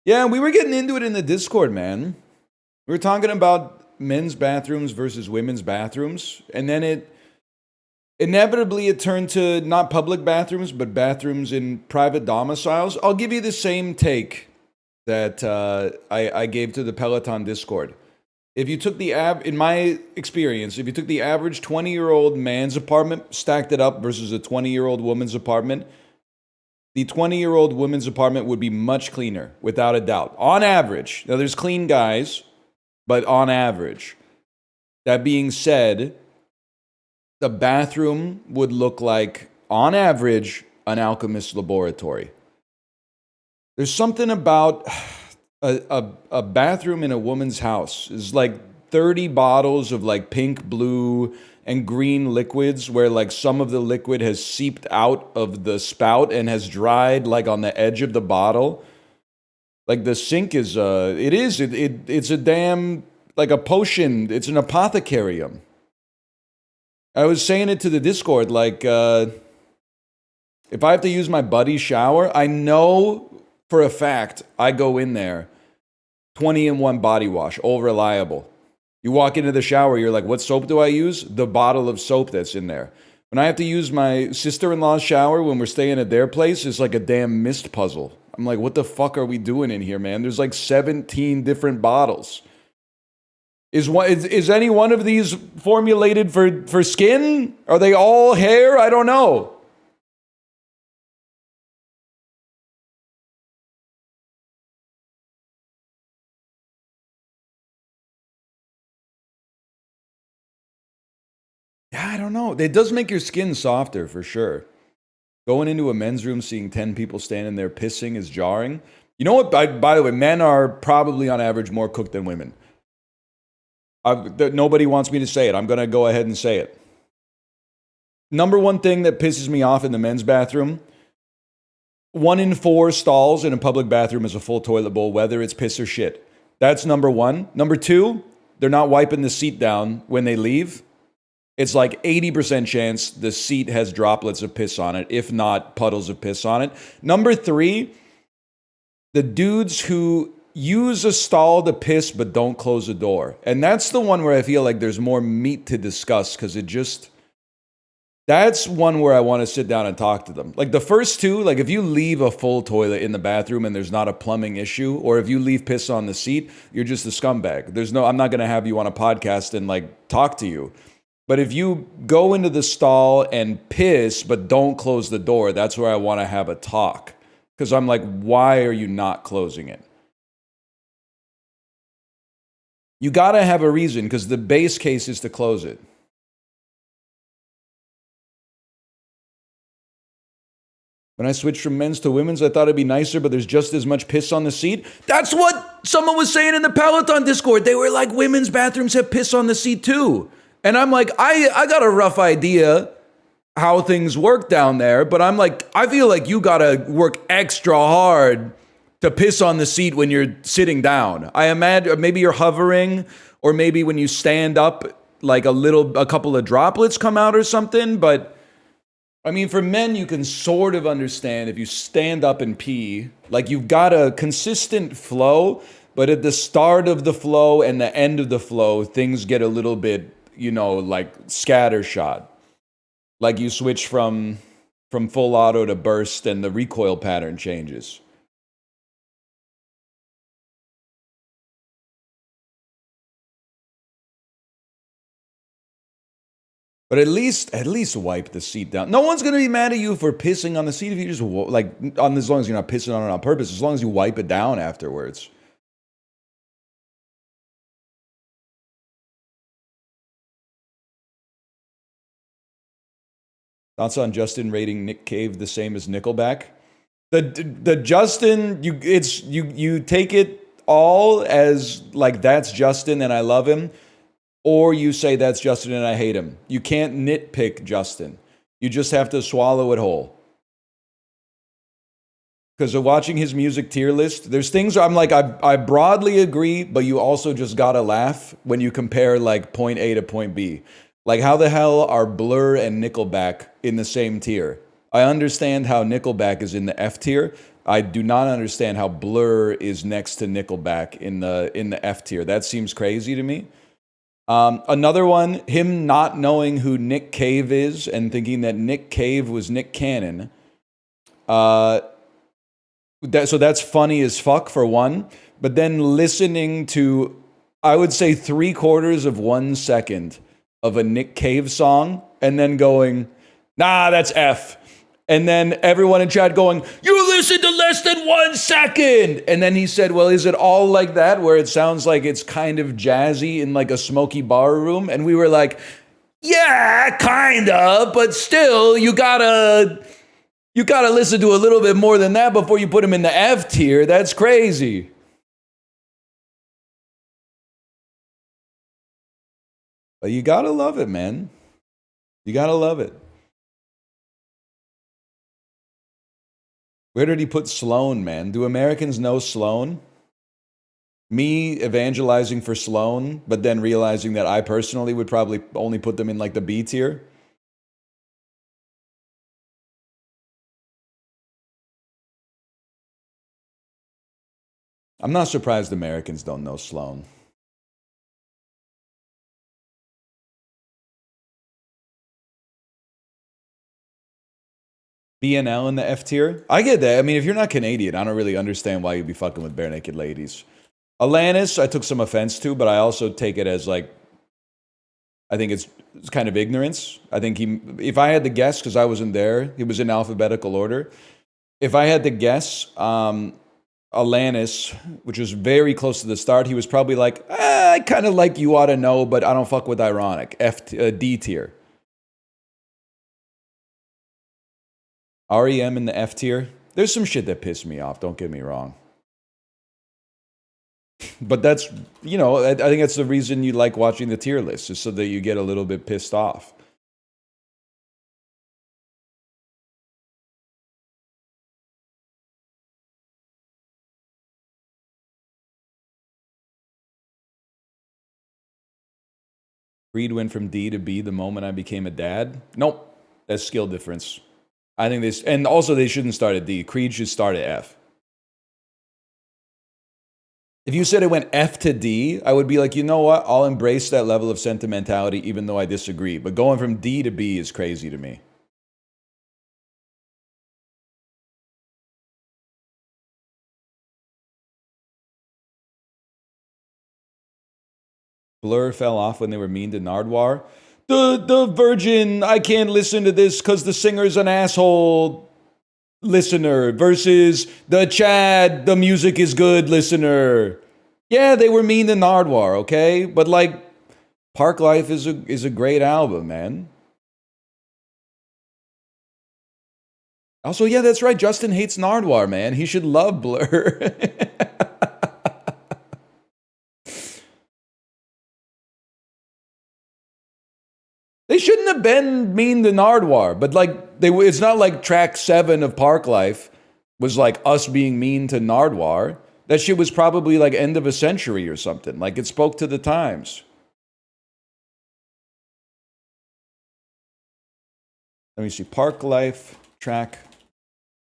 Yeah, we were getting into it in the Discord, man. We were talking about men's bathrooms versus women's bathrooms, and then it turned to not public bathrooms, but bathrooms in private domiciles. I'll give you the same take that I gave to the Peloton Discord. If you took in my experience, if you took the average 20-year-old man's apartment, stacked it up versus a 20-year-old woman's apartment, the 20-year-old woman's apartment would be much cleaner, without a doubt. On average. Now, there's clean guys, but on average. That being said, the bathroom would look like, on average, an alchemist's laboratory. There's something about a bathroom in a woman's house. It's like 30 bottles of like pink, blue, and green liquids where like some of the liquid has seeped out of the spout and has dried like on the edge of the bottle. Like the sink is it's a damn, like a potion. It's an apothecarium. I was saying it to the Discord, like, if I have to use my buddy's shower, I know for a fact I go in there, 20-in-1 body wash, all reliable. You walk into the shower, you're like, what soap do I use? The bottle of soap that's in there. When I have to use my sister-in-law's shower when we're staying at their place, it's like a damn mist puzzle. I'm like, what the fuck are we doing in here, man? There's like 17 different bottles. Is any one of these formulated for skin? Are they all hair? I don't know. Yeah, I don't know. It does make your skin softer for sure. Going into a men's room, seeing 10 people standing there pissing is jarring. You know what? By the way, men are probably on average more cooked than women. Nobody wants me to say it. I'm going to go ahead and say it. Number one thing that pisses me off in the men's bathroom, 1 in 4 stalls in a public bathroom is a full toilet bowl, whether it's piss or shit. That's number one. Number two, they're not wiping the seat down when they leave. It's like 80% chance the seat has droplets of piss on it, if not puddles of piss on it. Number three, the dudes who use a stall to piss but don't close the door. And that's the one where I feel like there's more meat to discuss because that's one where I want to sit down and talk to them. Like the first two, like if you leave a full toilet in the bathroom and there's not a plumbing issue, or if you leave piss on the seat, you're just a scumbag. I'm not going to have you on a podcast and like talk to you. But if you go into the stall and piss but don't close the door, that's where I want to have a talk. Because I'm like, why are you not closing it? You got to have a reason because the base case is to close it. When I switched from men's to women's, I thought it'd be nicer, but there's just as much piss on the seat. That's what someone was saying in the Peloton Discord. They were like, women's bathrooms have piss on the seat too. And I'm like, I got a rough idea how things work down there, but I'm like, I feel like you got to work extra hard to piss on the seat when you're sitting down. I imagine maybe you're hovering, or maybe when you stand up, like a couple of droplets come out or something. But I mean, for men, you can sort of understand if you stand up and pee, like you've got a consistent flow, but at the start of the flow and the end of the flow, things get a little bit, like scattershot. Like you switch from full auto to burst and the recoil pattern changes. But at least wipe the seat down. No one's gonna be mad at you for pissing on the seat if you just as long as you're not pissing on it on purpose. As long as you wipe it down afterwards. Thoughts on Justin rating Nick Cave the same as Nickelback? The Justin, you take it all as like that's Justin and I love him, or you say that's Justin and I hate him. You can't nitpick Justin. You just have to swallow it whole. Because of watching his music tier list, there's things I'm like, I broadly agree, but you also just gotta laugh when you compare like point A to point B. Like, how the hell are Blur and Nickelback in the same tier? I understand how Nickelback is in the F tier, I do not understand how Blur is next to Nickelback in the F tier. That seems crazy to me. Another one, him not knowing who Nick Cave is and thinking that Nick Cave was Nick Cannon. So that's funny as fuck for one. But then listening to, I would say 3/4 of 1 second of a Nick Cave song and then going, nah, that's F. And then everyone in chat going, you listened to less than 1 second. And then he said, well, is it all like that where it sounds like it's kind of jazzy in like a smoky bar room? And we were like, yeah, kind of, but still, you gotta listen to a little bit more than that before you put him in the F tier. That's crazy. But you gotta love it, man. You gotta love it. Where did he put Sloan, man? Do Americans know Sloan? Me evangelizing for Sloan, but then realizing that I personally would probably only put them in like the B tier. I'm not surprised Americans don't know Sloan. BNL in the F tier? I get that. I mean, if you're not Canadian, I don't really understand why you'd be fucking with bare naked ladies. Alanis, I took some offense to, but I also take it as like, I think it's kind of ignorance. I think if I had to guess, because I wasn't there, he was in alphabetical order. If I had to guess, Alanis, which was very close to the start, he was probably like, I kind of like You Oughta Know, but I don't fuck with ironic. D tier. REM in the F tier. There's some shit that pissed me off, don't get me wrong. But that's, you know, I think that's the reason you like watching the tier list, is so that you get a little bit pissed off. Creed went from D to B the moment I became a dad. Nope, that's skill difference. I think this, and also they shouldn't start at D. Creed should start at F. If you said it went F to D, I would be like, you know what? I'll embrace that level of sentimentality even though I disagree. But going from D to B is crazy to me. Blur fell off when they were mean to Nardwuar. The virgin, I can't listen to this because the singer's an asshole listener versus the Chad, the music is good listener. Yeah, they were mean to Nardwuar, okay? But like, Park Life is a great album, man. Also, yeah, that's right. Justin hates Nardwuar, man. He should love Blur. They shouldn't have been mean to Nardwuar, but like it's not like track 7 of Park Life was like us being mean to Nardwuar. That shit was probably like end of a century or something. Like it spoke to the times. Let me see. Park Life track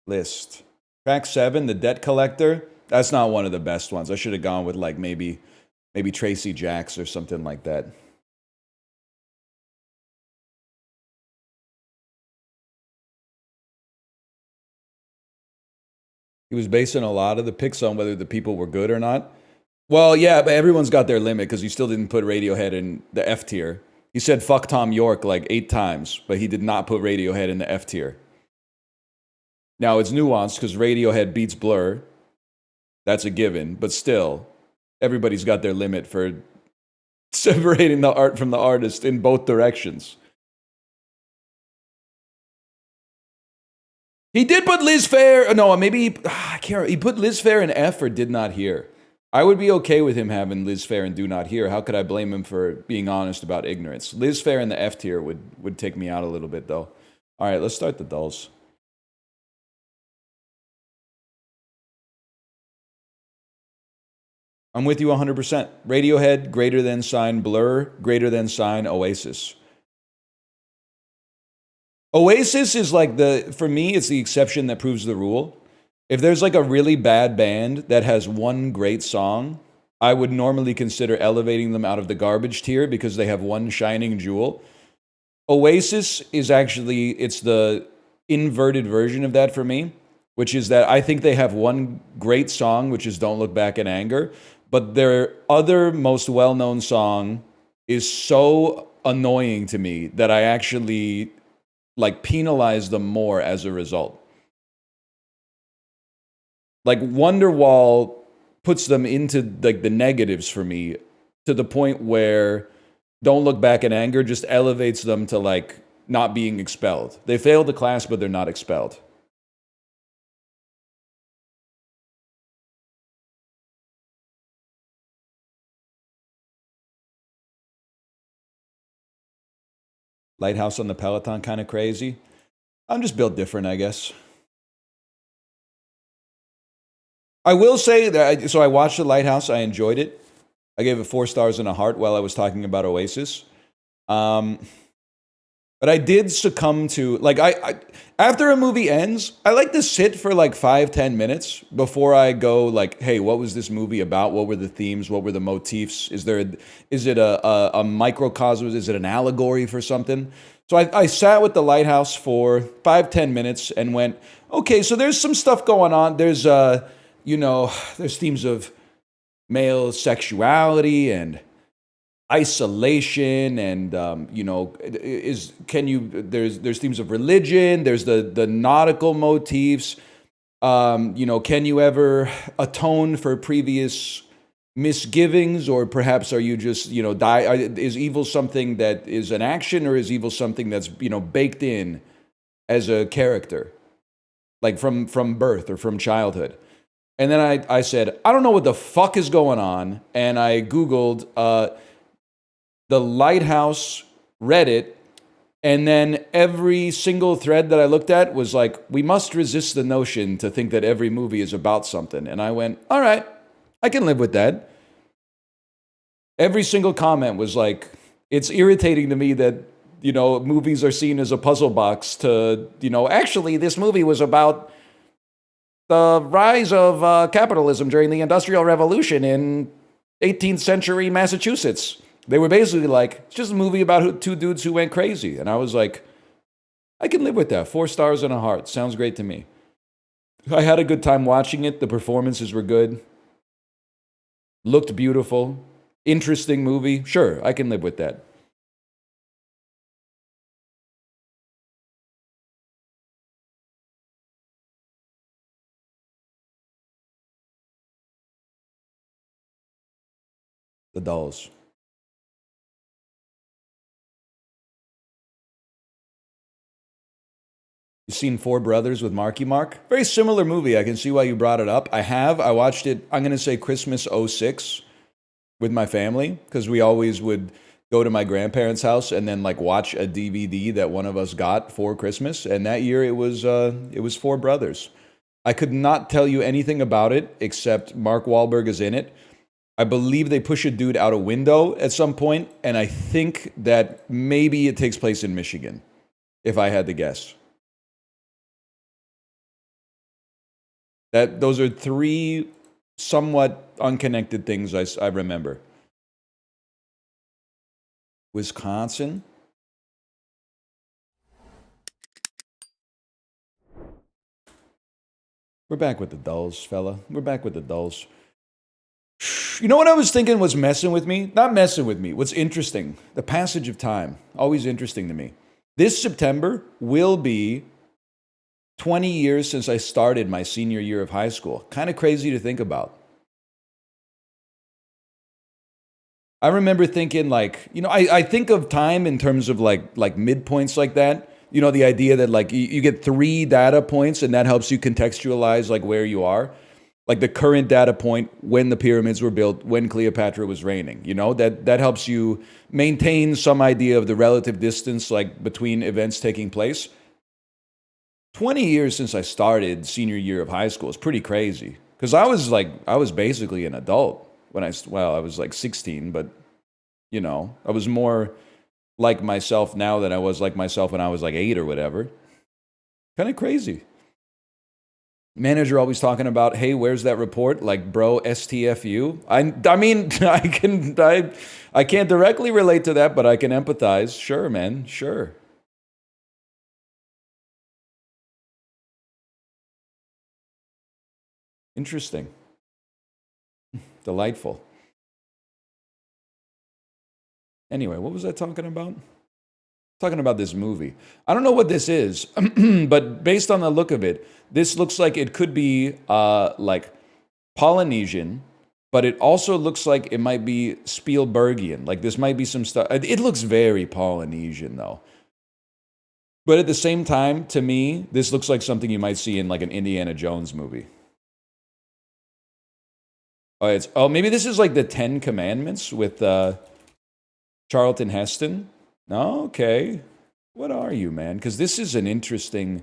list. Track 7, The Debt Collector. That's not one of the best ones. I should have gone with like maybe Tracy Jacks or something like that. He was basing a lot of the picks on whether the people were good or not. Well, yeah, but everyone's got their limit because he still didn't put Radiohead in the F tier. He said fuck Tom York like 8 times, but he did not put Radiohead in the F tier. Now, it's nuanced because Radiohead beats Blur. That's a given, but still, everybody's got their limit for separating the art from the artist in both directions. He did put Liz Phair. No, maybe I can't. He put Liz Phair in F or Did Not Hear. I would be okay with him having Liz Phair and Do Not Hear. How could I blame him for being honest about ignorance? Liz Phair in the F tier would take me out a little bit, though. All right, let's start the dulls. I'm with you 100%. Radiohead, greater than sign Blur, greater than sign Oasis. Oasis is like for me, it's the exception that proves the rule. If there's like a really bad band that has one great song, I would normally consider elevating them out of the garbage tier because they have one shining jewel. Oasis is actually, it's the inverted version of that for me, which is that I think they have one great song, which is Don't Look Back in Anger, but their other most well-known song is so annoying to me that I actually like penalize them more as a result. Like Wonderwall puts them into like the negatives for me to the point where Don't Look Back in Anger just elevates them to like not being expelled. They failed the class, but they're not expelled. Lighthouse on the Peloton, kind of crazy. I'm just built different, I guess. I will say that, so I watched The Lighthouse, I enjoyed it. I gave it 4 stars and a heart while I was talking about Oasis. Um, but I did succumb to, like, after a movie ends, I like to sit for like 5-10 minutes before I go, like, hey, what was this movie about? What were the themes? What were the motifs? Is it a microcosm? Is it an allegory for something? So I sat with The Lighthouse for 5-10 minutes and went, okay, so there's some stuff going on. There's, there's themes of male sexuality and isolation, and there's themes of religion. There's the nautical motifs. Can you ever atone for previous misgivings, or perhaps are you just is evil something that is an action, or is evil something that's baked in as a character, like from birth or from childhood? And then I said, I don't know what the fuck is going on. And I Googled the Lighthouse Reddit. And then every single thread that I looked at was like, we must resist the notion to think that every movie is about something. And I went, all right, I can live with that. Every single comment was like, it's irritating to me that, movies are seen as a puzzle box to, actually, this movie was about the rise of capitalism during the Industrial Revolution in 18th century Massachusetts. They were basically like, it's just a movie about 2 dudes who went crazy. And I was like, I can live with that. 4 stars and a heart. Sounds great to me. I had a good time watching it. The performances were good. Looked beautiful. Interesting movie. Sure, I can live with that. The Dolls. You seen Four Brothers with Marky Mark? Very similar movie. I can see why you brought it up. I have. I watched it, I'm going to say Christmas '06 with my family, because we always would go to my grandparents' house and then like watch a DVD that one of us got for Christmas. And that year it was Four Brothers. I could not tell you anything about it except Mark Wahlberg is in it. I believe they push a dude out a window at some point, and I think that maybe it takes place in Michigan, if I had to guess. Those are 3 somewhat unconnected things I remember. Wisconsin? We're back with the dulls, fella. We're back with the dulls. You know what I was thinking was messing with me? Not messing with me. What's interesting? The passage of time. Always interesting to me. This September will be 20 years since I started my senior year of high school. Kind of crazy to think about. I remember thinking like, I think of time in terms of like midpoints like that. The idea that like you get 3 data points and that helps you contextualize like where you are. Like the current data point, when the pyramids were built, when Cleopatra was reigning. That helps you maintain some idea of the relative distance like between events taking place. 20 years since I started senior year of high school is pretty crazy. Because I was basically an adult when I was like 16, but I was more like myself now than I was like myself when I was like 8 or whatever. Kind of crazy. Manager always talking about, hey, where's that report? Like, bro, STFU. I mean, I can't directly relate to that, but I can empathize. Sure, man. Sure. Interesting. Delightful. Anyway, what was I talking about? Talking about this movie. I don't know what this is, but based on the look of it, this looks like it could be like Polynesian, but it also looks like it might be Spielbergian. Like this might be some stuff. It looks very Polynesian though. But at the same time, to me, this looks like something you might see in like an Indiana Jones movie. Maybe this is like the Ten Commandments with Charlton Heston. Okay. What are you, man? Because this is an interesting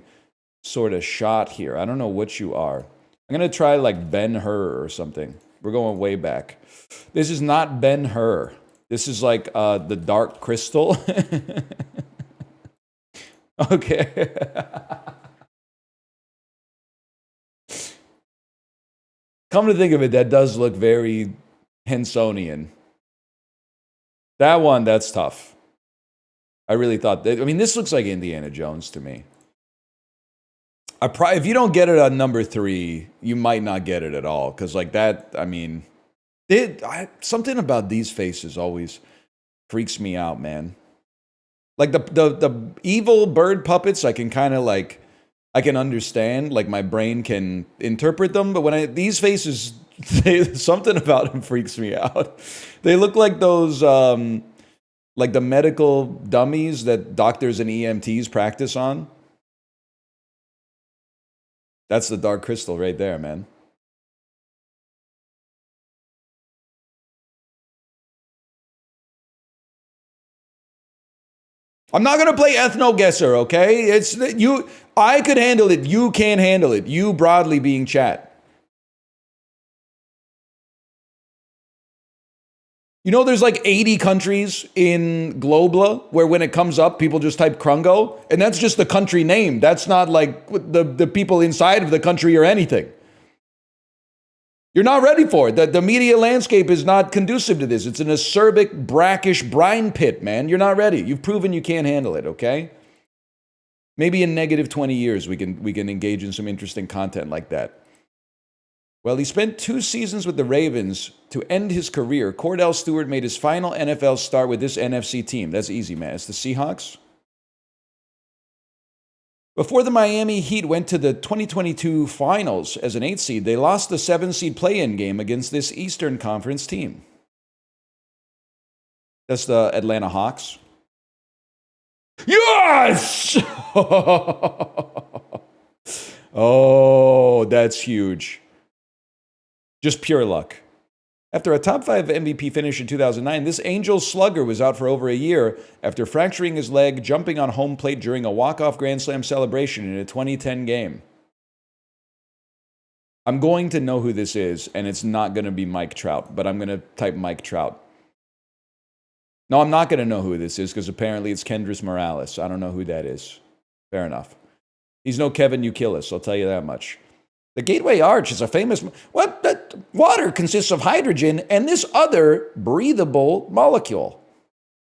sort of shot here. I don't know what you are. I'm going to try like Ben-Hur or something. We're going way back. This is not Ben-Hur. This is like the Dark Crystal. Okay. Come to think of it, that does look very Hensonian. That one, that's tough. I really thought that. I mean, this looks like Indiana Jones to me. If you don't get it on number 3, you might not get it at all. Because like that, I mean, something about these faces always freaks me out, man. Like the evil bird puppets, I can kind of like, I can understand. Like my brain can interpret them. But when these faces, something about them freaks me out. They look like those, like the medical dummies that doctors and EMTs practice on. That's the Dark Crystal right there, man. I'm not gonna play ethno guesser, okay? It's you. I could handle it. You can't handle it. You broadly being chat. You know, there's like 80 countries in Globla where when it comes up, people just type Krungo, and that's just the country name. That's not like the people inside of the country or anything. You're not ready for it. The media landscape is not conducive to this. It's an acerbic, brackish brine pit, man. You're not ready. You've proven you can't handle it, okay? Maybe in negative 20 years we can engage in some interesting content like that. Well, he spent 2 seasons with the Ravens to end his career. Cordell Stewart made his final NFL start with this NFC team. That's easy, man. It's the Seahawks. Before the Miami Heat went to the 2022 finals as an 8 seed, they lost the 7 seed play-in game against this Eastern Conference team. That's the Atlanta Hawks. Yes! Oh, that's huge. Just pure luck. After a top 5 MVP finish in 2009, this Angels slugger was out for over a year after fracturing his leg jumping on home plate during a walk-off Grand Slam celebration in a 2010 game. I'm going to know who this is, and it's not going to be Mike Trout, but I'm going to type Mike Trout. No, I'm not going to know who this is because apparently it's Kendrys Morales. I don't know who that is. Fair enough. He's no Kevin Youkilis, I'll tell you that much. The Gateway Arch is a famous... Water consists of hydrogen and this other breathable molecule.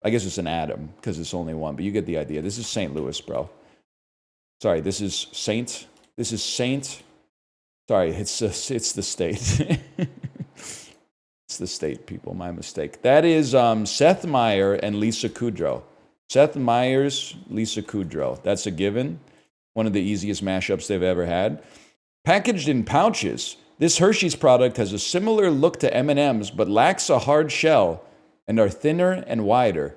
I guess it's an atom because it's only one, but you get the idea. This is St. Louis, bro. Sorry, this is Saint. This is Saint. Sorry, it's the state. It's the state, people. My mistake. That is Seth Meyer and Lisa Kudrow. Seth Meyers, Lisa Kudrow. That's a given. One of the easiest mashups they've ever had. Packaged in pouches, this Hershey's product has a similar look to M&M's, but lacks a hard shell and are thinner and wider.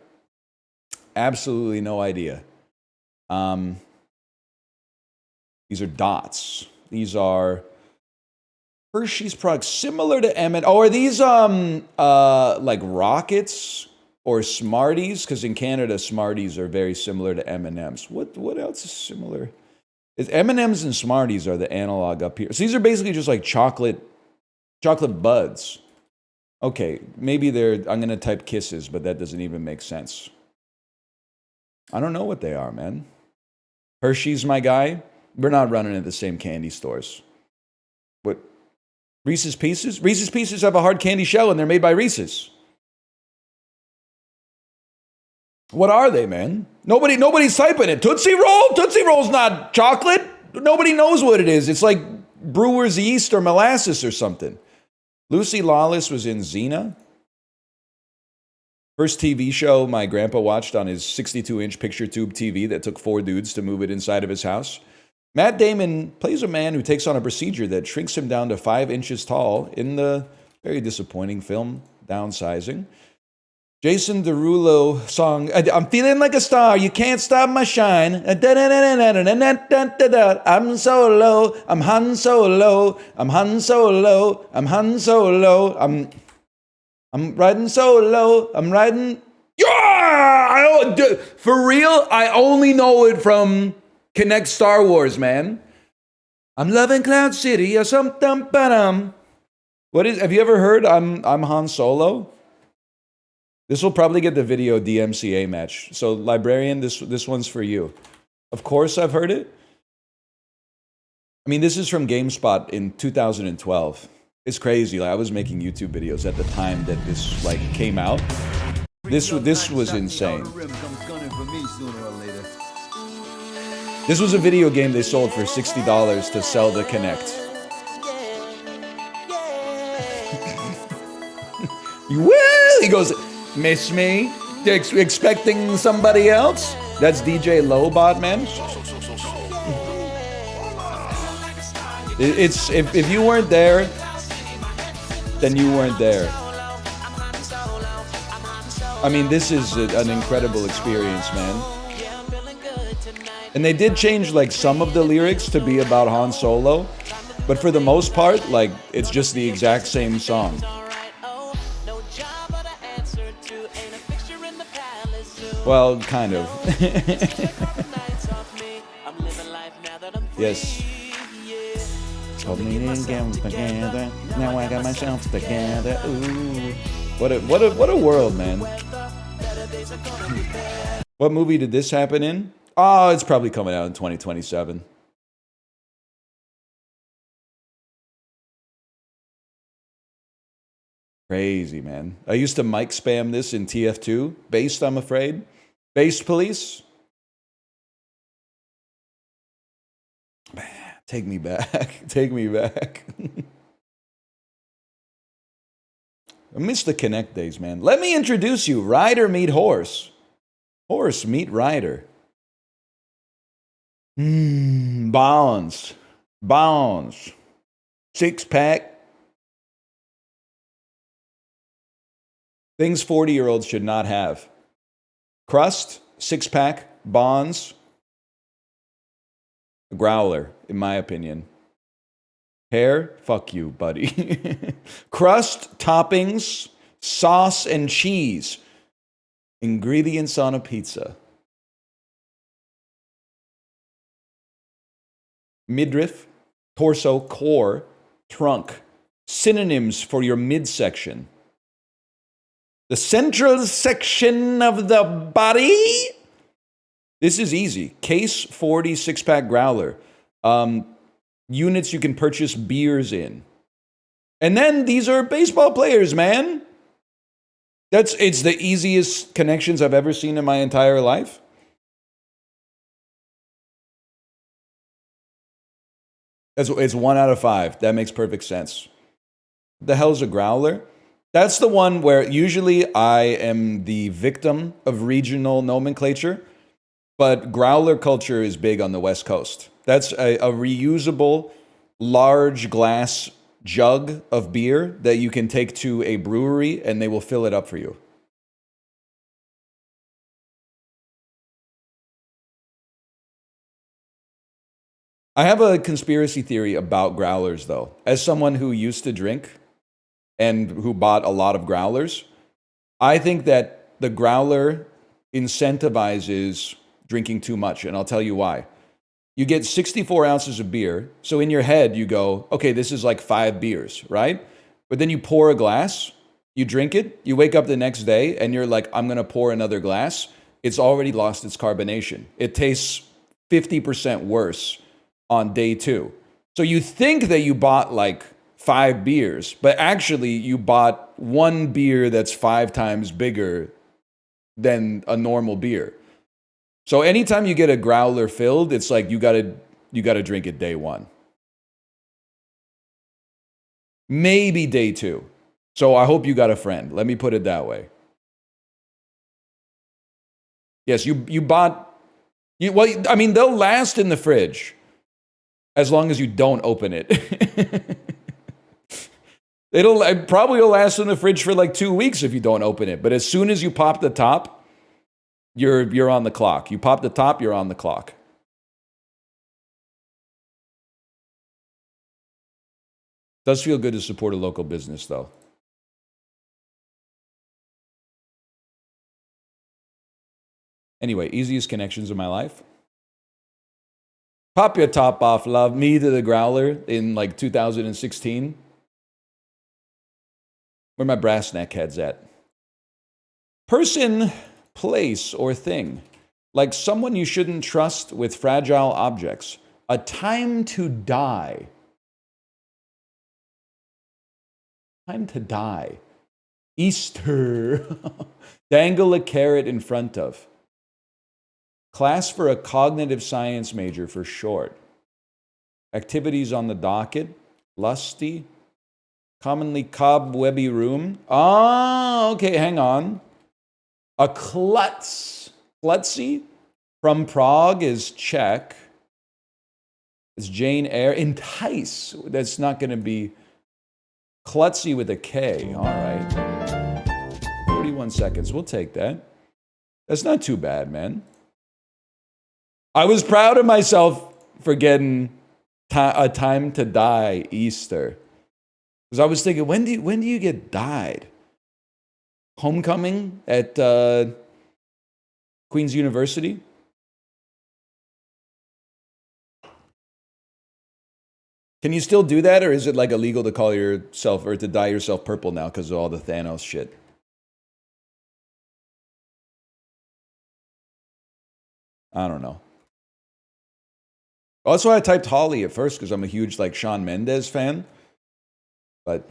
Absolutely no idea. These are dots. These are Hershey's products similar to M&M. Oh, are these like Rockets or Smarties? Because in Canada, Smarties are very similar to M&M's. What else is similar? M&M's and Smarties are the analog up here. So these are basically just like chocolate buds. Okay, maybe I'm going to type Kisses, but that doesn't even make sense. I don't know what they are, man. Hershey's, my guy. We're not running at the same candy stores. Reese's Pieces? Reese's Pieces have a hard candy shell and they're made by Reese's. What are they, man? Nobody's typing it. Tootsie Roll? Tootsie Roll's not chocolate. Nobody knows what it is. It's like brewer's yeast or molasses or something. Lucy Lawless was in Xena. First TV show my grandpa watched on his 62-inch picture tube TV that took 4 dudes to move it inside of his house. Matt Damon plays a man who takes on a procedure that shrinks him down to 5 inches tall in the very disappointing film Downsizing. Jason Derulo song, I'm feeling like a star, you can't stop my shine. I'm solo, I'm Han Solo, I'm Han Solo, I'm Han Solo, I'm riding solo, I'm riding. Yeah! For real, I only know it from Connect Star Wars, man. I'm loving Cloud City or something, but what is? Have you ever heard I'm Han Solo? This will probably get the video DMCA match. So librarian, this one's for you. Of course I've heard it. I mean, this is from GameSpot in 2012. It's crazy. Like, I was making YouTube videos at the time that this like came out. This was insane. This was a video game they sold for $60 to sell the Kinect. Well, he goes, miss me? Expecting somebody else? That's DJ Lowbot, man. It's if you weren't there, then you weren't there. I mean, this is an incredible experience, man. And they did change like some of the lyrics to be about Han Solo, but for the most part, like it's just the exact same song. Well, kind of. Yes. Told me to get together. Now I got myself together. Ooh. What a world, man. What movie did this happen in? Oh, it's probably coming out in 2027. Crazy, man. I used to mic spam this in TF2. Based, I'm afraid. Based Police. Man, take me back. Take me back. I miss the Connect days, man. Let me introduce you. Rider meet horse. Horse meet rider. Bonds. Bonds. 6-pack. Things 40-year-olds should not have. Crust, 6-pack, bonds, a growler, in my opinion. Hair, fuck you, buddy. Crust, toppings, sauce, and cheese. Ingredients on a pizza. Midriff, torso, core, trunk. Synonyms for your midsection. The central section of the body. This is easy. Case 40 6-pack growler. Units you can purchase beers in. And then these are baseball players, man. It's the easiest connections I've ever seen in my entire life. It's 1 out of 5. That makes perfect sense. The hell's a growler? That's the one where usually I am the victim of regional nomenclature, but growler culture is big on the West Coast. That's a reusable large glass jug of beer that you can take to a brewery and they will fill it up for you. I have a conspiracy theory about growlers, though. As someone who used to drink and who bought a lot of growlers, I think that the growler incentivizes drinking too much, and I'll tell you why. You get 64 ounces of beer, so in your head you go, okay, this is like 5 beers, right? But then you pour a glass, you drink it, you wake up the next day, and you're like, I'm gonna pour another glass. It's already lost its carbonation. It tastes 50% worse on day 2. So you think that you bought like 5 beers, but actually you bought one beer that's 5 times bigger than a normal beer. So anytime you get a growler filled, it's like you gotta drink it day 1. Maybe day 2. So I hope you got a friend. Let me put it that way. Yes, you bought. Well, I mean, they'll last in the fridge as long as you don't open it. It probably will last in the fridge for like 2 weeks if you don't open it. But as soon as you pop the top, you're on the clock. You pop the top, you're on the clock. Does feel good to support a local business, though. Anyway, easiest connections in my life. Pop your top off, love. Me to the growler in like 2016. Where my brass neck head's at. Person, place, or thing. Like someone you shouldn't trust with fragile objects. A time to die. Time to die. Easter. Dangle a carrot in front of. Class for a cognitive science major for short. Activities on the docket. Lusty. Commonly cobwebby room. Oh, okay, hang on. A klutz. Klutzy from Prague is Czech. It's Jane Eyre. Entice. That's not going to be klutzy with a K. All right. 41 seconds. We'll take that. That's not too bad, man. I was proud of myself for getting a time to die Easter. Because I was thinking, when do you get died? Homecoming at Queen's University? Can you still do that, or is it like illegal to call yourself or to dye yourself purple now because of all the Thanos shit? I don't know. Also, I typed Holly at first because I'm a huge like Shawn Mendes fan. But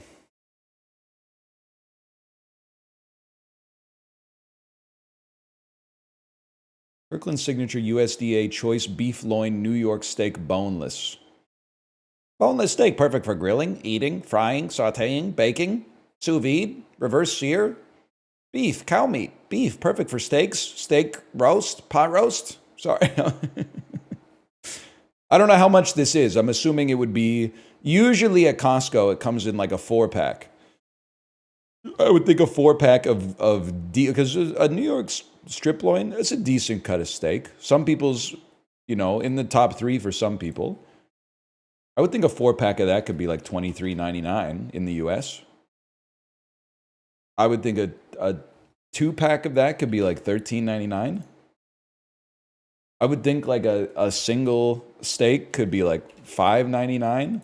Kirkland Signature USDA Choice Beef Loin New York Steak Boneless. Boneless steak, perfect for grilling, eating, frying, sauteing, baking, sous vide, reverse sear. Beef, cow meat, beef, perfect for steaks, steak roast, pot roast. Sorry. I don't know how much this is. I'm assuming it would be, usually at Costco, it comes in like a 4-pack. I would think a 4-pack because a New York strip loin, that's a decent cut of steak. Some people's, in the top 3 for some people. I would think a 4-pack of that could be like $23.99 in the US. I would think a 2-pack of that could be like $13.99. I would think like a single steak could be like $5.99.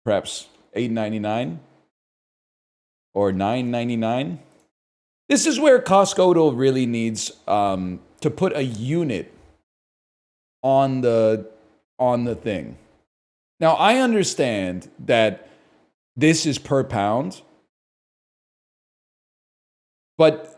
Perhaps $8.99 or $9.99. This is where Costco really needs to put a unit on the thing. Now, I understand that this is per pound, but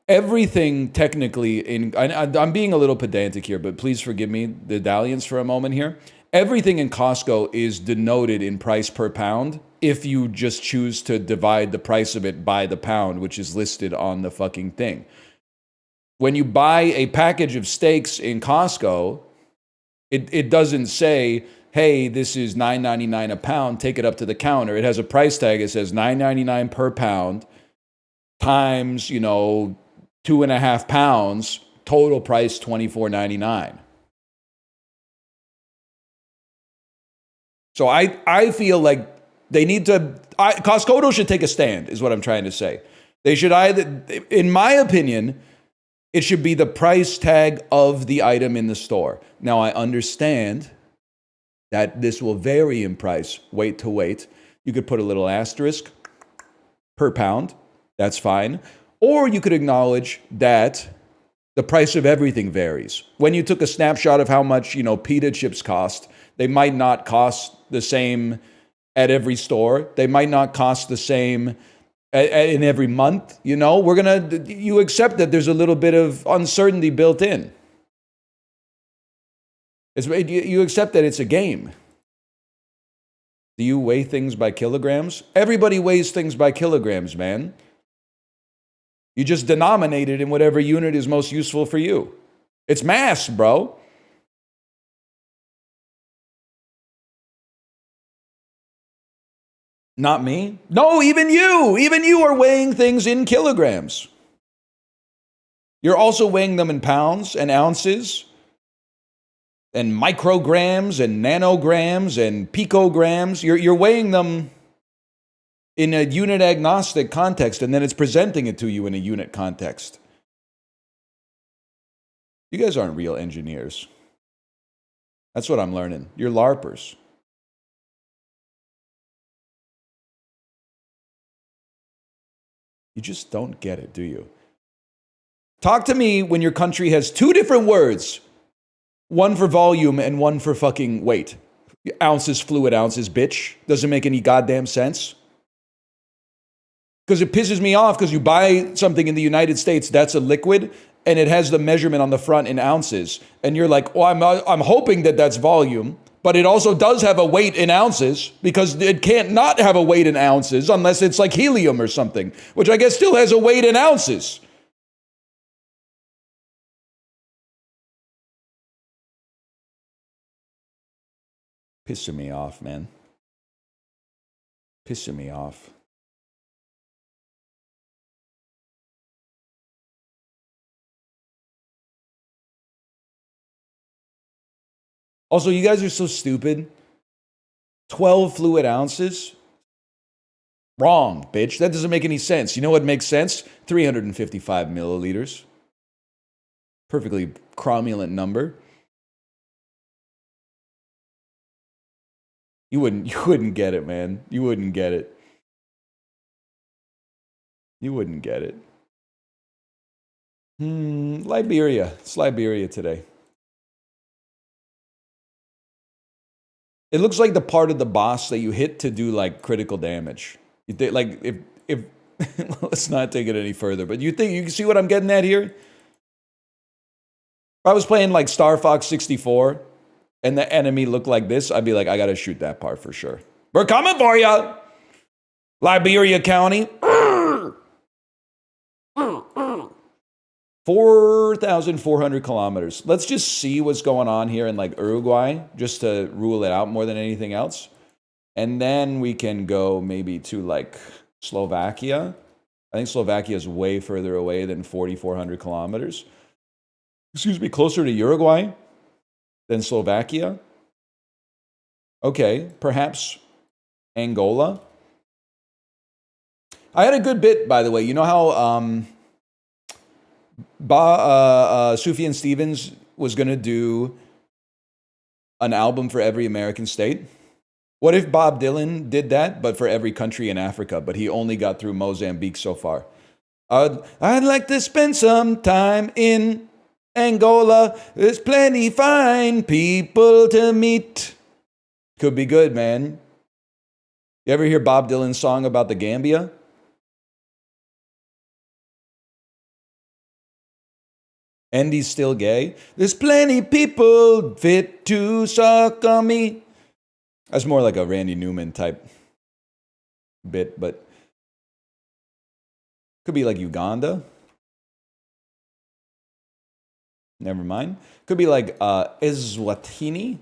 everything technically I'm being a little pedantic here, but please forgive me, the dalliance for a moment here. Everything in Costco is denoted in price per pound if you just choose to divide the price of it by the pound, which is listed on the fucking thing. When you buy a package of steaks in Costco, it doesn't say, hey, this is $9.99 a pound, take it up to the counter. It has a price tag. It says $9.99 per pound times, 2.5 pounds, total price $24.99. So I feel like they need to, Costco should take a stand, is what I'm trying to say. They should either, in my opinion, it should be the price tag of the item in the store. Now, I understand that this will vary in price, weight to weight. You could put a little asterisk per pound. That's fine. Or you could acknowledge that the price of everything varies. When you took a snapshot of how much, pita chips cost, They might not cost the same at every store. They might not cost the same in every month. You know, you accept that there's a little bit of uncertainty built in. You accept that it's a game. Do you weigh things by kilograms? Everybody weighs things by kilograms, man. You just denominate it in whatever unit is most useful for you. It's mass, bro. Not me. No, even you. Even you are weighing things in kilograms. You're also weighing them in pounds and ounces and micrograms and nanograms and picograms. You're weighing them in a unit agnostic context, and then it's presenting it to you in a unit context. You guys aren't real engineers. That's what I'm learning. You're LARPers. You just don't get it, do you? Talk to me when your country has two different words. One for volume and one for fucking weight. Ounces, fluid ounces, bitch. Doesn't make any goddamn sense. Because it pisses me off because you buy something in the United States that's a liquid and it has the measurement on the front in ounces. And you're like, oh, I'm hoping that that's volume. But it also does have a weight in ounces because it can't not have a weight in ounces unless it's like helium or something, which I guess still has a weight in ounces. Pissing me off, man. Pissing me off. Also, you guys are so stupid. 12 fluid ounces? Wrong, bitch. That doesn't make any sense. You know what makes sense? 355 milliliters. Perfectly cromulent number. You wouldn't get it, man. You wouldn't get it. You wouldn't get it. Liberia. It's Liberia today. It looks like the part of the boss that you hit to do like critical damage. Like if let's not take it any further, but you can see what I'm getting at here? If I was playing like Star Fox 64 and the enemy looked like this, I'd be like, I gotta shoot that part for sure. We're coming for you, Liberia County. 4,400 kilometers. Let's just see what's going on here in like Uruguay, just to rule it out more than anything else. And then we can go maybe to like Slovakia. I think Slovakia is way further away than 4,400 kilometers. Excuse me, closer to Uruguay than Slovakia. Okay, perhaps Angola. I had a good bit, by the way. You know how Sufjan Stevens was going to do an album for every American state? What if Bob Dylan did that, but for every country in Africa, but he only got through Mozambique so far? I'd like to spend some time in Angola. There's plenty fine people to meet. Could be good, man. You ever hear Bob Dylan's song about the Gambia? And he's still gay. There's plenty people fit to suck on me. That's more like a Randy Newman type bit, but could be like Uganda. Never mind. Could be like Eswatini.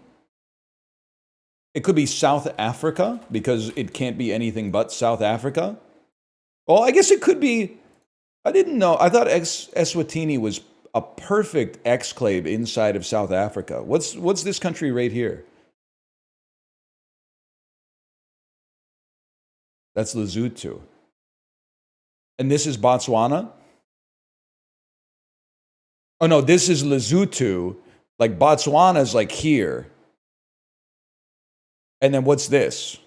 It could be South Africa because it can't be anything but South Africa. Well, I guess it could be. I didn't know. I thought Eswatini was a perfect exclave inside of South Africa. What's this country right here? That's Lesotho. And this is Botswana? Oh no, this is Lesotho. Like Botswana's like here. And then what's this?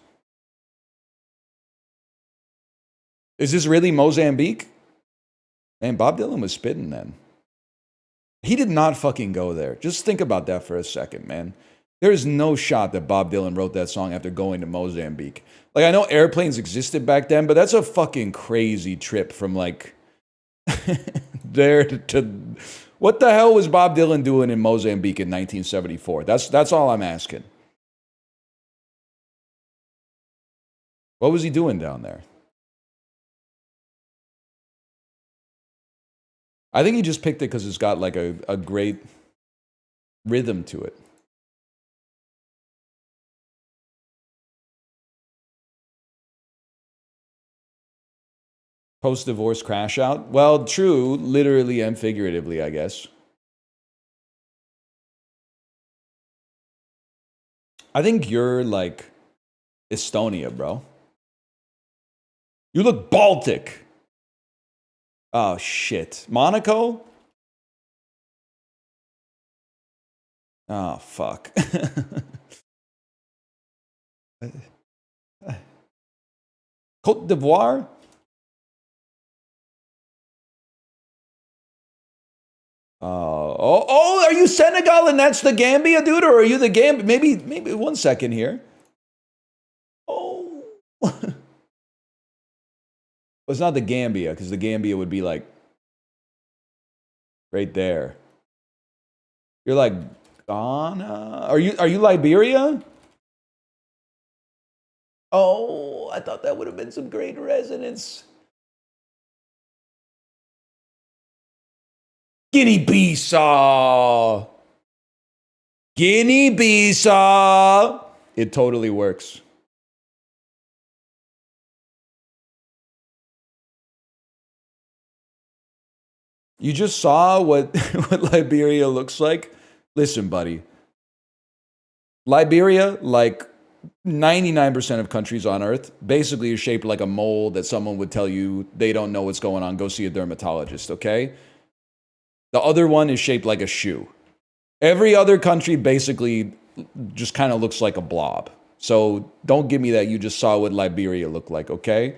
Is this really Mozambique? Man, Bob Dylan was spitting then. He did not fucking go there. Just think about that for a second, man. There is no shot that Bob Dylan wrote that song after going to Mozambique. Like, I know airplanes existed back then, but that's a fucking crazy trip from, like, there to... What the hell was Bob Dylan doing in Mozambique in 1974? That's all I'm asking. What was he doing down there? I think he just picked it because it's got, like, a great rhythm to it. Post-divorce crash out? Well, true, literally and figuratively, I guess. I think you're, like, Estonia, bro. You look Baltic. Oh, shit. Monaco? Oh, fuck. Côte d'Ivoire? Are you Senegal and that's the Gambia, dude? Or are you the Gambia? Maybe 1 second here. Oh. Well, it's not the Gambia, because the Gambia would be like right there. You're like Ghana? Are you Liberia? Oh, I thought that would have been some great resonance. Guinea-Bissau. Guinea-Bissau. It totally works. You just saw what Liberia looks like? Listen, buddy. Liberia, like 99% of countries on Earth, basically is shaped like a mole that someone would tell you they don't know what's going on. Go see a dermatologist, okay? The other one is shaped like a shoe. Every other country basically just kind of looks like a blob. So don't give me that you just saw what Liberia looked like, okay?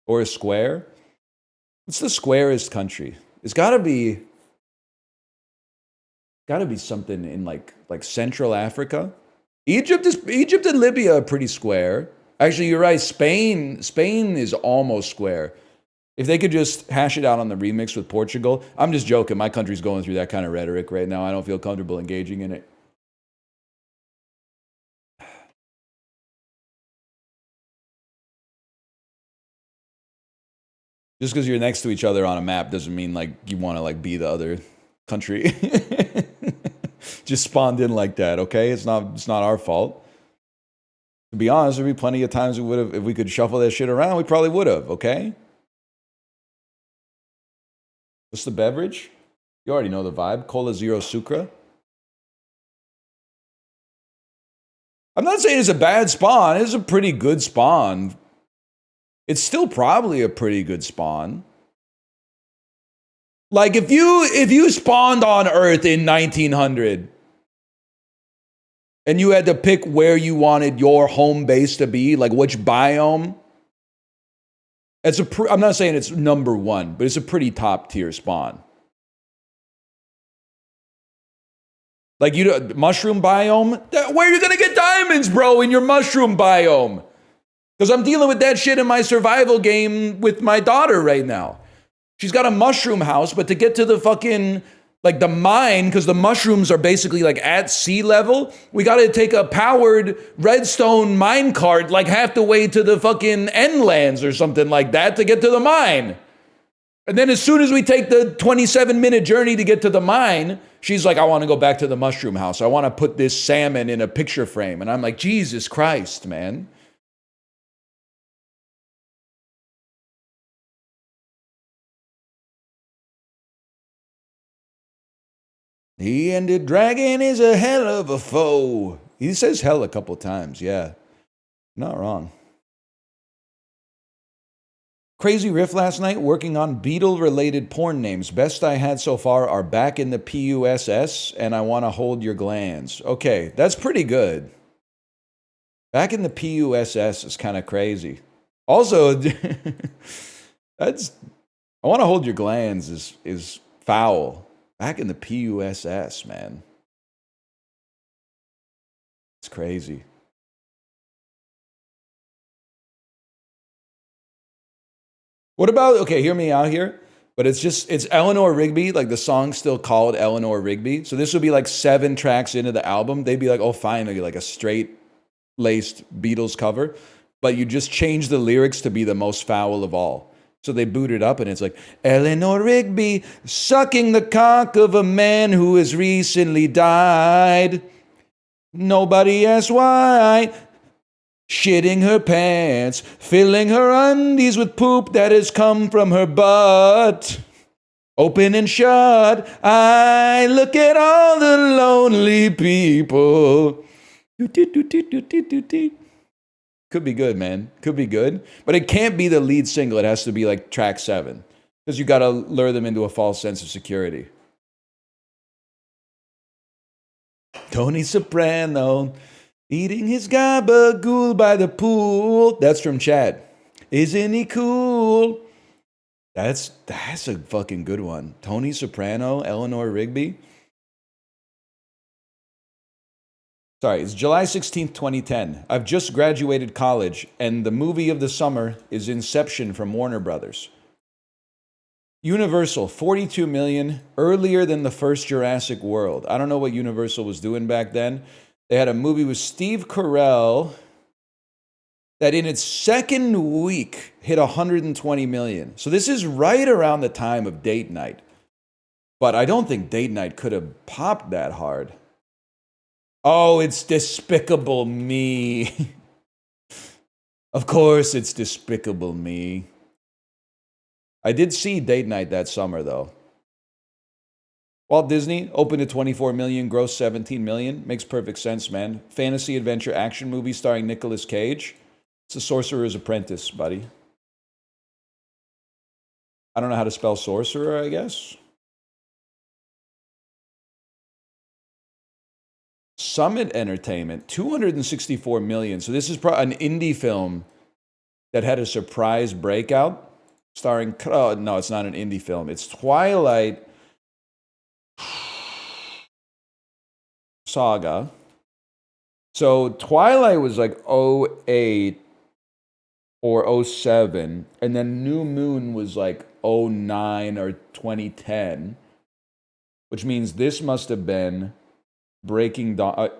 Or a square? What's the squarest country? It's gotta be something in like Central Africa. Egypt and Libya are pretty square. Actually, you're right. Spain is almost square. If they could just hash it out on the remix with Portugal. I'm just joking. My country's going through that kind of rhetoric right now. I don't feel comfortable engaging in it. Just because you're next to each other on a map doesn't mean like you want to like be the other country. Just spawned in like that, okay? It's not our fault. To be honest, there'd be plenty of times we would have, if we could shuffle that shit around, we probably would have, okay? What's the beverage? You already know the vibe. Cola Zero Sucra. I'm not saying it's a bad spawn. It's a pretty good spawn. It's still probably a pretty good spawn. Like if you spawned on Earth in 1900 and you had to pick where you wanted your home base to be, like which biome, I'm not saying it's number one, but it's a pretty top tier spawn. Like mushroom biome, where are you gonna get diamonds, bro, in your mushroom biome? Because I'm dealing with that shit in my survival game with my daughter right now. She's got a mushroom house, but to get to the fucking, like the mine, because the mushrooms are basically like at sea level, we got to take a powered redstone mine cart like half the way to the fucking Endlands or something like that to get to the mine. And then as soon as we take the 27-minute journey to get to the mine, she's like, I want to go back to the mushroom house. I want to put this salmon in a picture frame. And I'm like, Jesus Christ, man. The ended dragon is a hell of a foe. He says hell a couple times, yeah. Not wrong. Crazy riff last night working on Beatle-related porn names. Best I had so far are Back in the PUSS and I Want to Hold Your Glands. Okay, that's pretty good. Back in the PUSS is kind of crazy. Also, I Want to Hold Your Glands is Foul. Back in the PUSS, man. It's crazy. What about, okay, hear me out here, but it's Eleanor Rigby, like the song's still called Eleanor Rigby. So this would be like 7 tracks into the album. They'd be like, oh, finally, like a straight-laced Beatles cover. But you just change the lyrics to be the most foul of all. So they boot it up and it's like, Eleanor Rigby sucking the cock of a man who has recently died. Nobody asks why. Shitting her pants, filling her undies with poop that has come from her butt. Open and shut, I look at all the lonely people. Could be good, man. Could be good. But it can't be the lead single. It has to be like track 7. Because you got to lure them into a false sense of security. Tony Soprano eating his gabagool by the pool. That's from Chad. Isn't he cool? That's a fucking good one. Tony Soprano, Eleanor Rigby. Sorry, it's July 16th, 2010. I've just graduated college, and the movie of the summer is Inception from Warner Brothers. Universal, 42 million, earlier than the first Jurassic World. I don't know what Universal was doing back then. They had a movie with Steve Carell that in its second week hit 120 million. So this is right around the time of Date Night. But I don't think Date Night could have popped that hard. Oh, it's Despicable Me. Of course it's Despicable Me. I did see Date Night that summer, though. Walt Disney opened at 24 million, grossed 17 million. Makes perfect sense, man. Fantasy adventure action movie starring Nicolas Cage. It's The Sorcerer's Apprentice, buddy. I don't know how to spell sorcerer, I guess. Summit Entertainment, 264 million. So this is an indie film that had a surprise breakout starring, no, it's not an indie film. It's Twilight Saga. So Twilight was like 08 or 07, and then New Moon was like 09 or 2010, which means this must have been Breaking Dawn,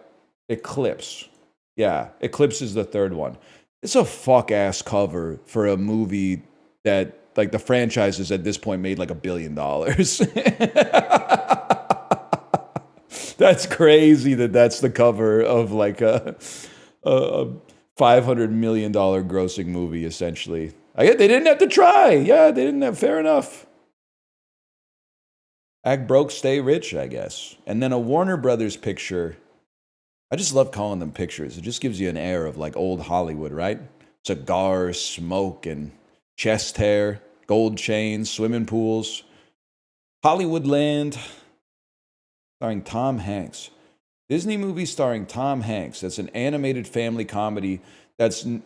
Eclipse. Yeah, Eclipse is the third one. It's a fuck-ass cover for a movie that, like, the franchises at this point made like $1 billion. That's crazy that's the cover of like a $500 million grossing movie, essentially. I guess they didn't have to try. Yeah, they didn't have, fair enough. Act broke, stay rich, I guess. And then a Warner Brothers picture. I just love calling them pictures. It just gives you an air of like old Hollywood, right? Cigars, smoke, and chest hair, gold chains, swimming pools. Hollywoodland, starring Tom Hanks. Disney movie starring Tom Hanks. That's an animated family comedy. It's not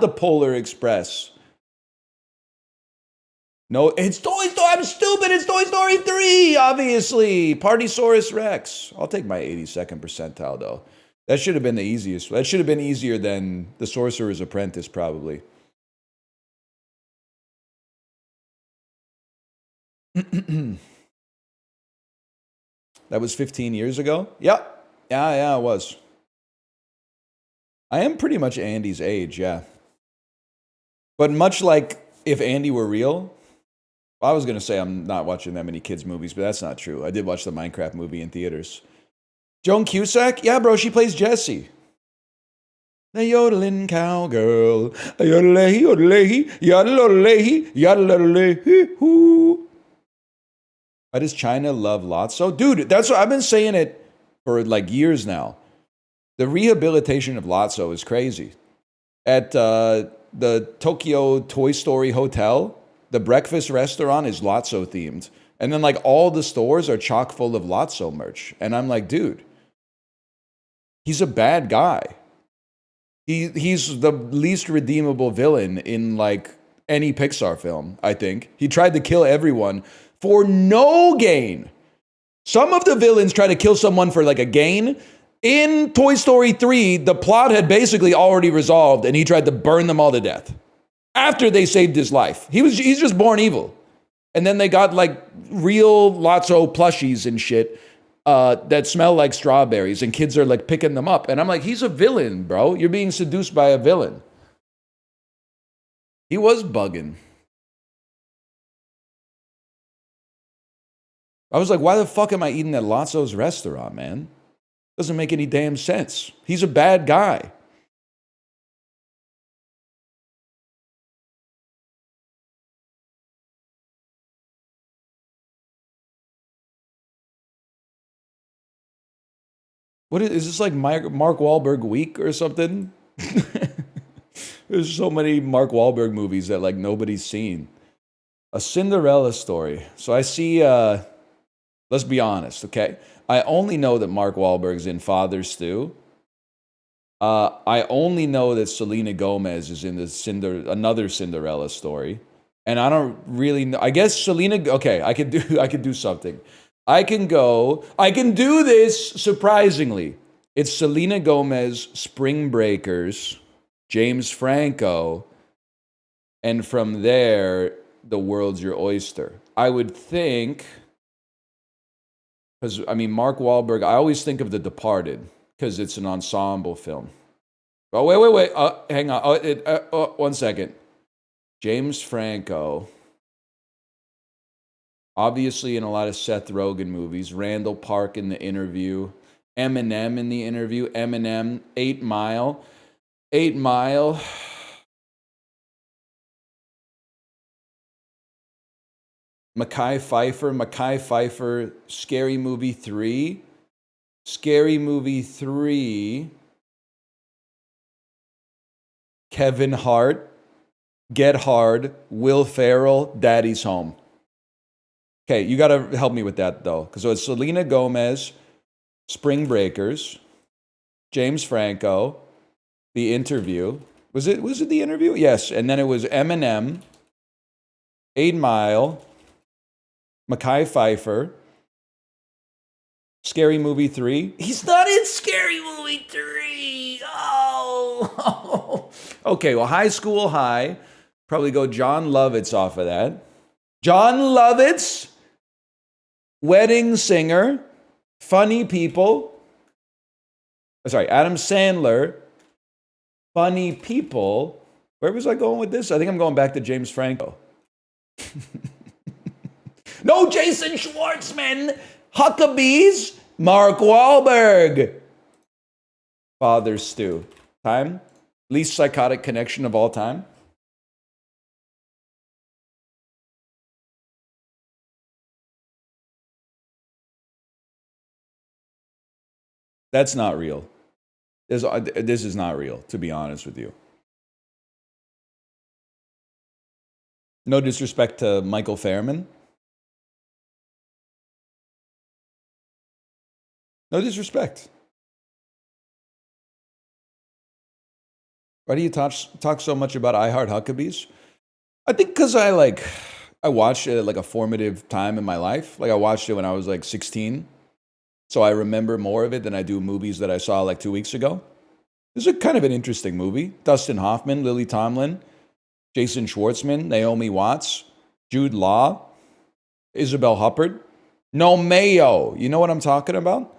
the Polar Express. No, it's Toy Story. I'm stupid. It's Toy Story 3, obviously. Partysaurus Rex. I'll take my 82nd percentile, though. That should have been the easiest. That should have been easier than The Sorcerer's Apprentice, probably. That was 15 years ago? Yep. Yeah, it was. I am pretty much Andy's age, yeah. But much like if Andy were real, I was going to say I'm not watching that many kids' movies, but that's not true. I did watch the Minecraft movie in theaters. Joan Cusack? Yeah, bro, she plays Jessie. The yodeling cowgirl. Yodelay, yodelay, yodelay, yodelay, hoo. Why does China love Lotso? Dude, that's what I've been saying it for like years now. The rehabilitation of Lotso is crazy. At the Tokyo Toy Story Hotel, the breakfast restaurant is Lotso themed. And then like all the stores are chock full of Lotso merch. And I'm like, dude, he's a bad guy. He's the least redeemable villain in like any Pixar film, I think. He tried to kill everyone for no gain. Some of the villains try to kill someone for like a gain. In Toy Story 3, the plot had basically already resolved and he tried to burn them all to death after they saved his life. He's just born evil. And then they got like real Lotso plushies and shit that smell like strawberries and kids are like picking them up. And I'm like, he's a villain, bro. You're being seduced by a villain. He was bugging. I was like, why the fuck am I eating at Lotso's restaurant, man? Doesn't make any damn sense. He's a bad guy. What is this, like Mark Wahlberg week or something? There's so many Mark Wahlberg movies that like nobody's seen. A Cinderella Story. So I see, let's be honest, okay? I only know that Mark Wahlberg's in Father Stew. I only know that Selena Gomez is in the another Cinderella Story. And I don't really know. I guess Selena, okay, I could do something. I can do this surprisingly. It's Selena Gomez, Spring Breakers, James Franco, and from there, The World's Your Oyster. I would think, because I mean, Mark Wahlberg, I always think of The Departed, because it's an ensemble film. Oh, wait. Hang on. 1 second. James Franco. Obviously in a lot of Seth Rogen movies. Randall Park in The Interview. Eminem in The Interview. Eminem, 8 Mile. 8 Mile. Mekhi Phifer, Scary Movie 3. Scary Movie 3. Kevin Hart. Get Hard. Will Ferrell. Daddy's Home. Okay, you got to help me with that, though. Because so it's Selena Gomez, Spring Breakers, James Franco, The Interview. Was it The Interview? Yes. And then it was Eminem, 8 Mile, Mekhi Phifer, Scary Movie 3. He's not in Scary Movie 3. Oh. Okay, well, High School High. Probably go John Lovitz off of that. John Lovitz, Wedding Singer, Funny People. Sorry, Adam Sandler, Funny People. Where was I going with this? I think I'm going back to James Franco. No, Jason Schwartzman, Huckabees, Mark Wahlberg. Father Stew. Time? Least psychotic connection of all time? That's not real. This is not real, to be honest with you. No disrespect to Michael Fairman. No disrespect. Why do you talk so much about I Heart Huckabees? I think because I watched it at like a formative time in my life. Like I watched it when I was like 16. So I remember more of it than I do movies that I saw like 2 weeks ago. This is kind of an interesting movie. Dustin Hoffman, Lily Tomlin, Jason Schwartzman, Naomi Watts, Jude Law, Isabel Huppert, No Mayo. You know what I'm talking about?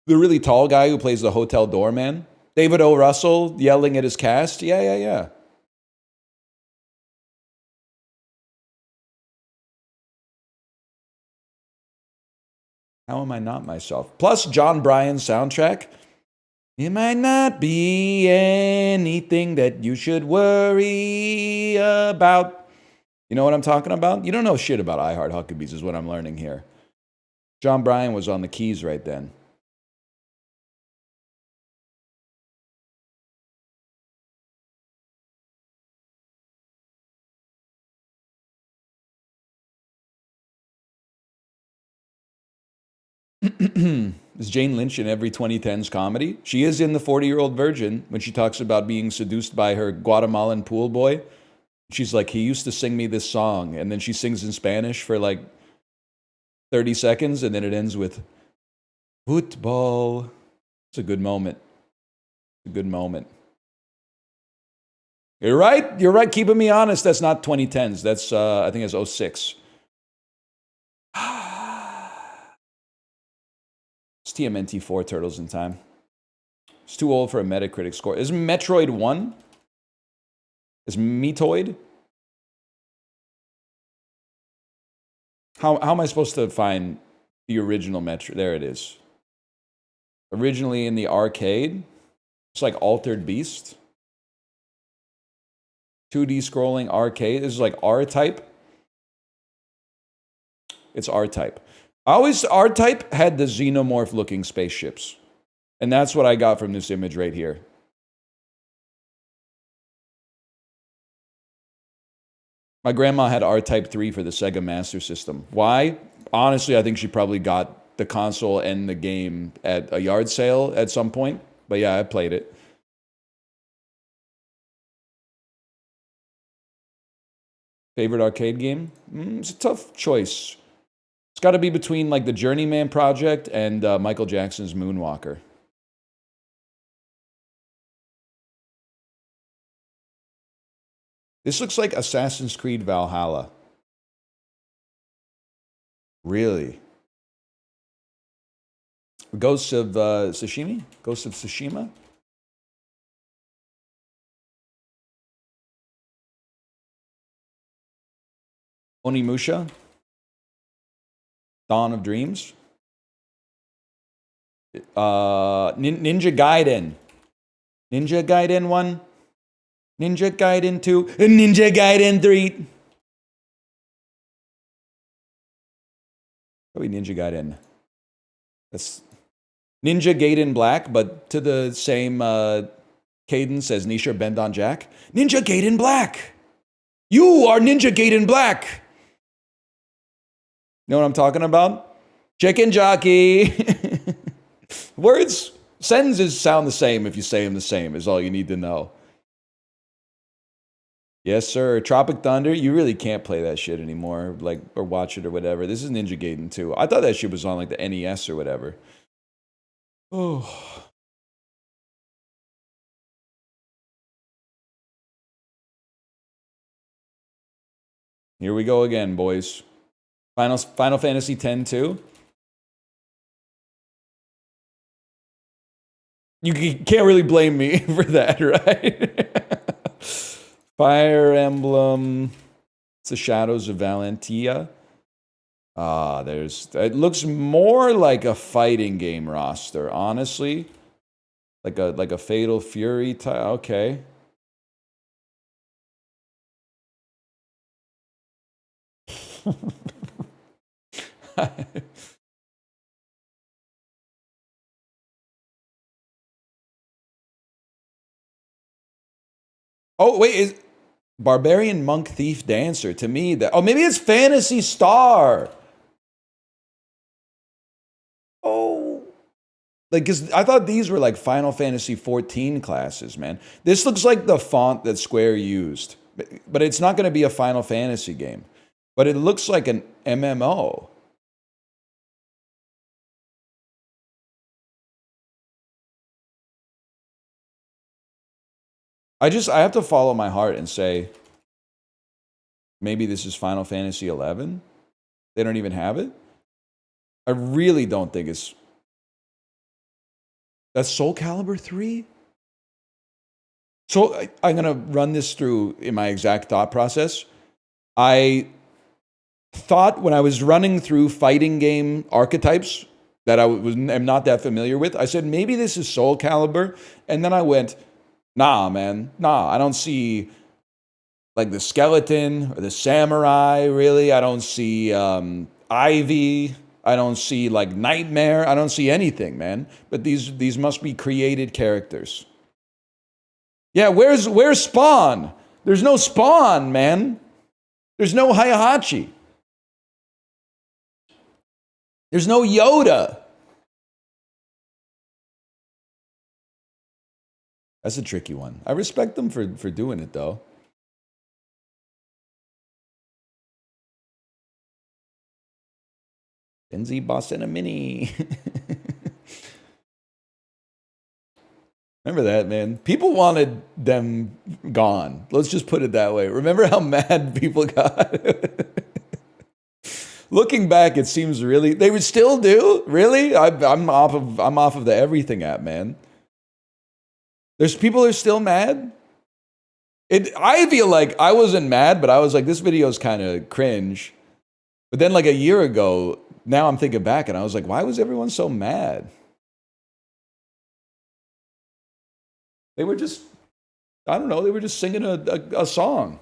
The really tall guy who plays the hotel doorman. David O. Russell yelling at his cast. Yeah. How am I not myself? Plus John Bryan's soundtrack. It might not be anything that you should worry about. You know what I'm talking about? You don't know shit about I Heart Huckabees is what I'm learning here. John Bryan was on the keys right then. Is Jane Lynch in every 2010s comedy? She is in The 40-Year-Old Virgin when she talks about being seduced by her Guatemalan pool boy. She's like, he used to sing me this song, and then she sings in Spanish for like 30 seconds, and then it ends with football. It's a good moment. It's a good moment. You're right. You're right. Keeping me honest. That's not 2010s. That's I think it's 06. It's TMNT 4 Turtles in Time. It's too old for a Metacritic score. Is Metroid 1? Is Metoid? How am I supposed to find the original Metroid? There it is. Originally in the arcade. It's like Altered Beast. 2D scrolling arcade. This is like R-Type. It's R-Type. R-Type had the xenomorph looking spaceships. And that's what I got from this image right here. My grandma had R-Type 3 for the Sega Master System. Why? Honestly, I think she probably got the console and the game at a yard sale at some point. But yeah, I played it. Favorite arcade game? It's a tough choice. It's got to be between like the Journeyman Project and Michael Jackson's Moonwalker. This looks like Assassin's Creed Valhalla. Really? Ghosts of Tsushima? Ghosts of Tsushima? Onimusha? Dawn of Dreams? Ninja Gaiden. Ninja Gaiden 1? Ninja Gaiden 2? Ninja Gaiden 3? Probably Ninja Gaiden. That's Ninja Gaiden Black, but to the same cadence as Nisha Bend on Jack. Ninja Gaiden Black! You are Ninja Gaiden Black! Know what I'm talking about? Chicken jockey! Words, sentences sound the same if you say them the same, is all you need to know. Yes, sir. Tropic Thunder, you really can't play that shit anymore, like, or watch it or whatever. This is Ninja Gaiden 2. I thought that shit was on like the NES or whatever. Oh. Here we go again, boys. Final Fantasy X too. You can't really blame me for that, right? Fire Emblem. It's the Shadows of Valentia. It looks more like a fighting game roster, honestly. Like a Fatal Fury type. Okay. Oh, wait, is Barbarian Monk Thief Dancer to me that maybe it's Phantasy Star. Oh. Like, cause I thought these were like Final Fantasy 14 classes, man. This looks like the font that Square used. But it's not gonna be a Final Fantasy game. But it looks like an MMO. I have to follow my heart and say, maybe this is Final Fantasy 11. They don't even have it. I really don't think it's. That's Soul Calibur 3? So I'm going to run this through in my exact thought process. I thought when I was running through fighting game archetypes that am not that familiar with, I said, maybe this is Soul Calibur. And then I went, nah, man. Nah, I don't see like the skeleton or the samurai, really. I don't see Ivy. I don't see like Nightmare. I don't see anything, man. But these must be created characters. Yeah, where's Spawn? There's no Spawn, man. There's no Heihachi. There's no Yoda. That's a tricky one. I respect them for doing it, though. Benzie boss in a mini. Remember that, man? People wanted them gone. Let's just put it that way. Remember how mad people got? Looking back, it seems really they would still do. Really, I'm off of the everything app, man. There's people are still mad. I feel like I wasn't mad, but I was like, this video is kind of cringe. But then, like a year ago, now I'm thinking back, and I was like, why was everyone so mad? They were just, I don't know, they were just singing a song.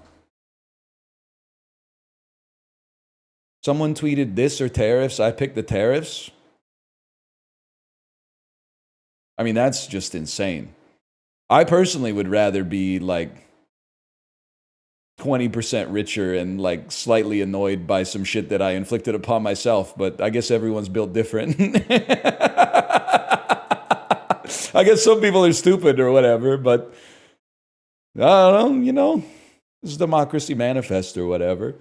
Someone tweeted this or tariffs. I picked the tariffs. I mean, that's just insane. I personally would rather be like 20% richer and like slightly annoyed by some shit that I inflicted upon myself, but I guess everyone's built different. I guess some people are stupid or whatever, but I don't know, you know, this is Democracy Manifest or whatever.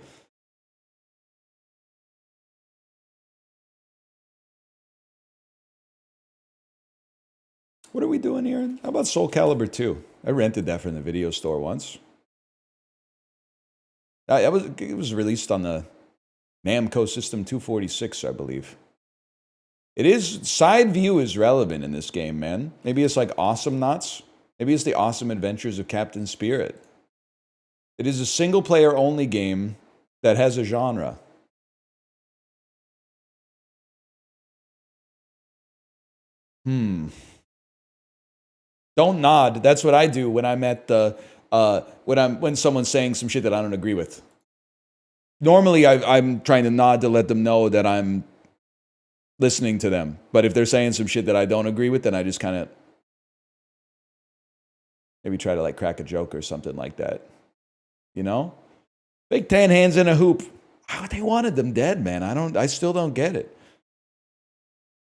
What are we doing here? How about Soul Calibur 2? I rented that from the video store once. It was released on the Namco System 246, I believe. It is, side view is relevant in this game, man. Maybe it's like Awesome Knots. Maybe it's the Awesome Adventures of Captain Spirit. It is a single player only game that has a genre. Don't nod. That's what I do when I'm at the when someone's saying some shit that I don't agree with. Normally, I'm trying to nod to let them know that I'm listening to them. But if they're saying some shit that I don't agree with, then I just kind of maybe try to like crack a joke or something like that. You know? Big tan hands in a hoop. How they wanted them dead, man. I still don't get it.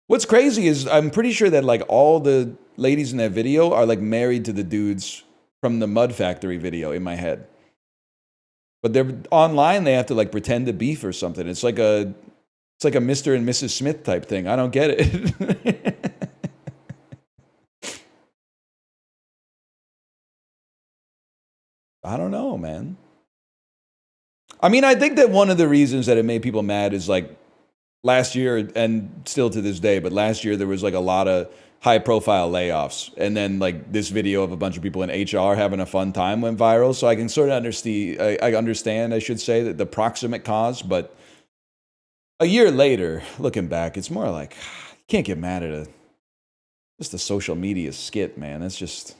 What's crazy is I'm pretty sure that like all the ladies in that video are like married to the dudes from the Mud Factory video in my head. But they're online, they have to like pretend to beef or something. It's like a Mr. and Mrs. Smith type thing. I don't get it. I don't know, man. I mean, I think that one of the reasons that it made people mad is like last year, and still to this day, but last year there was like a lot of high profile layoffs. And then like this video of a bunch of people in HR having a fun time went viral. So I can sort of understand, I should say, that the proximate cause. But a year later, looking back, it's more like, you can't get mad at just a social media skit, man. That's just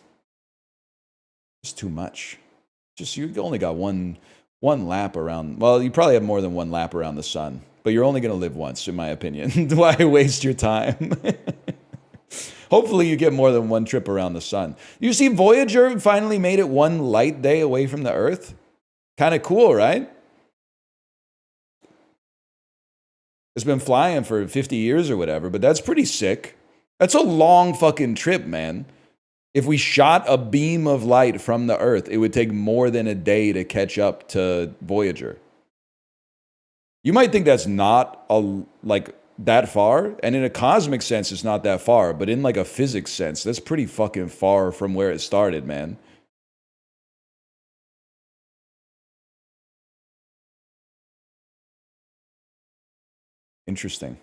too much. Just, you only got one lap around. Well, you probably have more than one lap around the sun, but you're only going to live once, in my opinion. Why waste your time? Hopefully you get more than one trip around the sun. You see, Voyager finally made it one light day away from the Earth. Kind of cool, right? It's been flying for 50 years or whatever, but that's pretty sick. That's a long fucking trip, man. If we shot a beam of light from the Earth, it would take more than a day to catch up to Voyager. You might think that's not that far, and in a cosmic sense, it's not that far, but in like a physics sense, that's pretty fucking far from where it started, man. Interesting.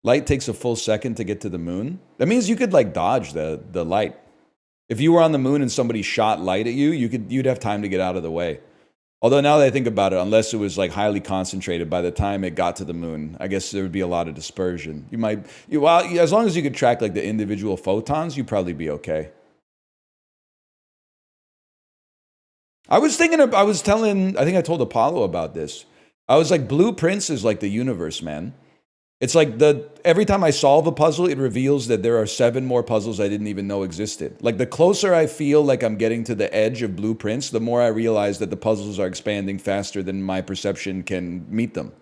Light takes a full second to get to the moon. That means you could like dodge the light. If you were on the moon and somebody shot light at you, you'd have time to get out of the way. Although now that I think about it, unless it was like highly concentrated, by the time it got to the moon, I guess there would be a lot of dispersion. As long as you could track like the individual photons, you'd probably be okay. I think I told Apollo about this. I was like, blueprints is like the universe, man. It's like every time I solve a puzzle, it reveals that there are 7 more puzzles I didn't even know existed. Like the closer I feel like I'm getting to the edge of blueprints, the more I realize that the puzzles are expanding faster than my perception can meet them.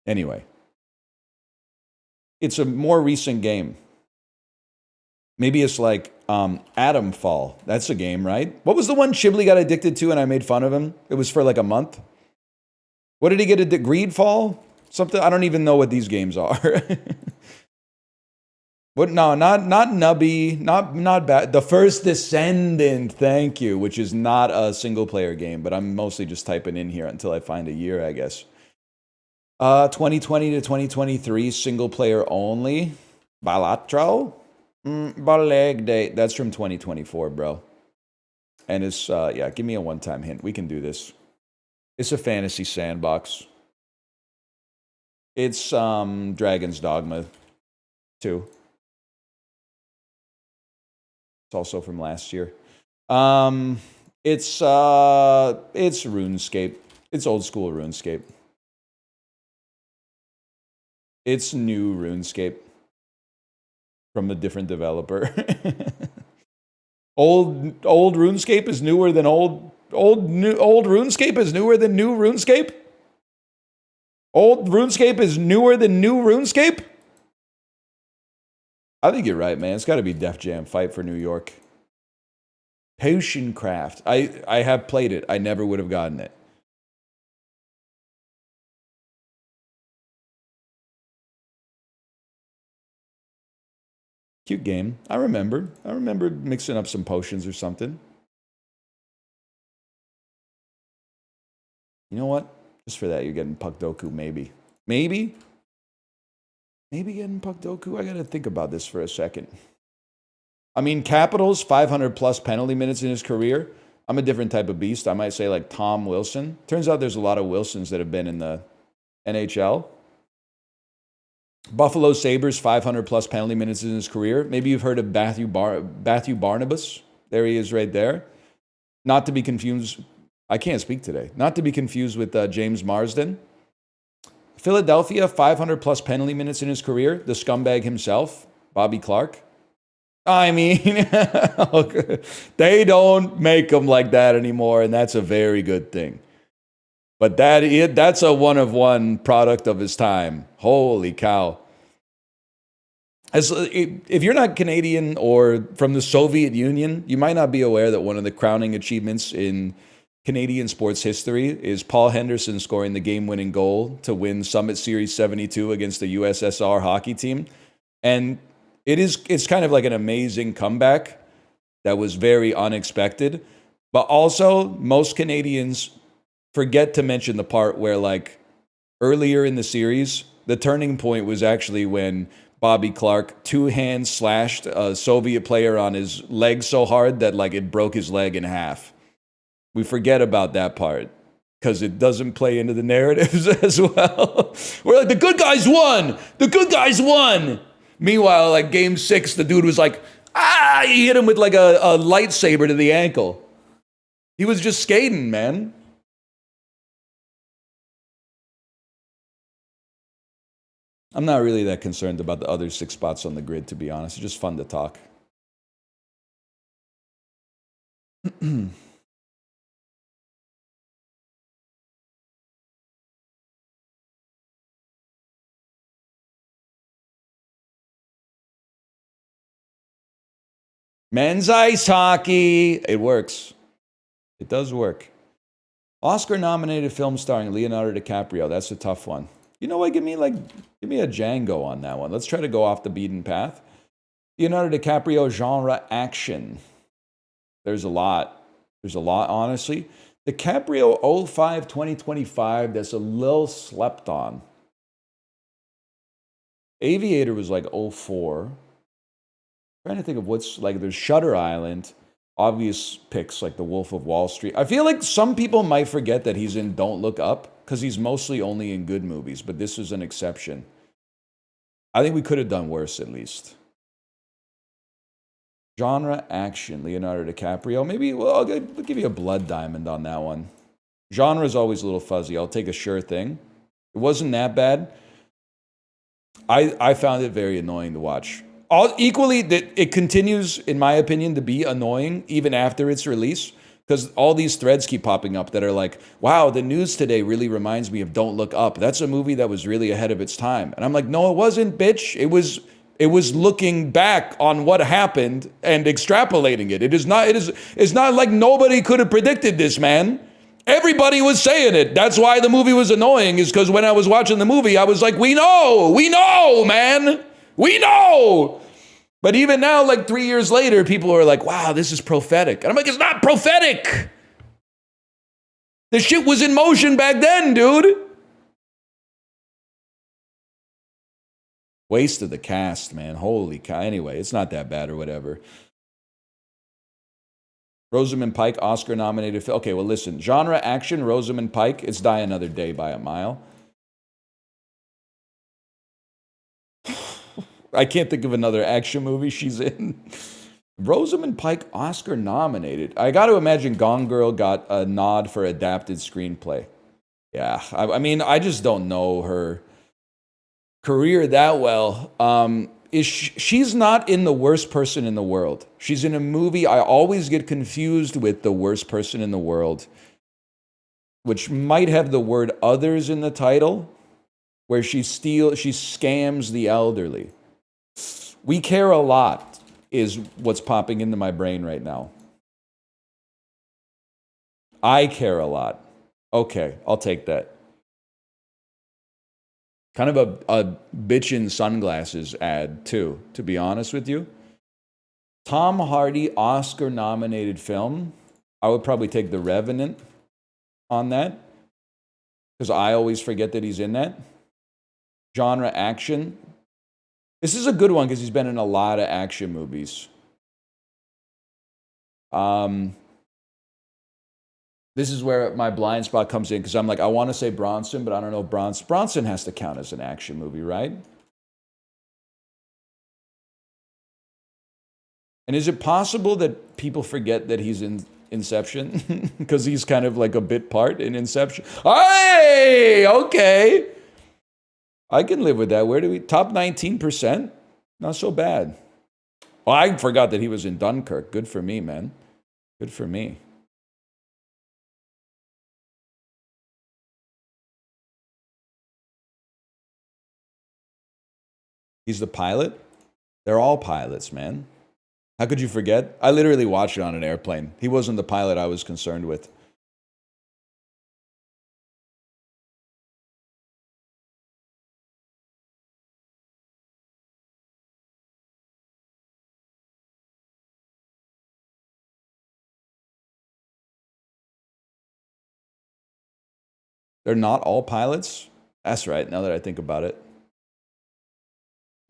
Anyway, it's a more recent game. Maybe it's like Atom Fall. That's a game, right? What was the one Chibli got addicted to and I made fun of him? It was for like a month. What did he get addicted? Greedfall? Something? I don't even know what these games are. What? No, not Nubby. Not bad. The First Descendant. Thank you. Which is not a single player game, but I'm mostly just typing in here until I find a year, I guess. 2020 to 2023, single player only. Balatro? Baleg Day. That's from 2024, bro. And it's, yeah, give me a one-time hint. We can do this. It's a fantasy sandbox. It's Dragon's Dogma 2. It's also from last year. It's RuneScape. It's old school RuneScape. It's new RuneScape from a different developer. Old RuneScape is newer than old RuneScape is newer than new RuneScape? Old RuneScape is newer than new RuneScape? I think you're right, man. It's got to be Def Jam Fight for New York. Potion Craft. I have played it. I never would have gotten it. Cute game. I remember mixing up some potions or something. You know what? Just for that, you're getting Puckdoku, maybe. Maybe getting Puckdoku. I gotta think about this for a second. I mean, Capitals, 500 plus penalty minutes in his career. I'm a different type of beast. I might say like Tom Wilson. Turns out there's a lot of Wilsons that have been in the NHL. Buffalo Sabres, 500 plus penalty minutes in his career. Maybe you've heard of Matthew Barnabas. There he is right there. Not to be confused. I can't speak today. Not to be confused with James Marsden. Philadelphia, 500 plus penalty minutes in his career. The scumbag himself, Bobby Clark. I mean, they don't make them like that anymore, and that's a very good thing. But that's a one-of-one product of his time. Holy cow. If you're not Canadian or from the Soviet Union, you might not be aware that one of the crowning achievements in Canadian sports history is Paul Henderson scoring the game-winning goal to win Summit Series 72 against the USSR hockey team. And it's kind of like an amazing comeback that was very unexpected. But also, most Canadians forget to mention the part where, like, earlier in the series, the turning point was actually when Bobby Clark two-hand slashed a Soviet player on his leg so hard that, like, it broke his leg in half. We forget about that part because it doesn't play into the narratives as well. We're like, the good guys won! The good guys won! Meanwhile, like, game 6, the dude was like, he hit him with, like, a lightsaber to the ankle. He was just skating, man. I'm not really that concerned about the other 6 spots on the grid, to be honest. It's just fun to talk. Men's ice hockey. It works. It does work. Oscar-nominated film starring Leonardo DiCaprio. That's a tough one. You know what? Give me a Django on that one. Let's try to go off the beaten path. Leonardo DiCaprio genre action. There's a lot. Honestly. DiCaprio 05 2025. That's a little slept on. Aviator was like 04. Trying to think of what's like. There's Shutter Island. Obvious picks like The Wolf of Wall Street. I feel like some people might forget that he's in Don't Look Up because he's mostly only in good movies, but this is an exception. I think we could have done worse at least. Genre action, Leonardo DiCaprio. Maybe, well, I'll give you a Blood Diamond on that one. Genre is always a little fuzzy. I'll take a sure thing. It wasn't that bad. I found it very annoying to watch. Equally, it continues, in my opinion, to be annoying even after its release. Because all these threads keep popping up that are like, wow, the news today really reminds me of Don't Look Up. That's a movie that was really ahead of its time. And I'm like, no, it wasn't, bitch. It was It was looking back on what happened and extrapolating it. It's not like nobody could have predicted this, man. Everybody was saying it. That's why the movie was annoying, is because when I was watching the movie, I was like, we know, man. We know. But even now, like 3 years later, people are like, wow, this is prophetic. And I'm like, it's not prophetic. The shit was in motion back then, dude. Waste of the cast, man. Holy cow. Anyway, it's not that bad or whatever. Rosamund Pike, Oscar nominated. Okay, well, listen. Genre action, Rosamund Pike. It's Die Another Day by a mile. I can't think of another action movie she's in. Rosamund Pike, Oscar nominated. I got to imagine Gone Girl got a nod for adapted screenplay. Yeah, I mean, I just don't know her career that well. She's not in The Worst Person in the World. She's in a movie I always get confused with, The Worst Person in the World, which might have the word others in the title, where she scams the elderly. We Care a Lot is what's popping into my brain right now. I Care a Lot. Okay, I'll take that. Kind of a bitchin' sunglasses ad, too, to be honest with you. Tom Hardy Oscar-nominated film. I would probably take The Revenant on that, because I always forget that he's in that. Genre action. This is a good one because he's been in a lot of action movies. This is where my blind spot comes in, because I'm like, I want to say Bronson, but I don't know if Bronson has to count as an action movie, right? And is it possible that people forget that he's in Inception? Because he's kind of like a bit part in Inception. Hey, okay. I can live with that. Where do we, top 19%? Not so bad. Well, I forgot that he was in Dunkirk. Good for me, man. Good for me. He's the pilot? They're all pilots, man. How could you forget? I literally watched it on an airplane. He wasn't the pilot I was concerned with. They're not all pilots? That's right, now that I think about it.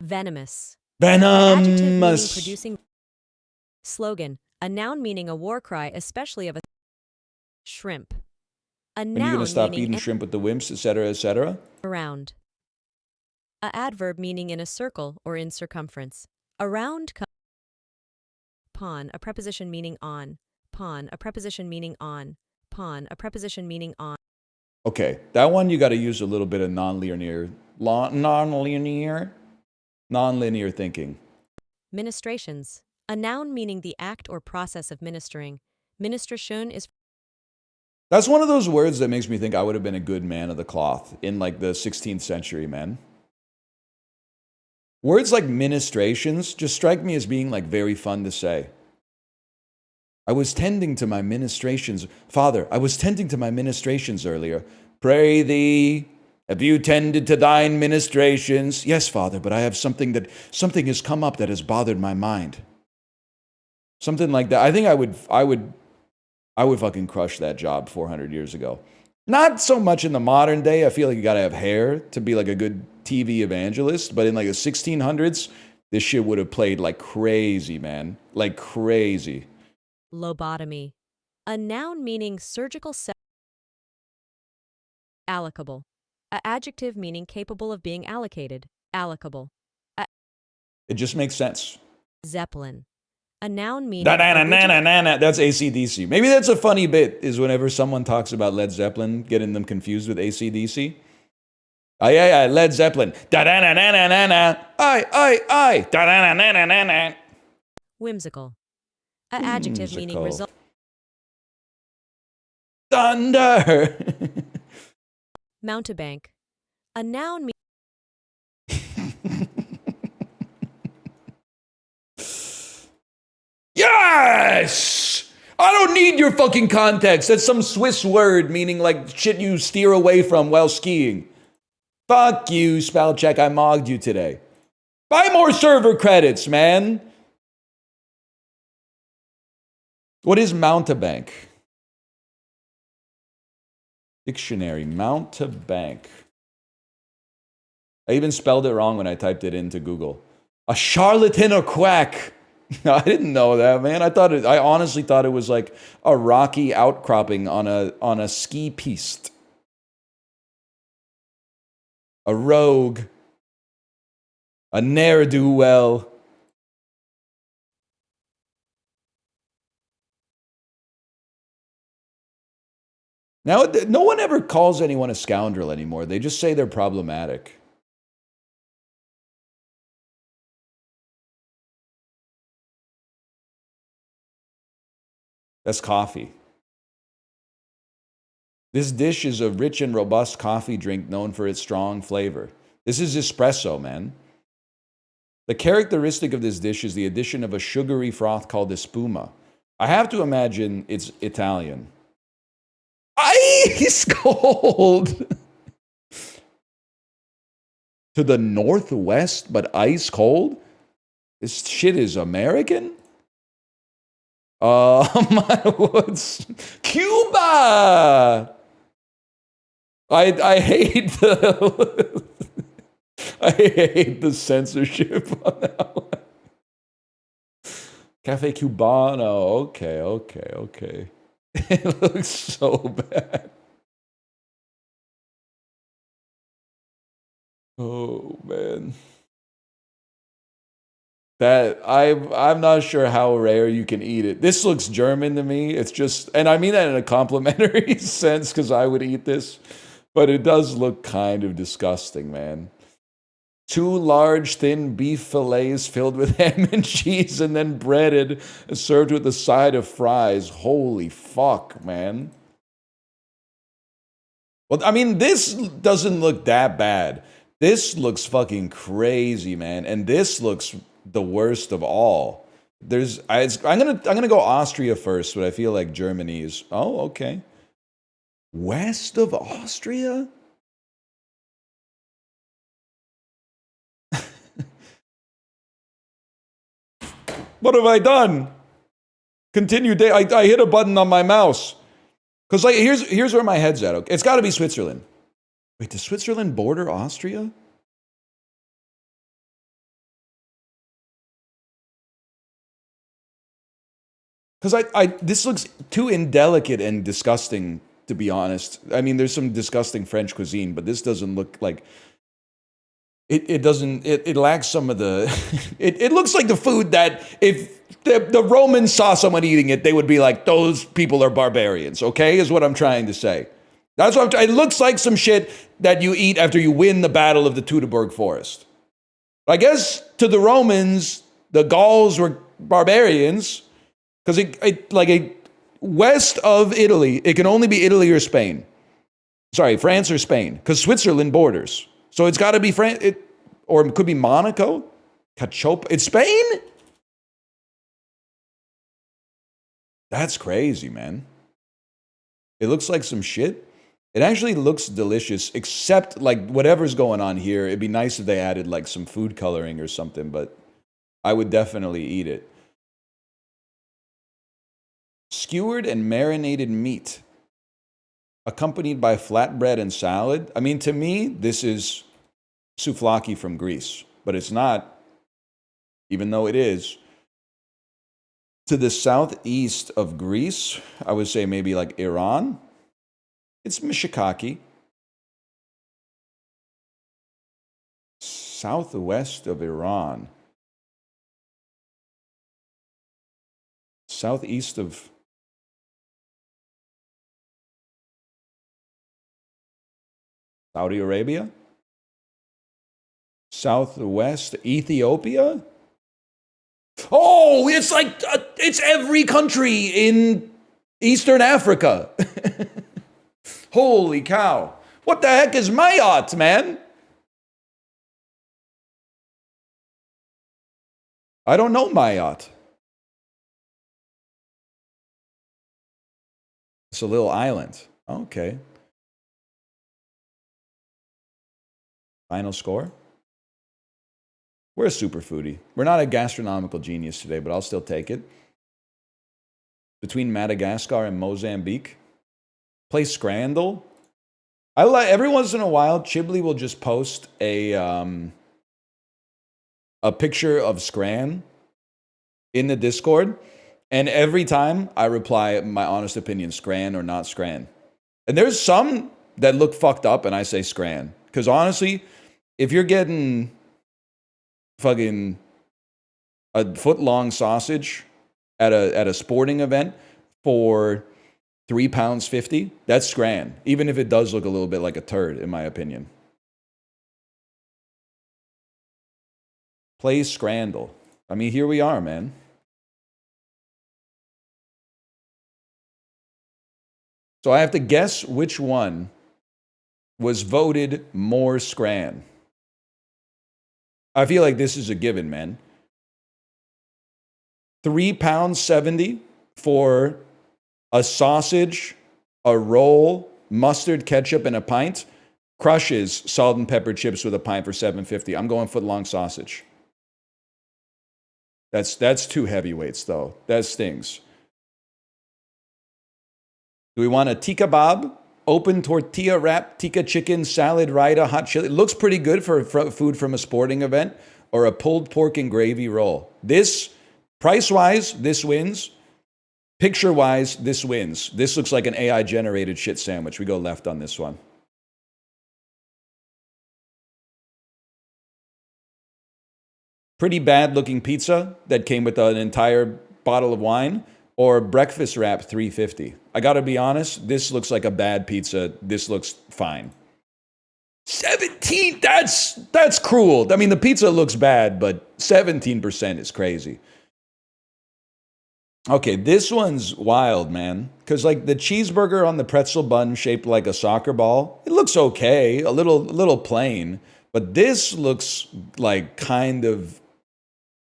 Venomous. Venomous! Adjective meaning producing. Slogan. A noun meaning a war cry, especially of a shrimp. A When noun are you going to stop meaning eating shrimp with the wimps, etc., etc.? around. A adverb meaning in a circle or in circumference. Around. Pawn. A preposition meaning on. Pawn. A preposition meaning on. Pawn. A preposition meaning on. Okay, that one you got to use a little bit of nonlinear thinking. Ministrations. A noun meaning the act or process of ministering. Ministration is. That's one of those words that makes me think I would have been a good man of the cloth in like the 16th century, man. Words like ministrations just strike me as being like very fun to say. I was tending to my ministrations. Father, I was tending to my ministrations earlier. Pray thee, have you tended to thine ministrations? Yes, Father, but I have something has come up that has bothered my mind. Something like that. I think I would fucking crush that job 400 years ago. Not so much in the modern day. I feel like you gotta have hair to be like a good TV evangelist. But in like the 1600s, this shit would have played like crazy, man. Like crazy. Lobotomy. A noun meaning surgical allocable. A adjective meaning capable of being allocated. Allocable. It just makes sense. Zeppelin. A noun meaning. That's AC/DC. Maybe that's a funny bit, is whenever someone talks about Led Zeppelin, getting them confused with AC/DC. Oh, yeah, Led Zeppelin. Whimsical. A adjective meaning result. Thunder. Mountebank. A noun Yes! I don't need your fucking context. That's some Swiss word meaning like shit you steer away from while skiing. Fuck you, spell check. I mogged you today. Buy more server credits, man. What is mountebank? Dictionary, mountebank. I even spelled it wrong when I typed it into Google. A charlatan or quack. I didn't know that, man. I honestly thought it was like a rocky outcropping on a ski piste. A rogue. A ne'er-do-well. Now, no one ever calls anyone a scoundrel anymore. They just say they're problematic. That's coffee. This dish is a rich and robust coffee drink known for its strong flavor. This is espresso, man. The characteristic of this dish is the addition of a sugary froth called espuma. I have to imagine it's Italian. Ice cold! To the northwest, but ice cold? This shit is American? What's Cuba? I hate the I hate the censorship on that one. Cafe Cubano. Okay. It looks so bad. Oh man. That I'm not sure how rare you can eat it. This looks German to me. It's just, and I mean that in a complimentary sense because I would eat this, but it does look kind of disgusting, man. 2 large thin beef fillets filled with ham and cheese and then breaded and served with a side of fries. Holy fuck, man. Well, I mean, this doesn't look that bad. This looks fucking crazy, man. And this looks the worst of all. I'm gonna go Austria first, but I feel like Germany is. Oh, okay. West of Austria? What have I done? Continue. I hit a button on my mouse. Because like here's where my head's at. Okay? It's got to be Switzerland. Wait, does Switzerland border Austria? Because this looks too indelicate and disgusting, to be honest. I mean, there's some disgusting French cuisine, but this doesn't look like... It lacks some of the... it looks like the food that if the Romans saw someone eating it, they would be like, those people are barbarians, okay? Is what I'm trying to say. That's what it looks like some shit that you eat after you win the Battle of the Teutoburg Forest. I guess to the Romans, the Gauls were barbarians because west of Italy, it can only be Italy or Spain. Sorry, France or Spain, because Switzerland borders. So it's got to be France, or it could be Monaco, Cachopa. It's Spain? That's crazy, man. It looks like some shit. It actually looks delicious, except like whatever's going on here. It'd be nice if they added like some food coloring or something, but I would definitely eat it. Skewered and marinated meat, accompanied by flatbread and salad. I mean, to me, this is souvlaki from Greece, but it's not, even though it is. To the southeast of Greece, I would say maybe like Iran. It's mishikaki. Southwest of Iran. Southeast of... Saudi Arabia? Southwest Ethiopia? Oh, it's like, it's every country in Eastern Africa. Holy cow. What the heck is Mayotte, man? I don't know Mayotte. It's a little island. Okay. Final score? We're a super foodie. We're not a gastronomical genius today, but I'll still take it. Between Madagascar and Mozambique. Play Scrandle. I like every once in a while, Chibli will just post a picture of Scran in the Discord, and every time I reply my honest opinion, Scran or not Scran. And there's some that look fucked up, and I say Scran. Because honestly, if you're getting fucking a foot-long sausage at a sporting event for £3.50, that's Scran. Even if it does look a little bit like a turd, in my opinion. Play Scrandle. I mean, here we are, man. So I have to guess which one was voted more Scran. I feel like this is a given, man. £3.70 for a sausage, a roll, mustard, ketchup, and a pint crushes salt and pepper chips with a pint for $7.50. I'm going foot-long sausage. That's two heavyweights, though. That stings. Do we want a tikka bob, open tortilla wrap, tikka chicken, salad, raita, hot chili? It looks pretty good for food from a sporting event. Or a pulled pork and gravy roll. This, price-wise, this wins. Picture-wise, this wins. This looks like an AI-generated shit sandwich. We go left on this one. Pretty bad-looking pizza that came with an entire bottle of wine. Or breakfast wrap, $3.50. I gotta be honest, this looks like a bad pizza. This looks fine. 17, that's cruel. I mean, the pizza looks bad, but 17% is crazy. Okay, this one's wild, man. Because, like, the cheeseburger on the pretzel bun shaped like a soccer ball, it looks okay, a little plain. But this looks like kind of,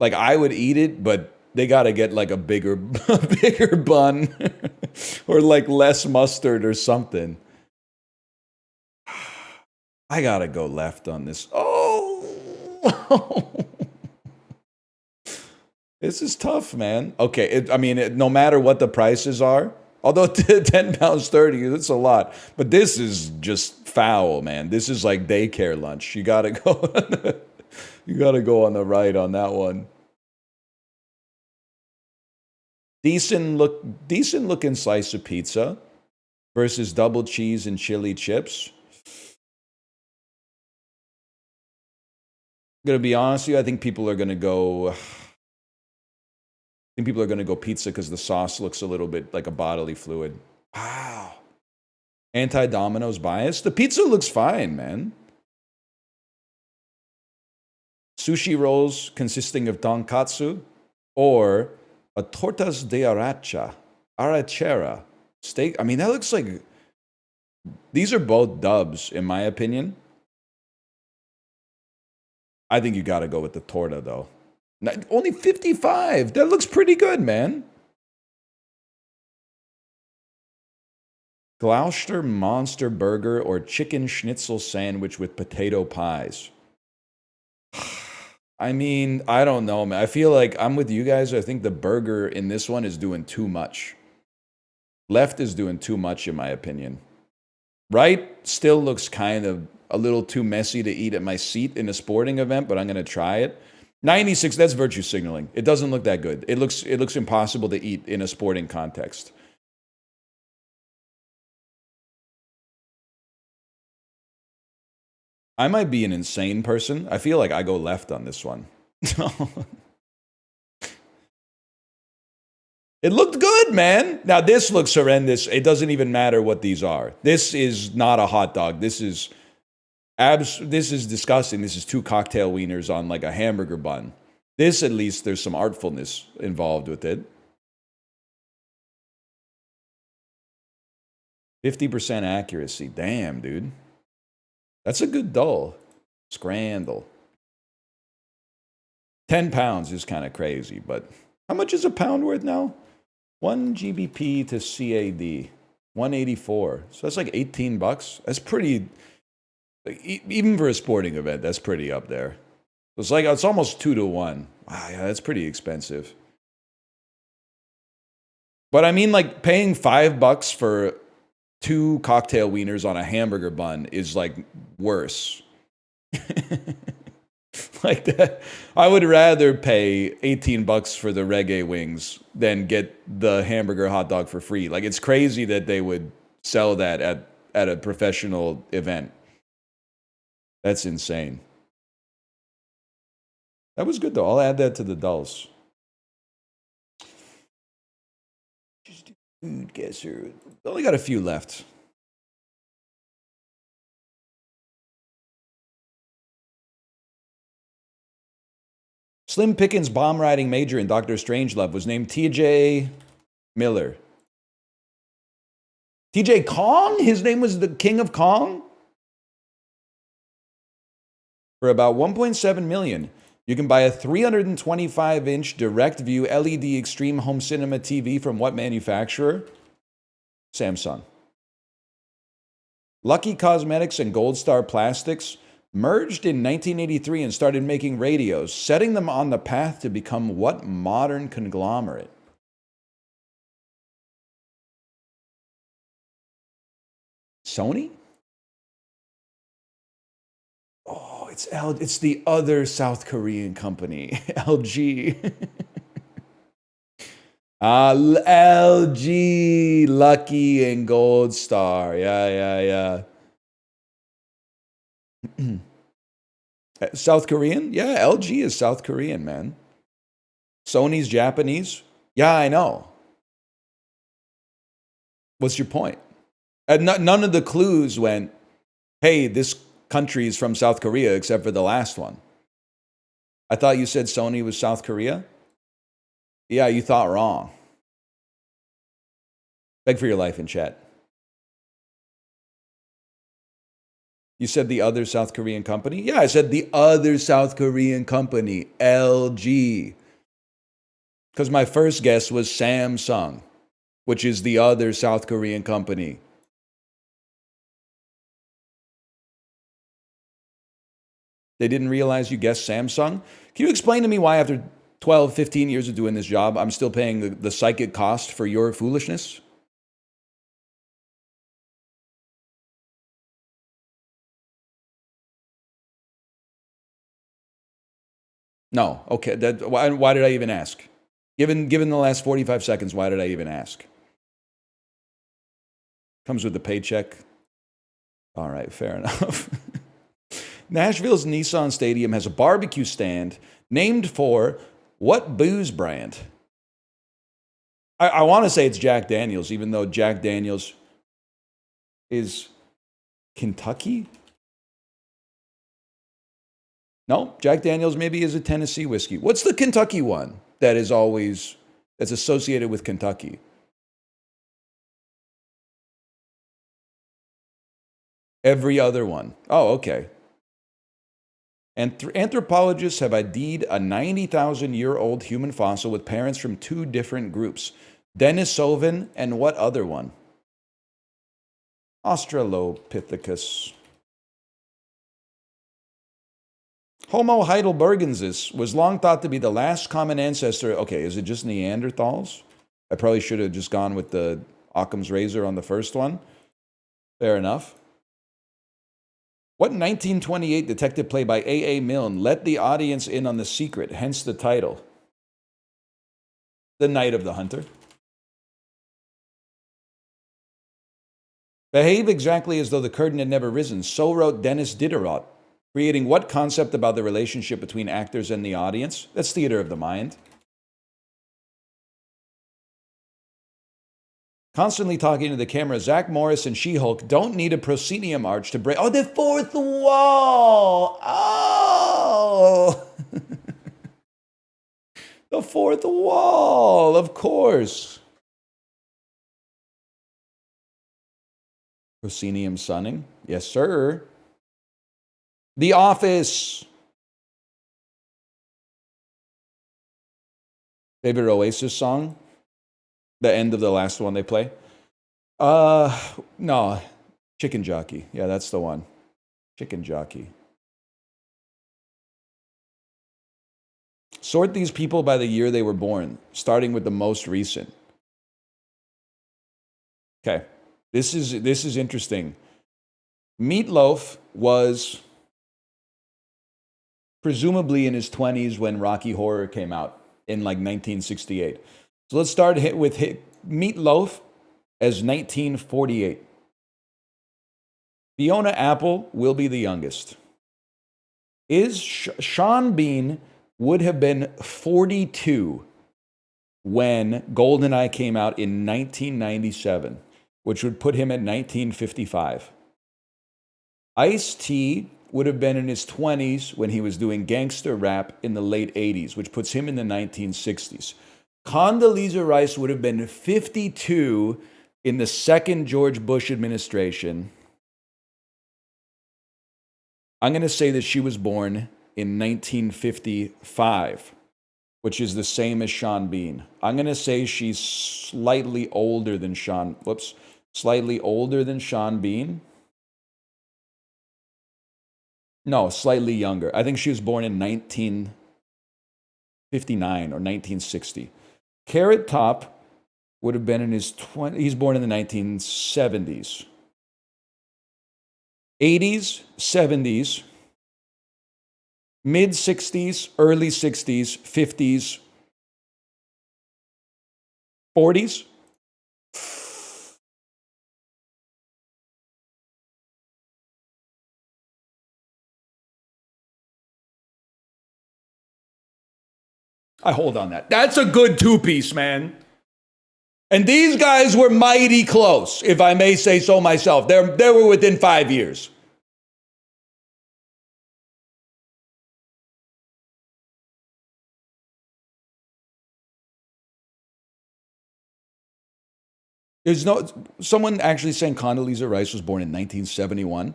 like I would eat it, but they gotta get like a bigger bun or like less mustard or something. I gotta go left on this. Oh, this is tough, man. Okay, no matter what the prices are, although £10.30, that's a lot. But this is just foul, man. This is like daycare lunch. You gotta go. You gotta go on the right on that one. Decent looking slice of pizza versus double cheese and chili chips. I'm gonna be honest with you, I think people are gonna go pizza because the sauce looks a little bit like a bodily fluid. Wow. Anti-Domino's bias. The pizza looks fine, man. Sushi rolls consisting of tonkatsu or a tortas de arrachera steak. I mean, that looks like these are both dubs, in my opinion. I think you got to go with the torta, though. Only 55. That looks pretty good, man. Gloucester Monster Burger or chicken schnitzel sandwich with potato pies. I mean, I don't know, man. I feel like I'm with you guys. I think the burger in this one is doing too much. Left is doing too much, in my opinion. Right still looks kind of a little too messy to eat at my seat in a sporting event, but I'm going to try it. 96, that's virtue signaling. It doesn't look that good. It looks impossible to eat in a sporting context. I might be an insane person. I feel like I go left on this one. It looked good, man. Now, this looks horrendous. It doesn't even matter what these are. This is not a hot dog. This is disgusting. This is two cocktail wieners on like a hamburger bun. This, at least, there's some artfulness involved with it. 50% accuracy. Damn, dude. That's a good dull. Scrandle. 10 pounds is kind of crazy, but how much is a pound worth now? 1 GBP to CAD. $184. So that's like $18. That's pretty, like, even for a sporting event, that's pretty up there. It's like, it's almost 2 to 1. Wow, yeah, that's pretty expensive. But I mean, like, paying $5 for 2 cocktail wieners on a hamburger bun is like worse. Like that, I would rather pay $18 for the reggae wings than get the hamburger hot dog for free. Like, it's crazy that they would sell that at a professional event. That's insane. That was good though. I'll add that to the dulls. Just food guesser. Only got a few left. Slim Pickens' bomb riding major in Doctor Strangelove was named T.J. Miller. T.J. Kong? His name was the King of Kong? For about $1.7 million, you can buy a 325-inch direct view LED Extreme Home Cinema TV from what manufacturer? Samsung. Lucky Cosmetics and Gold Star Plastics merged in 1983 and started making radios, setting them on the path to become what modern conglomerate? Sony? Oh, it's the other South Korean company, LG. LG, Lucky and Gold Star. Yeah. South Korean? Yeah, LG is South Korean, man. Sony's Japanese? Yeah, I know. What's your point? None of the clues went, hey, this country is from South Korea, except for the last one. I thought you said Sony was South Korea? Yeah, you thought wrong. Beg for your life in chat. You said the other South Korean company? Yeah, I said the other South Korean company, LG. Because my first guess was Samsung, which is the other South Korean company. They didn't realize you guessed Samsung? Can you explain to me why after 12, 15 years of doing this job, I'm still paying the psychic cost for your foolishness? No. Okay. Why did I even ask? Given the last 45 seconds, why did I even ask? Comes with the paycheck. All right, fair enough. Nashville's Nissan Stadium has a barbecue stand named for what booze brand? I want to say it's Jack Daniels, even though Jack Daniels is Kentucky? No, Jack Daniels maybe is a Tennessee whiskey. What's the Kentucky one that's associated with Kentucky? Every other one. Oh, okay. Anthropologists have ID'd a 90,000-year-old human fossil with parents from 2 different groups. Denisovan and what other one? Australopithecus. Homo heidelbergensis was long thought to be the last common ancestor. Okay, is it just Neanderthals? I probably should have just gone with the Occam's razor on the first one. Fair enough. What 1928 detective play by A.A. Milne let the audience in on the secret, hence the title? The Night of the Hunter. Behave exactly as though the curtain had never risen. So wrote Dennis Diderot, creating what concept about the relationship between actors and the audience? That's theater of the mind. Constantly talking to the camera, Zach Morris and She-Hulk don't need a proscenium arch to break. Oh, the fourth wall! Oh! The fourth wall, of course. Proscenium sunning? Yes, sir. The Office. Favorite Oasis song? The end of the last one they play? No. Chicken jockey. Yeah, that's the one. Chicken jockey. Sort these people by the year they were born, starting with the most recent. Okay. This is interesting. Meatloaf was presumably in his 20s when Rocky Horror came out in like 1968. So let's start with Meatloaf as 1948. Fiona Apple will be the youngest. Sean Bean would have been 42 when GoldenEye came out in 1997, which would put him at 1955. Ice-T would have been in his 20s when he was doing gangster rap in the late 80s, which puts him in the 1960s. Condoleezza Rice would have been 52 in the second George Bush administration. I'm going to say that she was born in 1955, which is the same as Sean Bean. I'm going to say she's slightly older than Sean Bean. No, slightly younger. I think she was born in 1959 or 1960. Carrot Top would have been in his 20s. He's born in the 1970s. 80s, 70s, mid 60s, early 60s, 50s, 40s. I hold on that. That's a good two-piece, man. And these guys were mighty close, if I may say so myself. They were within 5 years. There's someone actually saying Condoleezza Rice was born in 1971.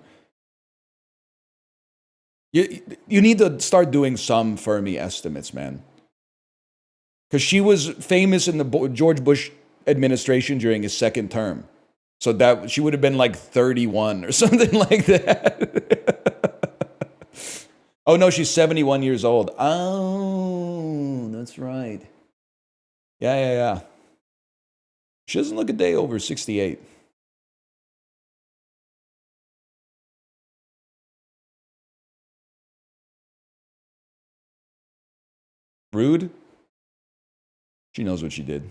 You need to start doing some Fermi estimates, man. Because she was famous in the George Bush administration during his second term. So that she would have been like 31 or something like that. Oh no, she's 71 years old. Oh, that's right. Yeah. She doesn't look a day over 68. Rude? She knows what she did.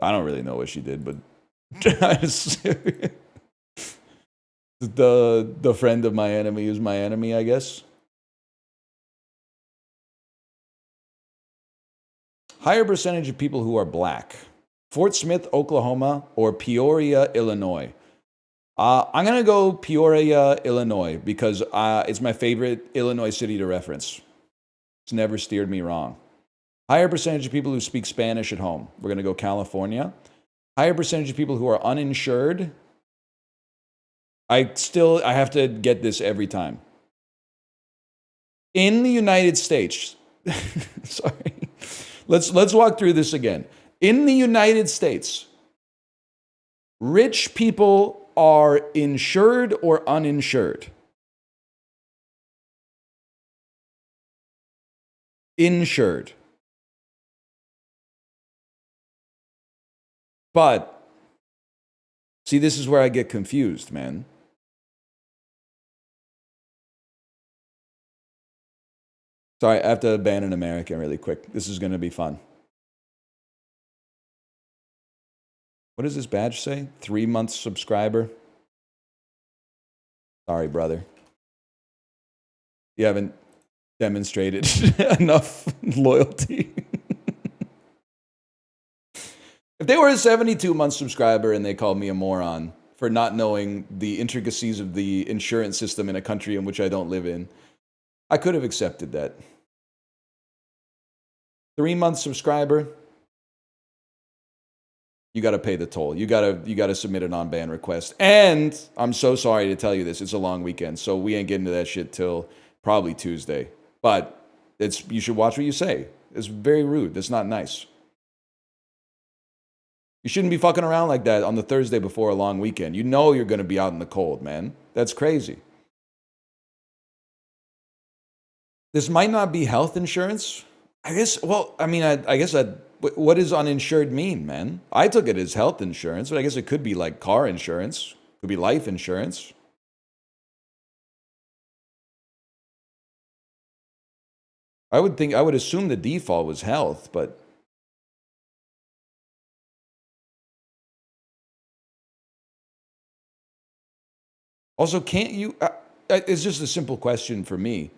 I don't really know what she did, but the friend of my enemy is my enemy, I guess. Higher percentage of people who are black. Fort Smith, Oklahoma, or Peoria, Illinois. I'm going to go Peoria, Illinois, because it's my favorite Illinois city to reference. It's never steered me wrong. Higher percentage of people who speak Spanish at home. We're going to go California. Higher percentage of people who are uninsured. I have to get this every time. In the United States, sorry, let's walk through this again. In the United States, rich people are insured or uninsured? Insured. But, see, this is where I get confused, man. Sorry, I have to abandon America really quick. This is going to be fun. What does this badge say? 3-month subscriber? Sorry, brother. You haven't demonstrated enough loyalty. If they were a 72-month subscriber and they called me a moron for not knowing the intricacies of the insurance system in a country in which I don't live in, I could have accepted that. 3-month subscriber, you got to pay the toll. You got to submit an on-ban request. And I'm so sorry to tell you this, it's a long weekend, so we ain't getting to that shit till probably Tuesday. But you should watch what you say. It's very rude. That's not nice. You shouldn't be fucking around like that on the Thursday before a long weekend. You know you're going to be out in the cold, man. That's crazy. This might not be health insurance. I guess, well, I mean, I guess what does uninsured mean, man? I took it as health insurance, but I guess it could be like car insurance. It could be life insurance. I would assume the default was health, but also, can't you? It's just a simple question for me.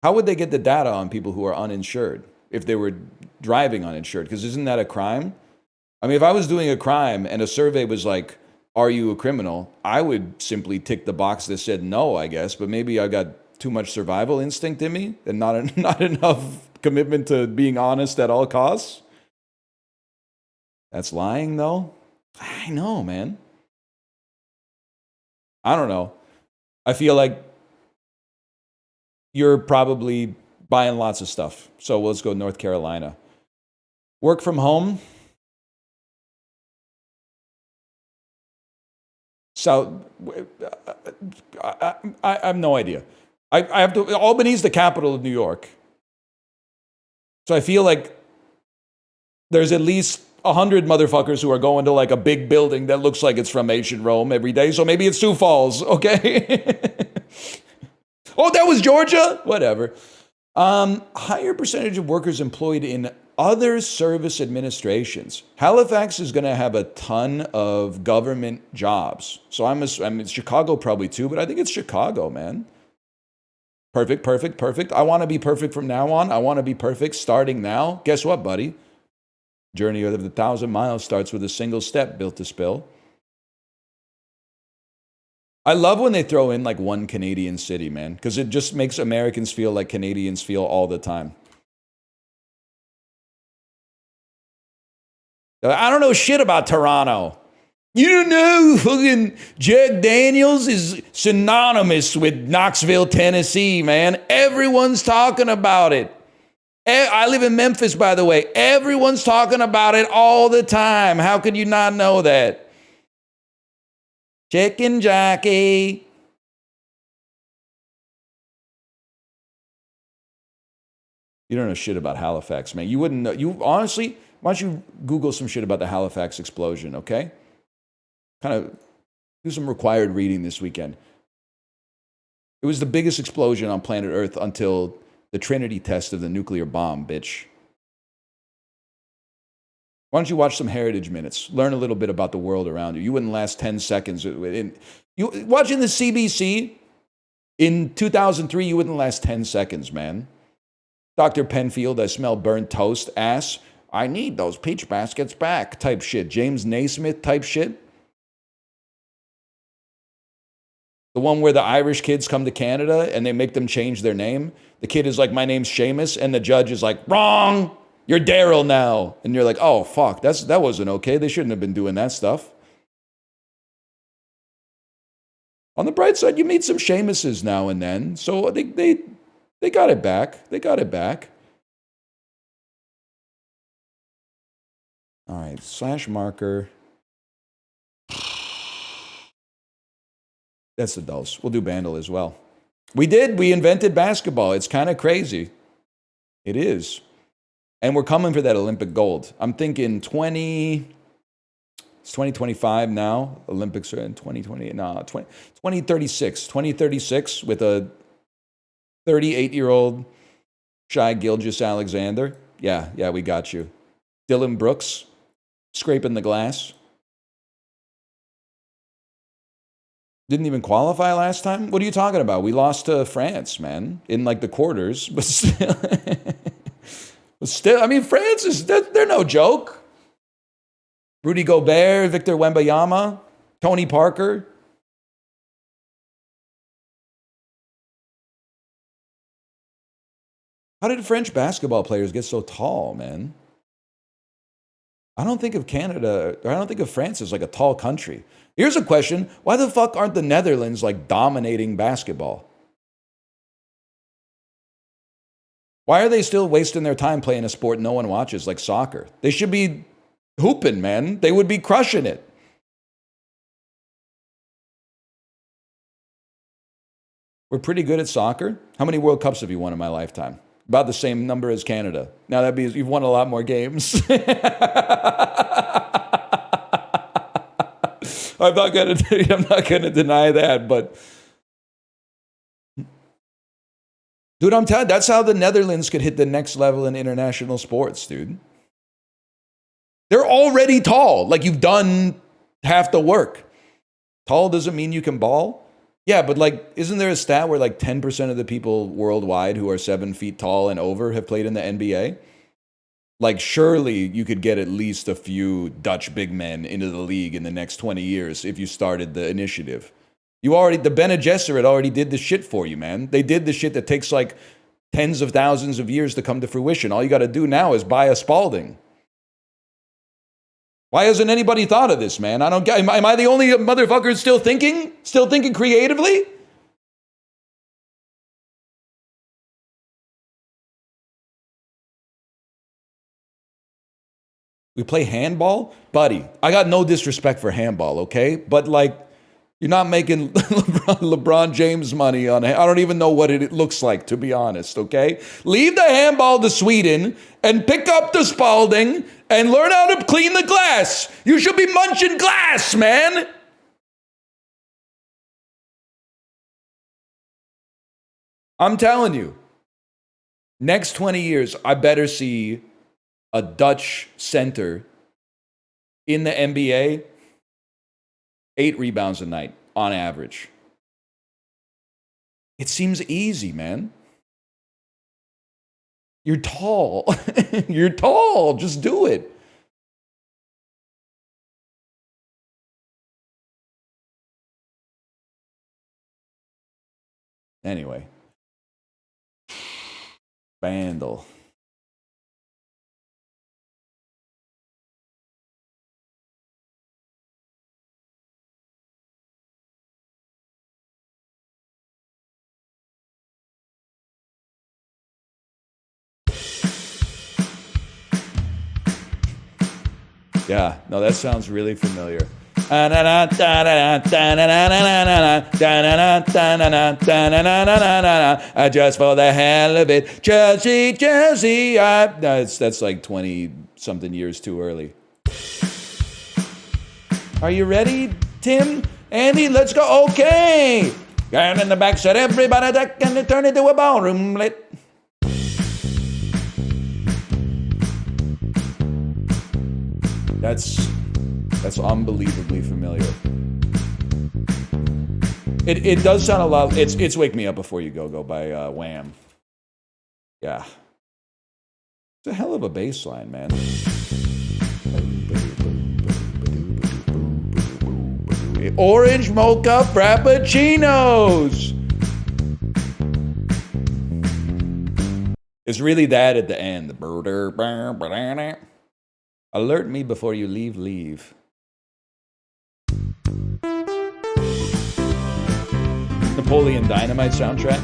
How would they get the data on people who are uninsured if they were driving uninsured? Because isn't that a crime? I mean, if I was doing a crime and a survey was like, "Are you a criminal?" I would simply tick the box that said no, I guess. But maybe I got too much survival instinct in me and not enough commitment to being honest at all costs. That's lying, though. I know, man. I don't know. I feel like you're probably buying lots of stuff. So let's go North Carolina. Work from home. So I have no idea. I have to. Albany's the capital of New York. So I feel like there's at least 100 motherfuckers who are going to like a big building that looks like it's from ancient Rome every day. So maybe it's Sioux Falls, okay? Oh, that was Georgia? Whatever. Higher percentage of workers employed in other service administrations. Halifax is going to have a ton of government jobs. So I mean, Chicago probably too, but I think it's Chicago, man. Perfect. I want to be perfect from now on. I want to be perfect starting now. Guess what, buddy? Journey of the 1,000 miles starts with a single step built to spill. I love when they throw in like one Canadian city, man, because it just makes Americans feel like Canadians feel all the time. I don't know shit about Toronto. You don't know fucking Jack Daniels is synonymous with Knoxville, Tennessee, man. Everyone's talking about it. I live in Memphis, by the way. Everyone's talking about it all the time. How could you not know that? Chicken jockey. You don't know shit about Halifax, man. You wouldn't know. You honestly, why don't you Google some shit about the Halifax explosion, okay? Kind of do some required reading this weekend. It was the biggest explosion on planet Earth until the Trinity test of the nuclear bomb, bitch. Why don't you watch some Heritage Minutes? Learn a little bit about the world around you. You wouldn't last 10 seconds. Watching the CBC in 2003, you wouldn't last 10 seconds, man. Dr. Penfield, I smell burnt toast, ass. I need those peach baskets back type shit. James Naismith type shit. The one where the Irish kids come to Canada and they make them change their name. The kid is like, my name's Seamus, and the judge is like, wrong, you're Daryl now. And you're like, oh, fuck, that wasn't okay. They shouldn't have been doing that stuff. On the bright side, you meet some Seamuses now and then. So they got it back. They got it back. All right, slash marker. That's the dulse. We'll do Bandle as well. We invented basketball. It's kind of crazy. It is. And we're coming for that Olympic gold. I'm thinking it's 2025 now. Olympics are in 2036. 2036 with a 38-year-old Shai Gilgeous-Alexander. Yeah, we got you. Dylan Brooks, scraping the glass. Didn't even qualify last time? What are you talking about? We lost to France, man, in like the quarters. But still, I mean, France they're no joke. Rudy Gobert, Victor Wembanyama, Tony Parker. How did French basketball players get so tall, man? I don't think of Canada, or I don't think of France as like a tall country. Here's a question. Why the fuck aren't the Netherlands like dominating basketball? Why are they still wasting their time playing a sport no one watches, like soccer? They should be hooping, man. They would be crushing it. We're pretty good at soccer. How many World Cups have you won in my lifetime? About the same number as Canada. Now that'd be, you've won a lot more games. I'm not gonna deny that, but dude, I'm telling you, that's how the Netherlands could hit the next level in international sports, dude. They're already tall. Like, you've done half the work. Tall doesn't mean you can ball. Yeah, but like, isn't there a stat where like 10% of the people worldwide who are 7 feet tall and over have played in the NBA? Like, surely you could get at least a few Dutch big men into the league in the next 20 years if you started the initiative. The Bene Gesserit already did the shit for you, man. They did the shit that takes like tens of thousands of years to come to fruition. All you got to do now is buy a Spalding. Why hasn't anybody thought of this, man? I don't get. Am I the only motherfucker still thinking? Still thinking creatively? We play handball? Buddy, I got no disrespect for handball, okay? But like, you're not making LeBron James money on it. I don't even know what it looks like, to be honest, okay? Leave the handball to Sweden and pick up the Spalding and learn how to clean the glass. You should be munching glass, man. I'm telling you, next 20 years, I better see a Dutch center in the NBA, 8 rebounds a night on average. It seems easy, man. You're tall. You're tall. Just do it. Anyway. Vandal. Yeah, no, that sounds really familiar. Just for the hell of it, Chelsea, Chelsea. That's like 20-something years too early. Are you ready, Tim? Andy, let's go. Okay. And in the back said, everybody that can turn it to a ballroom lit. That's unbelievably familiar. It does sound a lot. It's Wake Me Up Before You Go by Wham. Yeah. It's a hell of a bass line, man. Orange mocha frappuccinos. It's really that at the end. Alert me before you leave. Napoleon Dynamite soundtrack.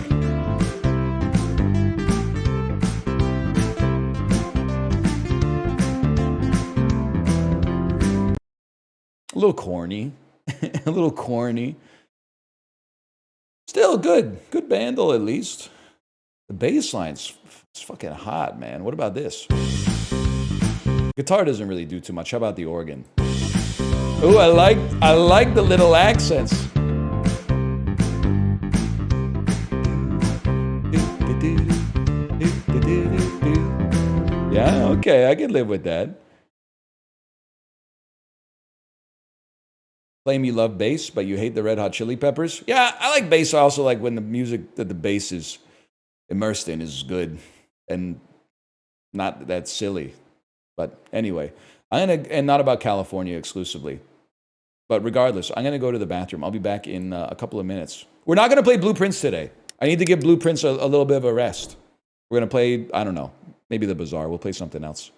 A little corny. A little corny. Still good. Good bandle at least. The bass line's fucking hot, man. What about this? Guitar doesn't really do too much. How about the organ? Ooh, I like the little accents. Yeah, okay, I can live with that. Claim you love bass, but you hate the Red Hot Chili Peppers. Yeah, I like bass. I also like when the music that the bass is immersed in is good and not that silly. But anyway, and not about California exclusively. But regardless, I'm going to go to the bathroom. I'll be back in a couple of minutes. We're not going to play Blueprints today. I need to give Blueprints a little bit of a rest. We're going to play, I don't know, maybe the Bazaar. We'll play something else.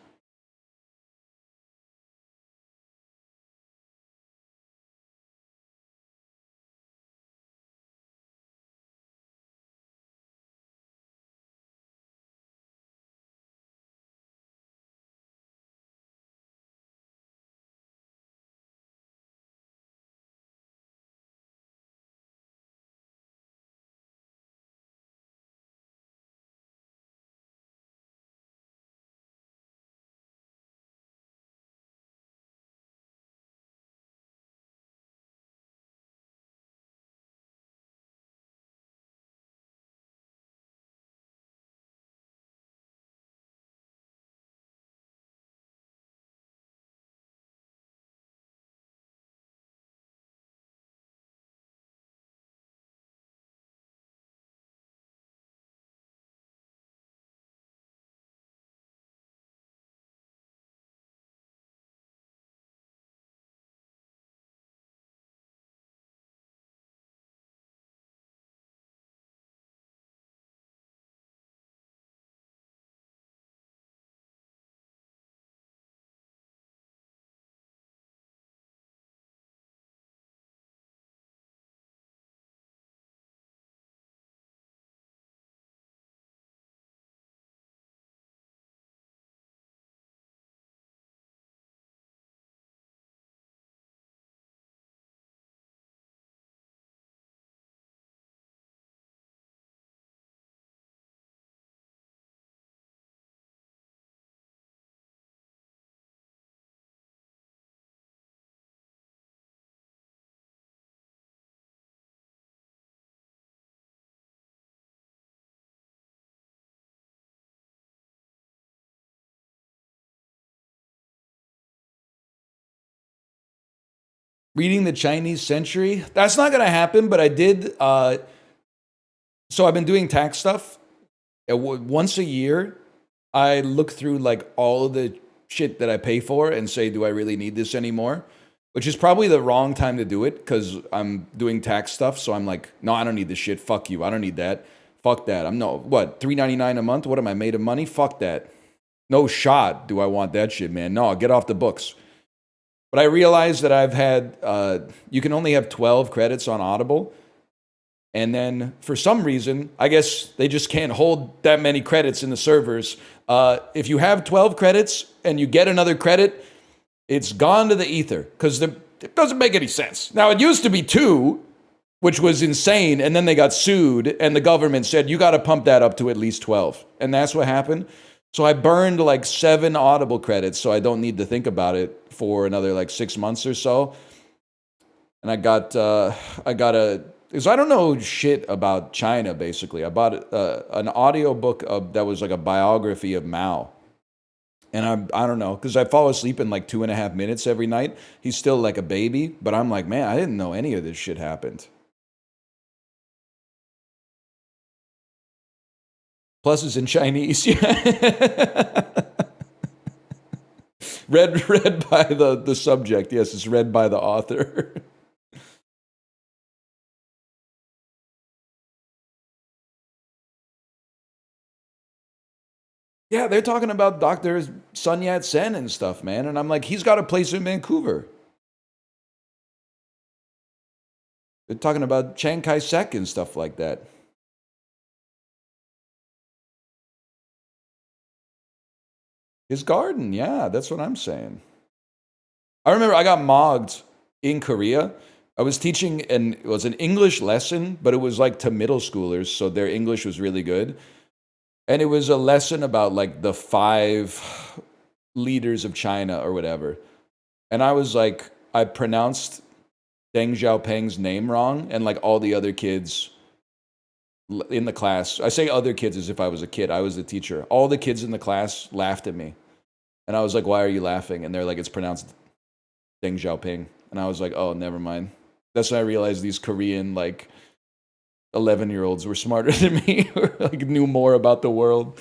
Reading the Chinese Century. That's not going to happen, but I did. So I've been doing tax stuff. Once a year, I look through like all of the shit that I pay for and say, do I really need this anymore? Which is probably the wrong time to do it because I'm doing tax stuff. So I'm like, no, I don't need this shit. Fuck you. I don't need that. Fuck that. I'm no, what, $3.99 a month? What am I made of money? Fuck that. No shot do I want that shit, man. No, get off the books. But I realized that I've had, you can only have 12 credits on Audible. And then for some reason, I guess they just can't hold that many credits in the servers. If you have 12 credits and you get another credit, it's gone to the ether because it doesn't make any sense. Now, it used to be 2, which was insane. And then they got sued and the government said, you got to pump that up to at least 12. And that's what happened. So I burned like 7 Audible credits so I don't need to think about it for another like 6 months or so. And I got because I don't know shit about China, basically. I bought an audio book that was like a biography of Mao. And I don't know, because I fall asleep in like 2.5 minutes every night. He's still like a baby, but I'm like, man, I didn't know any of this shit happened. Plus it's in Chinese. read by the subject. Yes, it's read by the author. Yeah, they're talking about Dr. Sun Yat-sen and stuff, man. And I'm like, he's got a place in Vancouver. They're talking about Chiang Kai-shek and stuff like that. His garden, yeah, that's what I'm saying. I remember I got mogged in Korea. I was teaching, and it was an English lesson, but it was like to middle schoolers, so their English was really good. And it was a lesson about like the 5 leaders of China or whatever. And I was like, I pronounced Deng Xiaoping's name wrong, and like all the other kids in the class, I say other kids as if I was a kid. I was the teacher. All the kids in the class laughed at me. And I was like, why are you laughing? And they're like, it's pronounced Deng Xiaoping. And I was like, oh, never mind. That's when I realized these Korean like 11-year-olds were smarter than me, or like knew more about the world.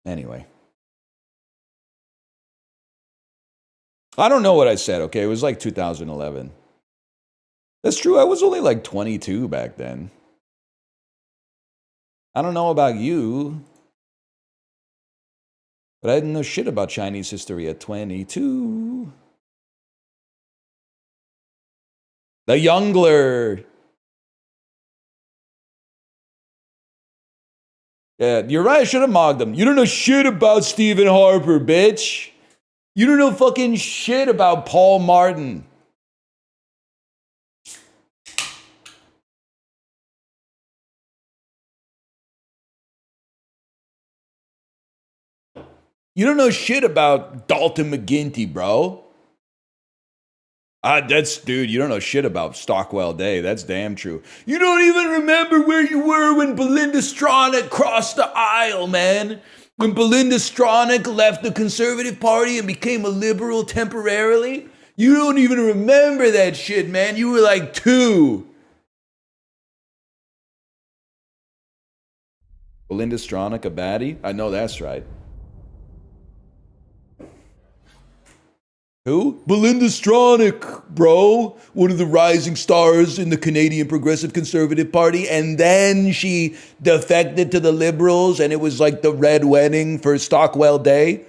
Anyway. I don't know what I said, okay? It was like 2011. That's true. I was only like 22 back then. I don't know about you, but I didn't know shit about Chinese history at 22. The youngler. Yeah, you're right. I should have mogged them. You don't know shit about Stephen Harper, bitch. You don't know fucking shit about Paul Martin. You don't know shit about Dalton McGuinty, bro. Dude, you don't know shit about Stockwell Day. That's damn true. You don't even remember where you were when Belinda Stronach crossed the aisle, man. When Belinda Stronach left the Conservative Party and became a liberal temporarily. You don't even remember that shit, man. You were like 2. Belinda Stronach, a baddie? I know that's right. Who? Belinda Stronach, bro. One of the rising stars in the Canadian Progressive Conservative Party. And then she defected to the Liberals, and it was like the red wedding for Stockwell Day.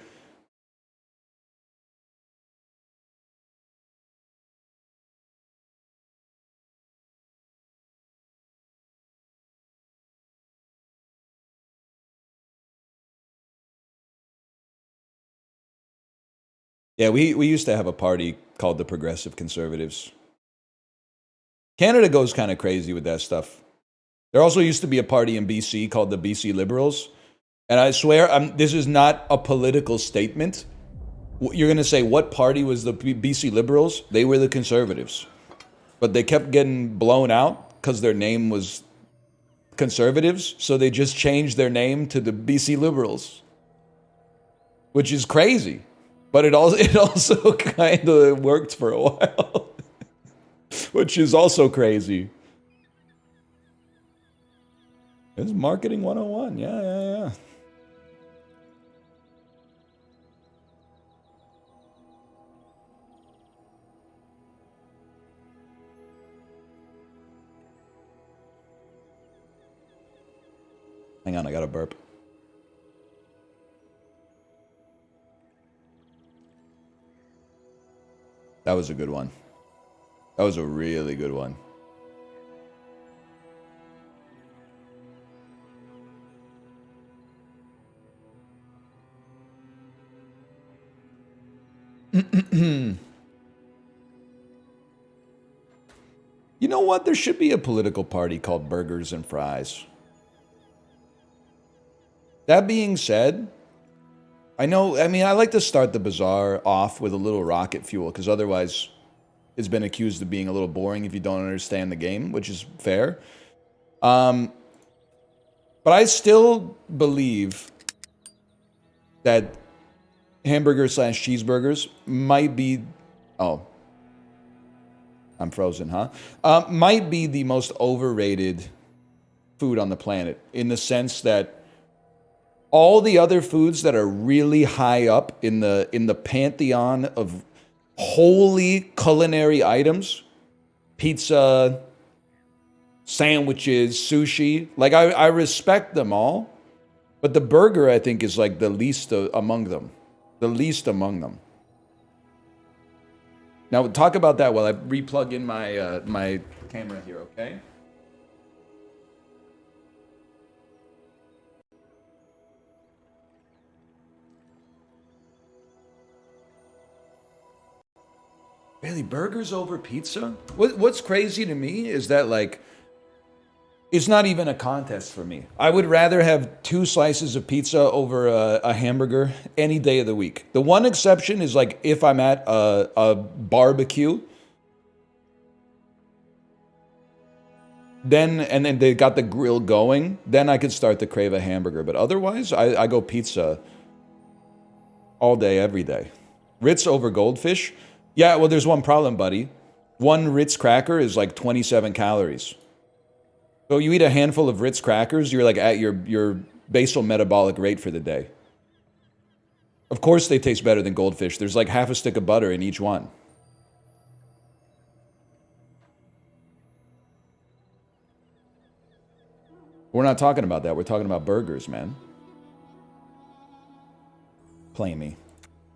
Yeah, we used to have a party called the Progressive Conservatives. Canada goes kind of crazy with that stuff. There also used to be a party in BC called the BC Liberals. And I swear, this is not a political statement. You're going to say, what party was the BC Liberals? They were the Conservatives. But they kept getting blown out because their name was conservatives, so they just changed their name to the BC Liberals, which is crazy. But it also kind of worked for a while, which is also crazy. It's marketing 101. Yeah. Hang on, I got a burp. That was a good one. That was a really good one. You know what? There should be a political party called Burgers and Fries. That being said, I like to start the Bazaar off with a little rocket fuel, because otherwise it's been accused of being a little boring if you don't understand the game, which is fair. But I still believe that hamburger/cheeseburgers might be... Oh. I'm frozen, huh? Might be the most overrated food on the planet, in the sense that all the other foods that are really high up in the pantheon of holy culinary items, pizza, sandwiches, sushi, like I respect them all, but the burger, I think, is like the least among them. The least among them. Now, talk about that while I replug in my my camera here, okay? Really, burgers over pizza? What's crazy to me is that, like, it's not even a contest for me. I would rather have 2 slices of pizza over a hamburger any day of the week. The one exception is, like, if I'm at a barbecue, and then they got the grill going, then I could start to crave a hamburger. But otherwise, I go pizza all day, every day. Ritz over Goldfish? Yeah, well, there's one problem, buddy. One Ritz cracker is like 27 calories. So you eat a handful of Ritz crackers, you're like at your basal metabolic rate for the day. Of course they taste better than Goldfish. There's like half a stick of butter in each one. We're not talking about that. We're talking about burgers, man. Play me.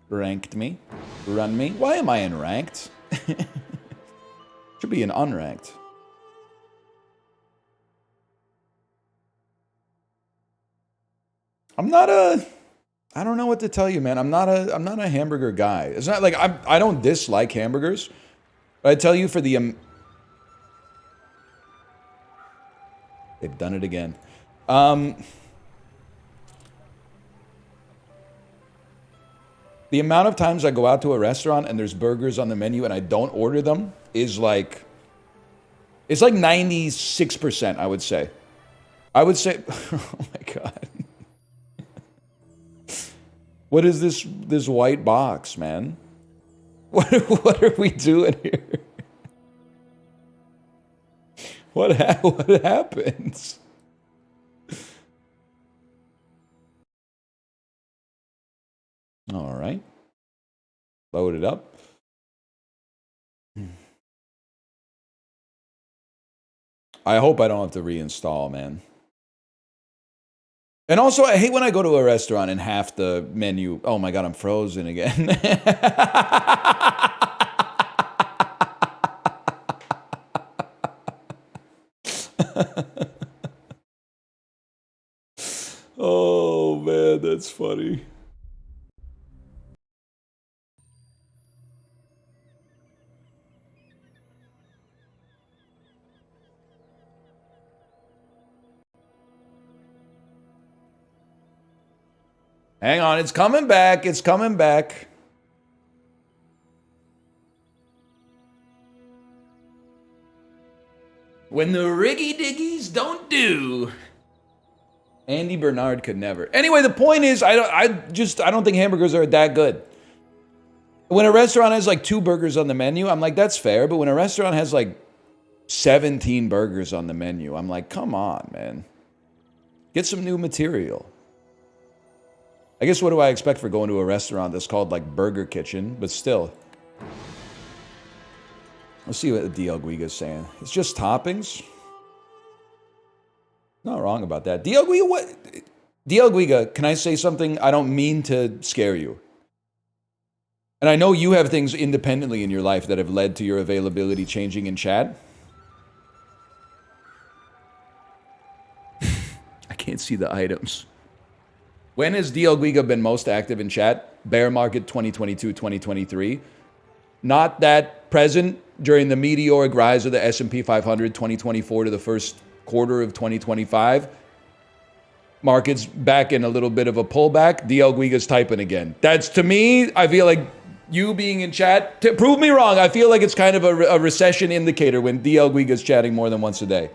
Ranked me. Run me. Why am I in ranked? Should be in unranked. I don't know what to tell you, man. I'm not a hamburger guy. It's not like I don't dislike hamburgers. But I tell you, for the they've done it again. The amount of times I go out to a restaurant and there's burgers on the menu and I don't order them is like, it's like 96%, I would say. Oh my God. What is this white box, man? What are we doing here? What happens? All right. Load it up. I hope I don't have to reinstall, man. And also, I hate when I go to a restaurant and half the menu... Oh my God, I'm frozen again. Oh man, that's funny. Hang on, it's coming back. It's coming back. When the Riggy Diggies don't do. Andy Bernard could never. Anyway, the point is, I don't think hamburgers are that good. When a restaurant has like 2 burgers on the menu, I'm like, that's fair. But when a restaurant has like 17 burgers on the menu, I'm like, come on, man. Get some new material. I guess what do I expect for going to a restaurant that's called like Burger Kitchen, but still. Let's see what DL Guiga's saying. It's just toppings. Not wrong about that. DL Guiga, what? DL Guiga, can I say something? I don't mean to scare you. And I know you have things independently in your life that have led to your availability changing in chat. I can't see the items. When has DL Guiga been most active in chat? Bear market 2022, 2023. Not that present during the meteoric rise of the S&P 500 2024 to the first quarter of 2025. Markets back in a little bit of a pullback. DL Guiga's typing again. That's, to me, I feel like you being in chat, prove me wrong, I feel like it's kind of a recession indicator when DL Guiga's chatting more than once a day.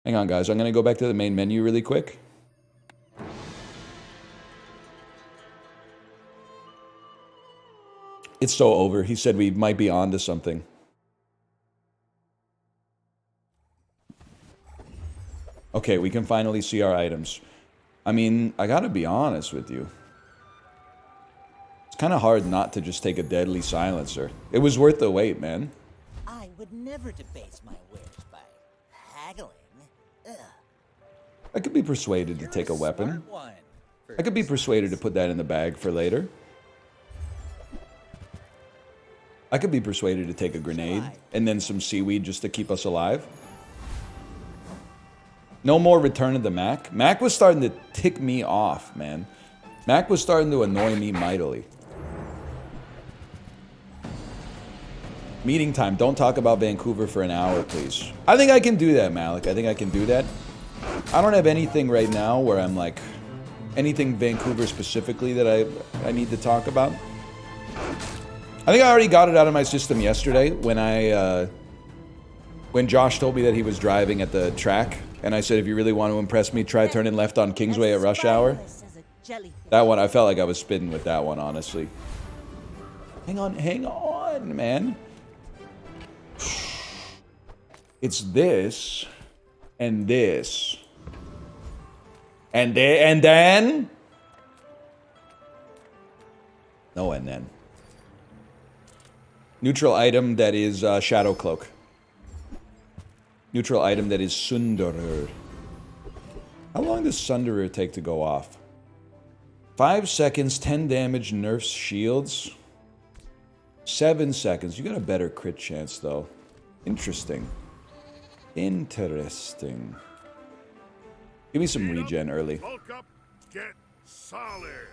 Hang on, guys. I'm going to go back to the main menu really quick. It's so over. He said we might be on to something. Okay, we can finally see our items. I mean, I gotta be honest with you. It's kind of hard not to just take a deadly silencer. It was worth the wait, man. I would never debase my wares by haggling. Ugh. I could be persuaded to take a weapon. I could be persuaded to put that in the bag for later. I could be persuaded to take a grenade and then some seaweed just to keep us alive. No more Return of the Mac. Mac was starting to tick me off, man. Mac was starting to annoy me mightily. Meeting time. Don't talk about Vancouver for an hour, please. I think I can do that, Malik. I think I can do that. I don't have anything right now where I'm like... anything Vancouver specifically that I need to talk about. I think I already got it out of my system yesterday when Josh told me that he was driving at the track, and I said, if you really want to impress me, try turning left on Kingsway at rush hour. That one, I felt like I was spitting with that one, honestly. Hang on, man. It's this, and this, and then, no, and then. Neutral item that is Shadow Cloak. Neutral item that is Sunderer. How long does Sunderer take to go off? 5 seconds, 10 damage, nerfs shields. 7 seconds. You got a better crit chance, though. Interesting. Interesting. Give me some regen early. Bulk up, get solid.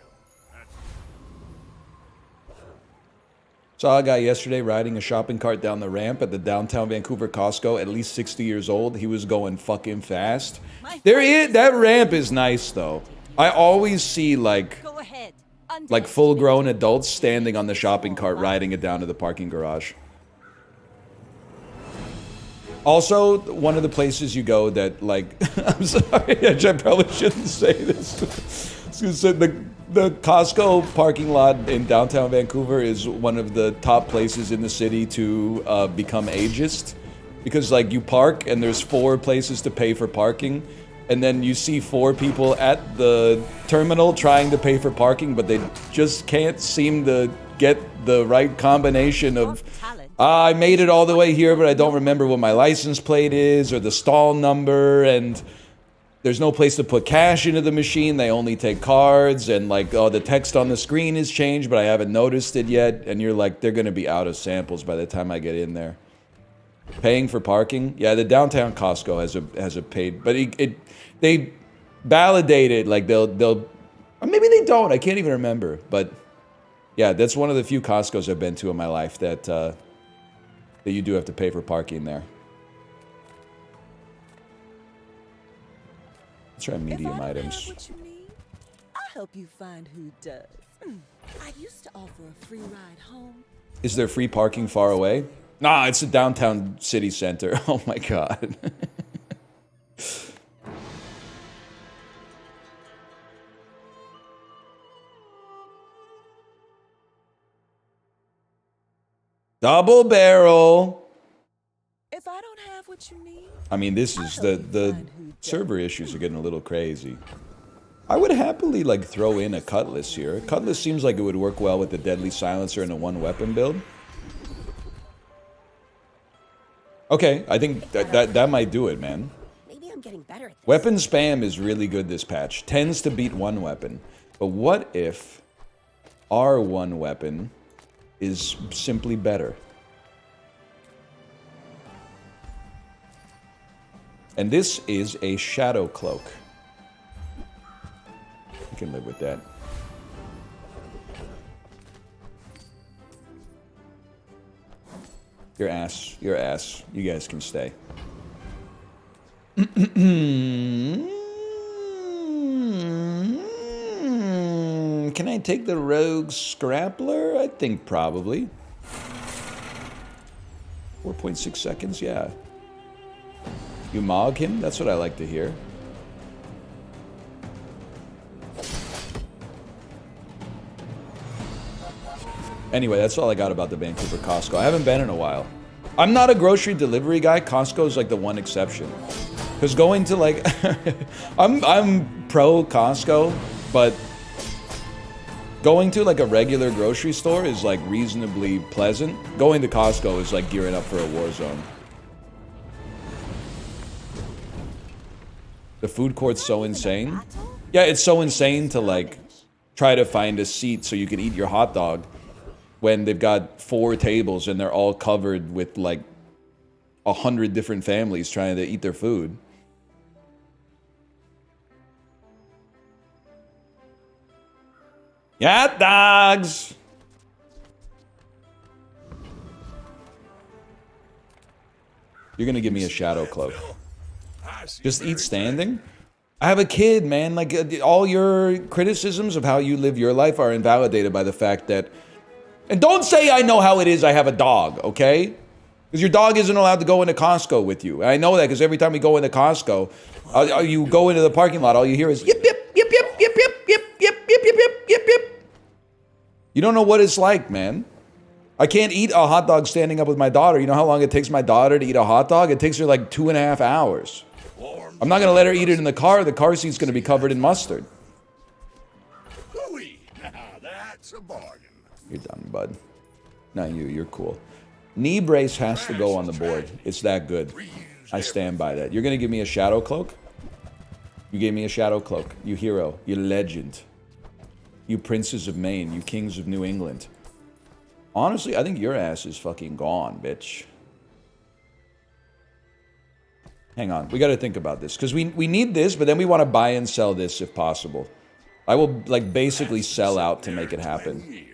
Saw a guy yesterday riding a shopping cart down the ramp at the downtown Vancouver Costco, at least 60 years old. He was going fucking fast. That ramp is nice, though. I always see, like full-grown adults standing on the shopping cart riding it down to the parking garage. Also, one of the places you go that, like... I'm sorry, I probably shouldn't say this. So the Costco parking lot in downtown Vancouver is one of the top places in the city to become ageist. Because, like, you park and there's 4 places to pay for parking. And then you see 4 people at the terminal trying to pay for parking, but they just can't seem to get the right combination of... I made it all the way here, but I don't remember what my license plate is or the stall number, and... there's no place to put cash into the machine. They only take cards, and like, oh, the text on the screen has changed, but I haven't noticed it yet. And you're like, they're going to be out of samples by the time I get in there. Paying for parking? Yeah, the downtown Costco has a paid, but they validate it. Like they'll, or maybe they don't. I can't even remember. But yeah, that's one of the few Costcos I've been to in my life that you do have to pay for parking there. Let's try medium items. What you need, I'll help you find who does. I used to offer a free ride home. Is there free parking far away? Nah, it's a downtown city center. Oh my god. Double barrel. If I don't have what you need, I mean, this is the server issues are getting a little crazy. I would happily like throw in a cutlass here. A cutlass seems like it would work well with the deadly silencer and a one weapon build. Okay, I think that might do it, man. maybe I'm getting better at this. Weapon spam is really good this patch. Tends to beat one weapon. But what if our one weapon is simply better? And this is a shadow cloak. I can live with that. Your ass. Your ass. You guys can stay. Can I take the rogue scrappler? I think probably. 4.6 seconds, yeah. You mog him? That's what I like to hear. Anyway, that's all I got about the Vancouver Costco. I haven't been in a while. I'm not a grocery delivery guy. Costco's like the one exception. Because going to like... I'm pro Costco, but going to like a regular grocery store is like reasonably pleasant. Going to Costco is like gearing up for a war zone. The food court's so insane. Yeah, it's so insane to like try to find a seat so you can eat your hot dog when they've got 4 tables and they're all covered with like 100 different families trying to eat their food. Hot dogs! You're gonna give me a shadow cloak. Just eat standing? I have a kid, man. Like, all your criticisms of how you live your life are invalidated by the fact that... And don't say I know how it is I have a dog, okay? Because your dog isn't allowed to go into Costco with you. I know that because every time we go into Costco, you go into the parking lot, all you hear is yip, yip, yip, yip, yip, yip, yip, yip, yip, yip, yip, yip, yip. You don't know what it's like, man. I can't eat a hot dog standing up with my daughter. You know how long it takes my daughter to eat a hot dog? It takes her like 2.5 hours. I'm not going to let her eat it in the car. The car seat's going to be covered in mustard. That's a bargain. You're done, bud. Not you. You're cool. Knee brace has to go on the board. It's that good. I stand by that. You're going to give me a shadow cloak? You gave me a shadow cloak. You hero. You legend. You princes of Maine. You kings of New England. Honestly, I think your ass is fucking gone, bitch. Hang on. We got to think about this. Because we need this, but then we want to buy and sell this if possible. I will, like, basically sell out to make it happen.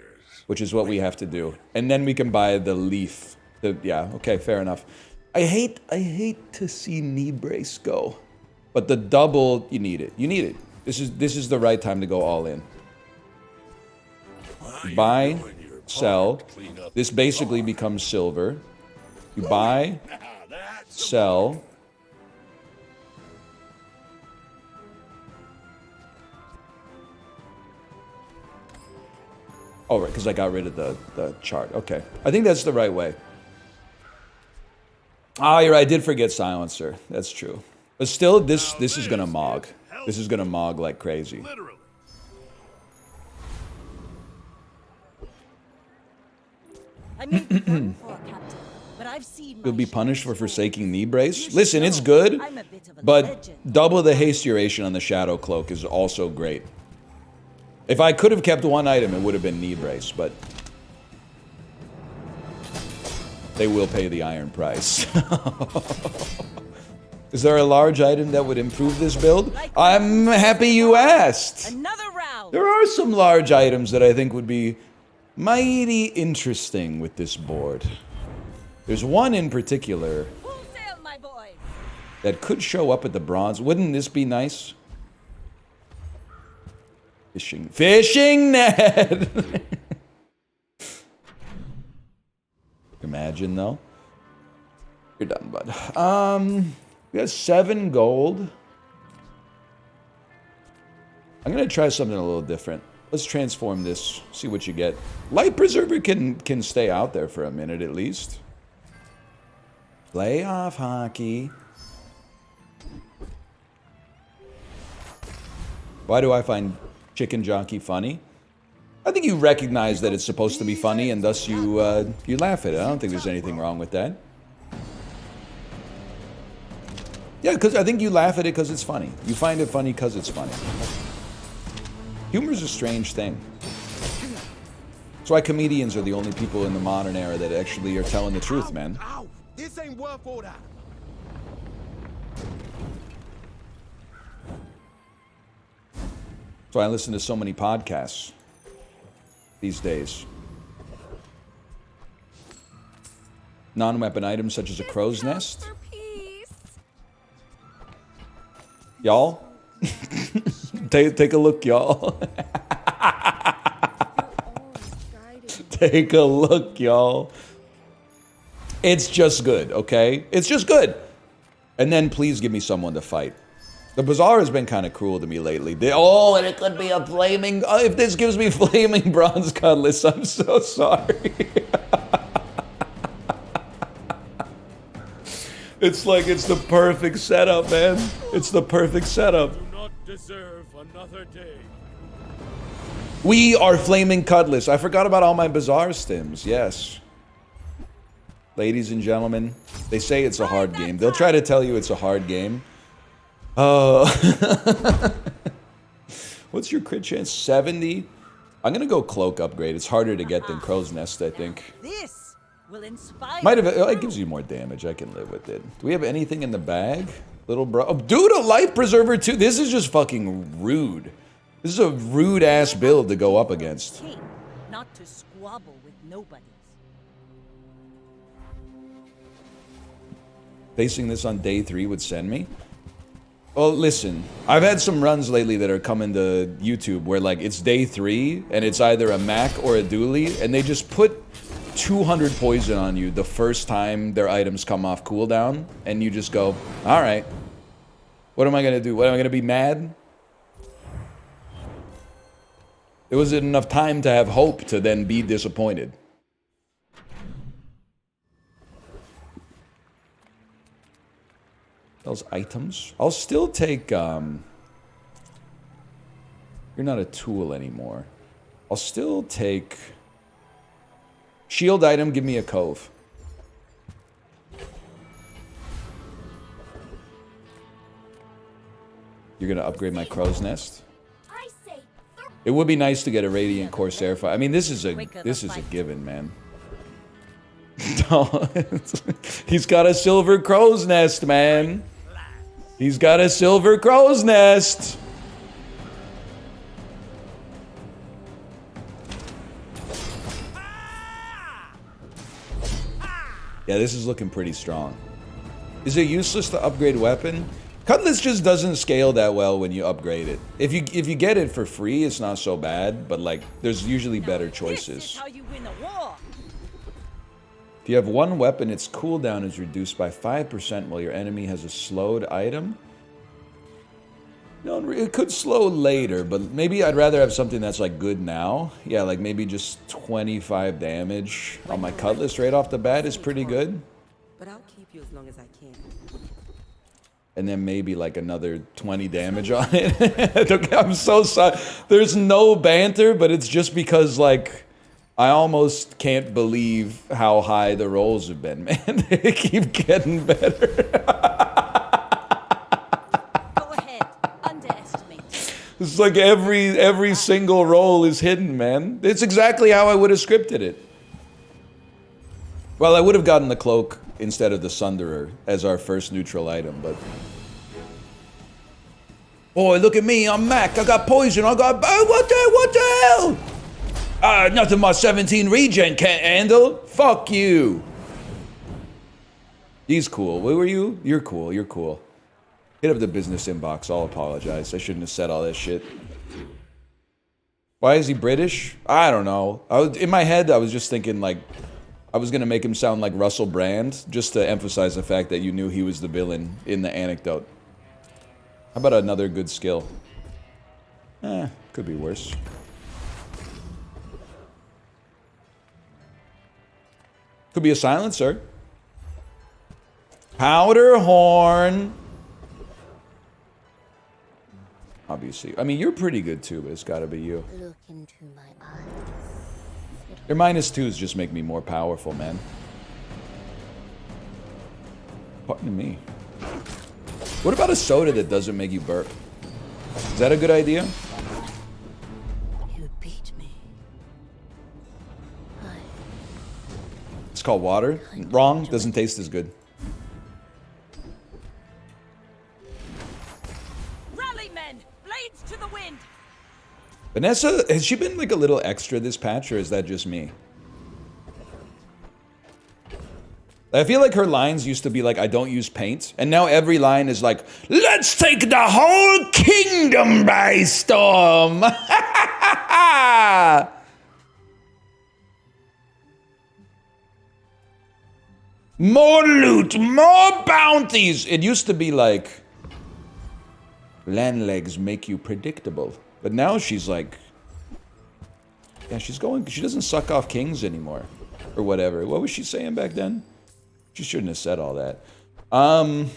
Which is what we have to do. And then we can buy the leaf. Yeah, okay, fair enough. I hate to see knee brace go. But the double, you need it. You need it. This is the right time to go all in. Buy, sell. This basically becomes silver. You buy, sell. Oh, right, because I got rid of the chart. Okay. I think that's the right way. Oh, you're right. I did forget silencer. That's true. But still, this is going to mog. This is going to mog like crazy. Literally. I may be done for, Captain, but I've seen You'll my be share punished for of forsaking knee stories. brace? You should Listen, it's know good, I'm a bit of a but legend. double the haste duration on the shadow cloak is also great. If I could have kept one item, it would have been knee brace, but they will pay the iron price. Is there a large item that would improve this build? I'm happy you asked. Another round. There are some large items that I think would be mighty interesting with this board. There's one in particular Full sail, my boy. that could show up at the bronze. Wouldn't this be nice? Fishing net! Imagine though. You're done, bud. We got 7 gold. I'm gonna try something a little different. Let's transform this, see what you get. Light Preserver can stay out there for a minute at least. Playoff hockey. Why do I find Chicken Jockey funny? I think you recognize that it's supposed to be funny, and thus you laugh at it. I don't think there's anything wrong with that. Yeah, because I think you laugh at it because it's funny. You find it funny because it's funny. Humor is a strange thing. That's why comedians are the only people in the modern era that actually are telling the truth, man. Ow! This ain't worth all that. That's why I listen to so many podcasts these days. Non-weapon items such as a crow's nest. Y'all? Take a look, y'all. Take a look, y'all. It's just good, okay? It's just good. And then please give me someone to fight. The Bazaar has been kind of cruel to me lately. And it could be a flaming... if this gives me flaming bronze cutlass, I'm so sorry. It's like it's the perfect setup, man. It's the perfect setup. Do not deserve another day. We are flaming cutlass. I forgot about all my Bazaar stims. Yes. Ladies and gentlemen, they say it's a hard game. They'll try to tell you it's a hard game. Oh. What's your crit chance? 70? I'm going to go cloak upgrade. It's harder to get than crow's nest, I think. This will inspire. Might have. It gives you more damage. I can live with it. Do we have anything in the bag? Little bro. Oh, dude, a life preserver too. This is just fucking rude. This is a rude ass build to go up against. King, not to squabble with nobodies. Facing this on day 3 would send me. Well, listen. I've had some runs lately that are coming to YouTube where like it's day 3 and it's either a Mac or a dually, and they just put 200 poison on you the first time their items come off cooldown, and you just go, all right, what am I gonna do? What am I gonna be mad? There wasn't enough time to have hope to then be disappointed. Those items. I'll still take, you're not a tool anymore. I'll still take shield item, give me a cove. You're gonna upgrade my crow's nest? It would be nice to get a Radiant Corsair fight. I mean, this is a given, man. He's got a silver crow's nest, man. He's got a silver crow's nest. Yeah, this is looking pretty strong. Is it useless to upgrade weapon? Cutlass just doesn't scale that well when you upgrade it. If you get it for free, it's not so bad, but like there's usually better choices. This is how you win a war. If you have one weapon, its cooldown is reduced by 5% while your enemy has a slowed item. No, it could slow later, but maybe I'd rather have something that's like good now. Yeah, like maybe just 25 damage on my cutlass right off the bat is pretty good. But I'll keep you as long as I can. And then maybe like another 20 damage on it. Okay, I'm so sorry. There's no banter, but it's just because like I almost can't believe how high the rolls have been, man. They keep getting better. It's like every single roll is hidden, man. It's exactly how I would have scripted it. Well, I would have gotten the cloak instead of the Sunderer as our first neutral item, but... Boy, look at me, I'm Mac, I got poison, I got... Oh, what the hell? Nothing my 17 regen can't handle. Fuck you. He's cool. Where were you? You're cool, you're cool. Hit up the business inbox. I'll apologize. I shouldn't have said all that shit. Why is he British? I don't know. In my head, I was just thinking like, I was gonna make him sound like Russell Brand, just to emphasize the fact that you knew he was the villain in the anecdote. How about another good skill? Could be worse. Could be a silencer. Powder horn. Obviously. I mean, you're pretty good too, but it's gotta be you. Look into my eyes. Your -2s just make me more powerful, man. Pardon me. What about a soda that doesn't make you burp? Is that a good idea? You beat me. It's called water. Wrong. Doesn't taste as good. Rally, men! Blades to the wind! Vanessa, has she been like a little extra this patch, or is that just me? I feel like her lines used to be like, I don't use paint, and now every line is like, let's take the whole kingdom by storm! More loot, more bounties! It used to be like, land legs make you predictable. But now she's like, yeah, she doesn't suck off kings anymore. Or whatever. What was she saying back then? She shouldn't have said all that. In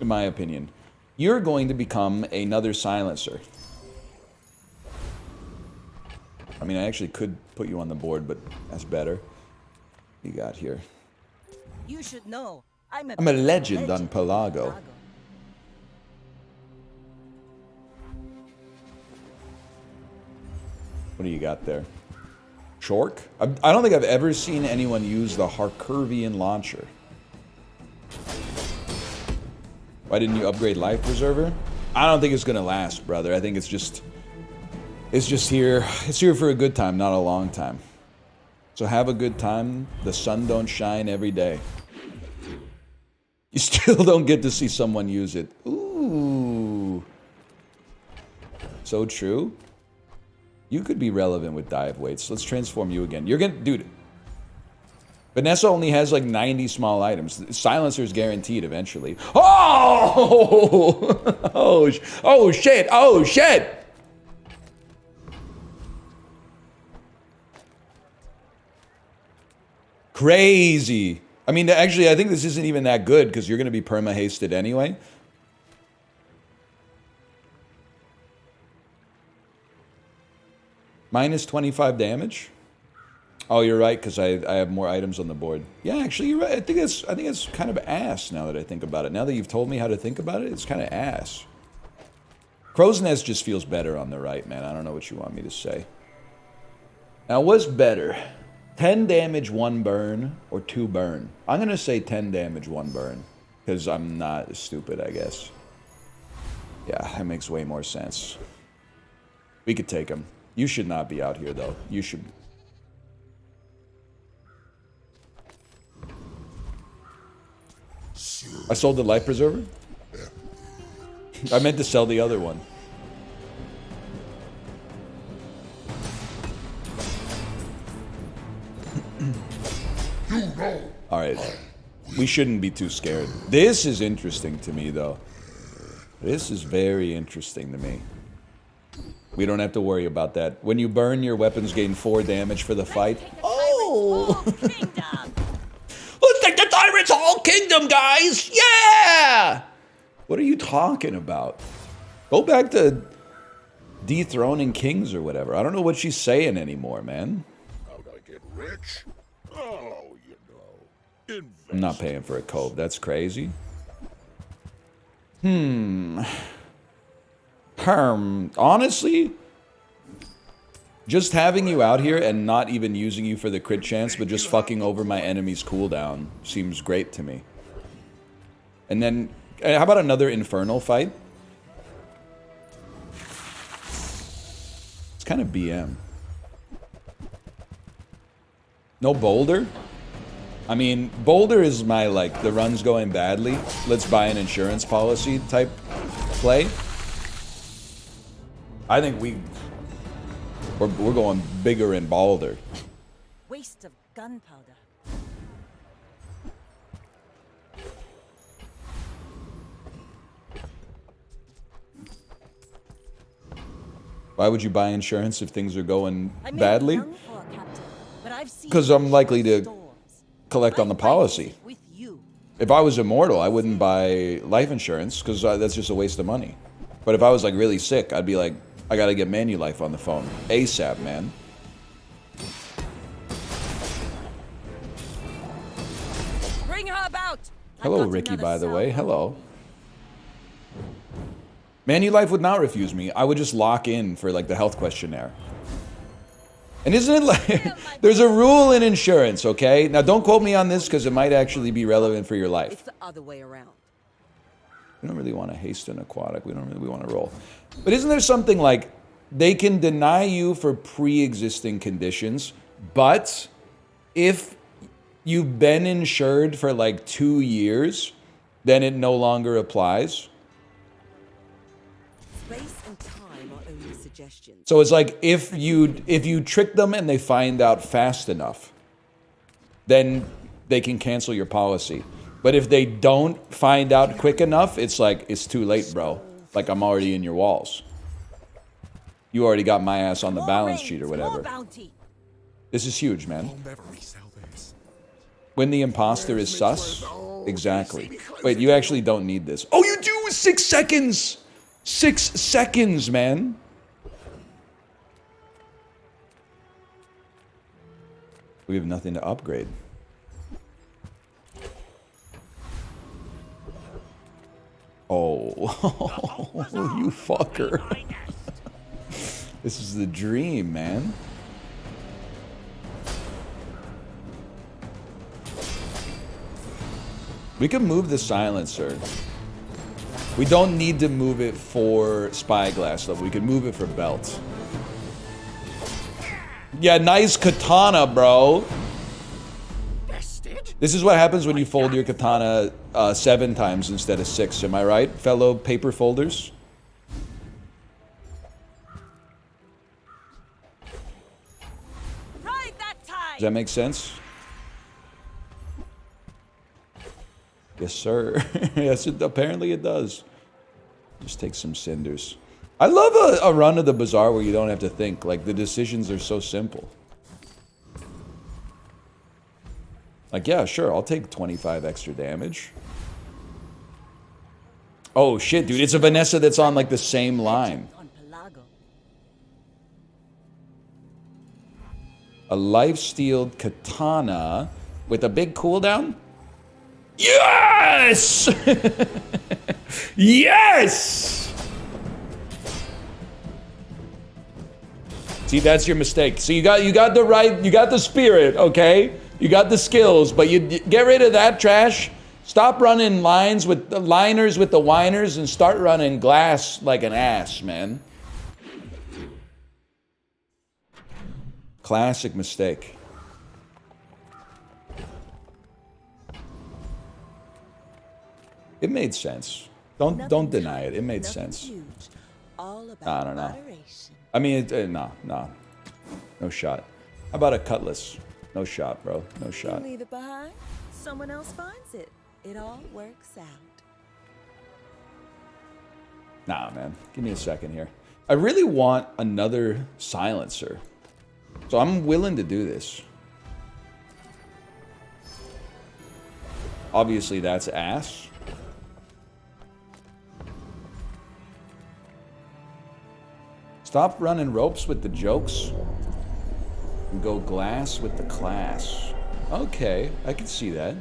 my opinion. You're going to become another silencer. I mean, I actually could put you on the board, but that's better. What you got here? You should know. I'm a legend on Pelago. What do you got there? Chork? I don't think I've ever seen anyone use the Harkurvian launcher. Why didn't you upgrade Life Preserver? I don't think it's gonna last, brother. I think it's just here. It's here for a good time, not a long time. So have a good time. The sun don't shine every day. You still don't get to see someone use it. Ooh. So true. You could be relevant with dive weights. Let's transform you again. You're gonna, dude. Vanessa only has like 90 small items. Silencer's guaranteed eventually. Oh! Oh shit! Oh shit! Crazy. I mean, actually, I think this isn't even that good because you're gonna be perma-hasted anyway. Minus 25 damage. Oh, you're right, because I have more items on the board. Yeah, actually, you're right. I think it's kind of ass now that I think about it. Now that you've told me how to think about it, it's kind of ass. Crow's Nest just feels better on the right, man. I don't know what you want me to say. Now, what's better? 10 damage, 1 burn, or 2 burn? I'm going to say 10 damage, 1 burn, because I'm not stupid, I guess. Yeah, that makes way more sense. We could take him. You should not be out here, though. You should... I sold the Life Preserver? I meant to sell the other one. Alright. We shouldn't be too scared. This is interesting to me, though. This is very interesting to me. We don't have to worry about that. When you burn, your weapons gain 4 damage for the fight. Oh! Let's take the Tyrant's whole kingdom, guys! Yeah! What are you talking about? Go back to dethroning kings or whatever. I don't know what she's saying anymore, man. How'd I get rich? Oh, you know. Invest. I'm not paying for a cove. That's crazy. Honestly, just having you out here and not even using you for the crit chance, but just fucking over my enemy's cooldown seems great to me. And then, how about another Infernal fight? It's kind of BM. No Boulder? I mean, Boulder is my, like, the run's going badly, let's buy an insurance policy type play. I think we're going bigger in Boulder. Waste of gunpowder. Why would you buy insurance if things are going I may be badly? young for a captain, but I've seen 'Cause I'm likely to storms. collect on the My fight policy. is with you. If I was immortal, I wouldn't buy life insurance because that's just a waste of money. But if I was like really sick, I'd be like, I gotta get Manulife on the phone ASAP, man. Bring her about. I've Hello, got Ricky, another by the way. salvo. Hello. Manulife would not refuse me. I would just lock in for like the health questionnaire. And isn't it like there's a rule in insurance, okay? Now don't quote me on this because it might actually be relevant for your It's life. the other way around. We don't really want to hasten aquatic. We don't really want to roll. But isn't there something like they can deny you for pre-existing conditions, but if you've been insured for like 2 years, then it no longer applies? Space and time are only suggestions. So it's like if you trick them and they find out fast enough, then they can cancel your policy. But if they don't find out quick enough, it's like it's too late, bro. Like I'm already in your walls. You already got my ass on the More balance raids, sheet or more whatever. bounty. This is huge, man. I'll never resell this. When the imposter is sus, exactly. Wait, you actually don't need this. Oh, you do 6 seconds. 6 seconds, man. We have nothing to upgrade. Oh, you fucker. This is the dream, man. We can move the silencer. We don't need to move it for spyglass, though. We can move it for belt. Yeah, nice katana, bro. This is what happens when you fold your katana 7 times instead of 6. Am I right, fellow paper folders? Ride that tide. Does that make sense? Yes, sir. Yes, apparently it does. Just take some cinders. I love a run of the Bazaar where you don't have to think. Like, the decisions are so simple. Like, yeah, sure, I'll take 25 extra damage. Oh, shit, dude. It's a Vanessa that's on, like, the same line. On Pelago. A life-stealed katana with a big cooldown? Yes! Yes! See, that's your mistake. So you got the spirit, okay? You got the skills, but you get rid of that trash. Stop running lines with the liners with the whiners and start running glass like an ass, man. Classic mistake. It made sense. Don't deny it. It made Nothing sense. huge. All about I don't know. moderation. I mean, no shot. How about a cutlass? No shot, bro. No shot. You leave it behind, someone else finds it. It all works out. Nah, man. Give me a second here. I really want another silencer. So I'm willing to do this. Obviously, that's ass. Stop running ropes with the jokes. And go glass with the class. Okay, I can see that.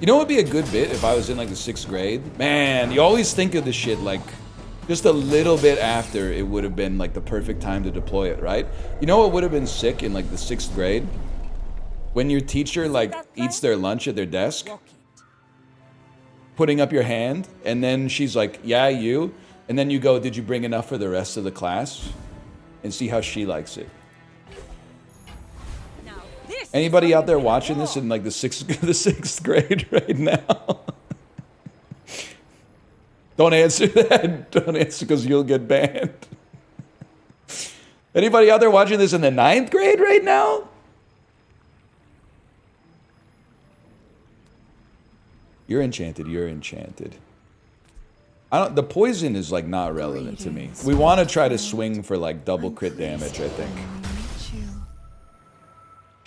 You know what would be a good bit if I was in like the 6th grade? Man, you always think of this shit like just a little bit after it would have been like the perfect time to deploy it, right? You know what would have been sick in like the 6th grade? When your teacher like eats their lunch at their desk, putting up your hand, and then she's like, yeah, you. And then you go, did you bring enough for the rest of the class? And see how she likes it. Now, this Anybody is out there what watching this in like the 6th grade right now? Don't answer that. Don't answer because you'll get banned. Anybody out there watching this in the 9th grade right now? You're enchanted. You're enchanted. The poison is like not relevant to me. We want to try to swing for like double crit damage, I think.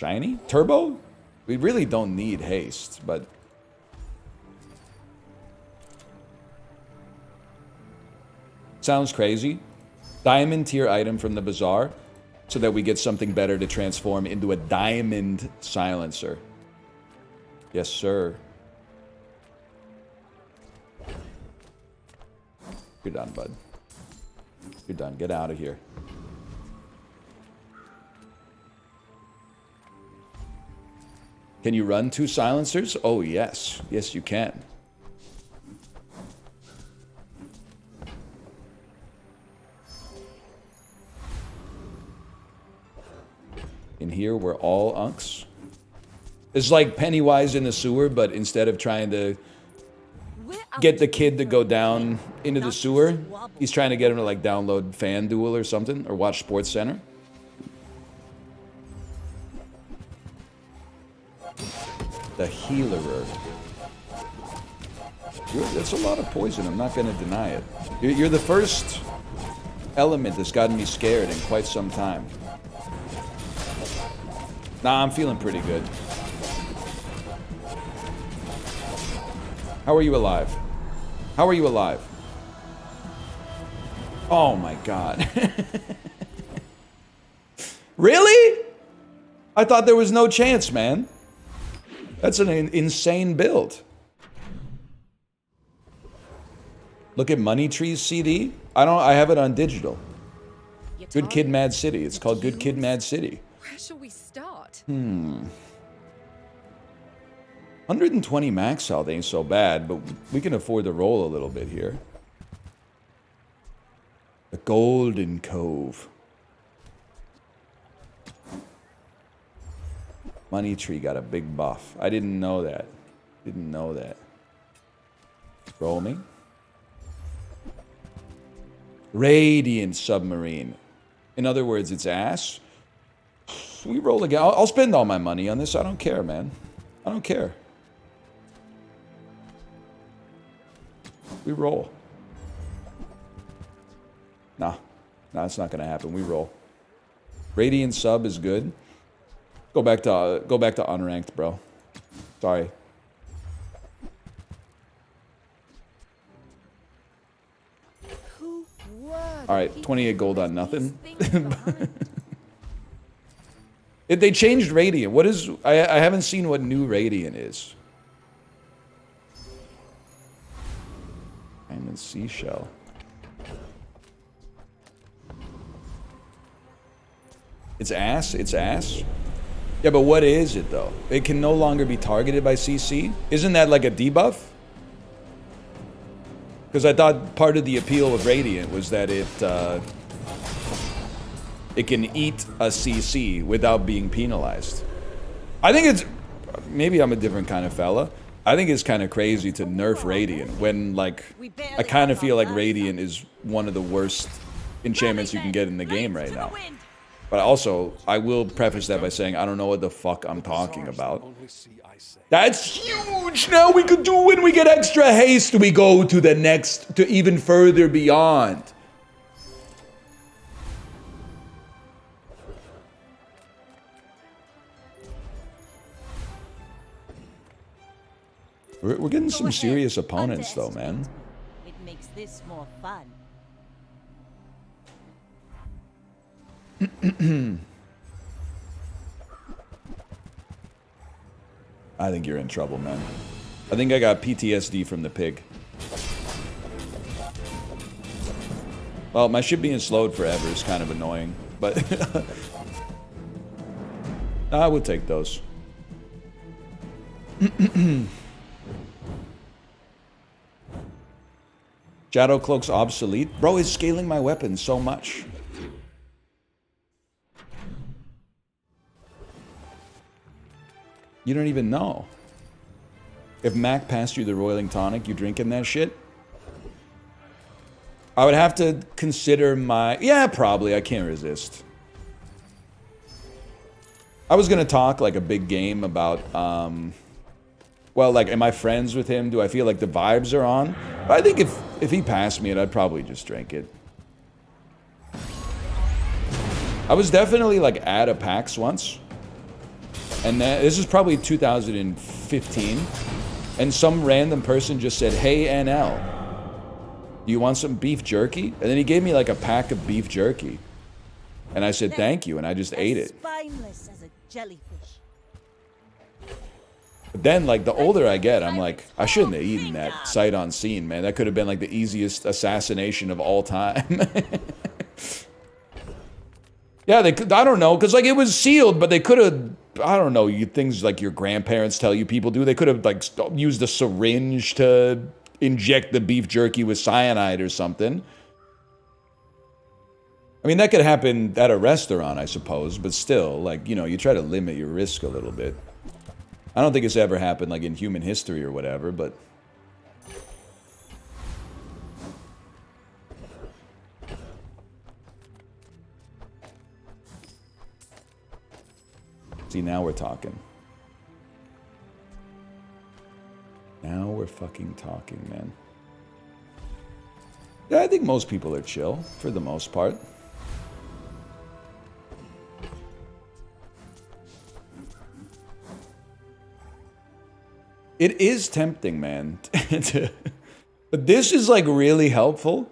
Shiny? Turbo? We really don't need haste, but... Sounds crazy. Diamond tier item from the Bazaar, so that we get something better to transform into a diamond silencer. Yes, sir. You're done, bud. You're done. Get out of here. Can you run 2 silencers? Oh, yes. Yes, you can. In here, we're all unks. It's like Pennywise in the sewer, but instead of trying to get the kid to go down into the sewer, he's trying to get him to like download FanDuel or something, or watch Sports Center. The healer. That's a lot of poison, I'm not going to deny it. You're the first element that's gotten me scared in quite some time. Nah, I'm feeling pretty good. How are you alive? How are you alive? Oh my god. Really? I thought there was no chance, man. That's an insane build. Look at Money Tree's CD. I have it on digital. Good Kid, Mad City. It's called Good Kid, Mad City. Where shall we start? 120 max health ain't so bad, but we can afford to roll a little bit here. The Golden Cove. Money Tree got a big buff. I didn't know that. Didn't know that. Roll me. Radiant Submarine. In other words, it's ass. We roll again. I'll spend all my money on this. I don't care, man. I don't care. We roll. Nah. Nah, it's not gonna happen. We roll. Radiant Sub is good. Go back to unranked, bro. Sorry. Alright, 28 gold on nothing. If they changed Radiant, what is... I haven't seen what new Radiant is. Diamond Seashell. It's ass? It's ass? Yeah, but what is it, though? It can no longer be targeted by CC? Isn't that like a debuff? Because I thought part of the appeal of Radiant was that it can eat a CC without being penalized. I think it's... Maybe I'm a different kind of fella. I think it's kind of crazy to nerf Radiant when, like... I kind of feel like Radiant is one of the worst enchantments you can get in the game right now. But also, I will preface that by saying I don't know what the fuck I'm talking about. That's huge! Now we could do when we get extra haste, we go to the next, to even further beyond. We're getting some serious opponents though, man. It makes this more fun. I think you're in trouble, man. I think I got PTSD from the pig. Well, my ship being slowed forever is kind of annoying, but I would take those. Shadow Cloak's obsolete? Bro, it's scaling my weapon so much. You don't even know. If Mac passed you the Roiling Tonic, you drinking that shit? I would have to consider my... Yeah, probably. I can't resist. I was going to talk like a big game about... Well, like, am I friends with him? Do I feel like the vibes are on? But I think if If he passed me it, I'd probably just drink it. I was definitely like at a PAX once. And this is probably 2015. And some random person just said, "Hey NL, do you want some beef jerky?" And then he gave me like a pack of beef jerky. And I said, "Thank you," and I just ate it. Spineless as a jellyfish. But then, like, the older I get, I'm like, I shouldn't have eaten that sight unseen, man. That could have been like the easiest assassination of all time. Yeah, they could, I don't know, because like it was sealed, but they could have, I don't know, things like your grandparents tell you people do. They could have like used a syringe to inject the beef jerky with cyanide or something. I mean, that could happen at a restaurant, I suppose, but still, like, you know, you try to limit your risk a little bit. I don't think it's ever happened like in human history or whatever, but see, now we're talking. Now we're fucking talking, man. Yeah, I think most people are chill, for the most part. It is tempting, man. But this is like really helpful.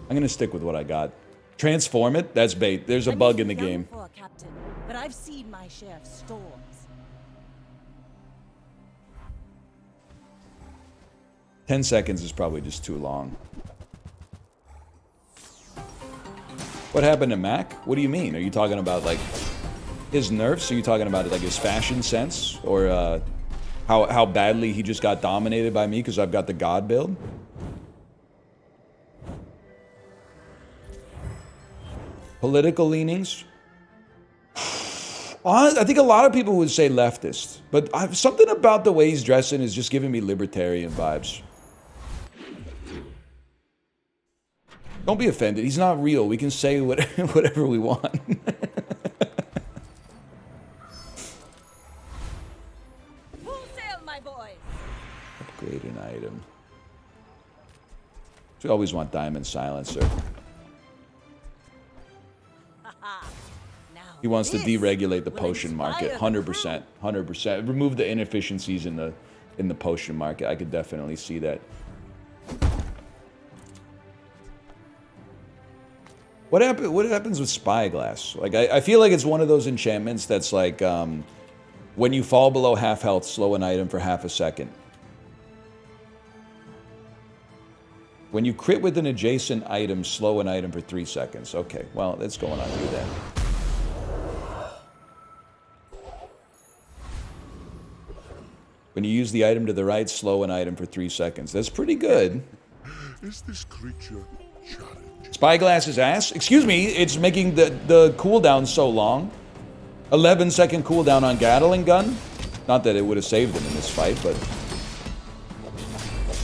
I'm gonna stick with what I got. Transform it? That's bait. There's a bug in the game. For a captain, but I've seen my share of storms. 10 seconds is probably just too long. What happened to Mac? What do you mean? Are you talking about like his nerfs? Are you talking about like his fashion sense? Or how badly he just got dominated by me because I've got the God build? Political leanings? I think a lot of people would say leftist, but something about the way he's dressing is just giving me libertarian vibes. Don't be offended. He's not real. We can say whatever we want. Full sail, my boys. Upgrade an item. We always want diamond silencer. He wants to deregulate the potion market. 100%. 100%. Remove the inefficiencies in the potion market. I could definitely see that. What happens with Spyglass? Like, I feel like it's one of those enchantments that's like, when you fall below half health, slow an item for half a second. When you crit with an adjacent item, slow an item for 3 seconds. Okay, well, let's go on and do that. When you use the item to the right, slow an item for 3 seconds. That's pretty good. Is this creature challenging? Spyglass's ass? Excuse me, it's making the cooldown so long. 11-second cooldown on Gatling gun. Not that it would have saved him in this fight, but...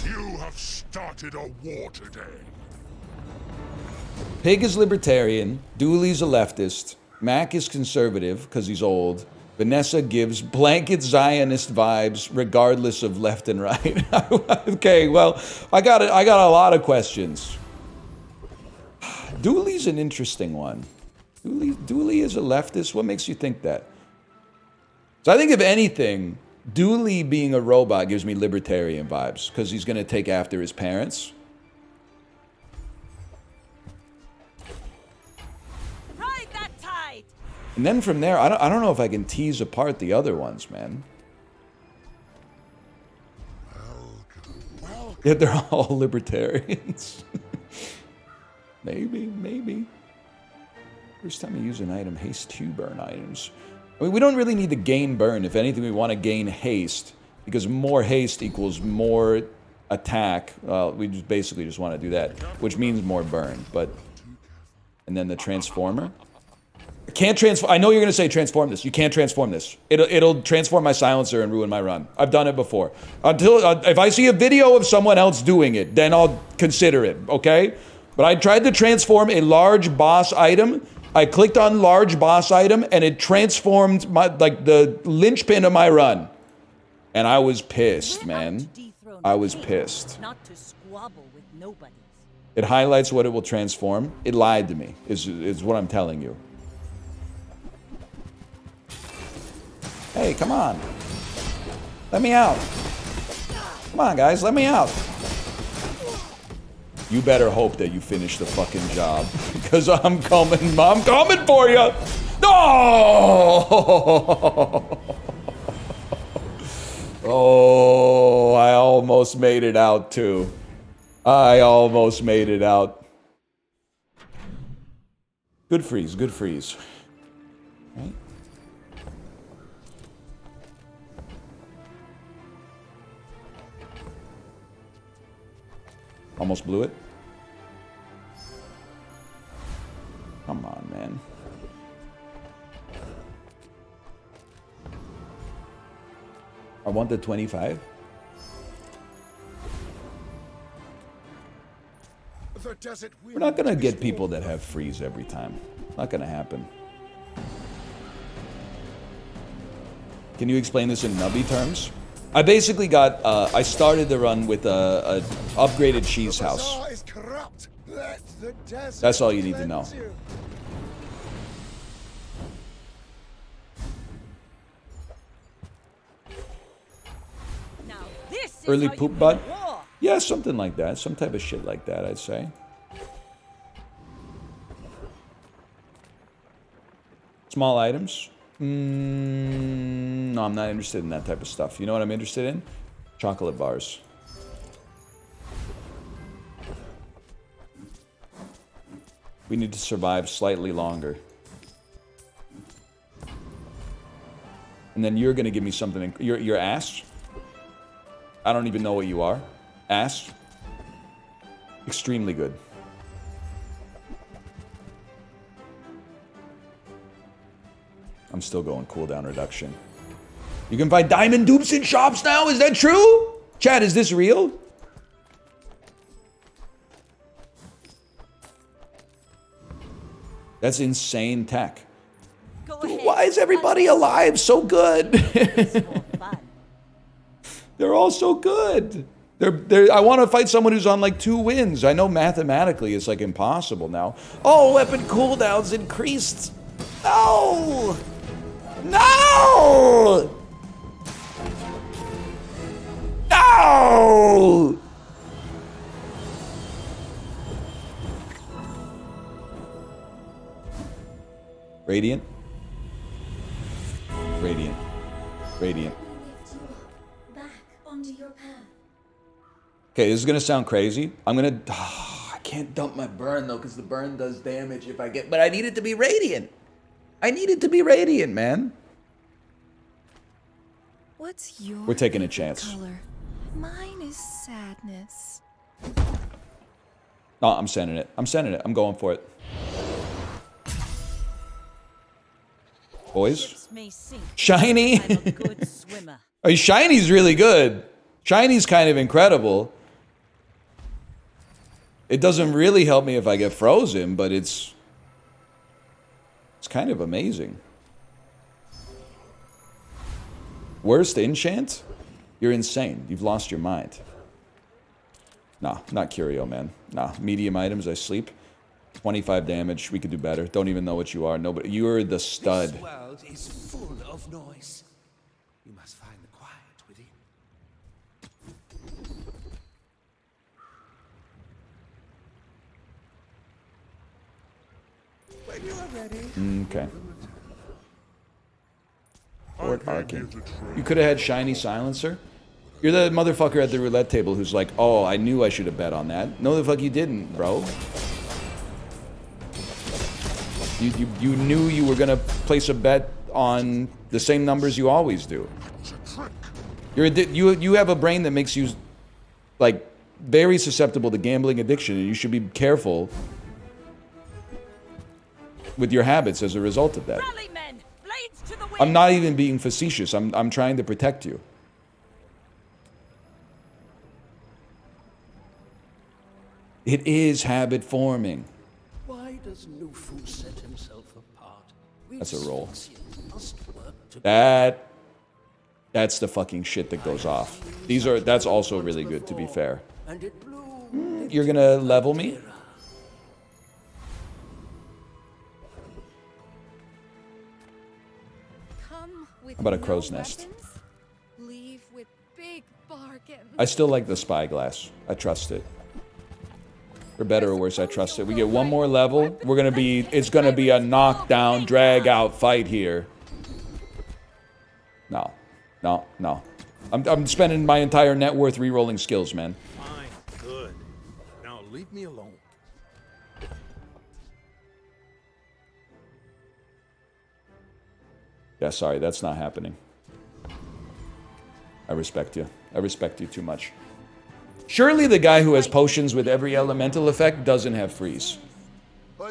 You have started a war today. Pig is libertarian. Dooley's a leftist. Mac is conservative, because he's old. Vanessa gives blanket Zionist vibes, regardless of left and right. Okay, well, I got a lot of questions. Dooley's an interesting one. Dooley is a leftist. What makes you think that? So I think if anything, Dooley being a robot gives me libertarian vibes because he's going to take after his parents. Ride that tide. And then from there, I don't know if I can tease apart the other ones, man. Welcome. Yeah, they're all libertarians. Maybe. First time you use an item, haste 2 burn items. I mean, we don't really need to gain burn. If anything, we want to gain haste, because more haste equals more attack. Well, we just basically just want to do that, which means more burn. But, and then the transformer. I can't transform. I know you're gonna say transform this. You can't transform this. It'll transform my silencer and ruin my run. I've done it before. Until if I see a video of someone else doing it, then I'll consider it. Okay. But I tried to transform a large boss item I clicked on large boss item and it transformed my, like, the linchpin of my run. And I was pissed, man. I was pissed. Not to squabble with nobodies. It highlights what it will transform. It lied to me, is what I'm telling you. Hey, come on. Let me out. Come on, guys, let me out. You better hope that you finish the fucking job, because I'm coming for you. No! Oh, I almost made it out too. I almost made it out. Good freeze, good freeze. Right. Almost blew it. Come on, man. I want the 25. We're not gonna get people that have freeze every time. Not gonna happen. Can you explain this in nubby terms? I basically got, I started the run with a upgraded cheese house. That's all you need to know. Now this is Early how you poop win butt? a war. Yeah, something like that. Some type of shit like that, I'd say. Small items? No, I'm not interested in that type of stuff. You know what I'm interested in? Chocolate bars. We need to survive slightly longer. And then you're gonna give me something. You're ass? I don't even know what you are. Ass? Extremely good. I'm still going cooldown reduction. You can buy diamond dupes in shops now? Is that true? Chad, is this real? That's insane tech. Go Dude, ahead. why is everybody alive so good? It's more fun. They're all so good. I want to fight someone who's on like 2 wins. I know mathematically it's like impossible now. Oh, weapon cooldowns increased. No! No! No! Radiant. Radiant. Radiant. Back onto your path. Okay, this is gonna sound crazy. I'm gonna. I can't dump my burn though, because the burn does damage if I get. But I need it to be radiant. I need it to be radiant, man. What's your We're taking a favorite chance. color? Mine is sadness. No, I'm sending it. I'm sending it. I'm going for it. Boys, Ships may sink. shiny. I'm a good swimmer. I mean, shiny's really good. Shiny's kind of incredible. It doesn't really help me if I get frozen, but it's kind of amazing. Worst enchant? You're insane. You've lost your mind. Nah, not Curio, man. Nah, medium items, I sleep. 25 damage, we could do better. Don't even know what you are. Nobody, you're the stud. This world is full of noise. You must find the quiet within. When you are ready. Okay. Fort Arcane. You could have had Shiny Silencer. You're the motherfucker at the roulette table who's like, oh, I knew I should have bet on that. No, the fuck you didn't, bro. You knew you were gonna place a bet on the same numbers you always do. You have a brain that makes you like very susceptible to gambling addiction, and you should be careful with your habits as a result of that. Rally, men! Blades to the wind! I'm not even being facetious. I'm trying to protect you. It is habit forming. Why does Nufu set himself That's a roll. Must work to That's the fucking shit that goes off. That's also really good, to be fair. and it bloomed. You're gonna level me? Come with How about a no crow's nest? weapons, leave with big bargains. I still like the spyglass. I trust it. For better or worse, I trust it. We get one more level. It's gonna be a knockdown, drag out fight here. No. I'm spending my entire net worth re-rolling skills, man. Fine, good. Now leave me alone. Yeah, sorry, that's not happening. I respect you. I respect you too much. Surely the guy who has potions with every elemental effect doesn't have freeze.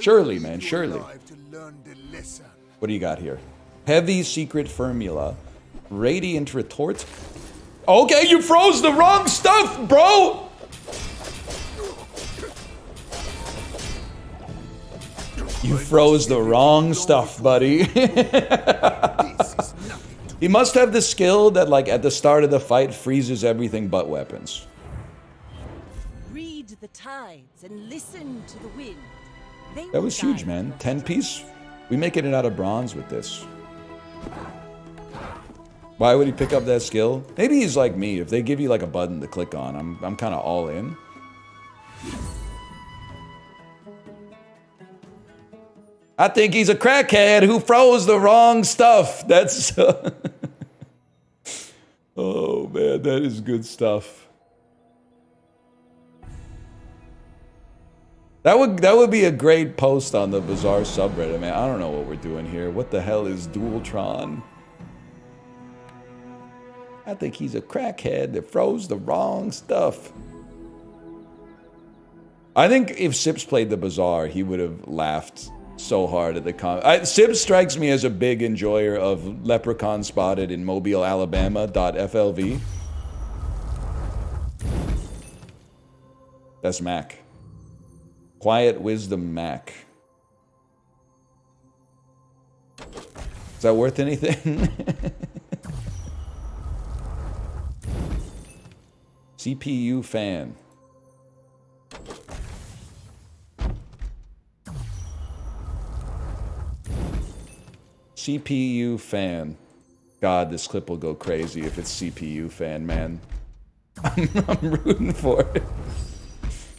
Surely, man, surely. What do you got here? Heavy secret formula. Radiant retort. Okay, you froze the wrong stuff, bro! You froze the wrong stuff, buddy. He must have the skill that, like, at the start of the fight, freezes everything but weapons. Read the tides and listen to the wind. They That will was huge, guide man. your 10 steps. piece? We making it out of bronze with this. Why would he pick up that skill? Maybe he's like me. If they give you like a button to click on, I'm kind of all in. I think he's a crackhead who froze the wrong stuff. That's oh man, that is good stuff. That would be a great post on the Bazaar subreddit, man. I don't know what we're doing here. What the hell is Dualtron? I think he's a crackhead that froze the wrong stuff. I think if Sips played the Bazaar, he would have laughed so hard at the comment. Sips strikes me as a big enjoyer of Leprechaun Spotted in Mobile, Alabama.flv. That's Mac. Quiet Wisdom Mac. Is that worth anything? CPU fan. CPU fan. God, this clip will go crazy if it's CPU fan, man. I'm rooting for it.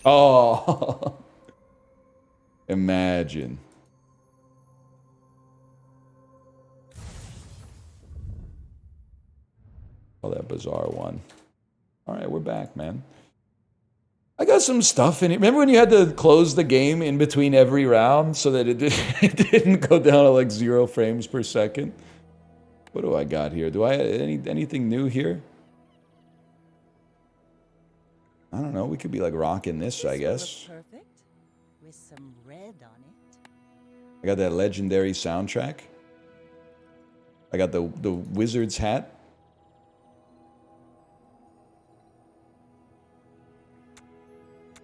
Oh. Imagine. Oh, that Bazaar one. All right, we're back, man. I got some stuff in it. Remember when you had to close the game in between every round so that it didn't go down to like 0 frames per second? What do I got here? Do I have anything new here? I don't know. We could be like rocking this, I guess. Perfect. With some red on it. I got that legendary soundtrack. I got the wizard's hat.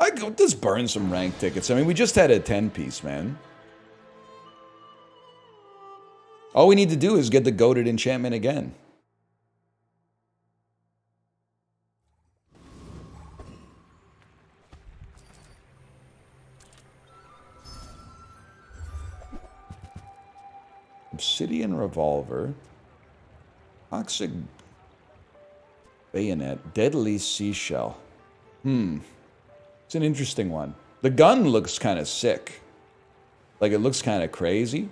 I go just burn some rank tickets. I mean, we just had a 10-piece, man. All we need to do is get the goated enchantment again. Obsidian revolver. Toxic bayonet. Deadly seashell. It's an interesting one. The gun looks kind of sick. Like, it looks kind of crazy.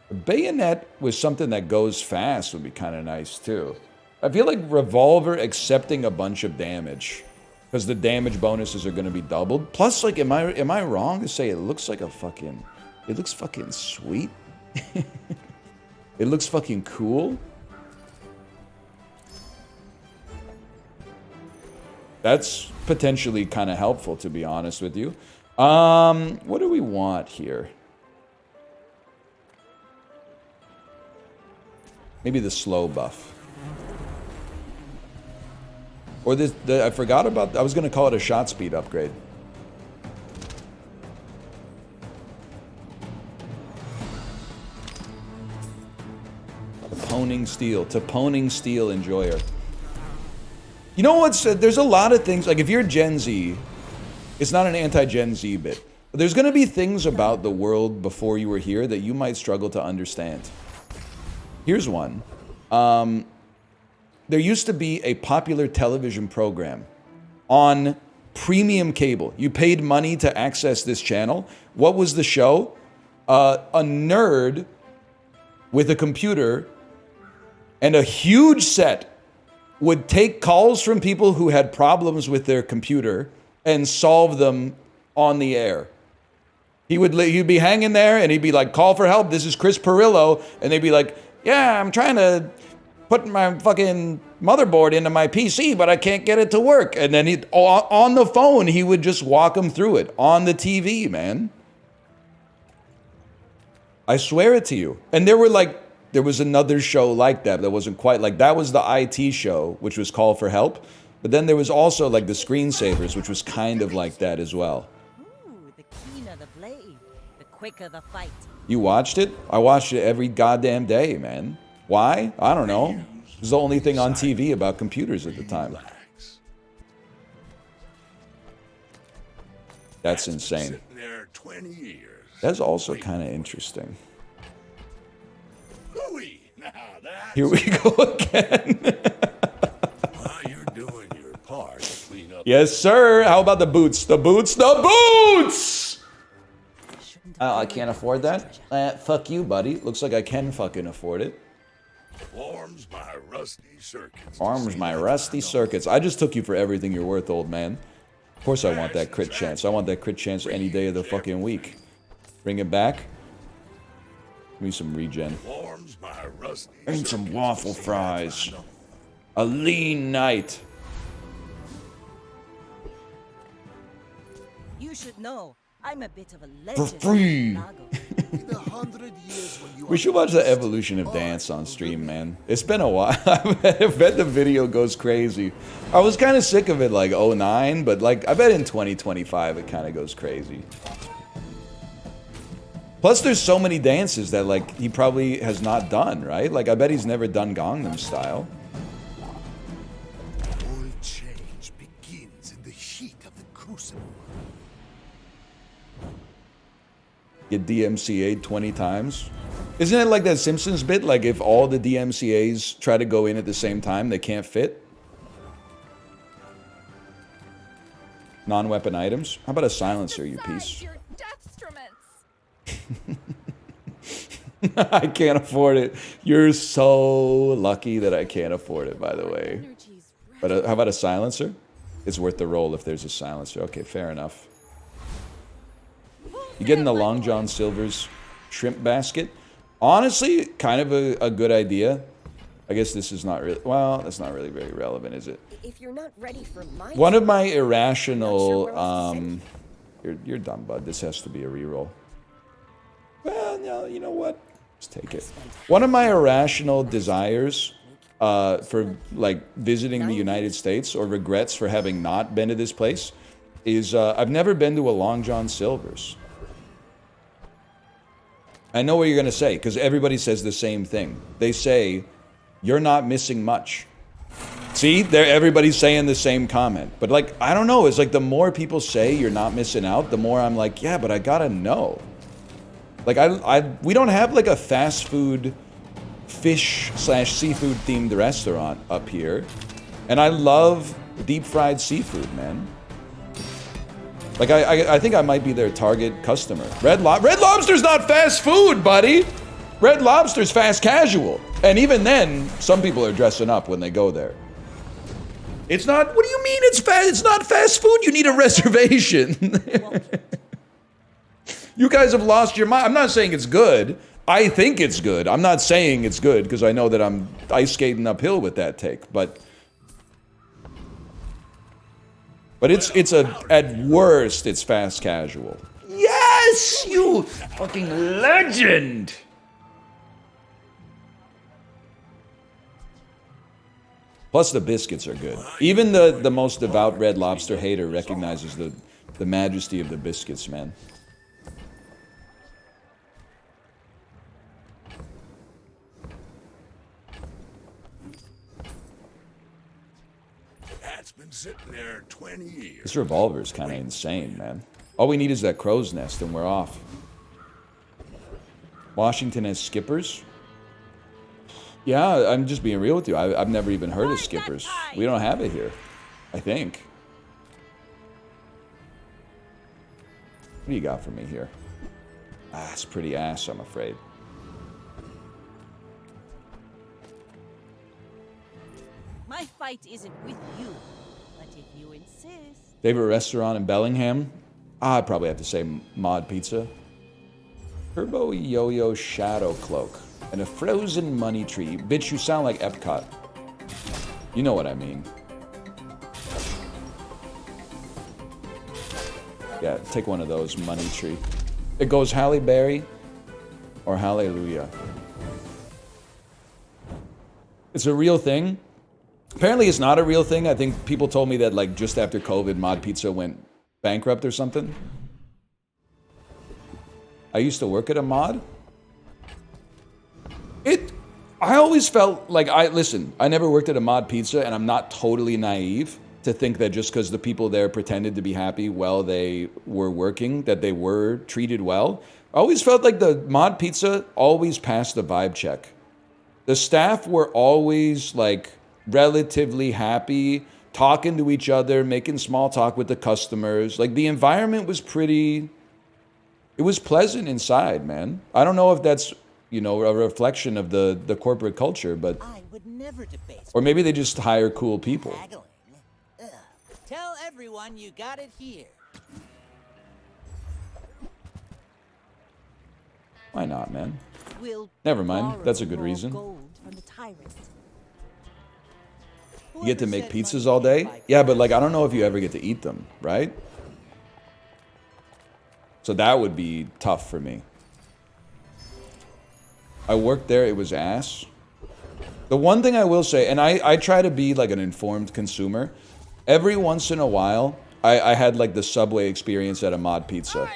A bayonet with something that goes fast would be kind of nice, too. I feel like revolver accepting a bunch of damage. Because the damage bonuses are going to be doubled. Plus, like, am I wrong to say it looks like a fucking... It looks fucking sweet? It looks fucking cool? That's potentially kind of helpful, to be honest with you. What do we want here? Maybe the slow buff. Or this, I forgot about, I was going to call it a shot speed upgrade. Toning steel enjoyer. You know what's, there's a lot of things, like if you're Gen Z, it's not an anti-Gen Z bit. But there's gonna be things about the world before you were here that you might struggle to understand. Here's one. There used to be a popular television program on premium cable. You paid money to access this channel. What was the show? A nerd with a computer and a huge set would take calls from people who had problems with their computer and solve them on the air. He'd be hanging there and he'd be like, call for help, this is Chris Perillo. And they'd be like, yeah, I'm trying to put my fucking motherboard into my PC, but I can't get it to work. And then on the phone, he would just walk them through it on the TV, man. I swear it to you. And there was another show like that wasn't quite like, that was the IT show, which was Call for Help. But then there was also like the Screensavers, which was kind of like that as well. Ooh, the keener the blade, the quicker the fight. You watched it? I watched it every goddamn day, man. Why? I don't know. It was the only thing on TV about computers at the time. Relax. That's insane. Sitting there 20 years. That's also kind of interesting. Louis, now that's... Here we go again. While you're doing your part to clean up... Yes, sir. How about the boots? The boots? The boots! I can't afford that. Fuck you, buddy. Looks like I can fucking afford it. Forms my rusty circuits. Arms my rusty circuits. I just took you for everything you're worth, old man. Of course I want that crit chance. I want that crit chance any day of the fucking week. Bring it back. Give me some regen. Forms my rusty I need some circuits. waffle fries. A lean night. You should know, I'm a bit of a For legend. free. In 100 years when you We should watch the evolution of dance on stream, man. It's been a while. I bet the video goes crazy. I was kind of sick of it like 09, but like I bet in 2025 it kind of goes crazy. Plus there's so many dances that like he probably has not done, right? Like I bet he's never done Gangnam Style. all change begins in the heat of the crucible. Get DMCA'd 20 times. Isn't it like that Simpsons bit? Like if all the DMCAs try to go in at the same time, they can't fit? Non-weapon items? How about a silencer, you piece? Your deathstruments. I can't afford it. You're so lucky that I can't afford it, by the way. Energy's right. But how about a silencer? It's worth the roll if there's a silencer. Okay, fair enough. You getting the Long John Silver's shrimp basket? Honestly, kind of a good idea. I guess this is not really, well, that's not really very relevant, is it? If you're not ready for my One of my irrational, you're dumb, bud. This has to be a reroll. Well, no, you know what? Let's take it. One of my irrational desires for like visiting the United States, or regrets for having not been to this place, is I've never been to a Long John Silver's. I know what you're gonna say, because everybody says the same thing. They say, you're not missing much. See, everybody's saying the same comment. But like, I don't know, it's like the more people say you're not missing out, the more I'm like, yeah, but I gotta know. Like we don't have like a fast food fish/seafood themed restaurant up here. And I love deep fried seafood, man. Like I think I might be their target customer. Red Lobster's not fast food, buddy. Red Lobster's fast casual. And even then, some people are dressing up when they go there. It's not, what do you mean it's fast? It's not fast food. You need a reservation. You guys have lost your mind. I'm not saying it's good. I think it's good. I'm not saying it's good because I know that I'm ice skating uphill with that take, but it's at worst, it's fast casual. Yes, you fucking legend. Plus the biscuits are good. Even the most devout Red Lobster hater recognizes the majesty of the biscuits, man. that's been sitting there 20 years. This revolver is kind of insane, man. All we need is that crow's nest and we're off. Washington has skippers? Yeah, I'm just being real with you. I've never even heard of skippers. We don't have it here, I think. What do you got for me here? Ah, it's pretty ass, I'm afraid. My fight isn't with you, but if you insist. Favorite restaurant in Bellingham? I'd probably have to say Mod Pizza. Turbo Yo-Yo Shadow Cloak. And a frozen money tree. Bitch, you sound like Epcot. You know what I mean. Yeah, take one of those, money tree. It goes Halle Berry or Hallelujah. It's a real thing. Apparently it's not a real thing. I think people told me that like just after COVID, Mod Pizza went bankrupt or something. I used to work at a Mod. I always felt like listen, I never worked at a Mod Pizza and I'm not totally naive to think that just because the people there pretended to be happy while they were working, that they were treated well. I always felt like the Mod Pizza always passed the vibe check. The staff were always like relatively happy, talking to each other, making small talk with the customers. Like the environment was pretty, it was pleasant inside, man. I don't know if that's, you know, a reflection of the corporate culture, but I would never debase or maybe they just hire cool people. haggling. Ugh. Tell everyone you got it here. Why not, man? We'll Never mind. borrow That's a good more reason. gold from the tyrant. You get to Whoever make said pizzas money all day? can't buy Yeah, but like I don't know if you ever get to eat them, right? So that would be tough for me. I worked there, it was ass. The one thing I will say, and I try to be like an informed consumer, every once in a while, I had like the Subway experience at a Mod Pizza.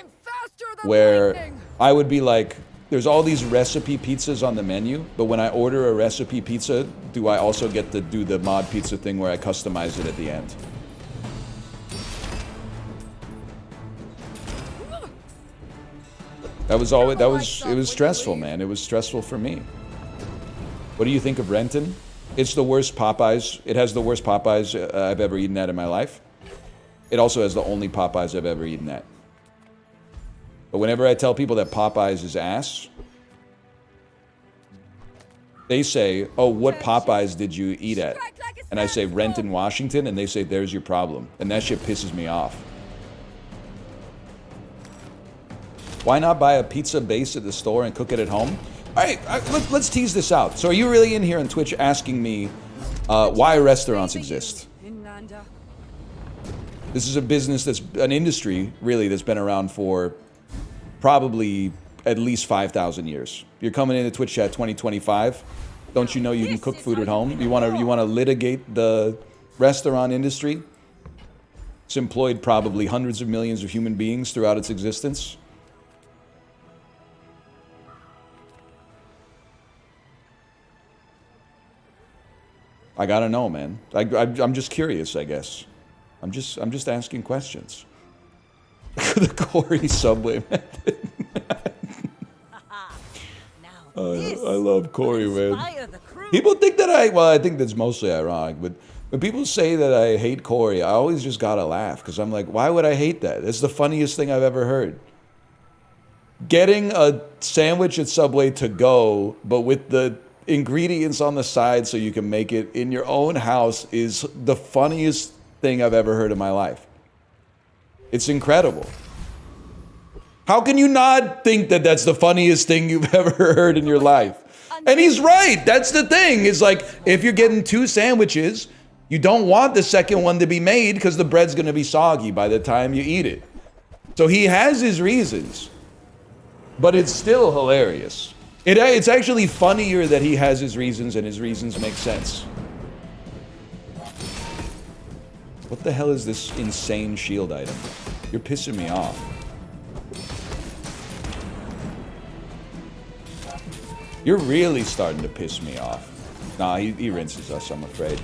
Where I would be like, there's all these recipe pizzas on the menu, but when I order a recipe pizza, do I also get to do the Mod Pizza thing where I customize it at the end? That was always, it was stressful, man. It was stressful for me. What do you think of Renton? It's the worst Popeyes. It has the worst Popeyes I've ever eaten at in my life. It also has the only Popeyes I've ever eaten at. But whenever I tell people that Popeyes is ass, they say, oh, what Popeyes did you eat at? And I say, Renton, Washington, and they say, there's your problem. And that shit pisses me off. Why not buy a pizza base at the store and cook it at home? All right, let's tease this out. So are you really in here on Twitch asking me why restaurants exist? This is a business that's, an industry, really, that's been around for probably at least 5,000 years. You're coming into Twitch chat 2025. Don't you know you can cook food at home? You want to litigate the restaurant industry? It's employed probably hundreds of millions of human beings throughout its existence. I gotta know, man. I'm just curious, I guess. I'm just asking questions. The Corey Subway method. I love Corey, man. People think that I think that's mostly ironic, but when people say that I hate Corey, I always just gotta laugh, because I'm like, why would I hate that? It's the funniest thing I've ever heard. Getting a sandwich at Subway to go, but with the ingredients on the side so you can make it in your own house is the funniest thing I've ever heard in my life. It's incredible. How can you not think that that's the funniest thing you've ever heard in your life? And he's right. That's the thing. Is like, if you're getting two sandwiches, you don't want the second one to be made because the bread's going to be soggy by the time you eat it. So he has his reasons, but it's still hilarious. It's actually funnier that he has his reasons and his reasons make sense. What the hell is this insane shield item? You're pissing me off. You're really starting to piss me off. Nah, he rinses us, I'm afraid.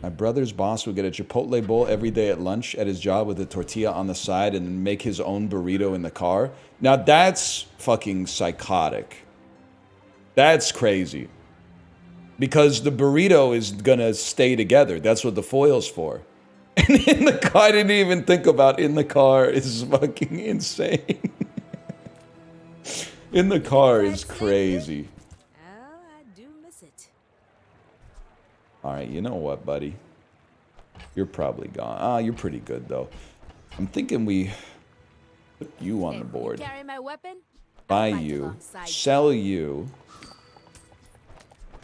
My brother's boss would get a Chipotle bowl every day at lunch at his job with a tortilla on the side and make his own burrito in the car. Now that's fucking psychotic. That's crazy. Because the burrito is gonna stay together. That's what the foil's for. And in the car, I didn't even think about in the car is fucking insane. In the car is crazy. Oh, I do miss it. Alright, you know what, buddy? You're probably gone. Ah, you're pretty good, though. I'm thinking we put you on the board. Carry my weapon? Buy fight you. alongside you. Sell you.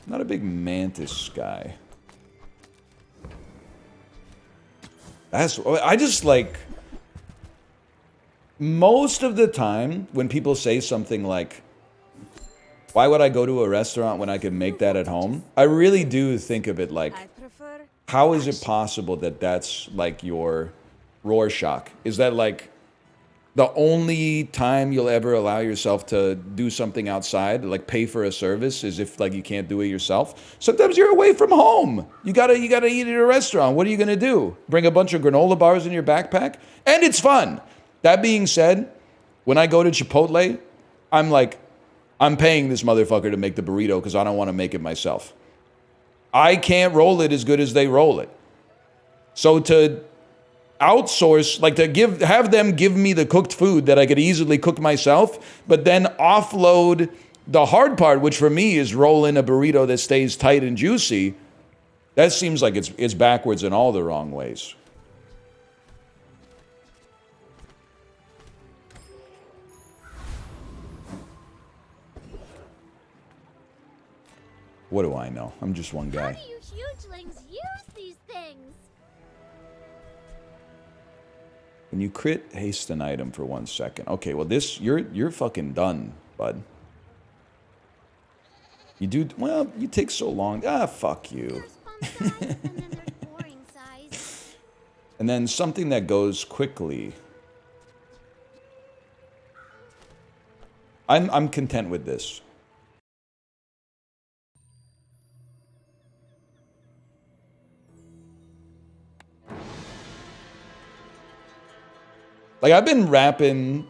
Not a big mantis guy. I just like... Most of the time, when people say something like, why would I go to a restaurant when I could make that at home? I really do think of it like, I prefer how is it possible that that's like your Rorschach? Is that like the only time you'll ever allow yourself to do something outside, like pay for a service, is if like you can't do it yourself? Sometimes you're away from home. You gotta eat at a restaurant. What are you gonna do? Bring a bunch of granola bars in your backpack? And it's fun. That being said, when I go to Chipotle, I'm like, I'm paying this motherfucker to make the burrito because I don't want to make it myself. I can't roll it as good as they roll it. So to outsource, like to have them give me the cooked food that I could easily cook myself, but then offload the hard part, which for me is rolling a burrito that stays tight and juicy, that seems like it's backwards in all the wrong ways. What do I know? I'm just one guy. How do you hugelings use these things? When you crit, haste an item for 1 second. Okay, well this, you're fucking done, bud. You do, well, you take so long. Ah, fuck you. There's fun size, and then there's boring size. And then something that goes quickly. I'm content with this. Like, I've been wrapping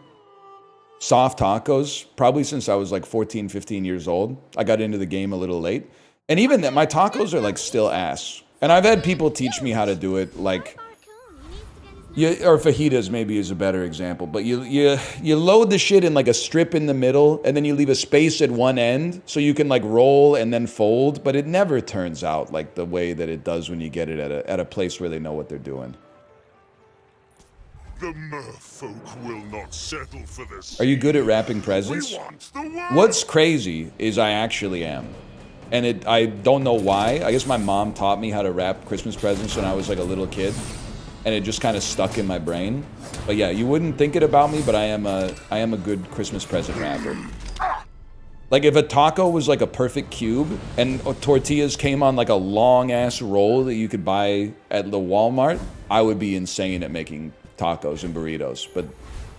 soft tacos probably since I was like 14, 15 years old. I got into the game a little late. And even then, my tacos are like still ass. And I've had people teach me how to do it, like, or fajitas maybe is a better example. But you load the shit in like a strip in the middle, and then you leave a space at one end so you can like roll and then fold. But it never turns out like the way that it does when you get it at a place where they know what they're doing. The merfolk will not settle for this. Are you good at wrapping presents? We want the world. What's crazy is I actually am. And I don't know why. I guess my mom taught me how to wrap Christmas presents when I was like a little kid. And it just kind of stuck in my brain. But yeah, you wouldn't think it about me, but I am a good Christmas present wrapper. Like if a taco was like a perfect cube and tortillas came on like a long ass roll that you could buy at the Walmart, I would be insane at making tacos and burritos. But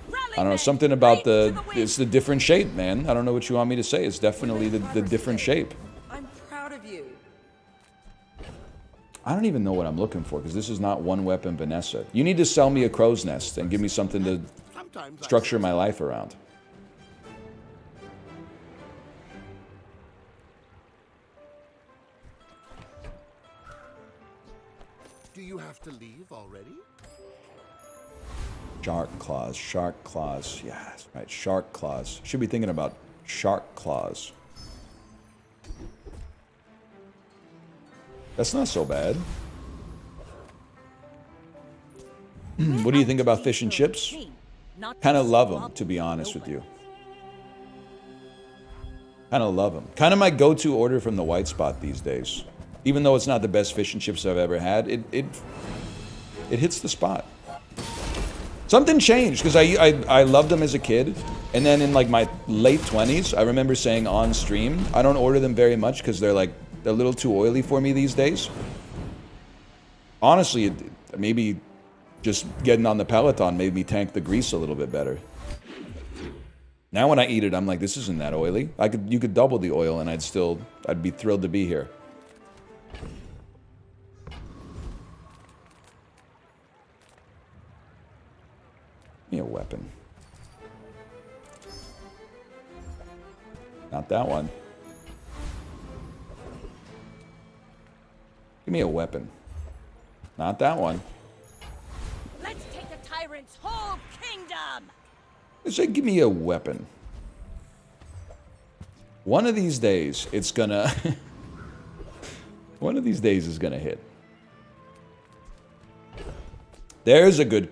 I don't know, something about it's the different shape, man. I don't know what you want me to say. It's definitely the different shape. I'm proud of you. I don't even know what I'm looking for because this is not one weapon Vanessa. You need to sell me a crow's nest and give me something to structure my life around. Do you have to leave already? Shark claws, shark claws. Yeah, that's right, shark claws. Should be thinking about shark claws. That's not so bad. What do you think about fish and chips? Kind of love them, to be honest with you. Kind of love them. Kind of my go-to order from the White Spot these days. Even though it's not the best fish and chips I've ever had, it hits the spot. Something changed because I loved them as a kid, and then in like my late 20s, I remember saying on stream, I don't order them very much because they're a little too oily for me these days. Honestly, maybe just getting on the Peloton made me tank the grease a little bit better. Now when I eat it, I'm like, this isn't that oily. You could double the oil and I'd be thrilled to be here. me a weapon. Not that one. Give me a weapon. Not that one. Let's take the tyrant's whole kingdom! I said give me a weapon. One of these days, it's gonna... one of these days is gonna hit. There's a good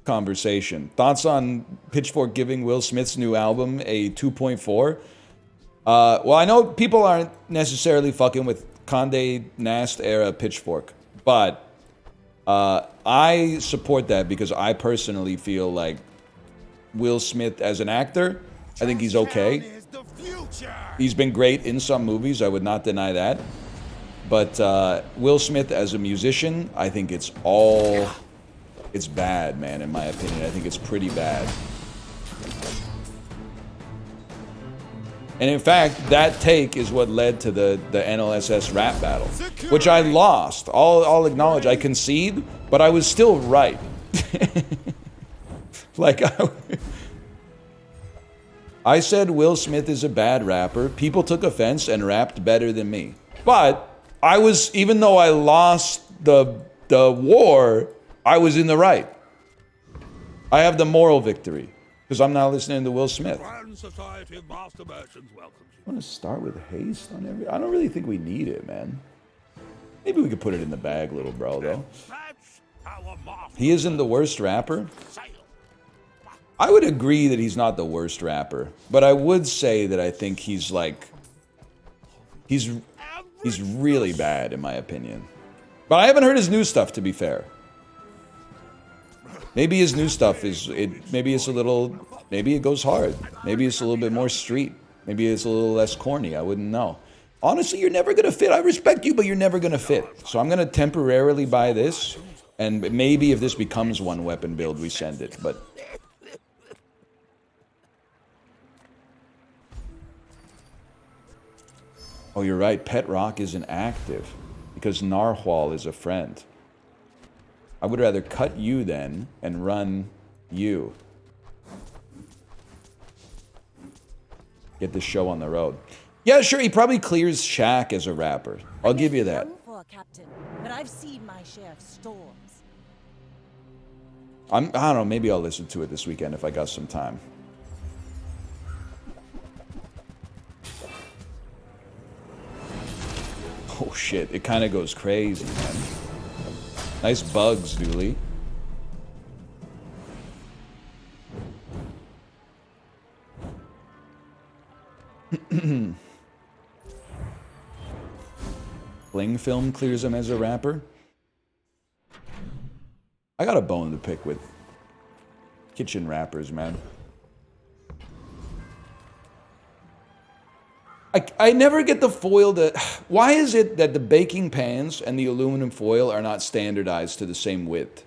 conversation. Thoughts on Pitchfork giving Will Smith's new album a 2.4? Well, I know people aren't necessarily fucking with Condé Nast era Pitchfork, but I support that because I personally feel like Will Smith as an actor, I think he's okay. He's been great in some movies, I would not deny that. But Will Smith as a musician, I think it's bad, man, in my opinion. I think it's pretty bad. And in fact, that take is what led to the NLSS rap battle, which I lost. I'll acknowledge, I concede, but I was still right. Like, I said Will Smith is a bad rapper. People took offense and rapped better than me. But I was, even though I lost the war, I was in the right. I have the moral victory because I'm not listening to Will Smith. I want to start with haste on every. I don't really think we need it, man. Maybe we could put it in the bag, little bro, though. He isn't the worst rapper. I would agree that he's not the worst rapper, but I would say that I think he's like, he's really bad in my opinion. But I haven't heard his new stuff, to be fair. Maybe his new stuff is, maybe it's a little, maybe it goes hard. Maybe it's a little bit more street. Maybe it's a little less corny. I wouldn't know. Honestly, you're never going to fit. I respect you, but you're never going to fit. So I'm going to temporarily buy this. And maybe if this becomes one weapon build, we send it. But oh, you're right. Pet Rock isn't active because Narwhal is a friend. I would rather cut you then and run you. Get this show on the road. Yeah, sure, he probably clears Shaq as a rapper. I'll give you that. Captain, but I've seen my share of storms. I don't know, maybe I'll listen to it this weekend if I got some time. Oh shit, it kind of goes crazy, man. Nice bugs, Dooley. Bling Film clears him as a rapper. I got a bone to pick with kitchen rappers, man. I never get the foil that... Why is it that the baking pans and the aluminum foil are not standardized to the same width?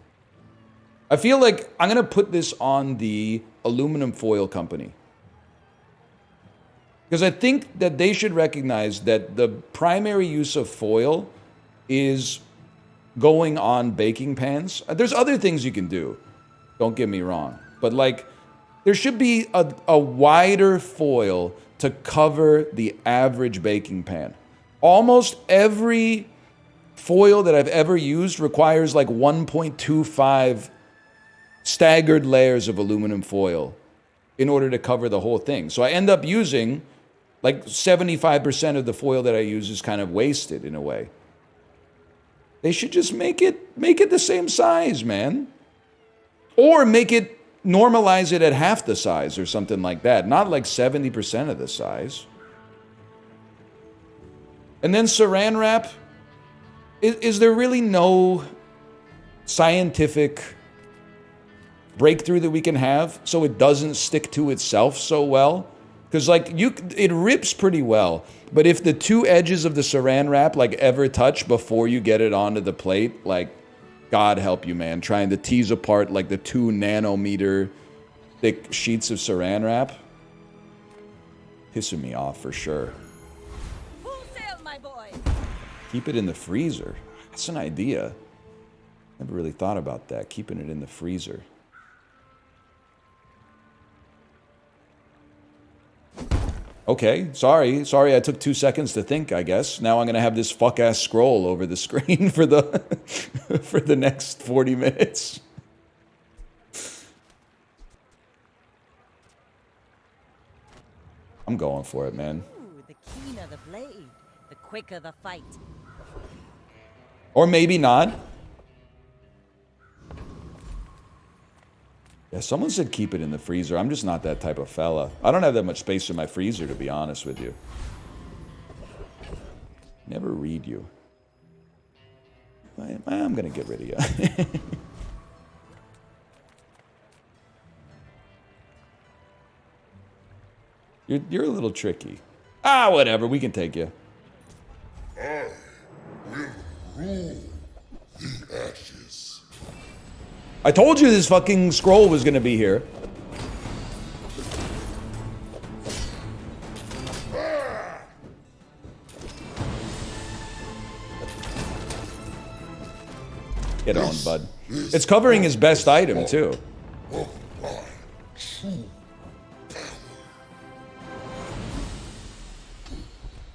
I feel like I'm going to put this on the aluminum foil company. Because I think that they should recognize that the primary use of foil is going on baking pans. There's other things you can do. Don't get me wrong. But like, there should be a wider foil to cover the average baking pan. Almost every foil that I've ever used requires like 1.25 staggered layers of aluminum foil in order to cover the whole thing. So I end up using like 75% of the foil that I use is kind of wasted in a way. They should just make it the same size, man. Or normalize it at half the size or something like that. Not like 70% of the size. And then saran wrap. Is there really no scientific breakthrough that we can have so it doesn't stick to itself so well? Because like it rips pretty well. But if the two edges of the saran wrap like ever touch before you get it onto the plate, like God help you, man. Trying to tease apart like the 2 nanometer thick sheets of saran wrap. Pissing me off for sure. Full sail, my boy. Keep it in the freezer. That's an idea. Never really thought about that. Keeping it in the freezer. Okay, sorry I took 2 seconds to think, I guess. Now I'm gonna have this fuck-ass scroll over the screen for the for the next 40 minutes. I'm going for it, man. Ooh, the keener the blade, the quicker the fight. Or maybe not. Yeah, someone said keep it in the freezer. I'm just not that type of fella. I don't have that much space in my freezer, to be honest with you. Never read you. I'm gonna get rid of you. You're a little tricky. Ah, whatever. We can take you. I will rule the ashes. I told you this fucking scroll was gonna be here. Get on, bud. It's covering his best item, too. Of my true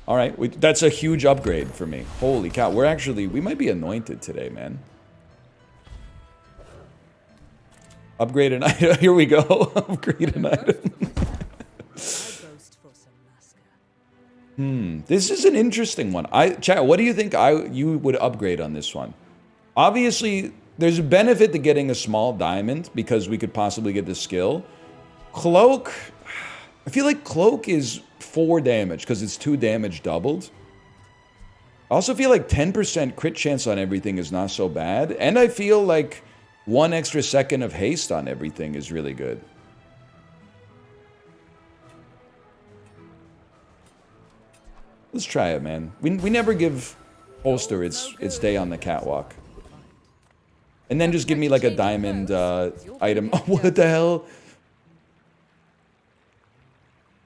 All right, that's a huge upgrade for me. Holy cow, we might be anointed today, man. Upgrade an item. Here we go. Upgrade an item. This is an interesting one. Chat, what do you think you would upgrade on this one? Obviously, there's a benefit to getting a small diamond because we could possibly get the skill. Cloak, I feel like Cloak is 4 damage because it's 2 damage doubled. I also feel like 10% crit chance on everything is not so bad. And I feel like 1 extra second of haste on everything is really good. Let's try it, man. We never give Holster its day on the catwalk. And then just give me like a diamond item. Oh, what the hell?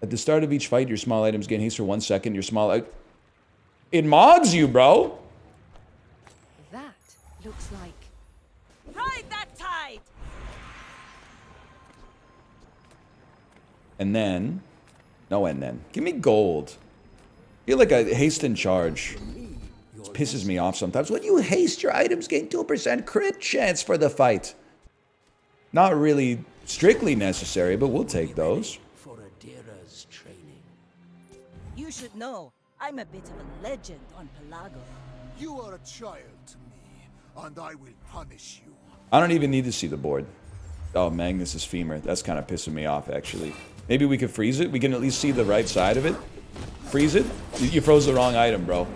At the start of each fight, your small items gain haste for 1 second. Your small... It mods you, bro! That looks like... Ride that tide! And then... No, and then. Give me gold. I feel like a haste and charge. It pisses me off sometimes. When you haste, your items gain 2% crit chance for the fight. Not really strictly necessary, but we'll take those. For Adira's training. You should know, I'm a bit of a legend on Pelago. You are a child to me, and I will punish you. I don't even need to see the board. Oh, Magnus's femur. That's kind of pissing me off, actually. Maybe we could freeze it. We can at least see the right side of it. Freeze it? You froze the wrong item, bro.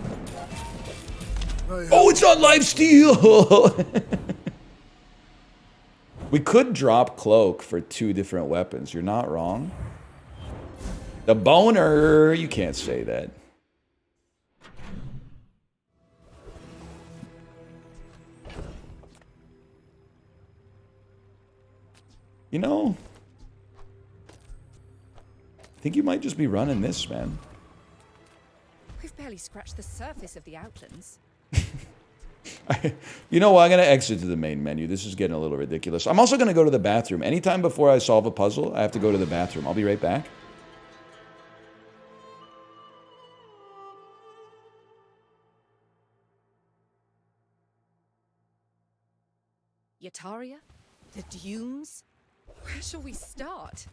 Oh, it's not lifesteal! We could drop Cloak for 2 different weapons. You're not wrong. The boner! You can't say that. You know... I think you might just be running this, man. We've barely scratched the surface of the outlands. You know what? I'm going to exit to the main menu. This is getting a little ridiculous. I'm also going to go to the bathroom. Anytime before I solve a puzzle, I have to go to the bathroom. I'll be right back. Yataria? The Dunes? Where shall we start?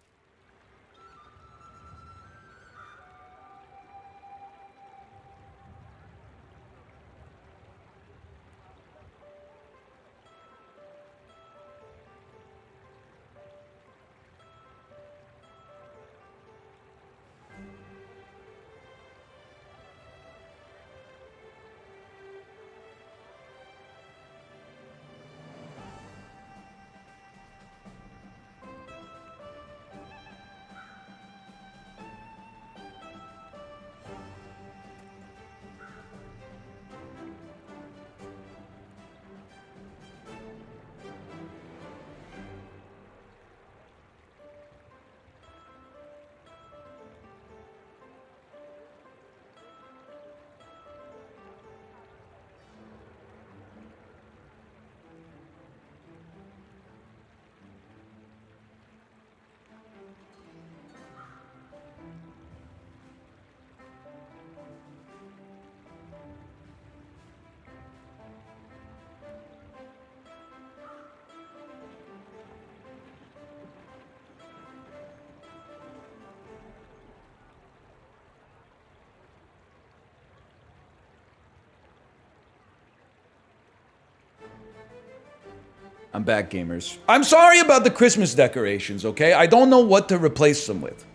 I'm back, gamers. I'm sorry about the Christmas decorations, okay? I don't know what to replace them with.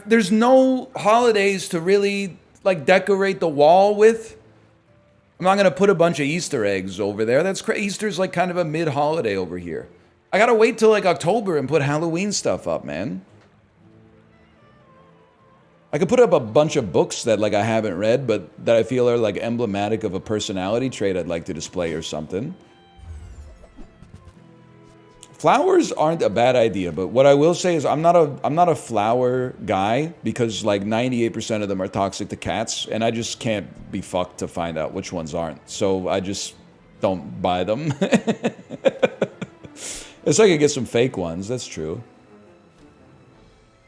There's no holidays to really, like, decorate the wall with. I'm not gonna put a bunch of Easter eggs over there. That's crazy. Easter's like kind of a mid-holiday over here. I gotta wait till like October and put Halloween stuff up, man. I could put up a bunch of books that like I haven't read, but that I feel are like emblematic of a personality trait I'd like to display or something. Flowers aren't a bad idea, but what I will say is I'm not a flower guy because like 98% of them are toxic to cats, and I just can't be fucked to find out which ones aren't. So I just don't buy them. It's like I get some fake ones, that's true.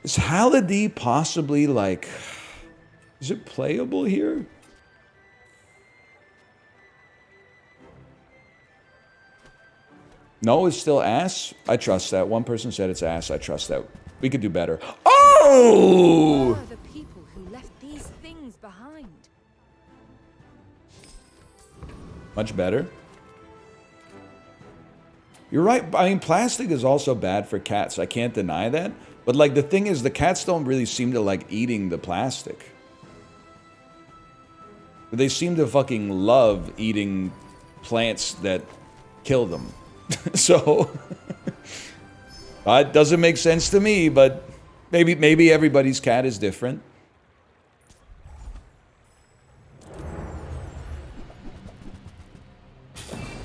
Is Halliday possibly like... Is it playable here? No, it's still ass? I trust that. One person said it's ass. I trust that. We could do better. Oh! Who are the people who left these things behind? Much better. You're right. I mean, plastic is also bad for cats. I can't deny that. But, like, the thing is, the cats don't really seem to like eating the plastic. They seem to fucking love eating plants that kill them. So, it doesn't make sense to me, but maybe everybody's cat is different.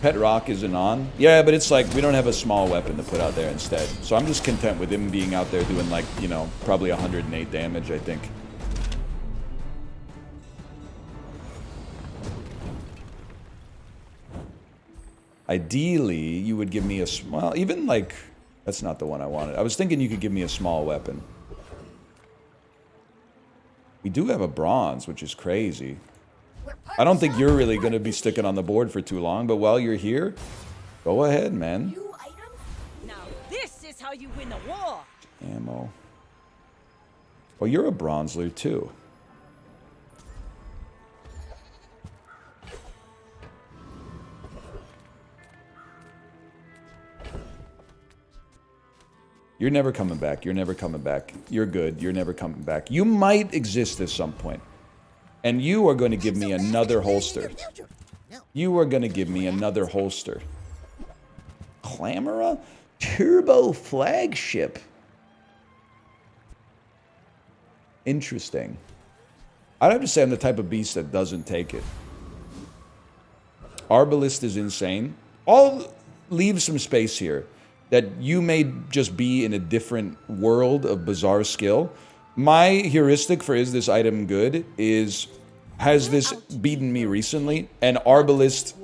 Pet Rock isn't on. Yeah, but it's like we don't have a small weapon to put out there instead. So I'm just content with him being out there doing like, you know, probably 108 damage, I think. Ideally, you would give me a small, even like, that's not the one I wanted. I was thinking you could give me a small weapon. We do have a bronze, which is crazy. I don't think you're really going to be sticking on the board for too long, but while you're here, go ahead, man. Now this is how you win a war. Ammo. Well, you're a bronzeler, too. You're never coming back. You're never coming back. You're good. You're never coming back. You might exist at some point. And you are going to give me another holster. You are going to give me another holster. Clamora? Turbo flagship. Interesting. I'd have to say I'm the type of beast that doesn't take it. Arbalist is insane. I'll leave some space here that you may just be in a different world of Bazaar skill. My heuristic for is this item good is, has this beaten me recently? And Arbalist,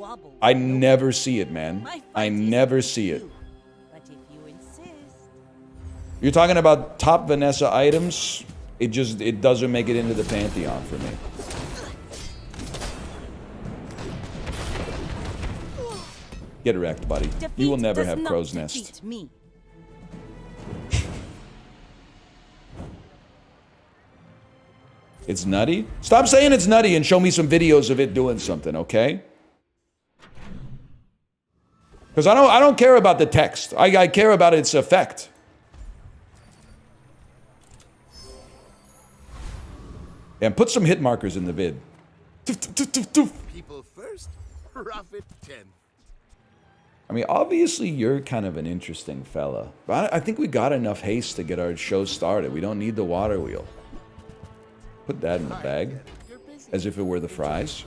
I never see it, man. I never see it. But if you insist. You're talking about top Vanessa items? It doesn't make it into the Pantheon for me. Get wrecked, buddy. Defeat You will never does have not Crow's defeat Nest. Me. It's nutty? Stop saying it's nutty and show me some videos of it doing something, okay? Because I don't care about the text. I care about its effect. And put some hit markers in the vid. People first, profit 10. I mean, obviously you're kind of an interesting fella. But I think we got enough haste to get our show started. We don't need the water wheel. Put that in the bag. As if it were the fries.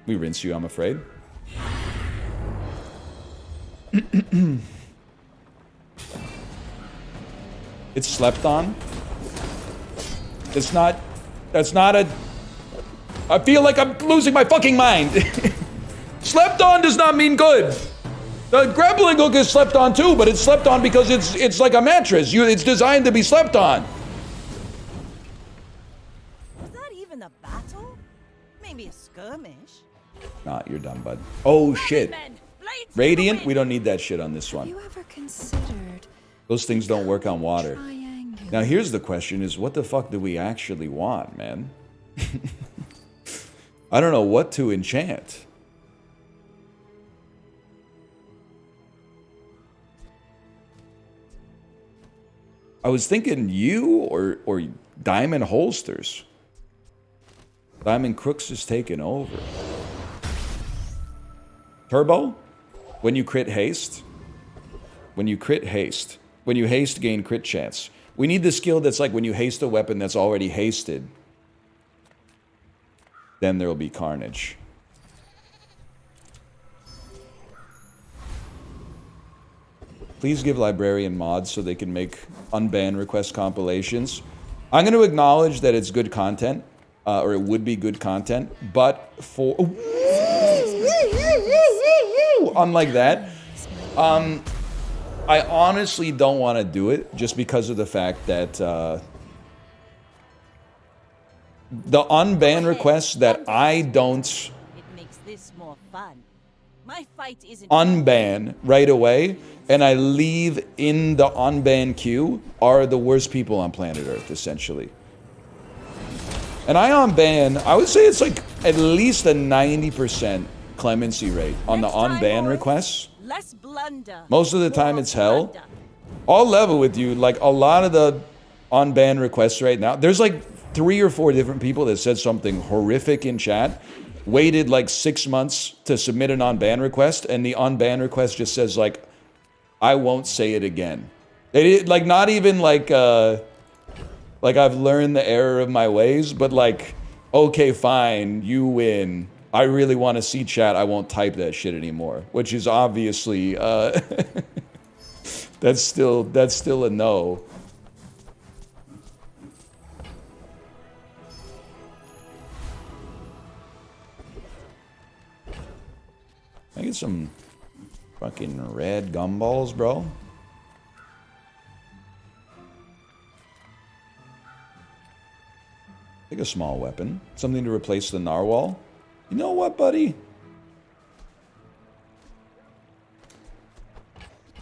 We rinse you, I'm afraid. It's slept on. That's not a... I feel like I'm losing my fucking mind. Slept on does not mean good. The grappling hook is slept on too, but it's slept on because it's like a mattress. It's designed to be slept on. Was that even a battle? Maybe a skirmish. Nah, you're done, bud. Oh shit. Radiant? We don't need that shit on this one. You ever considered Those things don't work on water. triangle? Now here's the question is, what the fuck do we actually want, man? I don't know what to enchant. I was thinking you or diamond holsters. Diamond crooks is taking over. Turbo? When you crit haste? When you crit haste. When you haste, gain crit chance. We need the skill that's like when you haste a weapon that's already hasted. Then there will be carnage. Please give Librarian mods so they can make unban request compilations. I'm going to acknowledge that it's good content, or it would be good content, but for... unlike that, I honestly don't want to do it just because of the fact that the unban requests that I don't It makes this more fun. My fight isn't unban right away, and I leave in the unban queue, are the worst people on planet Earth, essentially. And I unban, I would say it's like at least a 90% clemency rate on the unban requests. less blunder. Most of the time more it's hell. blunder. I'll level with you, like a lot of the unban requests right now, there's like 3 or 4 different people that said something horrific in chat, waited like 6 months to submit an unban request, and the unban request just says like, I won't say it again. It like not even like I've learned the error of my ways, but like, okay, fine, you win. I really want to see chat. I won't type that shit anymore, which is obviously that's still a no. I get some fucking red gumballs, bro. Take a small weapon. Something to replace the narwhal. You know what, buddy?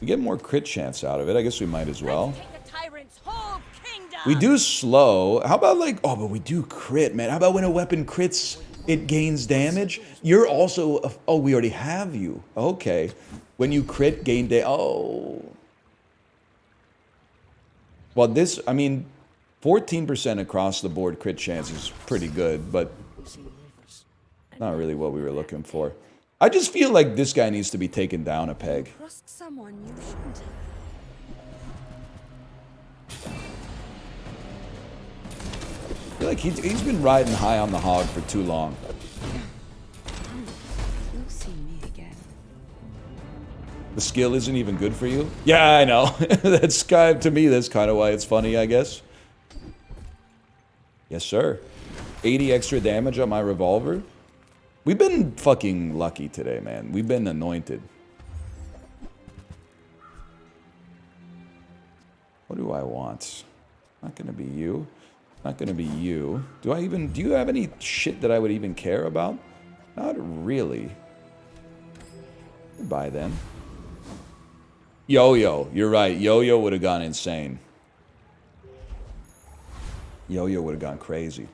We get more crit chance out of it. I guess we might as well. Take the tyrant's whole kingdom. We do slow. How about like... Oh, but we do crit, man. How about when a weapon crits, it gains damage? You're also... Oh, we already have you. Okay. When you crit, gain damage. Oh. Well, this... I mean, 14% across the board crit chance is pretty good, but... Not really what we were looking for. I just feel like this guy needs to be taken down a peg. Trust someone you shouldn't have. I feel like he's been riding high on the hog for too long. You'll see me again. The skill isn't even good for you? Yeah, I know. That's kind of, to me, that's kind of why it's funny, I guess. Yes, sir. 80 extra damage on my revolver. We've been fucking lucky today, man. We've been anointed. What do I want? Not gonna be you. Not gonna be you. Do you have any shit that I would even care about? Not really. Goodbye then. Yo-Yo, you're right. Yo-Yo would have gone insane. Yo-Yo would have gone crazy.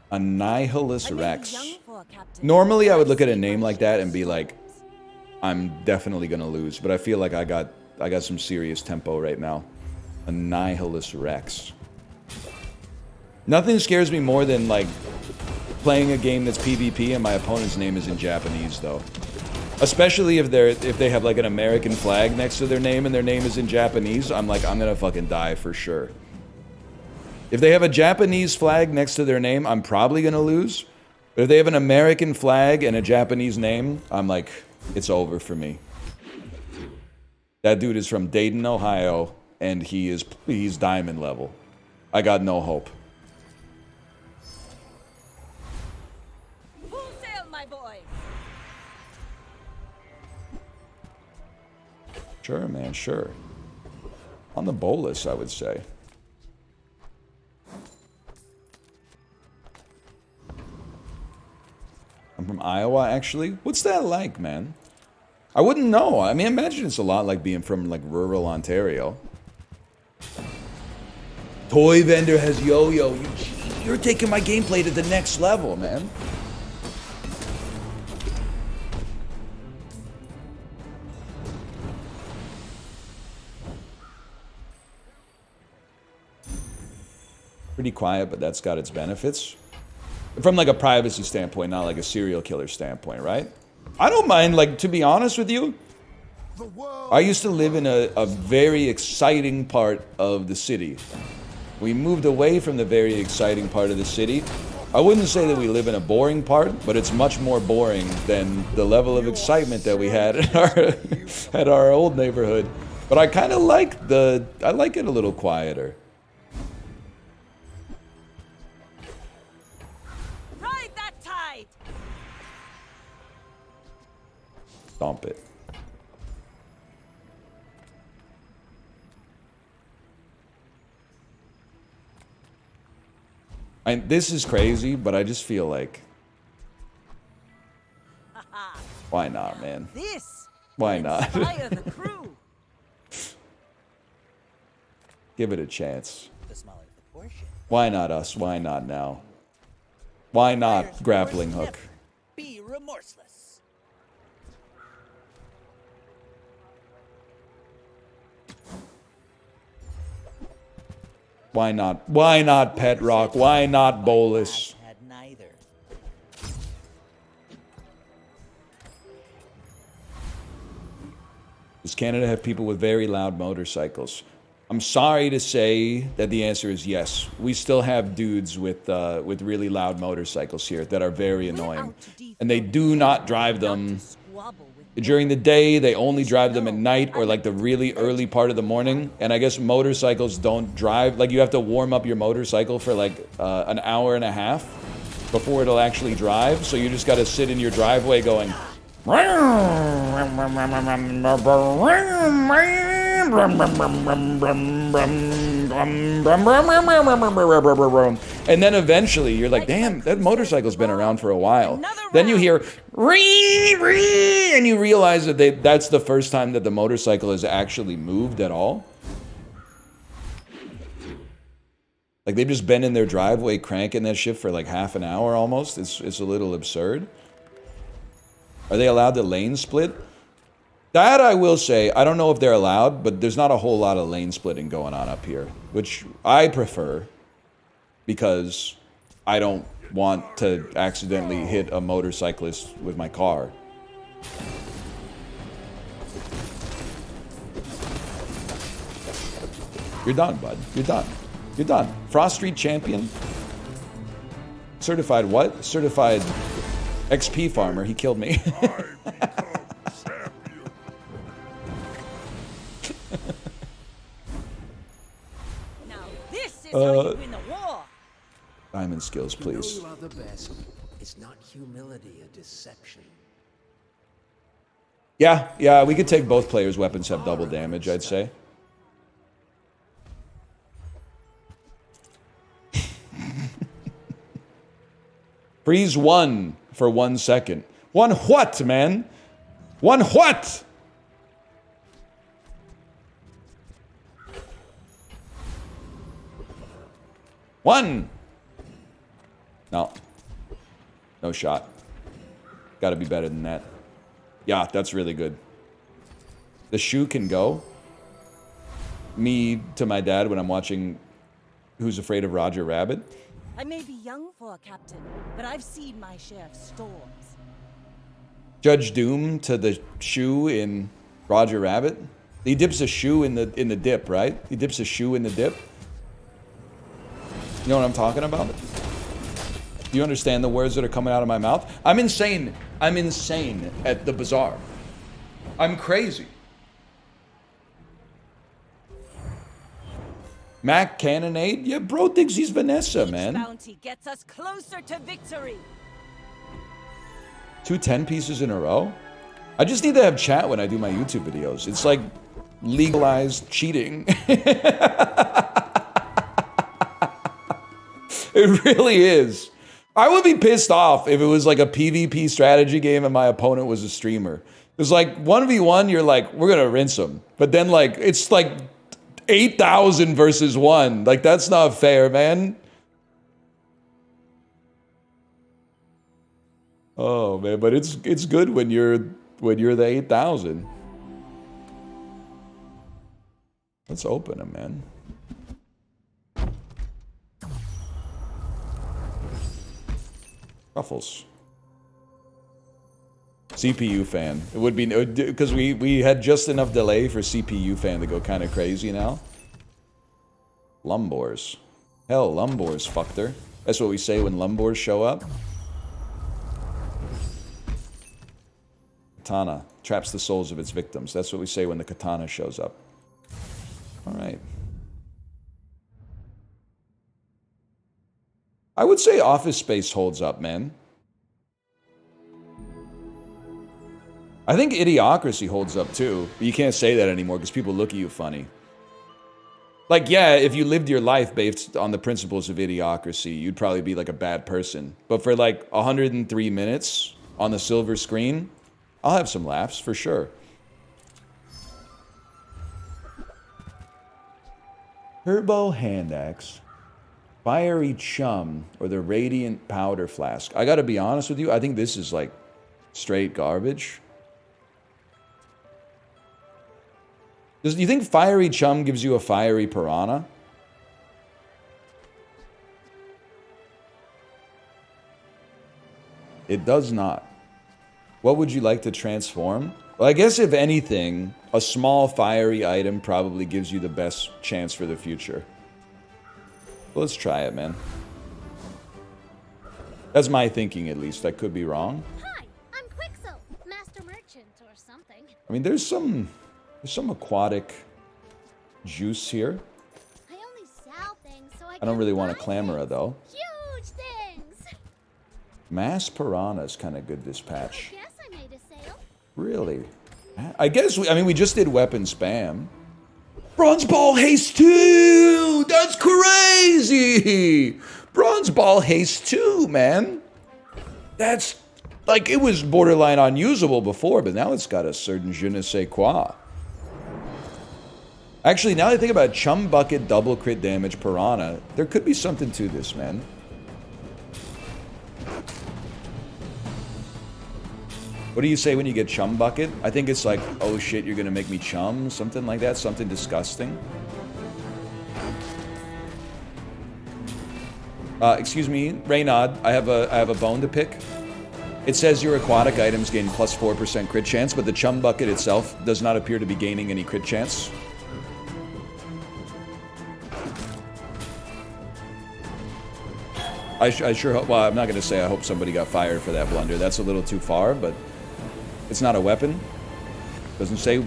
Annihilus Rex. Normally I would look at a name like that and be like, I'm definitely gonna lose, but I feel like I got some serious tempo right now. Annihilus Rex. Nothing scares me more than like playing a game that's PvP and my opponent's name is in Japanese though. Especially if they have like an American flag next to their name and their name is in Japanese, I'm like, I'm gonna fucking die for sure. If they have a Japanese flag next to their name, I'm probably gonna lose. But if they have an American flag and a Japanese name, I'm like, it's over for me. That dude is from Dayton, Ohio, and he's diamond level. I got no hope. Full sail, my boy. Sure, man, sure. On the bolus, I would say. I'm from Iowa, actually. What's that like, man? I wouldn't know. I mean, imagine it's a lot like being from, like, rural Ontario. Toy vendor has yo-yo. You You're taking my gameplay to the next level, man. Pretty quiet, but that's got its benefits. From like a privacy standpoint, not like a serial killer standpoint, right? I don't mind, like, to be honest with you, I used to live in a very exciting part of the city. We moved away from the very exciting part of the city. I wouldn't say that we live in a boring part, but it's much more boring than the level of excitement that we had at our old neighborhood. But I kind of like I like it a little quieter. Ride that tide! Stomp it. And this is crazy, but I just feel like, why not, man? This Why not? inspire the crew. Give it a chance. The smaller the portion. Why not us? Why not now? Why not grappling hook? Be remorseless. Why not? Why not Pet Rock? Why not Bolus? Had neither. Does Canada have people with very loud motorcycles? I'm sorry to say that the answer is yes. We still have dudes with really loud motorcycles here that are very annoying, and they do not drive them during the day. They only drive them at night or like the really early part of the morning. And I guess motorcycles don't drive, like you have to warm up your motorcycle for like an hour and a half before it'll actually drive. So you just got to sit in your driveway going. And then eventually you're like, damn, that motorcycle's been around for a while. Then you hear ree, ree, and you realize that that's the first time that the motorcycle has actually moved at all. Like they've just been in their driveway cranking that shit for like half an hour almost. It's a little absurd. Are they allowed to lane split? That I will say, I don't know if they're allowed, but there's not a whole lot of lane splitting going on up here, which I prefer because I don't want to accidentally hit a motorcyclist with my car. You're done, bud. You're done. You're done. Frost Street champion. Certified what? Certified XP farmer. He killed me. Now this is how you win the war. Diamond skills, please. You know you are the best. Is not humility a deception? Yeah, we could take both players' weapons have double damage, I'd say. Freeze 1 for 1 second. One what, man? One what? One. No. No shot. Gotta be better than that. Yeah, that's really good. The shoe can go. Me to my dad when I'm watching Who's Afraid of Roger Rabbit. I may be young for a captain, but I've seen my share of storms. Judge Doom to the shoe in Roger Rabbit. He dips a shoe in the dip, right? He dips a shoe in the dip. You know what I'm talking about? Do you understand the words that are coming out of my mouth? I'm insane. I'm insane at the Bazaar. I'm crazy. Mac Cannonade? Yeah, bro thinks he's Vanessa, man. Bounty gets us closer to victory. 2 10 pieces in a row? I just need to have chat when I do my YouTube videos. It's like legalized cheating. It really is. I would be pissed off if it was like a PvP strategy game and my opponent was a streamer. It's like 1v1, you're like, we're gonna rinse them. But then like, it's like 8,000 versus 1. Like, that's not fair, man. Oh man, but it's good when you're the 8,000. Let's open them, man. Ruffles. CPU fan. It would be because we had just enough delay for CPU fan to go kind of crazy now. Lumbors. Hell, Lumbors fucked her. That's what we say when Lumbors show up. Katana traps the souls of its victims. That's what we say when the katana shows up. All right. I would say Office Space holds up, man. I think Idiocracy holds up too. But you can't say that anymore because people look at you funny. Like, yeah, if you lived your life based on the principles of Idiocracy, you'd probably be like a bad person. But for like 103 minutes on the silver screen, I'll have some laughs for sure. Turbo Hand Axe, Fiery Chum, or the Radiant Powder Flask. I gotta be honest with you, I think this is like straight garbage. Do you think Fiery Chum gives you a Fiery Piranha? It does not. What would you like to transform? Well, I guess if anything, a small fiery item probably gives you the best chance for the future. Well, let's try it, man. That's my thinking, at least. I could be wrong. Hi, I'm Quixel, master merchant or something. I mean, there's some aquatic juice here. I only sell things so I don't really want a buy Clamora, things. though. Huge things. Mass Piranha is kind of good this patch. I guess I made a sale. Really? I guess, we just did weapon spam. Bronze Ball Haste 2! That's crazy! Bronze Ball Haste 2, man. That's, like, it was borderline unusable before, but now it's got a certain je ne sais quoi. Actually, now that I think about it, Chum Bucket double crit damage Piranha, there could be something to this, man. What do you say when you get Chum Bucket? I think it's like, oh shit, you're gonna make me chum? Something like that, something disgusting. Excuse me, Reynard, I have a bone to pick. It says your aquatic items gain plus 4% crit chance, but the Chum Bucket itself does not appear to be gaining any crit chance. I sure hope, well, I'm not gonna say I hope somebody got fired for that blunder. That's a little too far, but it's not a weapon. Doesn't say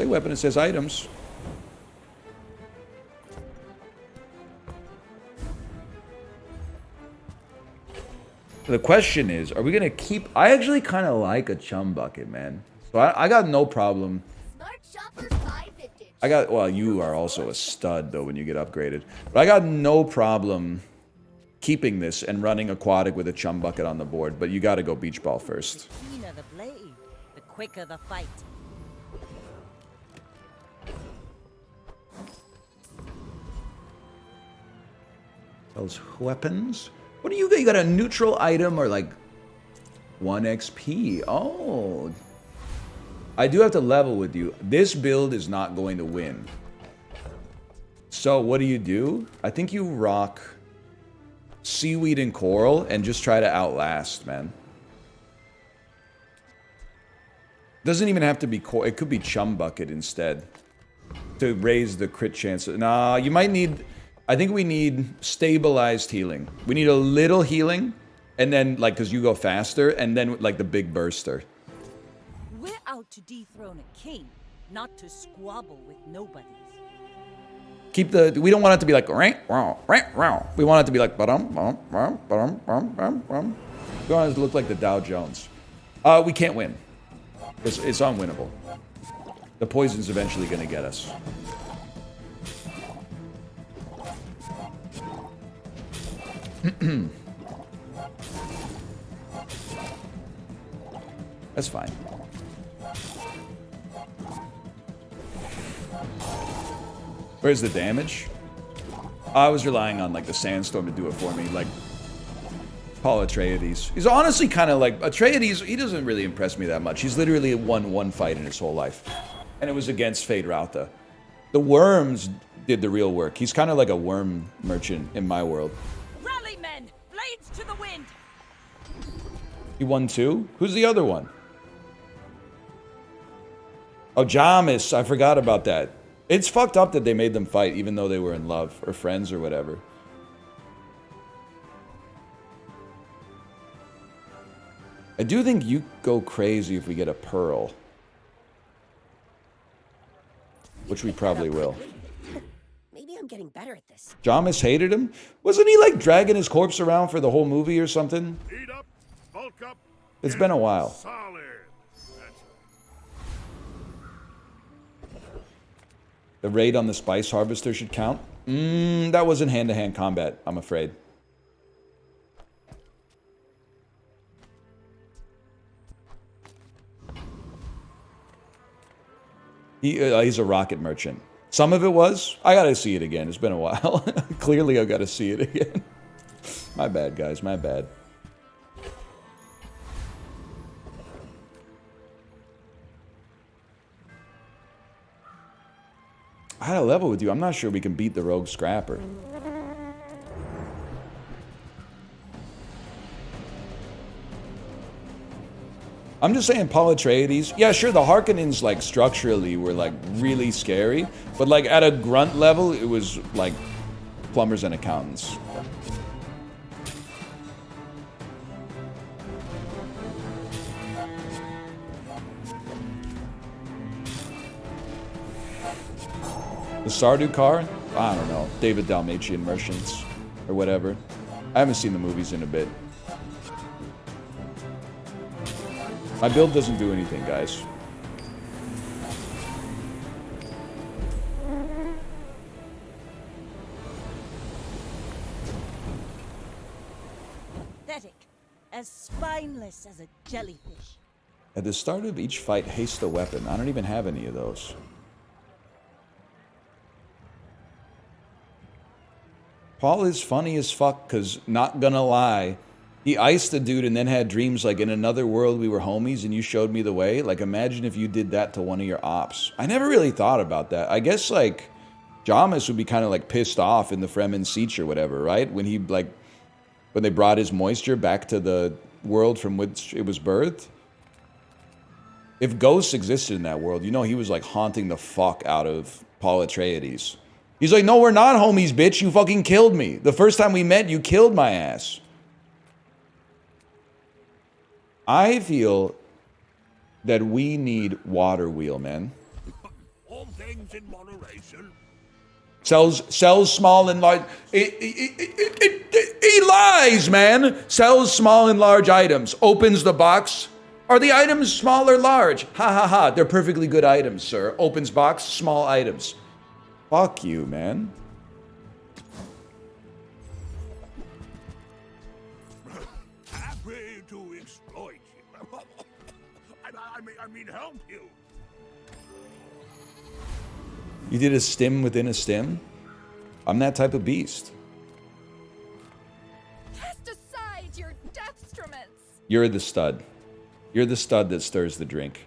weapon, it says items. The question is, are we gonna keep... I actually kind of like a Chum Bucket, man. So I got no problem. Smart shoppers buy vintage. Well, you are also a stud, though, when you get upgraded. But I got no problem keeping this and running aquatic with a Chum Bucket on the board. But you gotta go beach ball first. The keener the blade, the quicker the fight. Those weapons? What do you got? You got a neutral item or like 1 XP? Oh. I do have to level with you. This build is not going to win. So what do? I think you rock Seaweed and Coral and just try to outlast, man. Doesn't even have to be Coral. It could be Chum Bucket instead to raise the crit chance. Nah, you might need... I think we need stabilized healing. We need a little healing, and then, like, because you go faster, and then, like, the big burster. We're out to dethrone a king, not to squabble with nobodies. Keep the... We don't want it to be like... We want it to be like... We want it to look like the Dow Jones. We can't win. It's unwinnable. The poison's eventually going to get us. That's fine. Where's the damage? I was relying on like the sandstorm to do it for me. Like Paul Atreides. He's honestly kind of like Atreides. He doesn't really impress me that much. He's literally won one fight in his whole life, and it was against Fade Rauta. The worms did the real work. He's kind of like a worm merchant in my world. Rally, men! Blades to the wind! He won 2? Who's the other one? Oh, Jamis. I forgot about that. It's fucked up that they made them fight even though they were in love or friends or whatever. I do think you go crazy if we get a pearl. Which we probably will. Maybe I'm getting better at this. Jamis hated him? Wasn't he like dragging his corpse around for the whole movie or something? Heat up, bulk up. It's been a while. Solid. That's The raid on the Spice Harvester should count? That wasn't hand-to-hand combat, I'm afraid. He's a rocket merchant. Some of it was. I gotta see it again. It's been a while. Clearly, I've got to see it again. My bad, guys. My bad. I had a level with you. I'm not sure we can beat the Rogue Scrapper. I'm just saying, Paul Atreides. Yeah, sure, the Harkonnens, like, structurally were, like, really scary. But, like, at a grunt level, it was, like, plumbers and accountants. The Sardu car? I don't know. David Dalmatian Merchants. Or whatever. I haven't seen the movies in a bit. My build doesn't do anything, guys. Pathetic. As spineless as a jellyfish. At the start of each fight, haste the weapon. I don't even have any of those. Paul is funny as fuck, because, not gonna lie, he iced a dude and then had dreams like, in another world we were homies and you showed me the way. Like, imagine if you did that to one of your ops. I never really thought about that. I guess, like, Jamis would be kind of, like, pissed off in the Fremen Siege or whatever, right? When he, like, when they brought his moisture back to the world from which it was birthed. If ghosts existed in that world, you know he was, like, haunting the fuck out of Paul Atreides. He's like, no, we're not homies, bitch. You fucking killed me. The first time we met, you killed my ass. I feel that we need Water Wheel, man. all things in moderation. Sells small and large. He lies, man. Sells small and large items. Opens the box. Are the items small or large? Ha ha ha. They're perfectly good items, sir. Opens box, small items. Fuck you, man. Happy to exploit you. I mean, help you. You did a stim within a stim? I'm that type of beast. Cast aside your deathstruments. You're the stud. You're the stud that stirs the drink.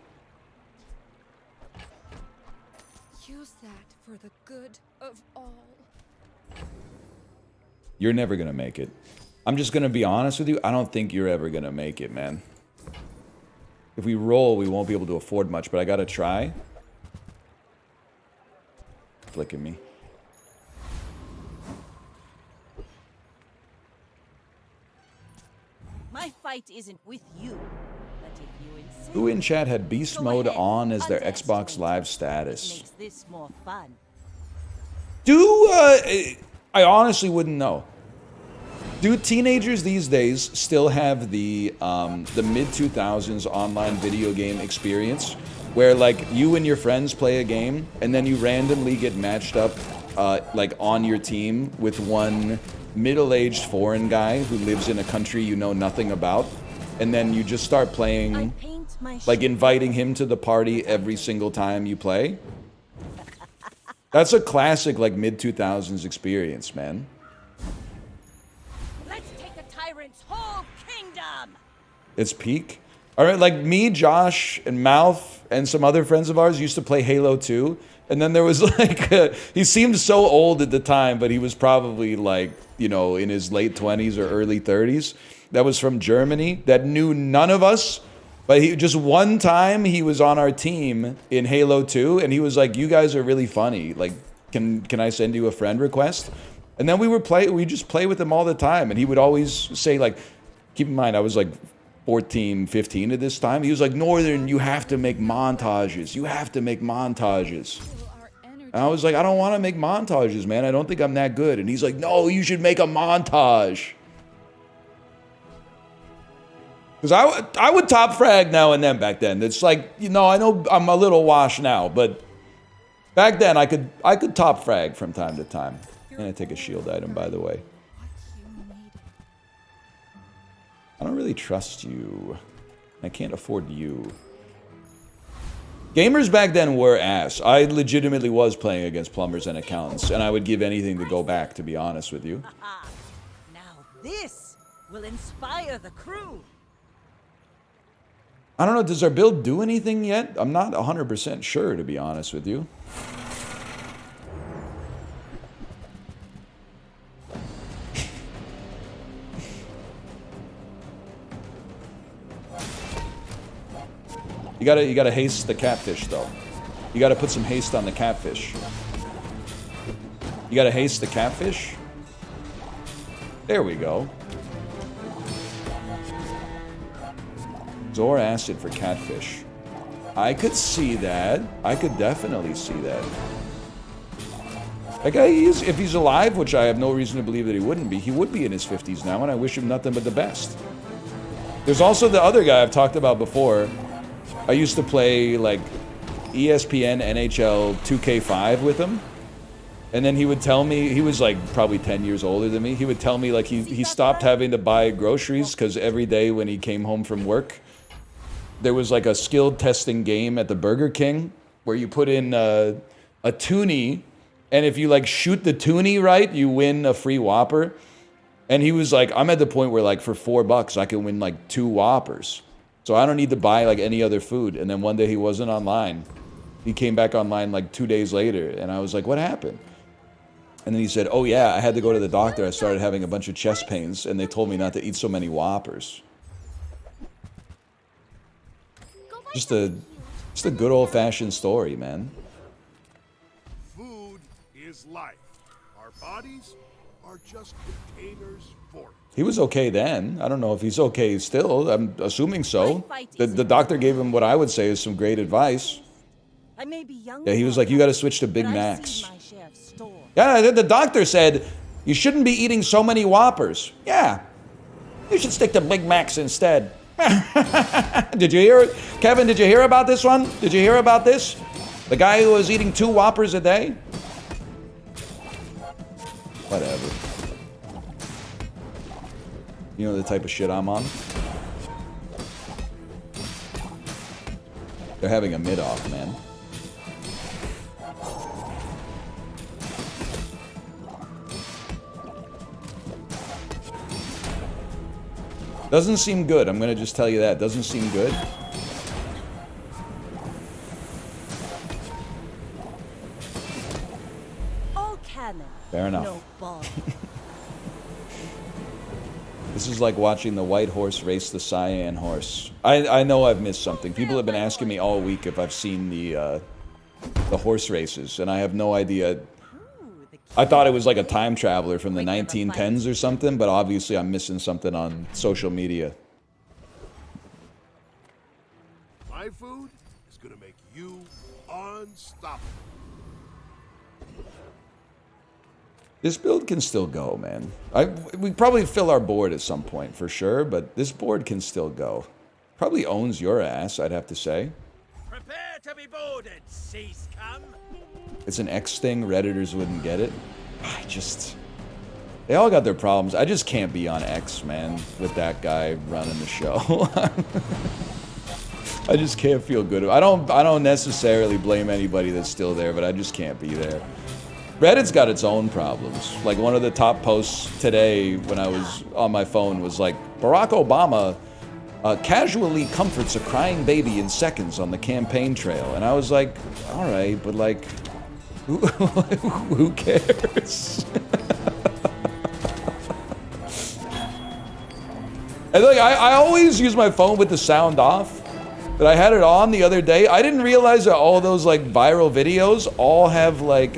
Use that for the good of all. You're never gonna make it. I'm just gonna be honest with you. I don't think you're ever gonna make it, man. If we roll, we won't be able to afford much, but I gotta try. Flicking me. My fight isn't with you, but if you insist. Who in chat had beast Go mode ahead, on as their underestimate Xbox Live it. status? Makes this more fun. I honestly wouldn't know. Do teenagers these days still have the mid-2000s online video game experience where, like, you and your friends play a game and then you randomly get matched up like on your team with one middle-aged foreign guy who lives in a country you know nothing about, and then you just start playing, like, inviting him to the party every single time you play? That's a classic, like, mid-2000s experience, man. Let's take the tyrant's whole come. It's peak. All right, like me, Josh, and Mouth, and some other friends of ours used to play Halo 2. And then there was like, he seemed so old at the time, but he was probably like, you know, in his late 20s or early 30s. That was from Germany, that knew none of us. But he just one time he was on our team in Halo 2, and he was like, "You guys are really funny. Like, can I send you a friend request?" And then we just play with him all the time, and he would always say like, keep in mind I was like 14, 15 at this time. He was like, "Northern, you have to make montages. You have to make montages." And I was like, "I don't want to make montages, man. I don't think I'm that good." And he's like, "No, you should make a montage." Because I would top frag now and then back then. It's like, you know, I know I'm a little washed now, but back then I could top frag from time to time. And I take a shield item, by the way. I don't really trust you. I can't afford you. Gamers back then were ass. I legitimately was playing against plumbers and accountants, and I would give anything to go back, to be honest with you. Now this will inspire the crew. I don't know, does our build do anything yet? I'm not 100% sure, to be honest with you. You gotta haste the catfish, though. You gotta put some haste on the catfish. You gotta haste the catfish? There we go. Or acid for catfish. I could see that. I could definitely see that. That guy, if he's alive, which I have no reason to believe that he wouldn't be, he would be in his 50s now, and I wish him nothing but the best. There's also the other guy I've talked about before. I used to play, like, ESPN NHL 2K5 with him. And then he would tell me, he was like probably 10 years older than me, he would tell me like he stopped having to buy groceries because every day when he came home from work, there was like a skill testing game at the Burger King where you put in a toonie, and if you like shoot the toonie right, you win a free Whopper. And he was like, I'm at the point where like for $4 I can win like 2 Whoppers. So I don't need to buy like any other food. And then one day he wasn't online. He came back online like 2 days later, and I was like, what happened? And then he said, oh yeah, I had to go to the doctor. I started having a bunch of chest pains, and they told me not to eat so many Whoppers. Just a good old-fashioned story, man. Food is life. Our bodies are just containers for it. He was okay then. I don't know if he's okay still. I'm assuming so. The doctor gave him what I would say is some great advice. I may be young. Yeah, he was like, you got to switch to Big Macs. Yeah, the doctor said, you shouldn't be eating so many Whoppers. Yeah, you should stick to Big Macs instead. Did you hear it? Kevin, did you hear about this one? Did you hear about this? The guy who was eating 2 Whoppers a day? Whatever. You know the type of shit I'm on? They're having a mid-off, man. Doesn't seem good. I'm gonna just tell you that. Doesn't seem good. All cannon. Fair enough. No ball. This is like watching the white horse race the cyan horse. I know I've missed something. People have been asking me all week if I've seen the horse races, and I have no idea. I thought it was like a time traveler from the 1910s or something, but obviously I'm missing something on social media. My food is gonna make you unstoppable. This build can still go, man. We probably fill our board at some point for sure, but this board can still go. Probably owns your ass, I'd have to say. Prepare to be boarded, sea scum. It's an X thing, Redditors wouldn't get it. They all got their problems. I just can't be on X, man, with that guy running the show. I just can't feel good. I don't necessarily blame anybody that's still there, but I just can't be there. Reddit's got its own problems. Like one of the top posts today when I was on my phone was like, Barack Obama casually comforts a crying baby in seconds on the campaign trail. And I was like, all right, but like, who cares? And like, I always use my phone with the sound off, but I had it on the other day. I didn't realize that all those like viral videos all have like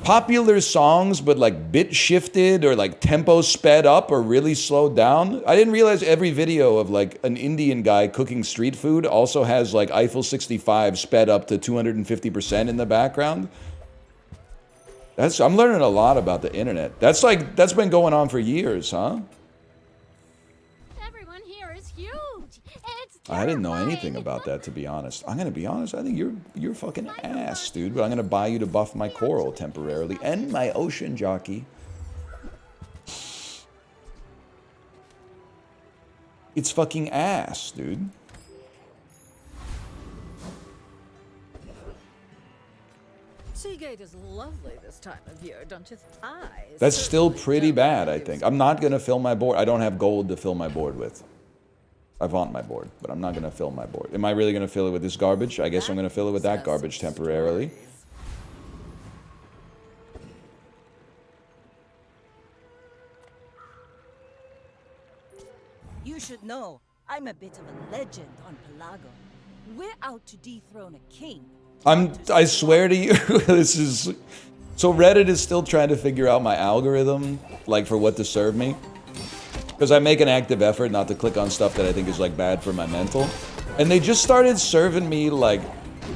popular songs, but like bit shifted or like tempo sped up or really slowed down. I didn't realize every video of like an Indian guy cooking street food also has like Eiffel 65 sped up to 250% in the background. I'm learning a lot about the internet. That's been going on for years, huh? Everyone here is huge. It's I didn't know anything terrifying. about that, to be honest. I'm gonna be honest. I think you're fucking ass, dude. But I'm gonna buy you to buff my coral temporarily and my ocean jockey. It's fucking ass, dude. Seagate is lovely this time of year, don't you think? That's still pretty bad, I think. I'm not gonna fill my board. I don't have gold to fill my board with. I want my board, but I'm not gonna fill my board. Am I really gonna fill it with this garbage? I guess I'm gonna fill it with that garbage temporarily. You should know, I'm a bit of a legend on Pelago. We're out to dethrone a king. I swear to you, this is... So Reddit is still trying to figure out my algorithm, like for what to serve me. Because I make an active effort not to click on stuff that I think is like bad for my mental. And they just started serving me like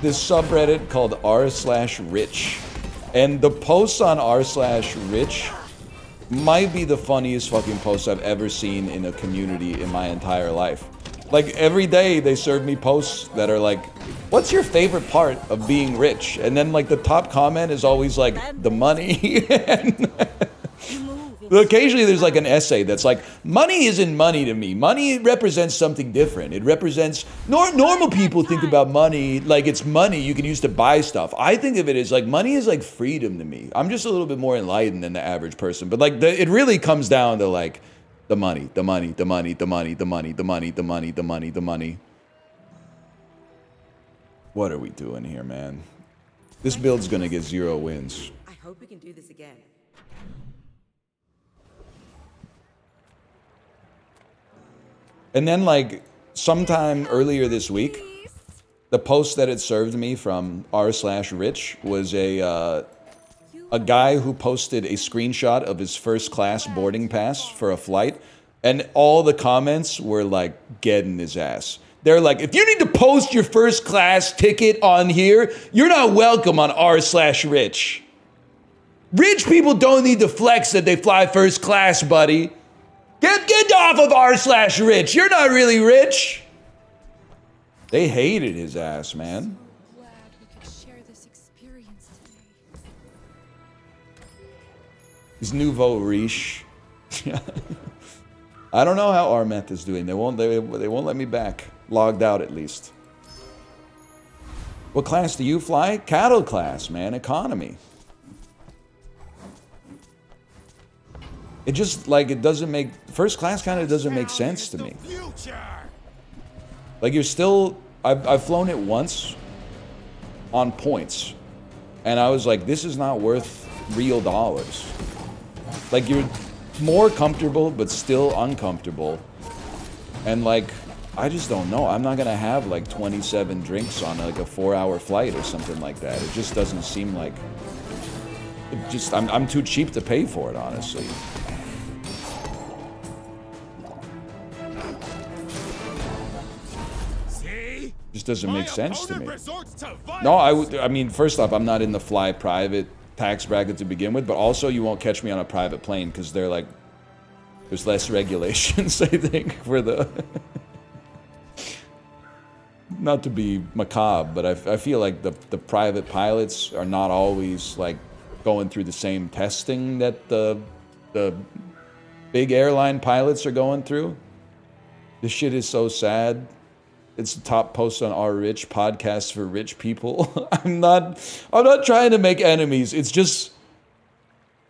this subreddit called r/rich. And the posts on r/rich might be the funniest fucking posts I've ever seen in a community in my entire life. Like every day they serve me posts that are like, what's your favorite part of being rich? And then like the top comment is always like, the money. And occasionally there's like an essay that's like, money isn't money to me. Money represents something different. It represents, normal people think about money like it's money you can use to buy stuff. I think of it as like, money is like freedom to me. I'm just a little bit more enlightened than the average person. But like, it really comes down to like, the money, the money, the money, the money, the money, the money, the money, the money, the money. What are we doing here, man? This build's gonna get 0 wins. I hope we can do this again. And then, like, sometime earlier this week, the post that it served me from r/rich was a guy who posted a screenshot of his first class boarding pass for a flight, and all the comments were like getting his ass. They're like, if you need to post your first class ticket on here, you're not welcome on r/rich. Rich people don't need to flex that they fly first class, buddy. Get off of r/rich. You're not really rich. They hated his ass, man. Glad we could share this experience today. He's nouveau riche. I don't know how Armeth is doing. They won't let me back. Logged out at least. What class do you fly? Cattle class, man. Economy. It just like it doesn't make first class kind of doesn't make sense to me. Like you're still I've flown it once on points. And I was like, this is not worth real dollars. Like you're more comfortable but still uncomfortable. And like I just don't know. I'm not gonna have like 27 drinks on like a 4-hour flight or something like that. It just doesn't seem like it just I'm too cheap to pay for it, honestly. Just doesn't make sense to me. No, I mean, first off, I'm not in the fly private tax bracket to begin with, but also you won't catch me on a private plane because they're like, there's less regulations, I think, for the... Not to be macabre, but I feel like the private pilots are not always like going through the same testing that the big airline pilots are going through. This shit is so sad. It's the top post on r/rich podcast for rich people. I'm not trying to make enemies. It's just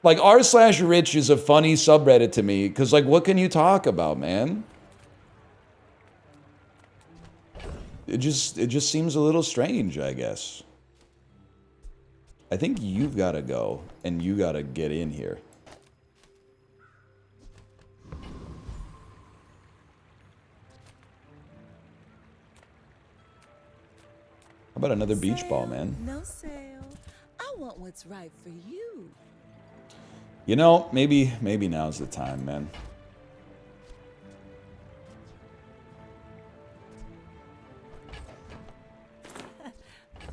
like r/rich is a funny subreddit to me because like what can you talk about, man? it just seems a little strange, I guess. I think you've got to go, and you got to get in here. How about another beach ball, man? No sale. I want what's right for you. You know, maybe now's the time, man.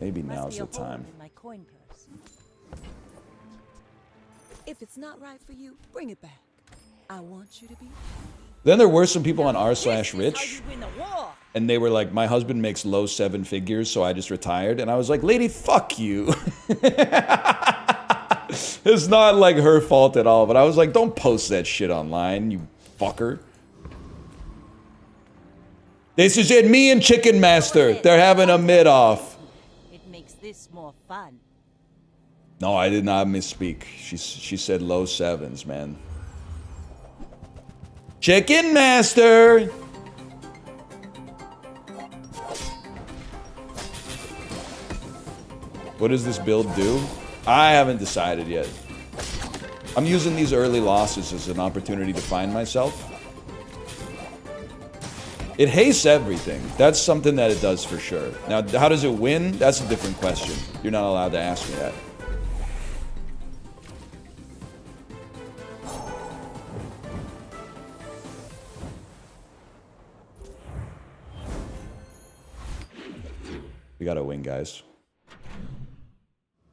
Maybe now's the time. In my coin purse. If it's not right for you, bring it back. I want you to be. Then there were some people on r/rich, This is how you win a war. and they were like, my husband makes low 7 figures, so I just retired. And I was like, lady, fuck you. It's not like her fault at all, but I was like, don't post that shit online, you fucker. This is it, me and Chicken Master. They're having a mid-off. It makes this more fun. No, I did not misspeak. She said low 7s, man. Chicken Master! What does this build do? I haven't decided yet. I'm using these early losses as an opportunity to find myself. It hastes everything. That's something that it does for sure. Now, how does it win? That's a different question. You're not allowed to ask me that. We gotta win, guys.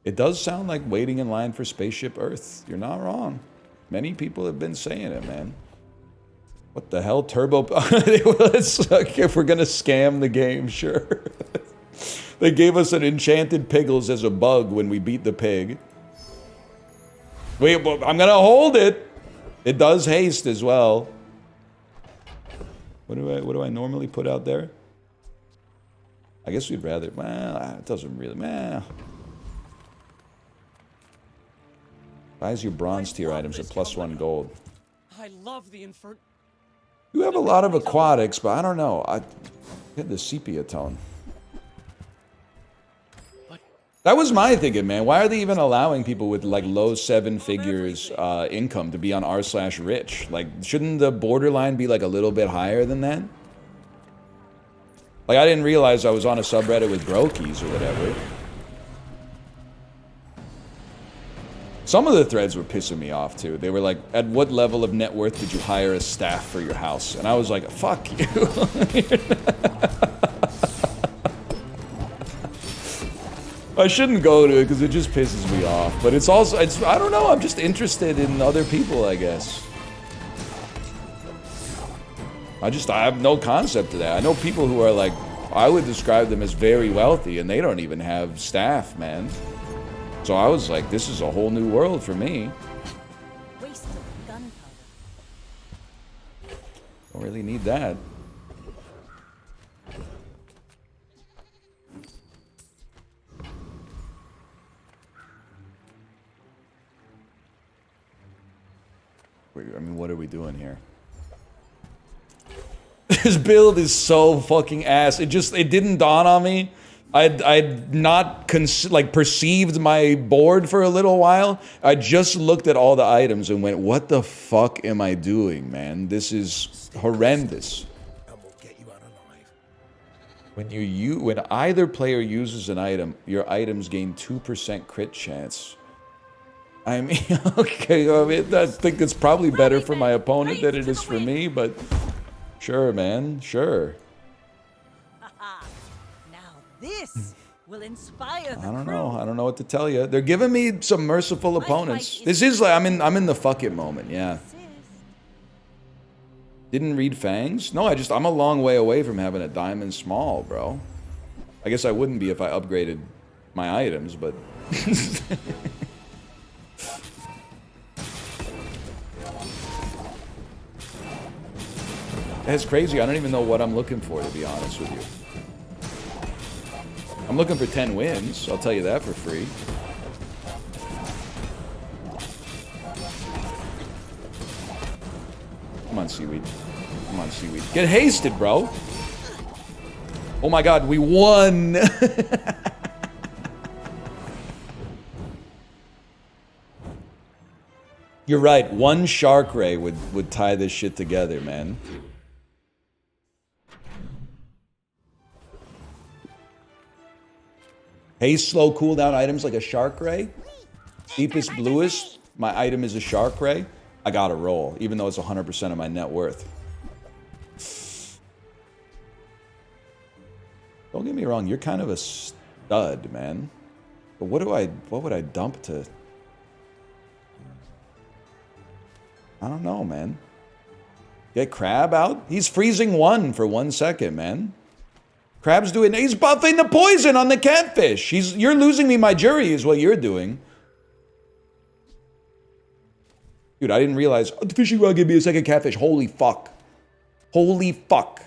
It does sound like waiting in line for Spaceship Earth. You're not wrong. Many people have been saying it, man. What the hell? Turbo... If we're gonna scam the game, sure. They gave us an enchanted Piggles as a bug when we beat the pig. Wait, I'm gonna hold it! It does haste as well. What do I normally put out there? I guess we'd rather... Well, it doesn't really... Well... Buys your bronze tier items at +1 gold. I love the infernal. You have a lot of aquatics, but I don't know. I get the sepia tone. That was my thinking, man. Why are they even allowing people with like low 7 figures income to be on r/rich? Like, shouldn't the borderline be like a little bit higher than that? Like, I didn't realize I was on a subreddit with brokies or whatever. Some of the threads were pissing me off, too. They were like, at what level of net worth did you hire a staff for your house? And I was like, fuck you. I shouldn't go to it because it just pisses me off. But it's also, I don't know, I'm just interested in other people, I guess. I have no concept of that. I know people who are like, I would describe them as very wealthy and they don't even have staff, man. So I was like, this is a whole new world for me. Waste of gunpowder. Don't really need that. I mean, what are we doing here? This build is so fucking ass. It didn't dawn on me. I'd not perceived my board for a little while. I just looked at all the items and went, what the fuck am I doing, man? This is horrendous. When either player uses an item, your items gain 2% crit chance. I mean, okay, I mean, I think it's probably better for my opponent than it is for me, but sure, man, sure. This will inspire the I don't crew. know. I don't know what to tell you. They're giving me some merciful opponents. This is like I'm in the fuck it moment. Yeah. Didn't read Fangs? No, I'm a long way away from having a diamond small, bro. I guess I wouldn't be if I upgraded my items, but that's crazy. I don't even know what I'm looking for, to be honest with you. I'm looking for 10 wins, I'll tell you that for free. Come on, Seaweed. Come on, Seaweed. Get hasted, bro! Oh my god, we won! You're right, one shark ray would tie this shit together, man. Haste slow cooldown items like a shark ray. Deepest bluest, my item is a shark ray. I gotta roll, even though it's 100% of my net worth. Don't get me wrong, you're kind of a stud, man. But what would I dump to? I don't know, man. Get Crab out? He's freezing 1 for 1 second, man. Crab's doing, he's buffing the poison on the catfish. You're losing me my jury is what you're doing. Dude, I didn't realize, oh, the fishing rod gave me a second catfish. Holy fuck. Holy fuck.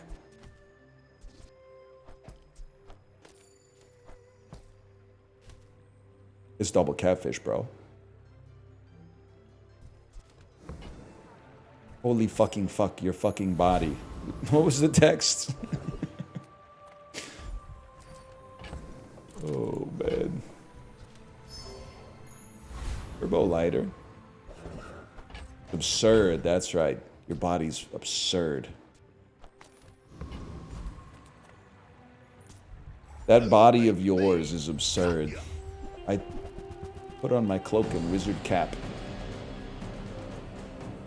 It's double catfish, bro. Holy fucking fuck your fucking body. What was the text? Oh, man. Turbo lighter. Absurd, that's right. Your body's absurd. That body of yours is absurd. I put on my cloak and wizard cap.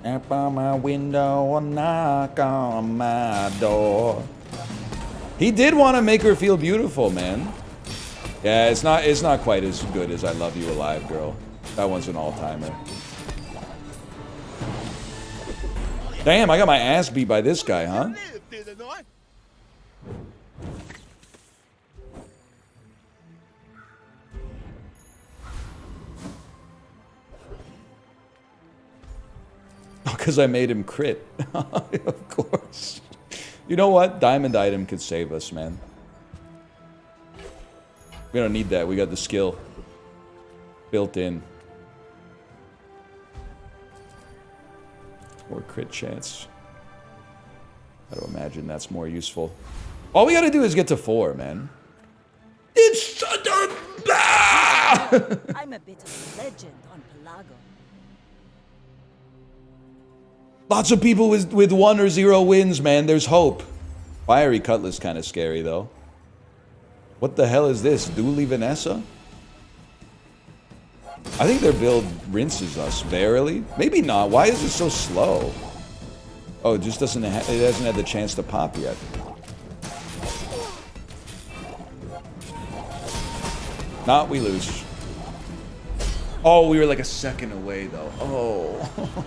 Tap on my window or knock on my door. He did want to make her feel beautiful, man. Yeah, it's not quite as good as I Love You Alive, girl. That one's an all-timer. Damn, I got my ass beat by this guy, huh? Because I made him crit. Of course. You know what? Diamond item could save us, man. We don't need that. We got the skill built in. More crit chance. I don't imagine that's more useful. All we gotta do is get to 4, man. It's such a... I'm a bit of a legend on Pelago. Lots of people with 1 or 0 wins, man. There's hope. Fiery Cutlass kind of scary, though. What the hell is this? Dooley Vanessa? I think their build rinses us, barely. Maybe not. Why is it so slow? Oh, it just doesn't it hasn't had the chance to pop yet. Not, we lose. Oh, we were like a second away, though. Oh.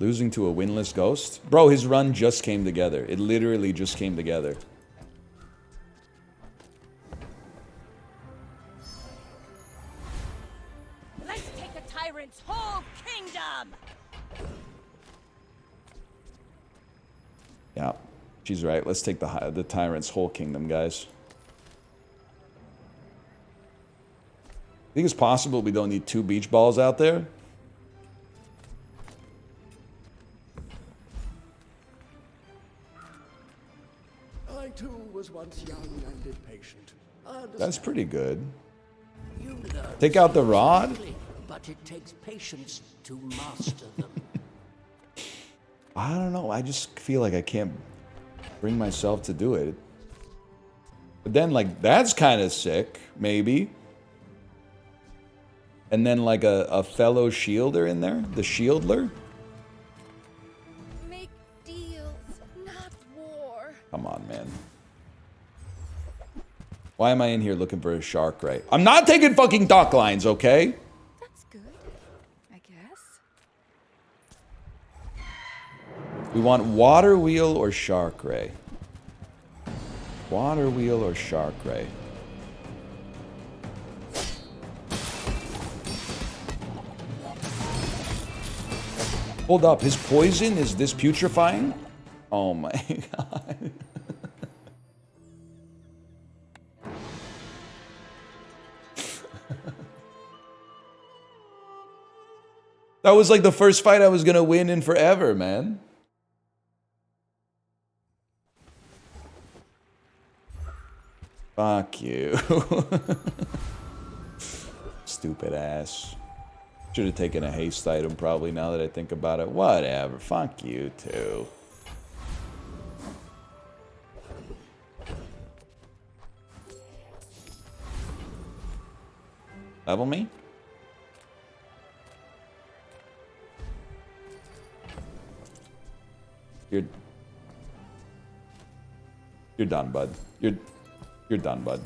Losing to a winless ghost? Bro, his run just came together. It literally just came together. Let's take a tyrant's whole kingdom! Yeah, she's right. Let's take the tyrant's whole kingdom, guys. Think it's possible we don't need 2 beach balls out there? I too was once young and impatient. That's pretty good. You learn Take out the rod? quickly, but it takes patience to master them. I don't know. I just feel like I can't bring myself to do it. But then, like, that's kind of sick, maybe. And then, like, a fellow shielder in there? The shieldler? Make deals, not war. Come on, man. Why am I in here looking for a shark ray? I'm not taking fucking dock lines, okay? That's good, I guess. We want water wheel or shark ray. Water wheel or shark ray. Hold up, his poison is this putrefying? Oh my god. That was like the first fight I was gonna win in forever, man. Fuck you. Stupid ass. Should have taken a haste item probably now that I think about it. Whatever. Fuck you too. Level me? You're done, bud. You're done, bud.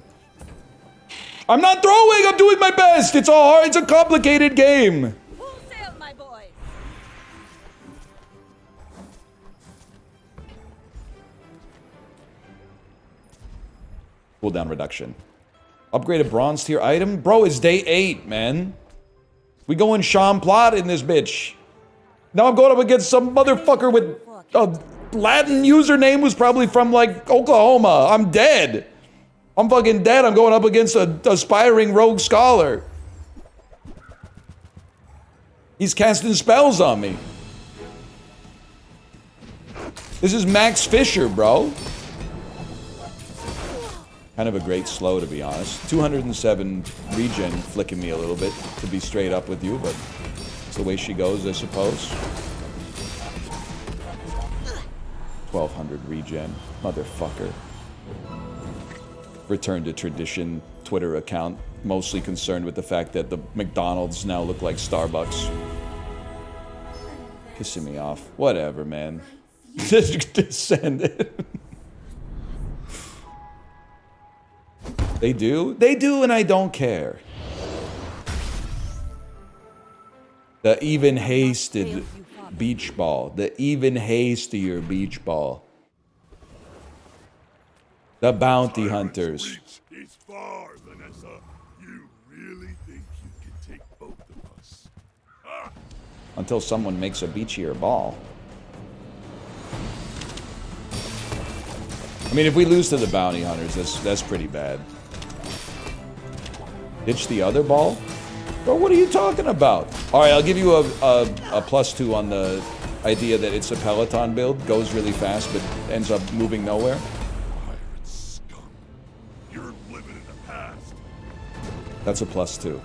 I'm not throwing! I'm doing my best! It's a complicated game! Full sail, my boy! Cooldown reduction. Upgraded bronze tier item? Bro, it's day 8, man. We going Sean Plot in this bitch. Now I'm going up against some motherfucker with a Latin username who's probably from, like, Oklahoma. I'm dead. I'm fucking dead. I'm going up against a aspiring rogue scholar. He's casting spells on me. This is Max Fisher, bro. Kind of a great slow, to be honest. 207 regen flicking me a little bit, to be straight up with you, but it's the way she goes, I suppose. 1200 regen. Motherfucker. Return to tradition Twitter account, mostly concerned with the fact that the McDonald's now look like Starbucks. Pissing me off. Whatever, man. Descended. They do? They do, and I don't care. The even hasted beach ball. The even hastier beach ball. The bounty hunters. It's far, Vanessa. You really think you can take both of us? Until someone makes a beachier ball. I mean, if we lose to the bounty hunters, that's pretty bad. Ditch the other ball? Bro, what are you talking about? Alright, I'll give you a +2 on the idea that it's a Peloton build. Goes really fast, but ends up moving nowhere. Pirate scum. You're living in the past. That's a +2.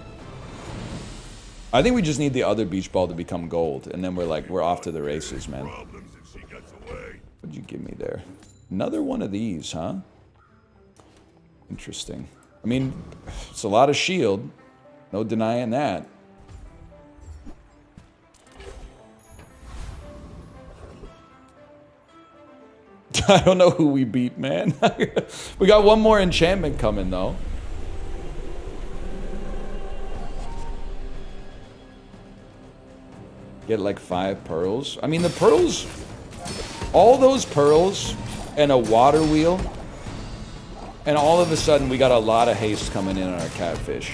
I think we just need the other beach ball to become gold, and then we're off to the races, man. Problems if she gets away. What'd you give me there? Another one of these, huh? Interesting. I mean, it's a lot of shield. No denying that. I don't know who we beat, man. We got one more enchantment coming, though. Get like 5 pearls. I mean, the pearls... All those pearls and a water wheel... And all of a sudden, we got a lot of haste coming in on our catfish.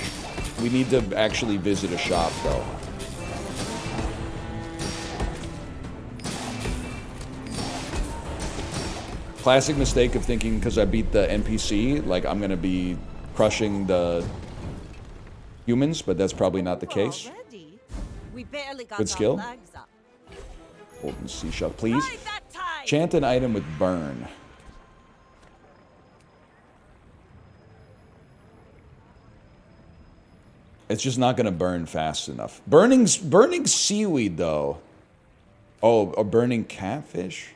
We need to actually visit a shop, though. Classic mistake of thinking because I beat the NPC, like I'm gonna be crushing the humans, but that's probably not the case. We barely got Good skill. Golden seashell, please. Chant an item with burn. It's just not going to burn fast enough. Burning seaweed, though. Oh, a burning catfish?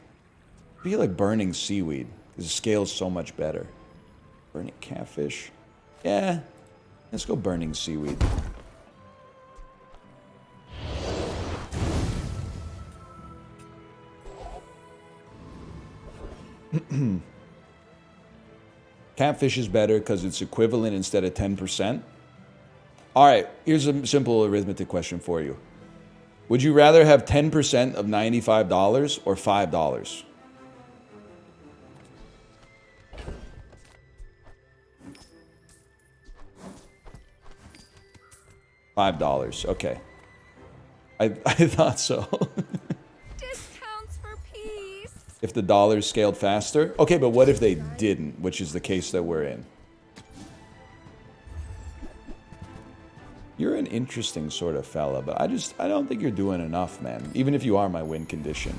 I feel like burning seaweed. Because the scale's so much better. Burning catfish? Yeah. Let's go burning seaweed. Catfish is better because it's equivalent instead of 10%. All right, here's a simple arithmetic question for you. Would you rather have 10% of $95 or $5? $5, okay. I thought so. Discounts for peace. If the dollars scaled faster? Okay, but what if they didn't, which is the case that we're in? You're an interesting sort of fella, but I don't think you're doing enough, man. Even if you are my win condition.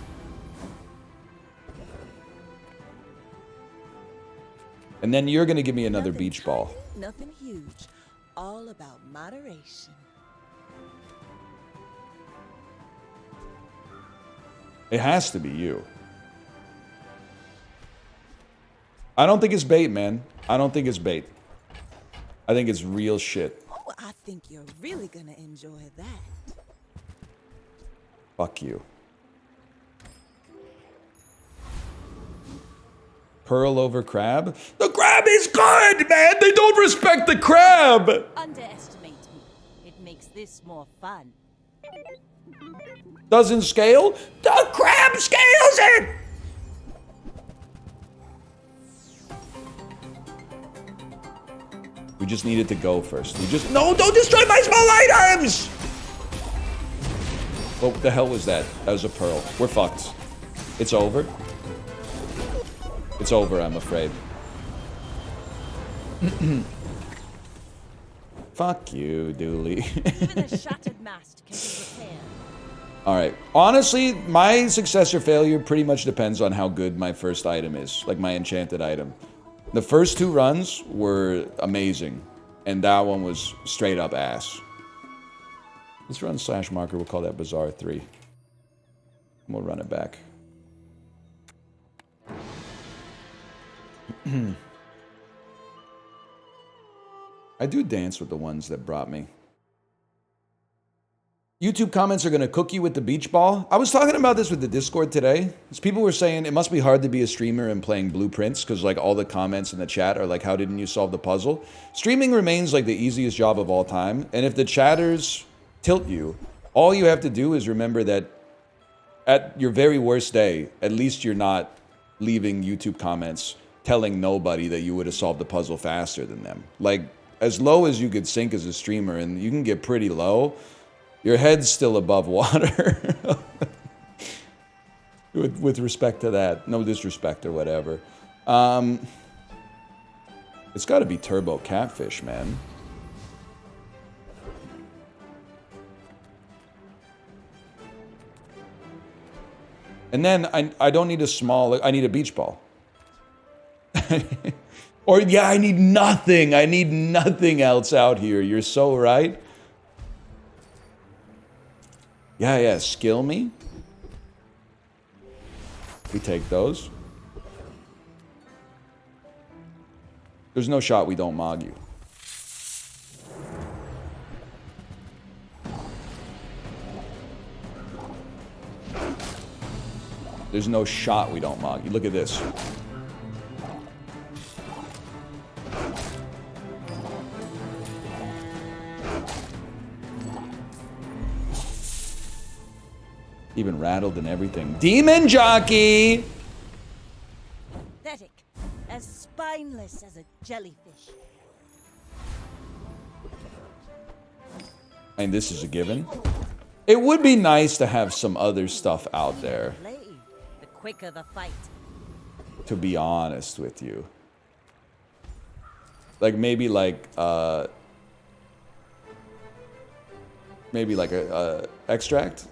And then you're gonna give me another Nothing beach ball. tiny, nothing huge. All about moderation. It has to be you. I don't think it's bait, man. I don't think it's bait. I think it's real shit. Oh, I think you're really gonna enjoy that. Fuck you. Pearl over crab? The crab is good, man! They don't respect the crab! Underestimate me. It makes this more fun. Doesn't scale? The crab scales it! We just needed to go first. No, don't destroy my small items! What the hell was that? That was a pearl. We're fucked. It's over. It's over, I'm afraid. Fuck you, Dooley. Even a shattered mast can be repaired. Alright. Honestly, my success or failure pretty much depends on how good my first item is. Like my enchanted item. The first 2 runs were amazing. And that one was straight up ass. Let's run slash marker. We'll call that Bazaar 3. We'll run it back. I do dance with the ones that brought me. YouTube comments are going to cook you with the beach ball. I was talking about this with the Discord today. People were saying it must be hard to be a streamer and playing blueprints because like all the comments in the chat are like, how didn't you solve the puzzle? Streaming remains like the easiest job of all time. And if the chatters tilt you, all you have to do is remember that at your very worst day, at least you're not leaving YouTube comments telling nobody that you would have solved the puzzle faster than them. Like as low as you could sink as a streamer, and you can get pretty low, your head's still above water. with respect to that. No disrespect or whatever. It's got to be turbo catfish, man. And then I don't need a small... I need a beach ball. Or, yeah, I need nothing. I need nothing else out here. You're so right. Yeah, skill me. We take those. There's no shot we don't mog you. There's no shot we don't mog you. Look at this. Even rattled and everything. Demon jockey! Pathetic. As spineless as a jellyfish. And this is a given. It would be nice to have some other stuff out there. The quicker the fight. To be honest with you. Like maybe like a extract?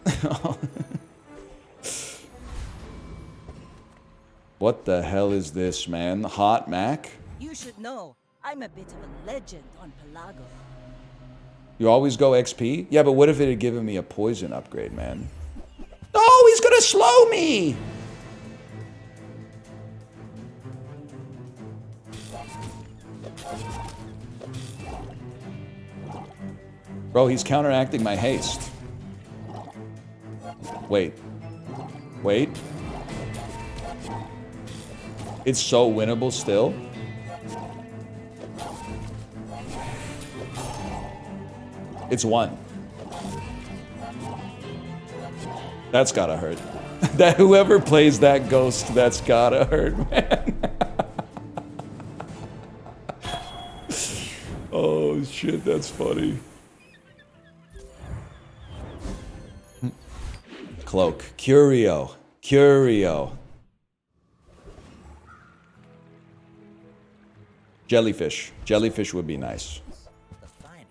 What the hell is this, man? Hot Mac? You should know, I'm a bit of a legend on Pelago. You always go XP? Yeah, but what if it had given me a poison upgrade, man? Oh, he's gonna slow me! Bro, he's counteracting my haste. Wait. Wait. It's so winnable still. It's 1. That's gotta hurt. That whoever plays that ghost, that's gotta hurt, man. Oh shit, that's funny. Cloak. Curio. Curio. Jellyfish. Jellyfish would be nice. The finer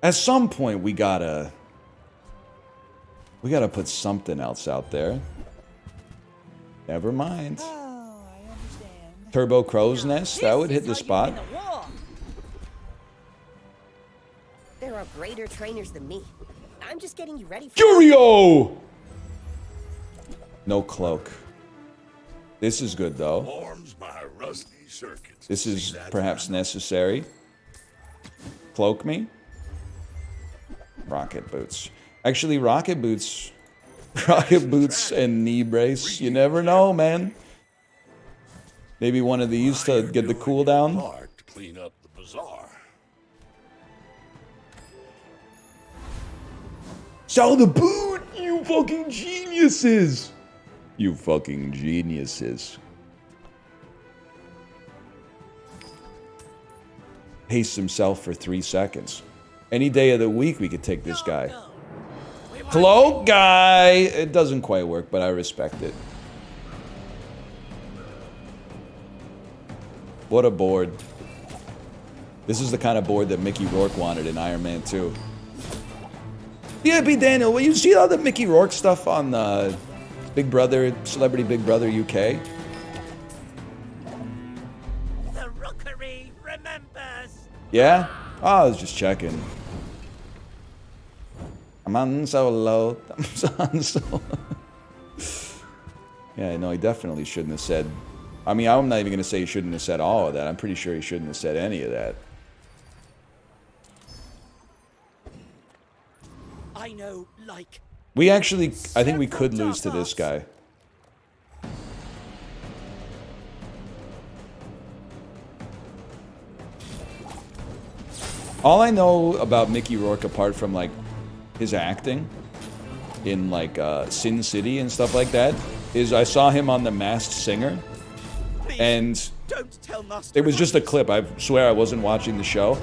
the meal. At some point, we gotta put something else out there. Never mind. Oh, I understand. Turbo Crow's Nest, that would hit the spot. There are greater trainers than me. I'm just getting you ready for Curio! No cloak. This is good though. Warms my rusty circuits. This is See that perhaps now? necessary. Cloak me. Rocket boots. Actually, rocket boots and knee brace. You never know, man. Maybe one of these to get the cooldown. Hard to clean up the bazaar. Sell the boot, you fucking geniuses! You fucking geniuses. Haste himself for 3 seconds. Any day of the week we could take this guy. Cloak guy! It doesn't quite work, but I respect it. What a board. This is the kind of board that Mickey Rourke wanted in Iron Man 2. Yeah, B. Daniel, well, you see all the Mickey Rourke stuff on Big Brother, Celebrity Big Brother UK? The rookery remembers. Yeah? Oh, I was just checking. I'm on solo. I'm on solo. Yeah, no, he definitely shouldn't have said... I mean, I'm not even going to say he shouldn't have said all of that. I'm pretty sure he shouldn't have said any of that. I know, like. We actually... I think we could lose to this guy. All I know about Mickey Rourke, apart from, like, his acting in, like, Sin City and stuff like that, is I saw him on The Masked Singer, and Don't tell Master. it was just a clip. I swear I wasn't watching the show.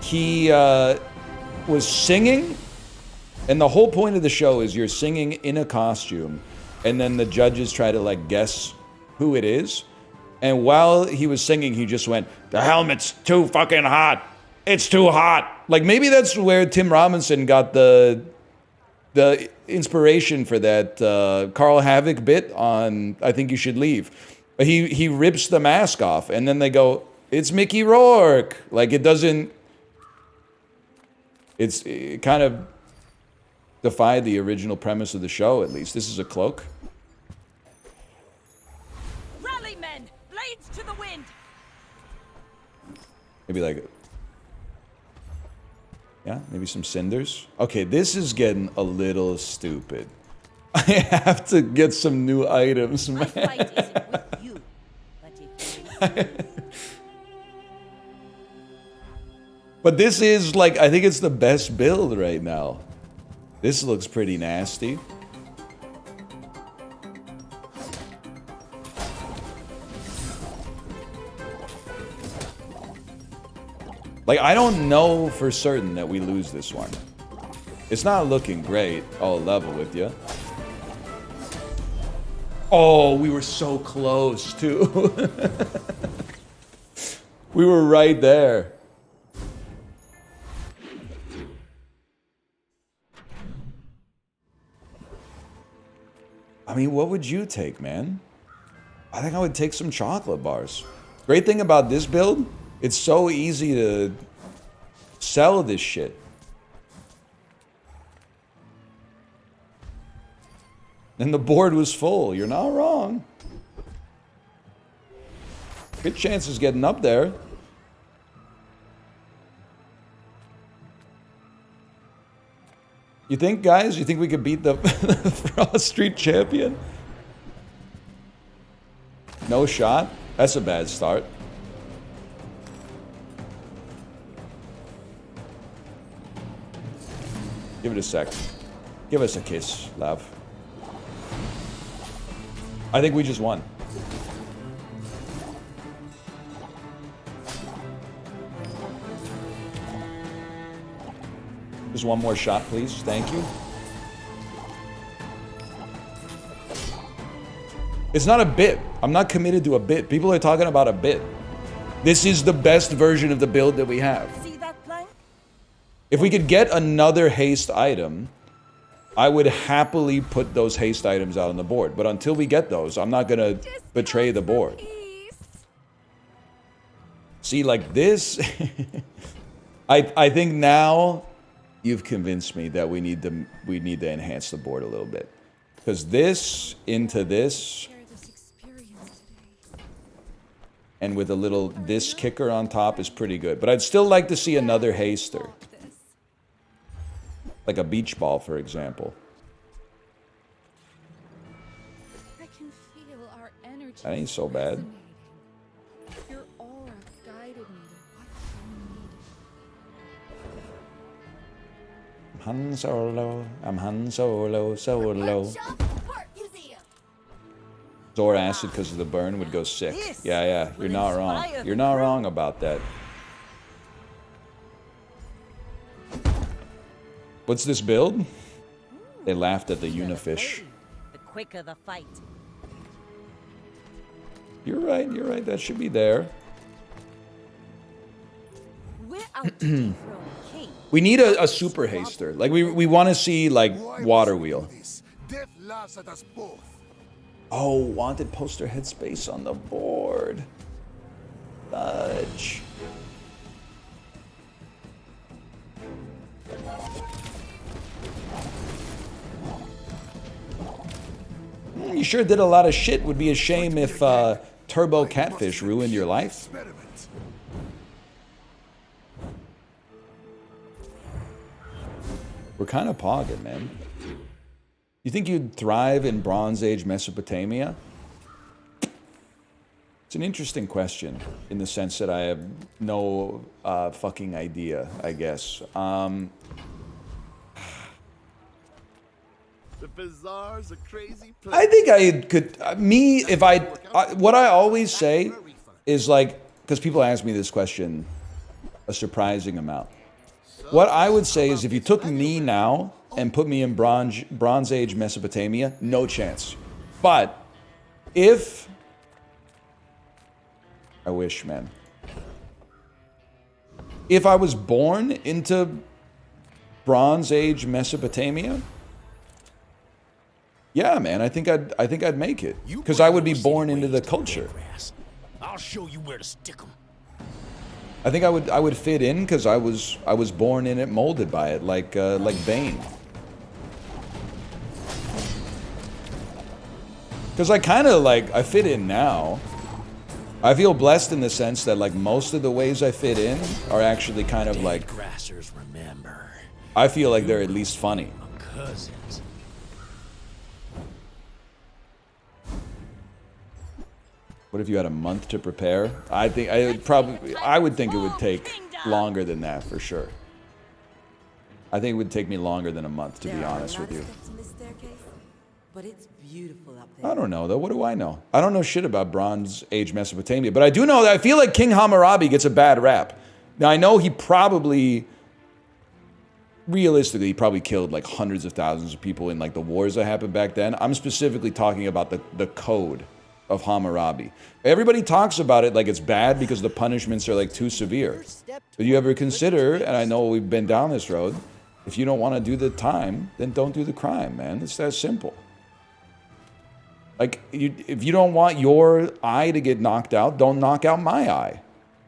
He was singing, and the whole point of the show is you're singing in a costume, and then the judges try to, like, guess who it is. And while he was singing, he just went, "The helmet's too fucking hot. It's too hot." Like, maybe that's where Tim Robinson got the inspiration for that Carl Havoc bit on I Think You Should Leave. He rips the mask off, and then they go, "It's Mickey Rourke." Like, it doesn't... It kind of defied the original premise of the show, at least. This is a cloak. Rally, men! Blades to the wind! Maybe like... Yeah, maybe some cinders. Okay, this is getting a little stupid. I have to get some new items, man. My fight isn't with you, but if But this is, like, I think it's the best build right now. This looks pretty nasty. Like, I don't know for certain that we lose this one. It's not looking great. I'll level with you. Oh, we were so close, too. We were right there. I mean, what would you take, man? I think I would take some chocolate bars. Great thing about this build, it's so easy to sell this shit. And the board was full. You're not wrong. Good chances getting up there. You think, guys? You think we could beat the Frost Street champion? No shot? That's a bad start. Give it a sec. Give us a kiss, love. I think we just won. Just one more shot, please. Thank you. It's not a bit. I'm not committed to a bit. People are talking about a bit. This is the best version of the build that we have. see that plank? If we could get another haste item, I would happily put those haste items out on the board. But until we get those, I'm not gonna betray the board. See, like this, I think now you've convinced me that we need to enhance the board a little bit. Because this into this, and with a little this kicker on top is pretty good. But I'd still like to see another haster. Like a beach ball, for example. I can feel our energy. That ain't so bad. Your aura guided me to what you needed. Han Solo, I'm Han Solo, Solo. Zor acid because of the burn would go sick. Yeah, you're not wrong. You're not wrong about that. What's this build? They laughed at the Unofficial. The quicker the fight. You're right, that should be there. We're out to dethrone King. We need a super haster. Like, we want to see, like, water wheel. Death laughs at us both. Oh, wanted poster headspace on the board. Fudge. You sure did a lot of shit. Would be a shame if Turbo Catfish ruined your life. We're kind of pogging, man. You think you'd thrive in Bronze Age Mesopotamia? It's an interesting question in the sense that I have no fucking idea, I guess. The Bazaar's a crazy place. I think I could, what I always say is like, because people ask me this question a surprising amount. What I would say is if you took me now and put me in Bronze Age Mesopotamia, no chance. But if, I wish, man. If I was born into Bronze Age Mesopotamia, yeah, man, I think I'd make it because I would be born into the culture. I'll show you where to stick 'em. I think I would fit in because I was born in it, molded by it, like Bane. Because I kind of I fit in now. I feel blessed in the sense that like most of the ways I fit in are actually kind of like. Grassers remember. I feel like they're at least funny. Cousins. What if you had a month to prepare? I would think it would take longer than that for sure. I think it would take me longer than a month, to be honest with you. But it's beautiful up there. I don't know though. What do I know? I don't know shit about Bronze Age Mesopotamia, but I do know that I feel like King Hammurabi gets a bad rap. Now I know he probably, realistically, he probably killed like hundreds of thousands of people in like the wars that happened back then. I'm specifically talking about the code of Hammurabi. Everybody talks about it like it's bad because the punishments are like too severe. But you ever consider, and I know we've been down this road, if you don't want to do the time, then don't do the crime, man. It's that simple. Like, if you don't want your eye to get knocked out, don't knock out my eye.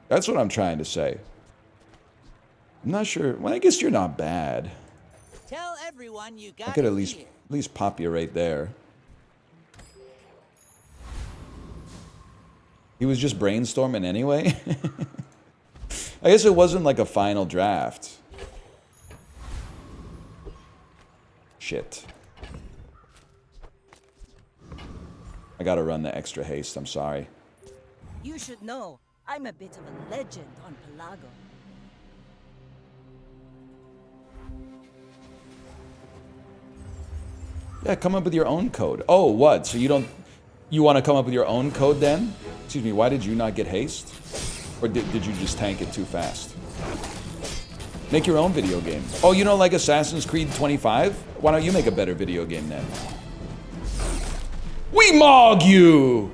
That's what I'm trying to say. I'm not sure. Well, I guess you're not bad. Tell everyone you got I could at least pop you right there. He was just brainstorming anyway. I guess it wasn't like a final draft. Shit. I gotta run the extra haste, I'm sorry. You should know, I'm a bit of a legend on Pelago. Yeah, come up with your own code. Oh, what? So you want to come up with your own code then? Excuse me, why did you not get haste? Or did you just tank it too fast? Make your own video game. Oh, you don't like Assassin's Creed 25? Why don't you make a better video game then? We mog you!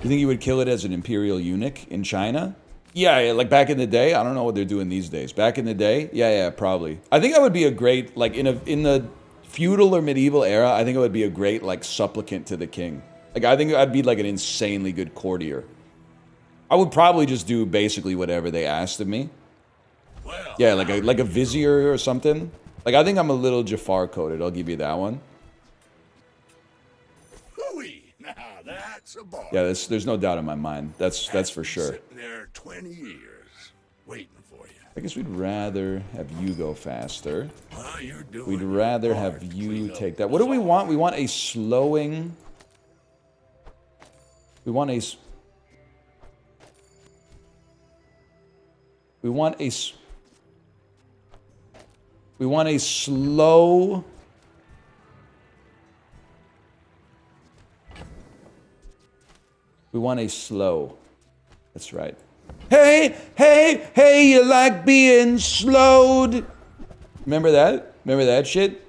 You think you would kill it as an imperial eunuch in China? Yeah, yeah, like back in the day. I don't know what they're doing these days. Back in the day, yeah, probably. I think I would be a great, like, in the feudal or medieval era, I think I would be a great, like, supplicant to the king. Like, I think I'd be, like, an insanely good courtier. I would probably just do basically whatever they asked of me. Yeah, like a vizier or something. Like, I think I'm a little Jafar coded. I'll give you that one. Hooey! Now that's a bar. Yeah, there's no doubt in my mind. That's for sure. Sitting there 20 years, waiting for you. I guess we'd rather have you go faster. Well, you're doing We'd your rather part have to you clean up take the that. What do we bazaar. want? We want a slowing. We want a. We want a. We want a slow. We want a slow. That's right. Hey, hey, hey, you like being slowed? Remember that? Remember that shit?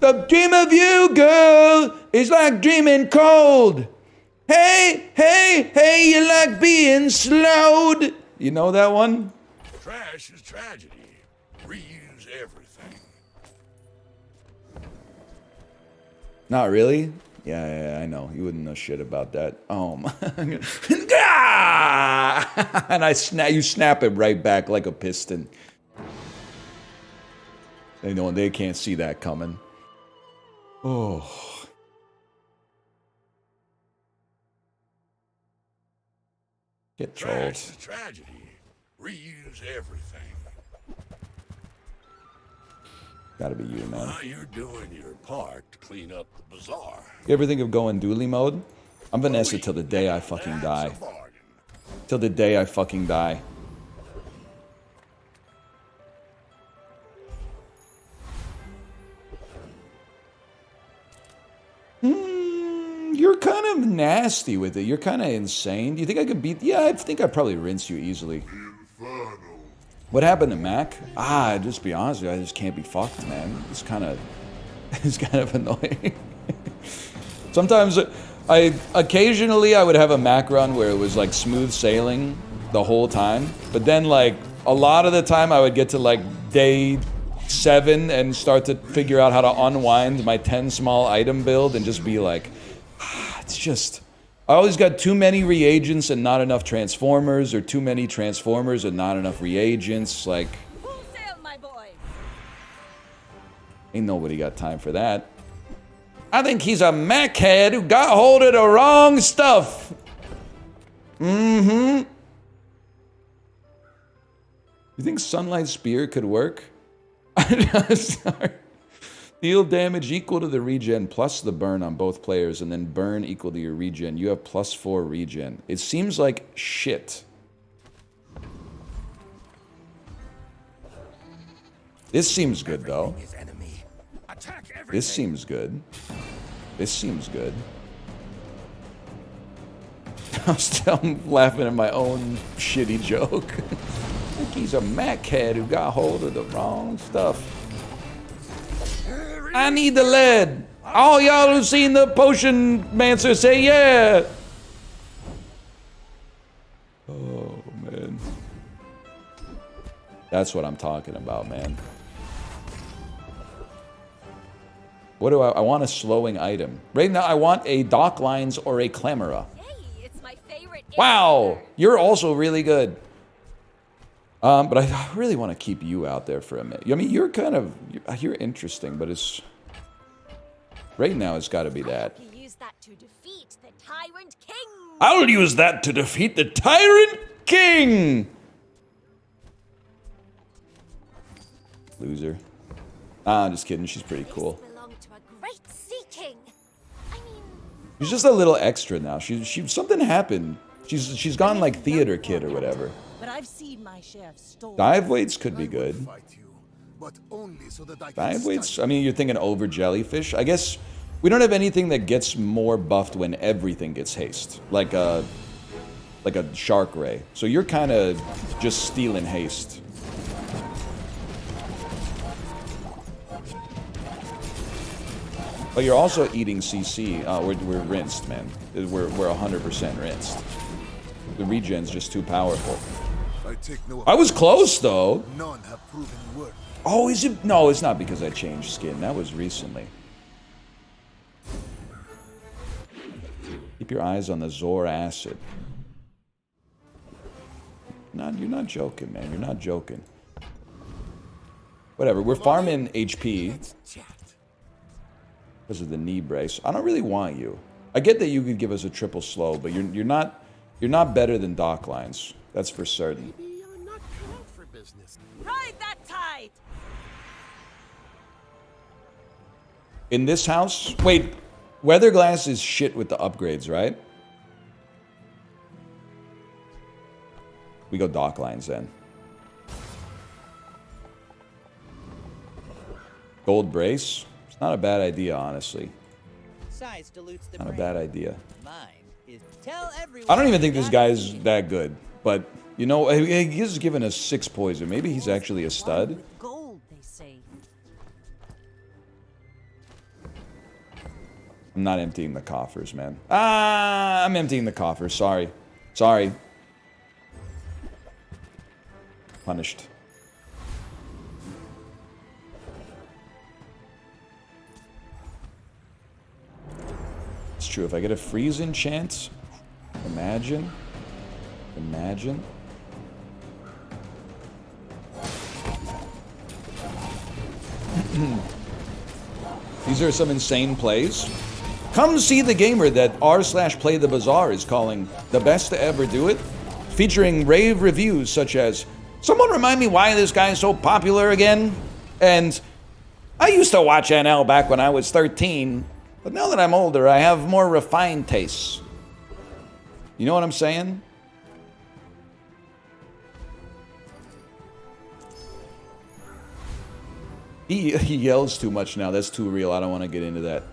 The dream of you, girl, is like dreaming cold. Hey, hey, hey, you like being slowed? You know that one? Trash is tragedy. Reuse everything. Not really? Yeah, I know. You wouldn't know shit about that. Oh my. And you snap it right back like a piston. They can't see that coming. Oh. Get trolled. Trash is tragedy. Reuse everything. Gotta be you, man. Well, you're doing your part to clean up the bazaar. You ever think of going dually mode? I'm Vanessa till the day I fucking die. That's a bargain. Till the day I fucking die. You're kind of nasty with it. You're kind of insane. Do you think I could beat... Yeah, I think I'd probably rinse you easily. What happened to Mac? Just be honest with you, I just can't be fucked, man. It's kind of annoying. Sometimes occasionally I would have a Mac run where it was like smooth sailing the whole time. But then like a lot of the time I would get to like day 7 and start to figure out how to unwind my 10 small item build and just be like, it's just... I always got too many reagents and not enough transformers, or too many transformers and not enough reagents. Like, Full sail, my boy. ain't nobody got time for that. I think he's a Mac-head who got hold of the wrong stuff. You think Sunlight Spear could work? Sorry. Deal damage equal to the regen plus the burn on both players, and then burn equal to your regen. You have +4 regen. It seems like shit. This seems good, though. This seems good. This seems good. I'm still laughing at my own shitty joke. I think he's a Mac-head who got hold of the wrong stuff. I need the lead. All y'all who've seen the Potion Mancer say yeah. Oh, man. That's what I'm talking about, man. What do I want a slowing item. Right now, I want a Dock Lines or a Clamora. Hey, it's my favorite. Wow, you're also really good. But I really want to keep you out there for a minute. I mean, you're kind of... You're interesting, but it's... Right now, it's got to be that. You use that to defeat the Tyrant King. I'll use that to defeat the Tyrant King! Loser. I'm just kidding. She's pretty cool. Belong to a great sea king. I mean, She's just a little extra now. She something happened. She's gone like theater kid or whatever. but I've seen my share of stories. Dive weights could be good. Fight you, but only so that I can Dive weights? study. I mean, you're thinking over jellyfish. I guess we don't have anything that gets more buffed when everything gets haste, like a shark ray. So you're kind of just stealing haste. But you're also eating CC. We're rinsed, man. We're 100% rinsed. The regen's just too powerful. I was close though. None have proven worth. Oh, is it? No, it's not because I changed skin. That was recently. Keep your eyes on the Zor acid. You're not joking, man. You're not joking. Whatever. We're farming HP because of the knee brace. I don't really want you. I get that you could give us a triple slow, but you're not better than Dock Lines. That's for certain. Maybe I'm not cut out for business. Ride that tide! In this house, wait. Weatherglass is shit with the upgrades, right? We go Dock Lines then. Gold brace. It's not a bad idea, honestly. Size dilutes the Not a brain. bad idea. Mine is tell everyone. I don't even think this you guy's gotta that good, but you know, he's given us 6 poison. Maybe he's actually a stud. With gold, they say. I'm not emptying the coffers, man. I'm emptying the coffers. Sorry. Sorry. Punished. It's true. If I get a freeze enchant, imagine. Imagine. These are some insane plays. Come see the gamer that r/play the Bazaar is calling the best to ever do it, featuring rave reviews such as, "Someone remind me why this guy is so popular again?" And, "I used to watch NL back when I was 13, but now that I'm older, I have more refined tastes." You know what I'm saying? He yells too much now. That's too real. I don't want to get into that.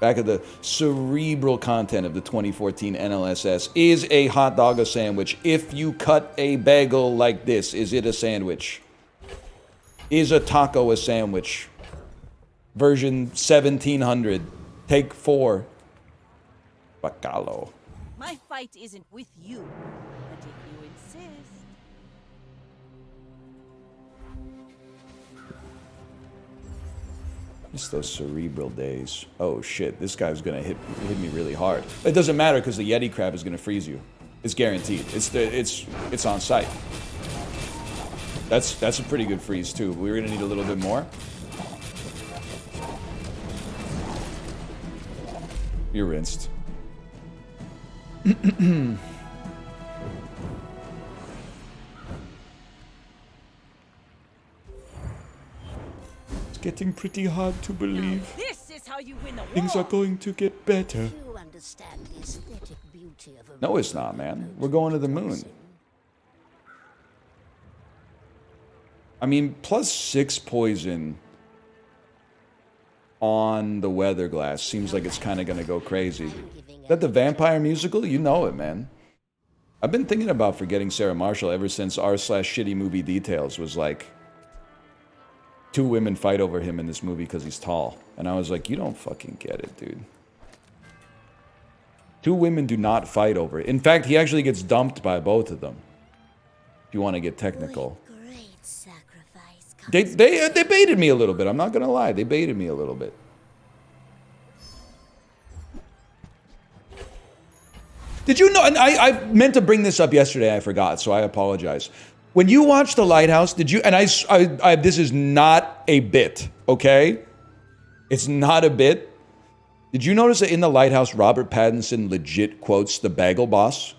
Back of the cerebral content of the 2014 NLSS. Is a hot dog a sandwich? If you cut a bagel like this, is it a sandwich? Is a taco a sandwich? Version 1700. Take 4. Bacalo. My fight isn't with you, but if you insist. It's those cerebral days. Oh shit, this guy's gonna hit me really hard. It doesn't matter because the Yeti crab is gonna freeze you. It's guaranteed. It's on site. That's a pretty good freeze too. We're gonna need a little bit more. You're rinsed. It's getting pretty hard to believe. This is how you win the war. Things are going to get better. You understand the aesthetic beauty of a No, it's not, man. We're going to the moon. I mean, +6 poison on the weather glass seems like it's kind of going to go crazy. Is that the vampire musical? You know it, man. I've been thinking about forgetting Sarah Marshall ever since r/shitty movie details was like 2 women fight over him in this movie because he's tall. And I was like, you don't fucking get it, dude. 2 women do not fight over it. In fact, he actually gets dumped by both of them. If you want to get technical. great sacrifice. They baited me a little bit. I'm not going to lie. They baited me a little bit. Did you know, and I meant to bring this up yesterday, I forgot, so I apologize. When you watch The Lighthouse, did you, and I this is not a bit, okay? It's not a bit. Did you notice that in The Lighthouse, Robert Pattinson legit quotes the Bagel Boss?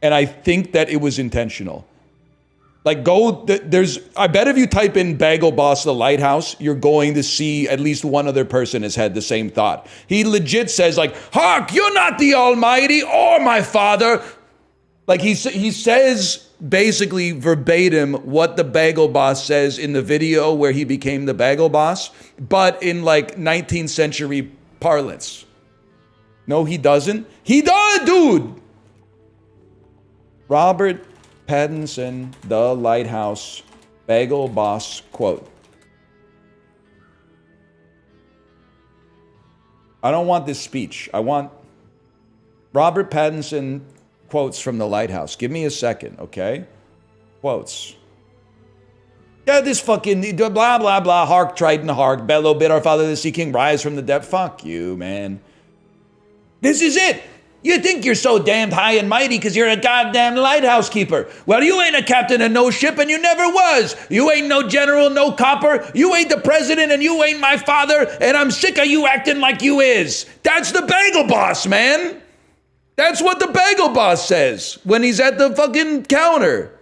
And I think that it was intentional. Like, I bet if you type in Bagel Boss The Lighthouse, you're going to see at least one other person has had the same thought. He legit says, like, "Hark, you're not the Almighty or my Father." Like, he says basically verbatim what the Bagel Boss says in the video where he became the Bagel Boss, but in, like, 19th century parlance. No, he doesn't. He does, dude! Robert Pattinson, The Lighthouse, Bagel Boss quote. I don't want this speech. I want Robert Pattinson quotes from the lighthouse. Give me a second, okay? Quotes. Yeah, this fucking blah, blah, blah. Hark, Triton, hark. Bellow, bid our father, the sea king, rise from the depth. Fuck you, man. This is it. You think you're so damned high and mighty because you're a goddamn lighthouse keeper. Well, you ain't a captain of no ship and you never was. You ain't no general, no copper. You ain't the president and you ain't my father. And I'm sick of you acting like you is. That's the bagel boss, man. That's what the bagel boss says when he's at the fucking counter.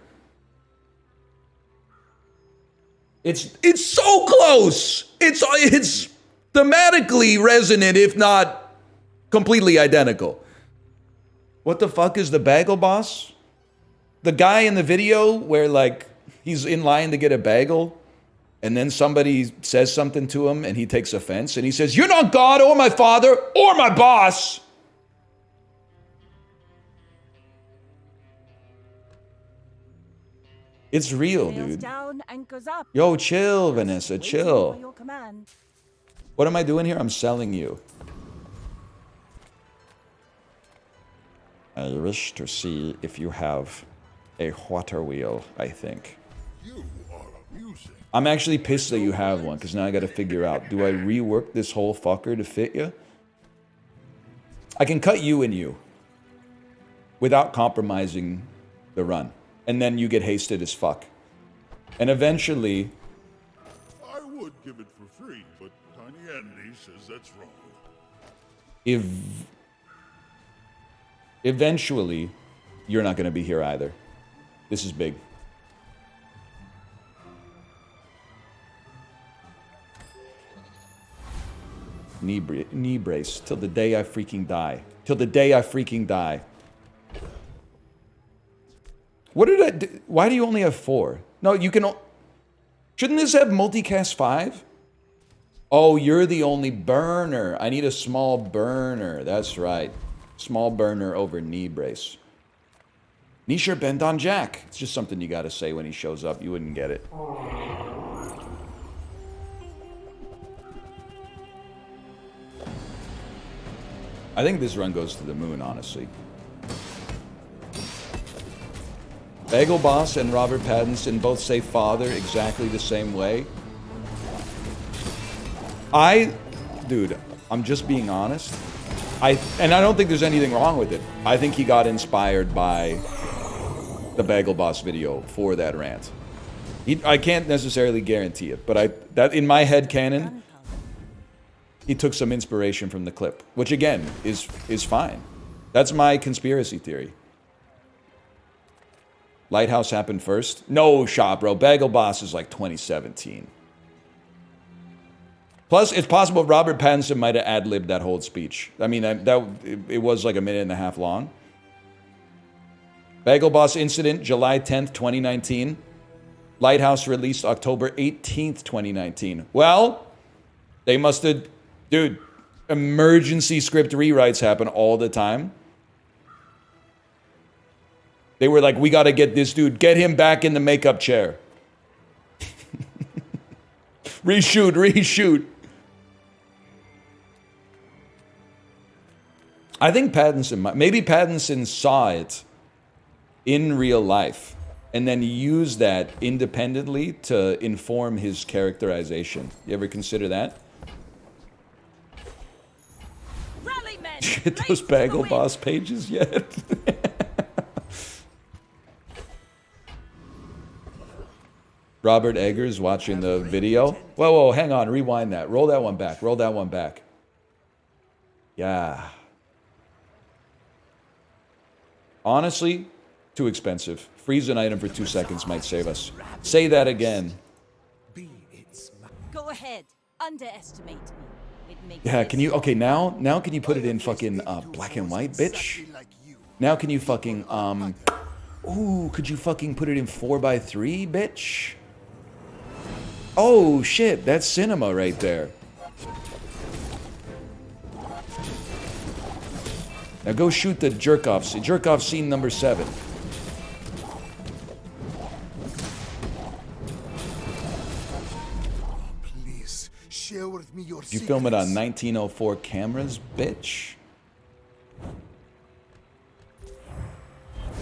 It's so close. It's thematically resonant, if not completely identical. What the fuck is the bagel boss? The guy in the video where like he's in line to get a bagel and then somebody says something to him and he takes offense and he says, "You're not God or my father or my boss." It's real, dude. Down, anchors up. Yo, chill, Vanessa, Waiting chill. for your command. What am I doing here? I'm selling you. I wish to see if you have a water wheel, I think. You are amusing. I'm actually pissed that you have one, because now I gotta figure out, do I rework this whole fucker to fit you? I can cut you and you without compromising the run. And then you get hasted as fuck. And eventually... I would give it for free, but Tiny Andy says that's wrong. Eventually, you're not going to be here either. This is big. Knee brace. Till the day I freaking die. Till the day I freaking die. What did I do? Why do you only have 4? No, you can... Shouldn't this have multicast 5? Oh, you're the only burner. I need a small burner. That's right. Small burner over knee brace. Knee shirt bent on Jack. It's just something you gotta say when he shows up. You wouldn't get it. I think this run goes to the moon, honestly. Bagel Boss and Robert Pattinson both say father exactly the same way. Dude, I'm just being honest. And I don't think there's anything wrong with it. I think he got inspired by the Bagel Boss video for that rant. I can't necessarily guarantee it, but that in my head canon, he took some inspiration from the clip, which again is fine. That's my conspiracy theory. Lighthouse happened first? No shot, bro. Bagel Boss is like 2017. Plus, it's possible Robert Pattinson might have ad-libbed that whole speech. I mean, it was like a minute and a half long. Bagel Boss incident, July 10th, 2019. Lighthouse released October 18th, 2019. Well, they must have... Dude, emergency script rewrites happen all the time. They were like, we got to get this dude. Get him back in the makeup chair. Reshoot. I think maybe Pattinson saw it in real life and then used that independently to inform his characterization. You ever consider that? Rally men, Get those Bagel Boss pages yet? Robert Eggers watching the video. Whoa, hang on, rewind that. Roll that one back. Yeah. Honestly, too expensive. Freeze an item for 2 seconds might save us. Say that again. Go ahead, underestimate me. It makes Yeah, can you, okay, now can you put it in fucking black and white, bitch? Now can you fucking, ooh, could you fucking put it in 4:3, bitch? Oh, shit, that's cinema right there. Now go shoot the jerk-off scene number 7. Please, Share with me your You film it on secrets. 1904 cameras, bitch.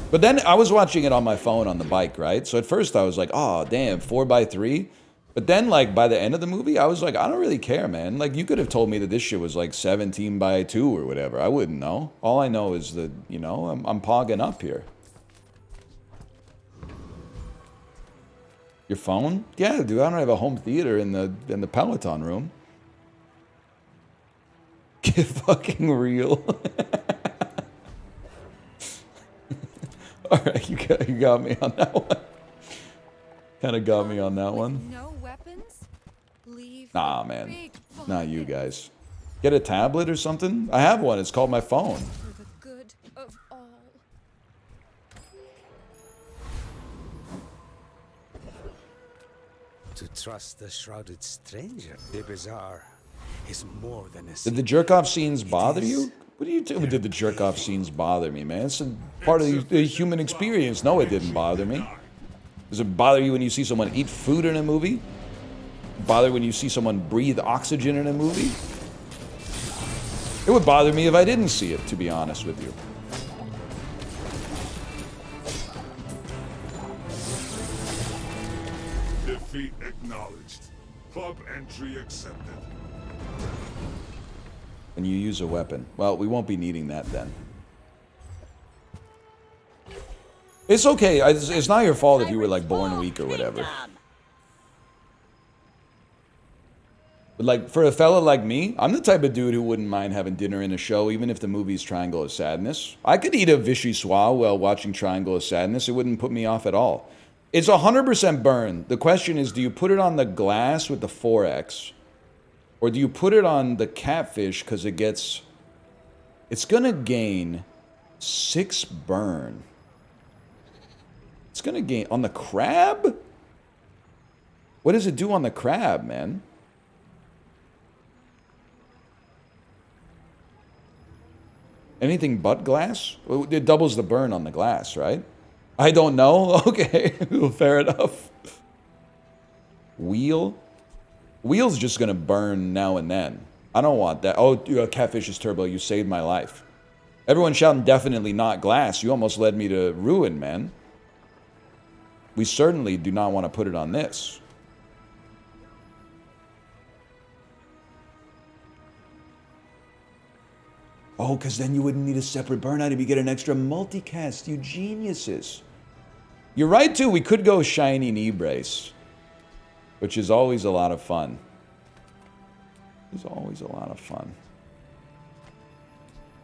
But then I was watching it on my phone on the bike, right? So at first I was like, oh, damn, 4:3. But then, like, by the end of the movie, I was like, I don't really care, man. Like, you could have told me that this shit was like 17:2 or whatever. I wouldn't know. All I know is that, you know, I'm pogging up here. Your phone? Yeah, dude, I don't have a home theater in the Peloton room. Get fucking real. Alright, you got me on that one. Kind of got me on that one. No weapons? Leave Nah, man. Not you guys. Get a tablet or something? I have one. It's called my phone. for the good of all. To trust the shrouded stranger, the Bazaar is more than a Did the jerk-off scenes bother you? What do you do? Did the jerk-off scenes bother me, man? It's a part of the human experience. No, it didn't bother me. Does it bother you when you see someone eat food in a movie? Bother when you see someone breathe oxygen in a movie? It would bother me if I didn't see it, to be honest with you. Defeat acknowledged. Club entry accepted. And you use a weapon. Well, we won't be needing that then. It's okay. It's not your fault if you were like born weak or whatever. But like for a fella like me, I'm the type of dude who wouldn't mind having dinner in a show, even if the movie's Triangle of Sadness. I could eat a vichyssoise while watching Triangle of Sadness. It wouldn't put me off at all. It's 100% burn. The question is, do you put it on the glass with the 4X? Or do you put it on the catfish because it's gonna gain 6 burn. It's gonna gain, on the crab? What does it do on the crab, man? Anything but glass? It doubles the burn on the glass, right? I don't know. Okay, fair enough. Wheel? Wheel's just gonna burn now and then. I don't want that. Oh, catfish is turbo. You saved my life. Everyone shouting definitely not glass. You almost led me to ruin, man. We certainly do not want to put it on this. Oh, because then you wouldn't need a separate burn item. You get an extra multicast, you geniuses. You're right, too. We could go shiny knee brace, which is always a lot of fun. It's always a lot of fun.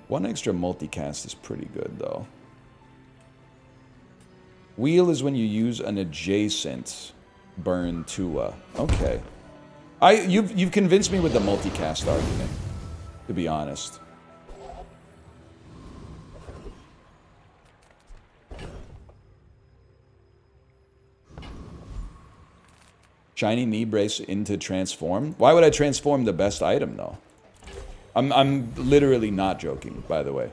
One extra multicast is pretty good, though. Wheel is when you use an adjacent burn to okay. You've convinced me with the multicast argument, to be honest. Shiny knee brace into transform? Why would I transform the best item, though? I'm literally not joking, by the way.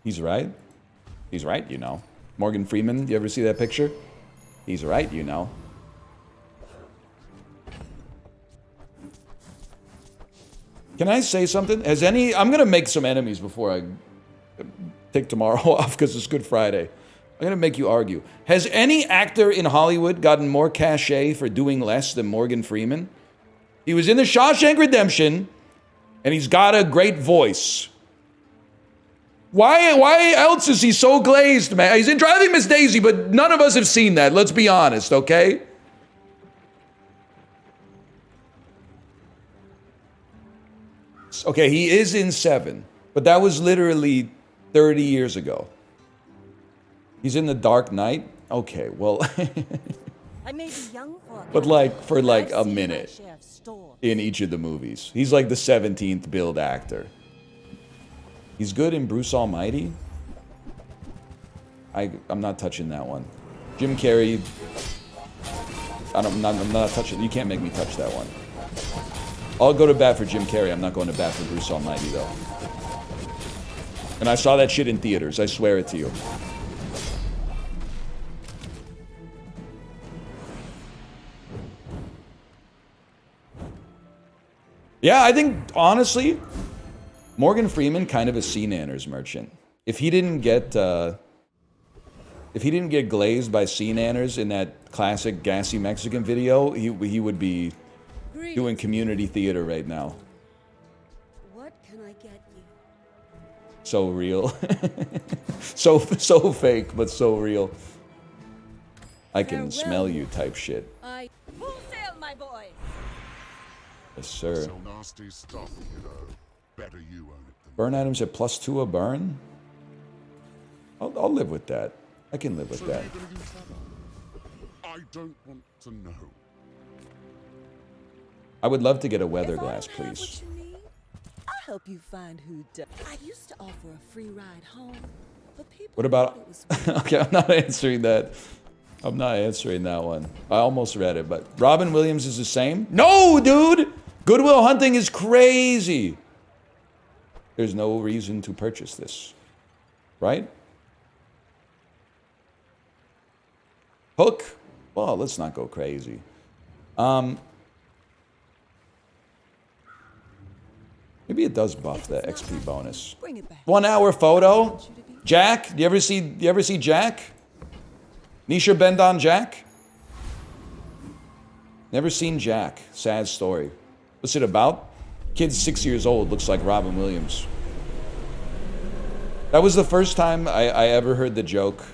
He's right. He's right, you know. Morgan Freeman, you ever see that picture? He's right, you know. Can I say something? I'm gonna make some enemies before I take tomorrow off because it's Good Friday. I'm gonna make you argue. Has any actor in Hollywood gotten more cachet for doing less than Morgan Freeman? He was in the Shawshank Redemption, and he's got a great voice. Why else is he so glazed, man? He's in Driving Miss Daisy, but none of us have seen that. Let's be honest, okay? Okay, he is in 7, but that was literally 30 years ago. He's in The Dark Knight? Okay, well... I may be young but like, for like a minute in each of the movies. He's like the 17th billed actor. He's good in Bruce Almighty. I'm not touching that one. Jim Carrey... I'm not touching... You can't make me touch that one. I'll go to bat for Jim Carrey. I'm not going to bat for Bruce Almighty, though. And I saw that shit in theaters. I swear it to you. Yeah, I think, honestly, Morgan Freeman kind of a sea nanners merchant. If he didn't get glazed by sea nanners in that classic gassy Mexican video, he would be doing community theater right now. What can I get you? So real. so fake, but so real. I can smell you type shit. Full sail, my boy. Yes, sir. So nasty stuff, you know. Better you own it than Burn items at +2 a burn? I'll live with that. I can live with that. I don't want to know. I would love to get a weather If I glass, don't have please. what you need, I'll help you find who does. I used to offer a free ride home, but people What about... thought it was Okay, I'm not answering that. I'm not answering that one. I almost read it, but Robin Williams is the same? No, dude! Good Will Hunting is crazy! There's no reason to purchase this. Right? Hook? Well, let's not go crazy. Maybe it does buff the XP bonus. Bring it back. 1 hour photo? Jack? Do you ever see Jack? Nisha Bendon Jack? Never seen Jack. Sad story. What's it about? Kid's 6 years old, looks like Robin Williams. That was the first time I ever heard the joke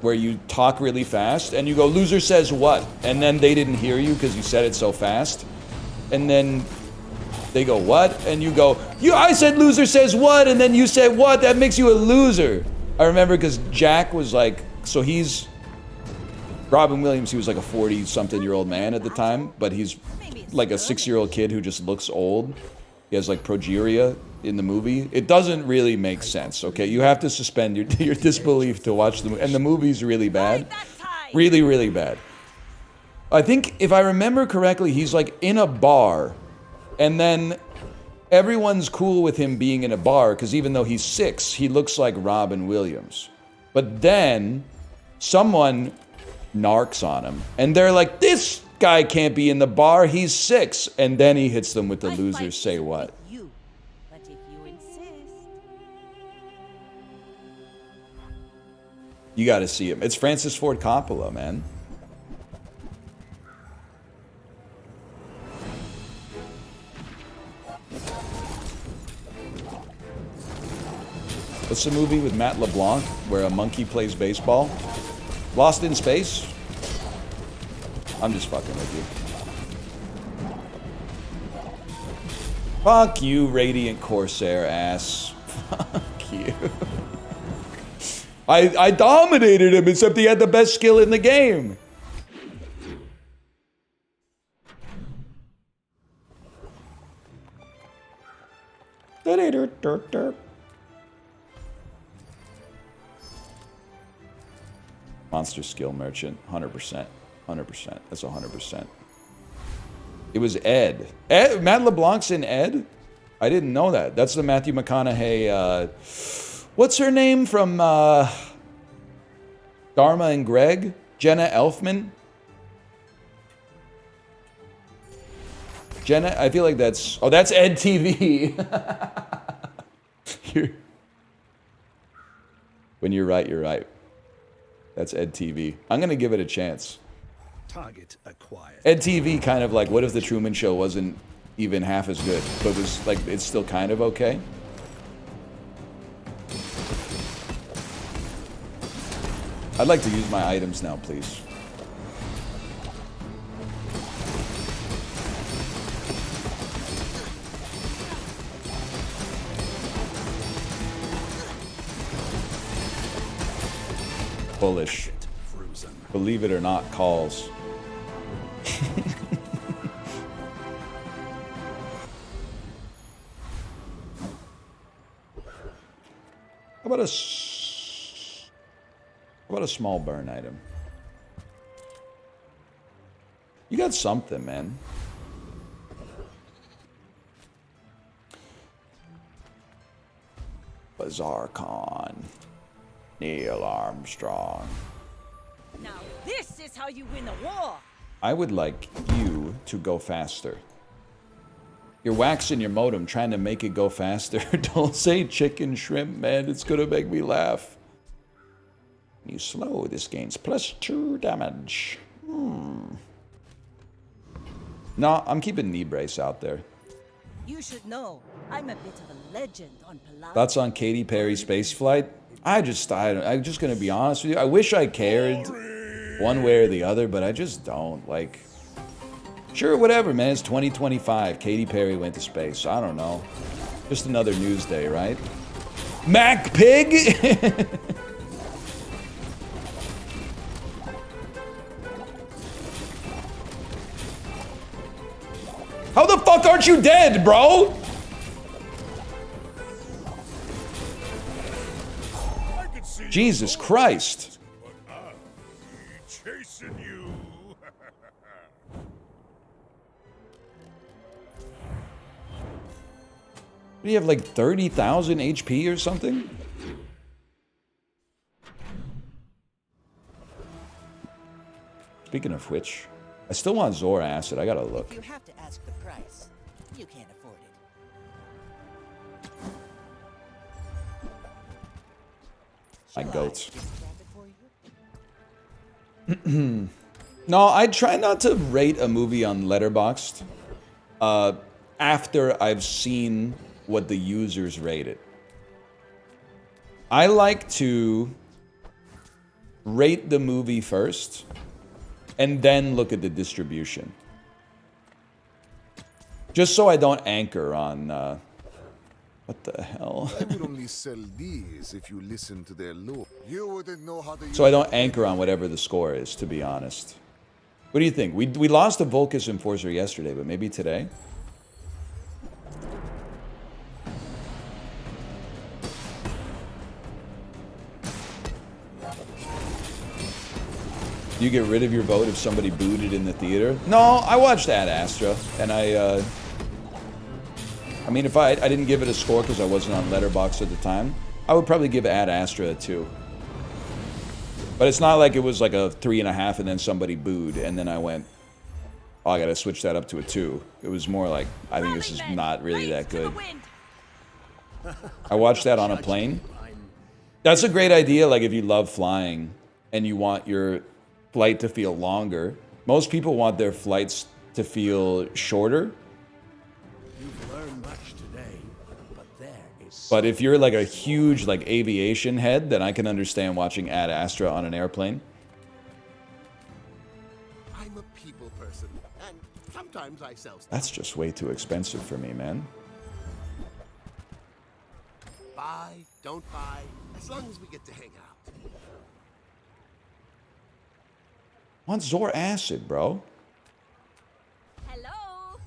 where you talk really fast and you go, loser says what? And then they didn't hear you because you said it so fast. And then they go, what? And you go, I said loser says what? And then you said what? That makes you a loser. I remember because Jack was like, so he's, Robin Williams, he was like a 40-something-year-old man at the time, but he's like a 6-year-old kid who just looks old. He has like progeria in the movie. It doesn't really make sense, okay? You have to suspend your disbelief to watch the movie. And the movie's really bad. Really, really bad. I think, if I remember correctly, he's like in a bar, and then everyone's cool with him being in a bar, because even though he's 6, he looks like Robin Williams. But then, someone narcs on him, and they're like, this guy can't be in the bar, he's 6. And then he hits them with the losers say what. You. But if you insist. You gotta see him. It's Francis Ford Coppola, man. What's the movie with Matt LeBlanc where a monkey plays baseball? Lost in Space? I'm just fucking with you. Fuck you, Radiant Corsair ass. Fuck you. I dominated him, except he had the best skill in the game. Monster skill merchant, 100%. 100%. That's 100%. It was Ed. Matt LeBlanc's in Ed? I didn't know that. That's the Matthew McConaughey, what's her name from, Dharma and Greg? Jenna Elfman? Jenna, I feel like that's, oh, that's Ed TV. When you're right, you're right. That's Ed TV. I'm gonna give it a chance. Target acquired. Ed TV kind of like, what if the Truman Show wasn't even half as good, but was like, it's still kind of okay? I'd like to use my items now, please. Bullish. Believe it or not, calls. How about a small burn item? You got something, man. Bazaar Con. Neil Armstrong. Now this is how you win a war. I would like you to go faster. You're waxing your modem trying to make it go faster. Don't say chicken shrimp, man. It's gonna make me laugh. When you slow, this gains +2 damage. No, I'm keeping knee brace out there. You should know, I'm a bit of a legend on Palace. Thoughts on Katy Perry spaceflight? I'm just gonna be honest with you. I wish I cared one way or the other, but I just don't. Like, sure, whatever, man. It's 2025. Katy Perry went to space. I don't know. Just another news day, right? Mac Pig? How the fuck aren't you dead, bro? Jesus Christ. But I'll be chasing you. Do you have like 30,000 HP or something? Speaking of which, I still want Zora Acid. I gotta look. If you have to ask the price, you can't afford it. My Shall goats. I grab it for you? No, I try not to rate a movie on Letterboxd after I've seen what the users rate it. I like to rate the movie first and then look at the distribution. Just so I don't anchor on, what the hell? I would only sell these if you listen to their lore. You wouldn't know how to So I don't anchor on whatever the score is, to be honest. What do you think? We lost a Volcus Enforcer yesterday, but maybe today? Do you get rid of your vote if somebody booed it in the theater? No, I watched Ad Astra, and I mean, if I didn't give it a score because I wasn't on Letterboxd at the time, I would probably give Ad Astra a 2. But it's not like it was like a 3.5 and then somebody booed, and then I went, oh, I gotta switch that up to a 2. It was more like, I think this is not really that good. I watched that on a plane. That's a great idea, like if you love flying and you want your flight to feel longer. Most people want their flights to feel shorter. You've learned much today, but there is. But if you're like a huge like aviation head, then I can understand watching Ad Astra on an airplane. I'm a people person, and sometimes I sell stuff. That's just way too expensive for me, man. Buy, don't buy, as long as we get to hang out. Want Zor Acid, bro. Hello.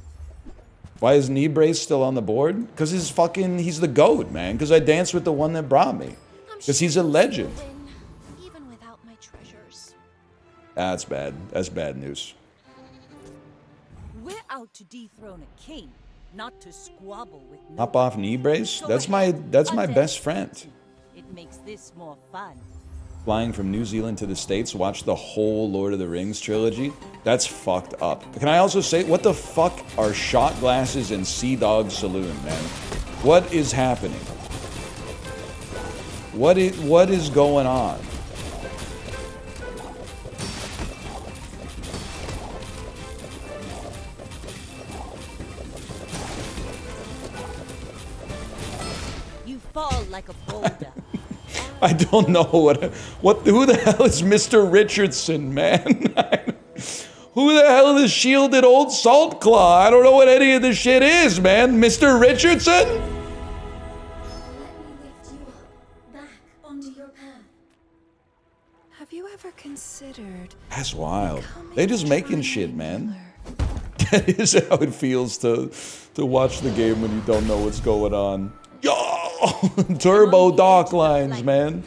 Why is Knee Brace still on the board? Because he's the GOAT, man. Because I danced with the one that brought me. Because he's a legend. Even without my treasures. That's bad. That's bad news. We're out to dethrone a king, not to squabble with no Hop off Knee Brace? That's my best friend. It makes this more fun. Flying from New Zealand to the States, watch the whole Lord of the Rings trilogy. That's fucked up. Can I also say, what the fuck are shot glasses and Sea Dog Saloon, man? What is happening? What is going on? You fall like a boulder. I don't know who the hell is Mr. Richardson, man? Who the hell is shielded old Salt Claw? I don't know what any of this shit is, man. Mr. Richardson? Let me lift you up, back onto your path. Have you ever considered? That's wild. They just making shit, man. That is how it feels to watch the game when you don't know what's going on. Yo! Turbo dock lines, man.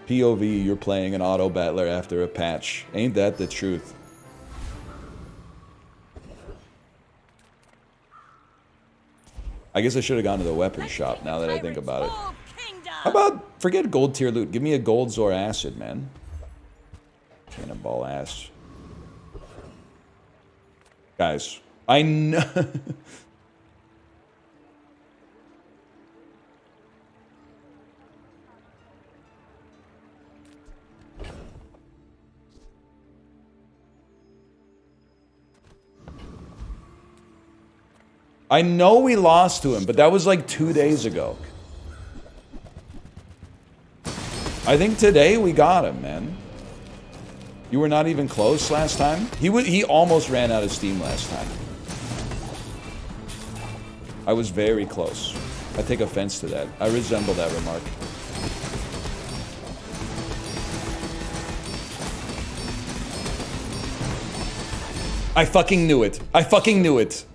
POV, you're playing an auto battler after a patch. Ain't that the truth? I guess I should have gone to the weapons shop now that I think about it. How about, forget gold tier loot. Give me a gold Zor acid, man. Cannonball ass. Guys, I know. I know we lost to him, but that was like 2 days ago. I think today we got him, man. You were not even close last time? He almost ran out of steam last time. I was very close. I take offense to that. I resemble that remark. I fucking knew it. I fucking knew it.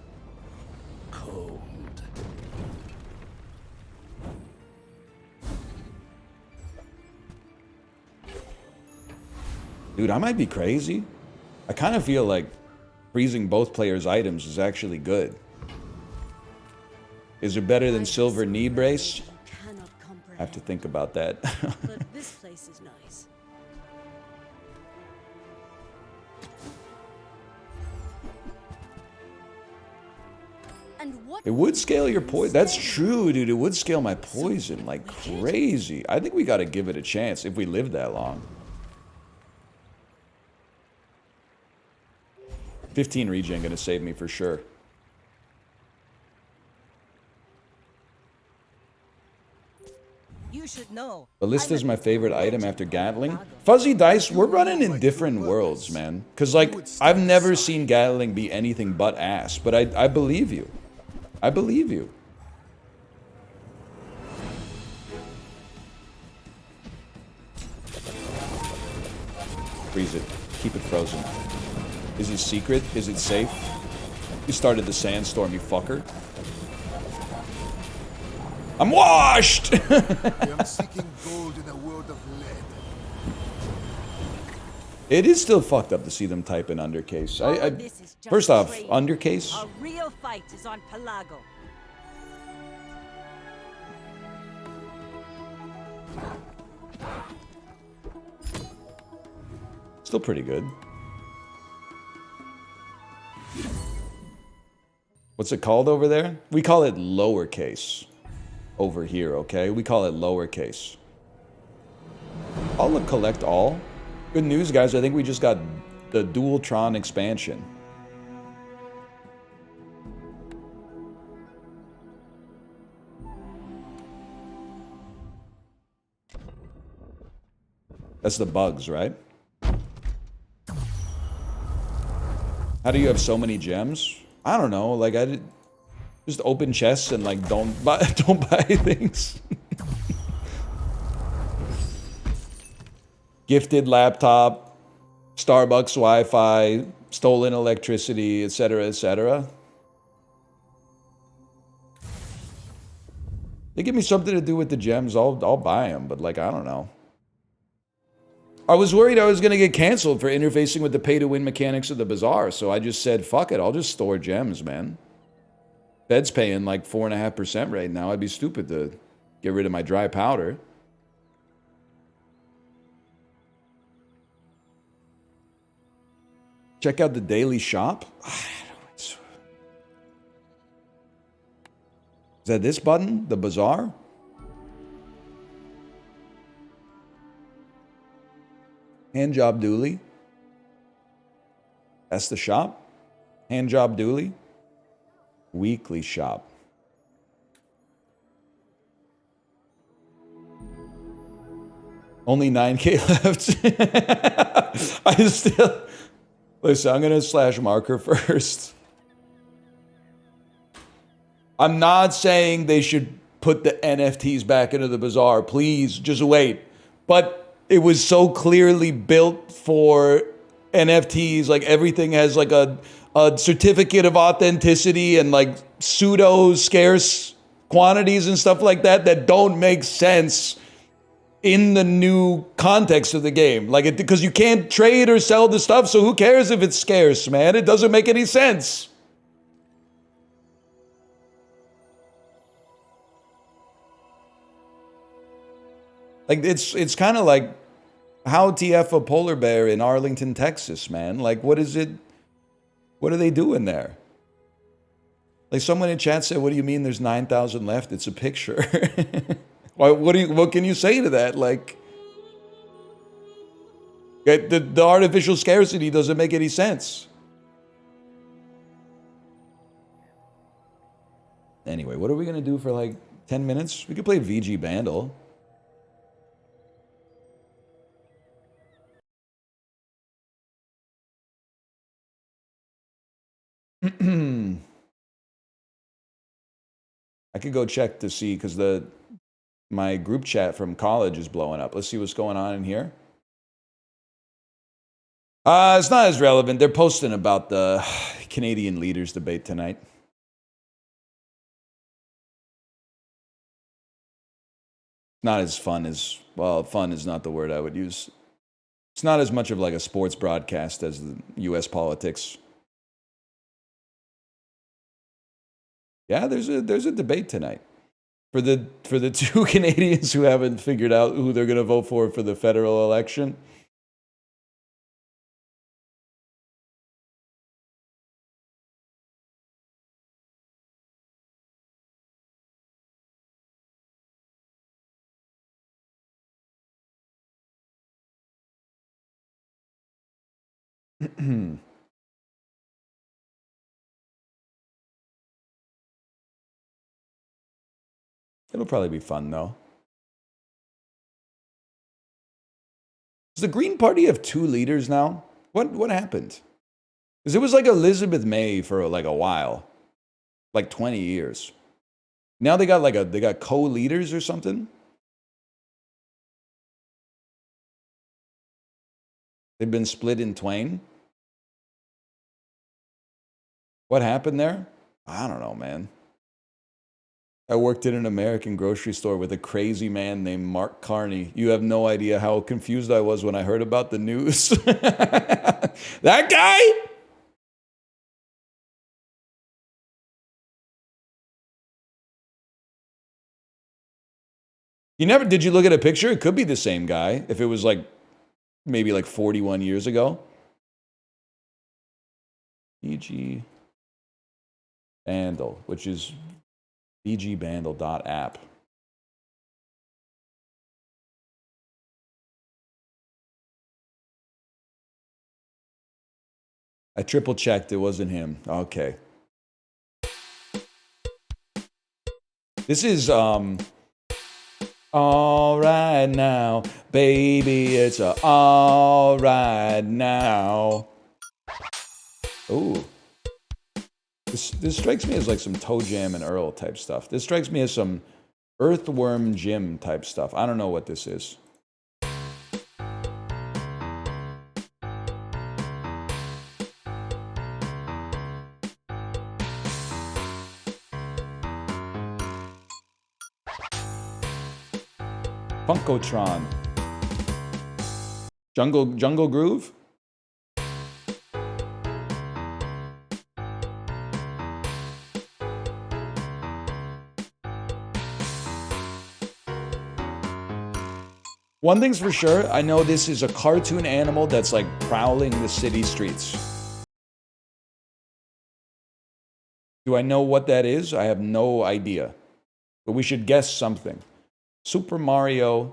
Dude, I might be crazy. I kind of feel like freezing both players' items is actually good. Is it better than silver knee brace? I have to think about that. But this place is nice. And what It would scale your poison. That's true, dude. It would scale my poison like crazy. I think we got to give it a chance if we live that long. 15 regen gonna save me for sure. you should know. Ballista's my favorite item after Gatling. Fuzzy Dice, we're running in different worlds, man. Cause like, I've never seen Gatling be anything but ass, but I believe you. I believe you. Freeze it. Keep it frozen. Is it secret? Is it safe? You started the sandstorm, you fucker. I'm washed! I am seeking gold in a world of lead. It is still fucked up to see them type in undercase. First off, undercase. A real fight is on Pelago. Still pretty good. What's it called over there? We call it lowercase. Over here, okay? We call it lowercase. I'll collect all. Good news, guys. I think we just got the Dualtron expansion. That's the bugs, right? How do you have so many gems? I don't know. Like, I did just open chests and like don't buy things. Gifted laptop, Starbucks Wi-Fi, stolen electricity, etc., etc. They give me something to do with the gems, I'll buy them, but like, I don't know. I was worried I was going to get canceled for interfacing with the pay-to-win mechanics of the Bazaar, so I just said, fuck it, I'll just store gems, man. Fed's paying like 4.5% right now. I'd be stupid to get rid of my dry powder. Check out the daily shop. Is that this button? The Bazaar? Handjob Dooley. That's the shop. Handjob Dooley. Weekly shop. Only 9K left. I still... Listen, I'm going to slash marker first. I'm not saying they should put the NFTs back into the Bazaar. Please, just wait. But... it was so clearly built for NFTs. Like everything has like a certificate of authenticity and like pseudo scarce quantities and stuff like that that don't make sense in the new context of the game. Like it, because you can't trade or sell the stuff. So who cares if it's scarce, man? It doesn't make any sense. Like, it's kind of like, how TF a polar bear in Arlington, Texas, man? Like, what is it? What are they doing there? Like, someone in chat said, what do you mean there's 9,000 left? It's a picture. What can you say to that? Like, the artificial scarcity doesn't make any sense. Anyway, what are we going to do for like 10 minutes? We could play VG Bandle. I could go check to see because my group chat from college is blowing up. Let's see what's going on in here. It's not as relevant. They're posting about the Canadian leaders debate tonight. Not as fun as, well, fun is not the word I would use. It's not as much of like a sports broadcast as the U.S. politics. Yeah, there's a debate tonight for the two Canadians who haven't figured out who they're going to vote for the federal election. It'll probably be fun, though. Does the Green Party have two leaders now? What happened? Because it was like Elizabeth May for like a while. Like 20 years. Now they got co-leaders or something? They've been split in twain? What happened there? I don't know, man. I worked in an American grocery store with a crazy man named Mark Carney. You have no idea how confused I was when I heard about the news. That guy? Did you look at a picture? It could be the same guy if it was like maybe like 41 years ago. VG Bandle, which is vgbandle.app. I triple checked, it wasn't him. Okay. This is all right now, baby, it's all right now. Ooh. This strikes me as like some Toe Jam and Earl type stuff. This strikes me as some Earthworm Jim type stuff. I don't know what this is. Funkotron. Jungle Groove? One thing's for sure, I know this is a cartoon animal that's like prowling the city streets. Do I know what that is? I have no idea. But we should guess something. Super Mario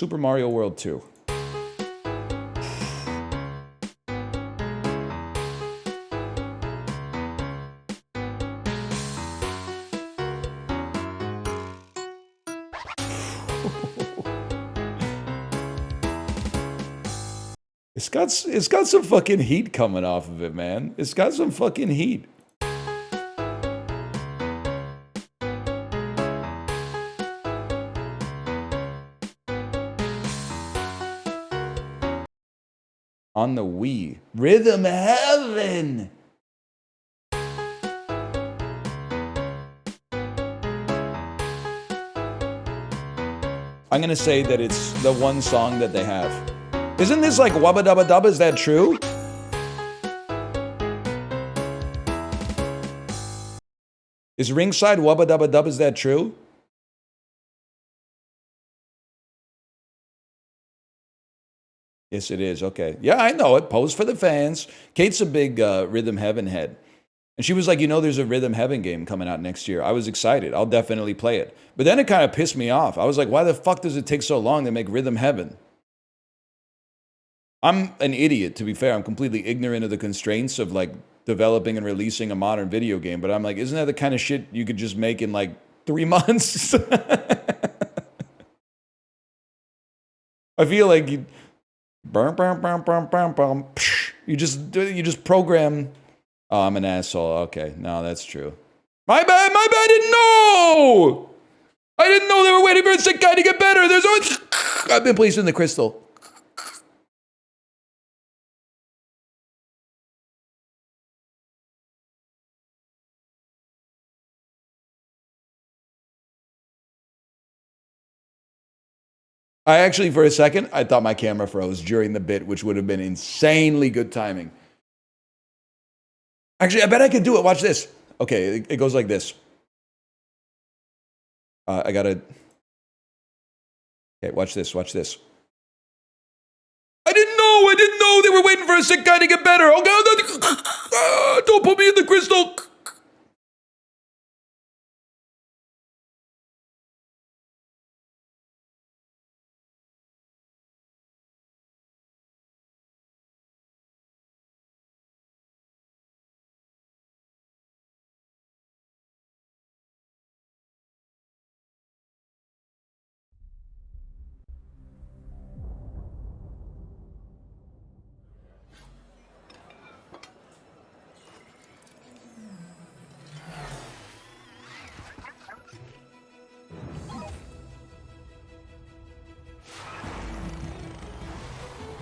World 2. It's got some fucking heat coming off of it, man. It's got some fucking heat. On the Wii. Rhythm Heaven! I'm gonna say that it's the one song that they have. Isn't this like Wubba Dubba Dubba? Is that true? Is Ringside Wubba Dubba Dubba? Is that true? Yes, it is. Okay. Yeah, I know it. Pose for the fans. Kate's a big Rhythm Heaven head. And she was like, you know, there's a Rhythm Heaven game coming out next year. I was excited. I'll definitely play it. But then it kind of pissed me off. I was like, why the fuck does it take so long to make Rhythm Heaven? I'm an idiot, to be fair. I'm completely ignorant of the constraints of like developing and releasing a modern video game. But I'm like, isn't that the kind of shit you could just make in like 3 months? I feel like you you just program. Oh, I'm an asshole. Okay, no, that's true. My bad, I didn't know! I didn't know they were waiting for a sick guy to get better. There's always... I've been placed in the crystal. I actually, for a second, I thought my camera froze during the bit, which would have been insanely good timing. Actually, I bet I could do it. Watch this. Okay, it goes like this. I gotta... Okay, watch this, watch this. I didn't know they were waiting for a sick guy to get better. Oh, God, don't put me in the crystal.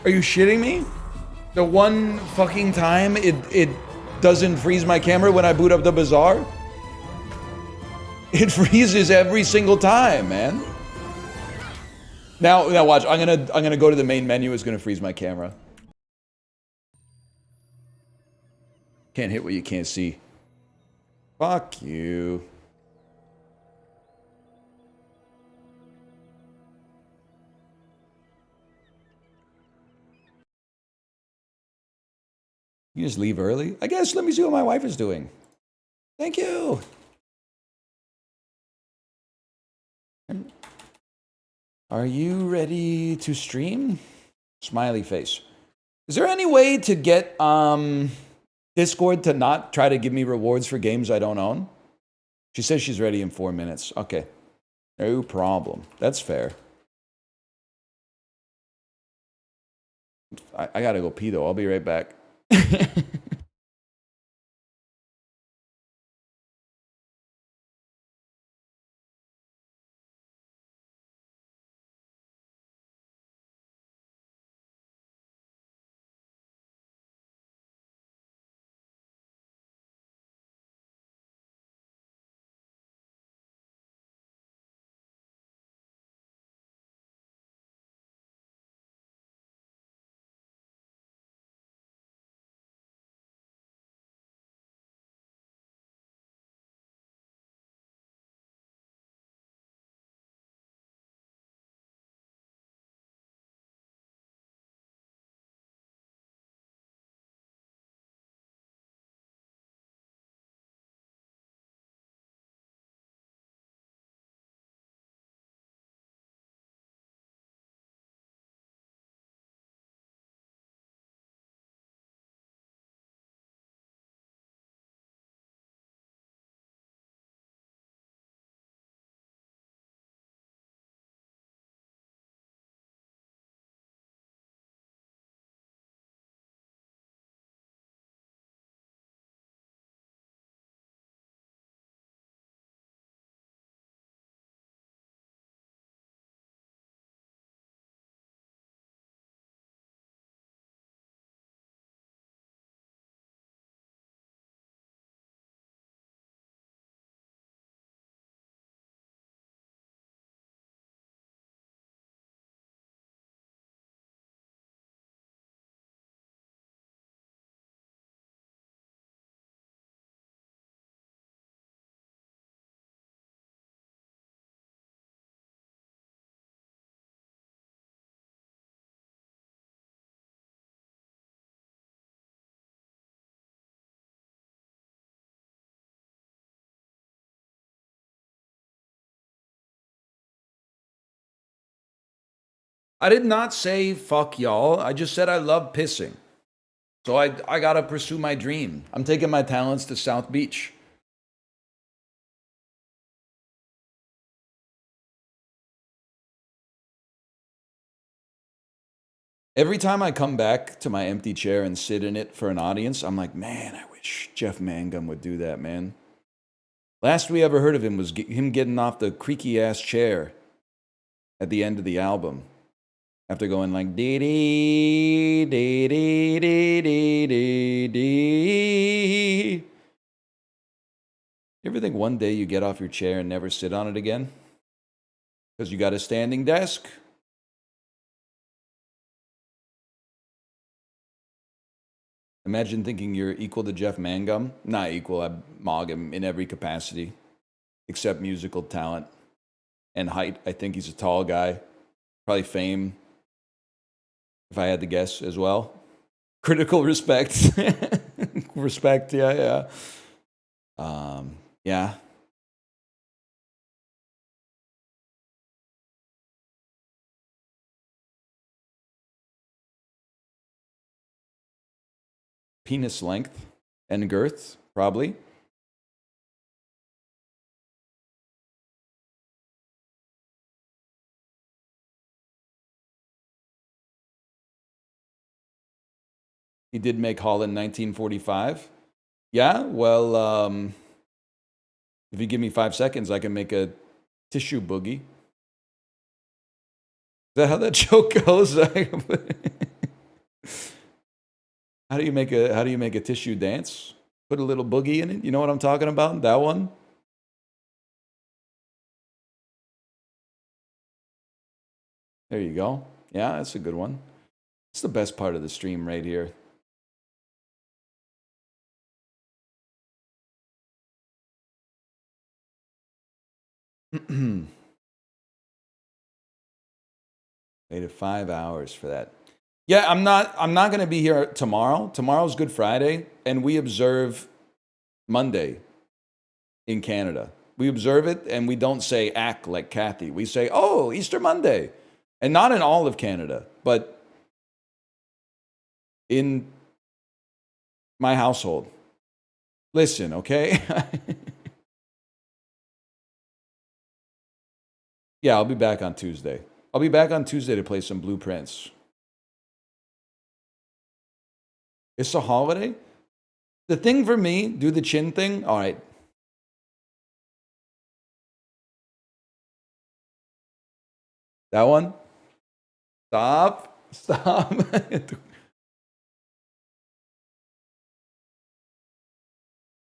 Are you shitting me? The one fucking time it doesn't freeze my camera when I boot up the Bazaar? It freezes every single time, man. Now watch. I'm gonna go to the main menu. It's gonna freeze my camera. Can't hit what you can't see. Fuck you. You just leave early? I guess. Let me see what my wife is doing. Thank you. Are you ready to stream? Smiley face. Is there any way to get Discord to not try to give me rewards for games I don't own? She says she's ready in 4 minutes. Okay. No problem. That's fair. I gotta go pee though. I'll be right back. I did not say fuck y'all. I just said I love pissing. So I gotta pursue my dream. I'm taking my talents to South Beach. Every time I come back to my empty chair and sit in it for an audience, I'm like, man, I wish Jeff Mangum would do that, man. Last we ever heard of him was him getting off the creaky ass chair at the end of the album. After going like dee dee dee dee dee dee dee dee. You ever think one day you get off your chair and never sit on it again? Because you got a standing desk? Imagine thinking you're equal to Jeff Mangum. Not equal, I mog him in every capacity. Except musical talent and height. I think he's a tall guy. Probably fame, if I had to guess as well. Critical respect. Respect, yeah. Yeah. Penis length and girth, probably. He did make Holland 1945. Yeah, well, if you give me 5 seconds, I can make a tissue boogie. Is that how that joke goes? How do you make a tissue dance? Put a little boogie in it. You know what I'm talking about? That one? There you go. Yeah, that's a good one. It's the best part of the stream right here. Waited 5 hours for that. Yeah, I'm not going to be here tomorrow. Tomorrow's Good Friday, and we observe Monday in Canada. We observe it, and we don't say act like Kathy. We say, oh, Easter Monday. And not in all of Canada, but in my household. Listen, okay? Yeah, I'll be back on Tuesday. I'll be back on Tuesday to play some Blueprints. It's a holiday? The thing for me, do the chin thing. All right. That one? Stop. Something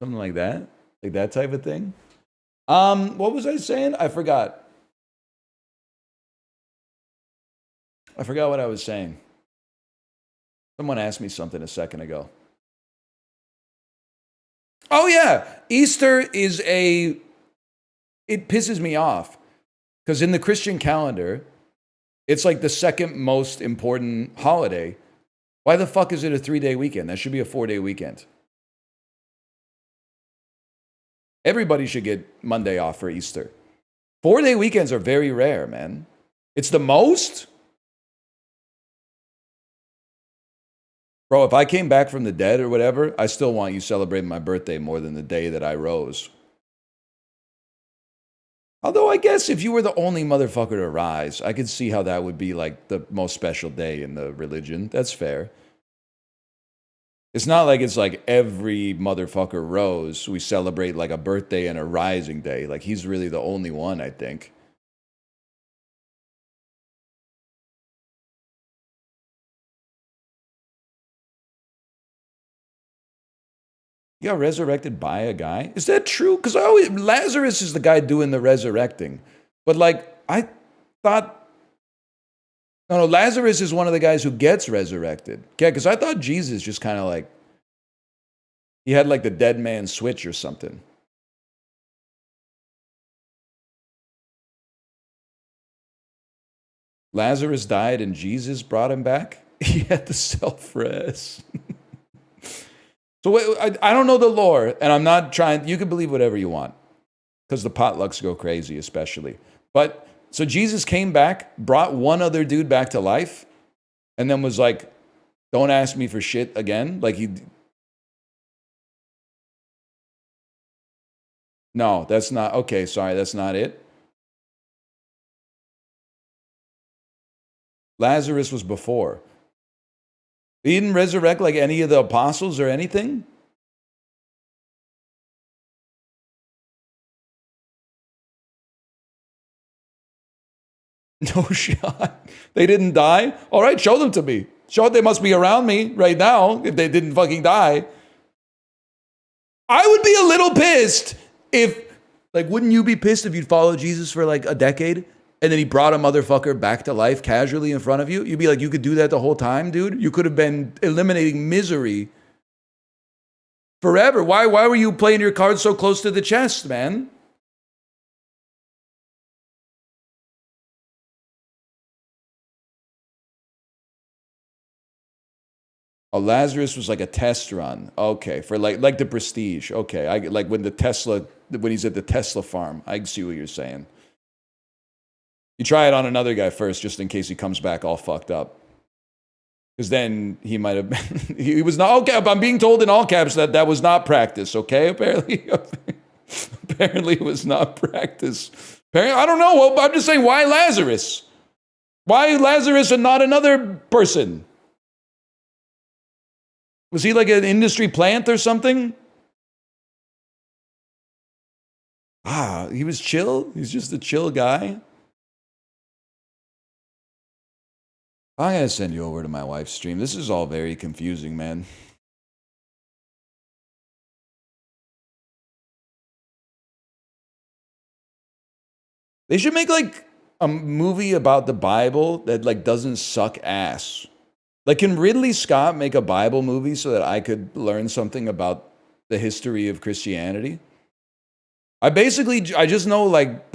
like that. Like that type of thing. What was I saying? I forgot. I forgot what I was saying. Someone asked me something a second ago. Oh, yeah. Easter is it pisses me off. Because in the Christian calendar, it's like the second most important holiday. Why the fuck is it a 3-day weekend? That should be a 4-day weekend. Everybody should get Monday off for Easter. 4-day weekends are very rare, man. It's the most? Bro, if I came back from the dead or whatever, I still want you celebrating my birthday more than the day that I rose. Although I guess if you were the only motherfucker to rise, I could see how that would be like the most special day in the religion. That's fair. It's not like it's like every motherfucker rose. We celebrate like a birthday and a rising day. Like he's really the only one, I think. You got resurrected by a guy? Is that true? Because Lazarus is the guy doing the resurrecting. But like, I thought, no, Lazarus is one of the guys who gets resurrected. Okay, because I thought Jesus just kind of like, he had like the dead man switch or something. Lazarus died and Jesus brought him back? He had the self-res. So I don't know the lore, and I'm not trying, you can believe whatever you want, because the potlucks go crazy especially. But So Jesus came back, brought one other dude back to life, and then was like, don't ask me for shit again. Like he... No, that's not... Okay, sorry, that's not it. Lazarus was before. He didn't resurrect like any of the apostles or anything? No shot. They didn't die? All right, show them to me. Show they must be around me right now if they didn't fucking die. I would be a little pissed if, like, wouldn't you be pissed if you'd followed Jesus for like a decade and then he brought a motherfucker back to life casually in front of you? You'd be like, you could do that the whole time, dude? You could have been eliminating misery forever. Why were you playing your cards so close to the chest, man? Oh, Lazarus was like a test run. Okay, for like the Prestige. Okay, I like when he's at the Tesla farm. I see what you're saying. You try it on another guy first, just in case he comes back all fucked up. Because then he might have been... He was not... Okay, I'm being told in all caps that was not practice, okay? Apparently it was not practice. Apparently, I don't know. Well, I'm just saying, why Lazarus? Why Lazarus and not another person? Was he like an industry plant or something? He was chill? He's just a chill guy? I'm going to send you over to my wife's stream. This is all very confusing, man. They should make like a movie about the Bible that like doesn't suck ass. Like, can Ridley Scott make a Bible movie so that I could learn something about the history of Christianity? I just know like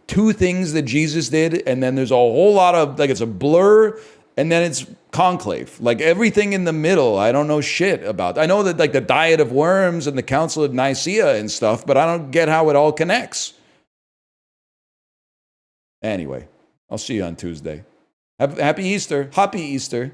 two things that Jesus did, and then there's a whole lot of, like, it's a blur, and then it's conclave. Like, everything in the middle, I don't know shit about. I know that, like, the Diet of Worms and the Council of Nicaea and stuff, but I don't get how it all connects. Anyway, I'll see you on Tuesday. Happy Easter. Happy Easter.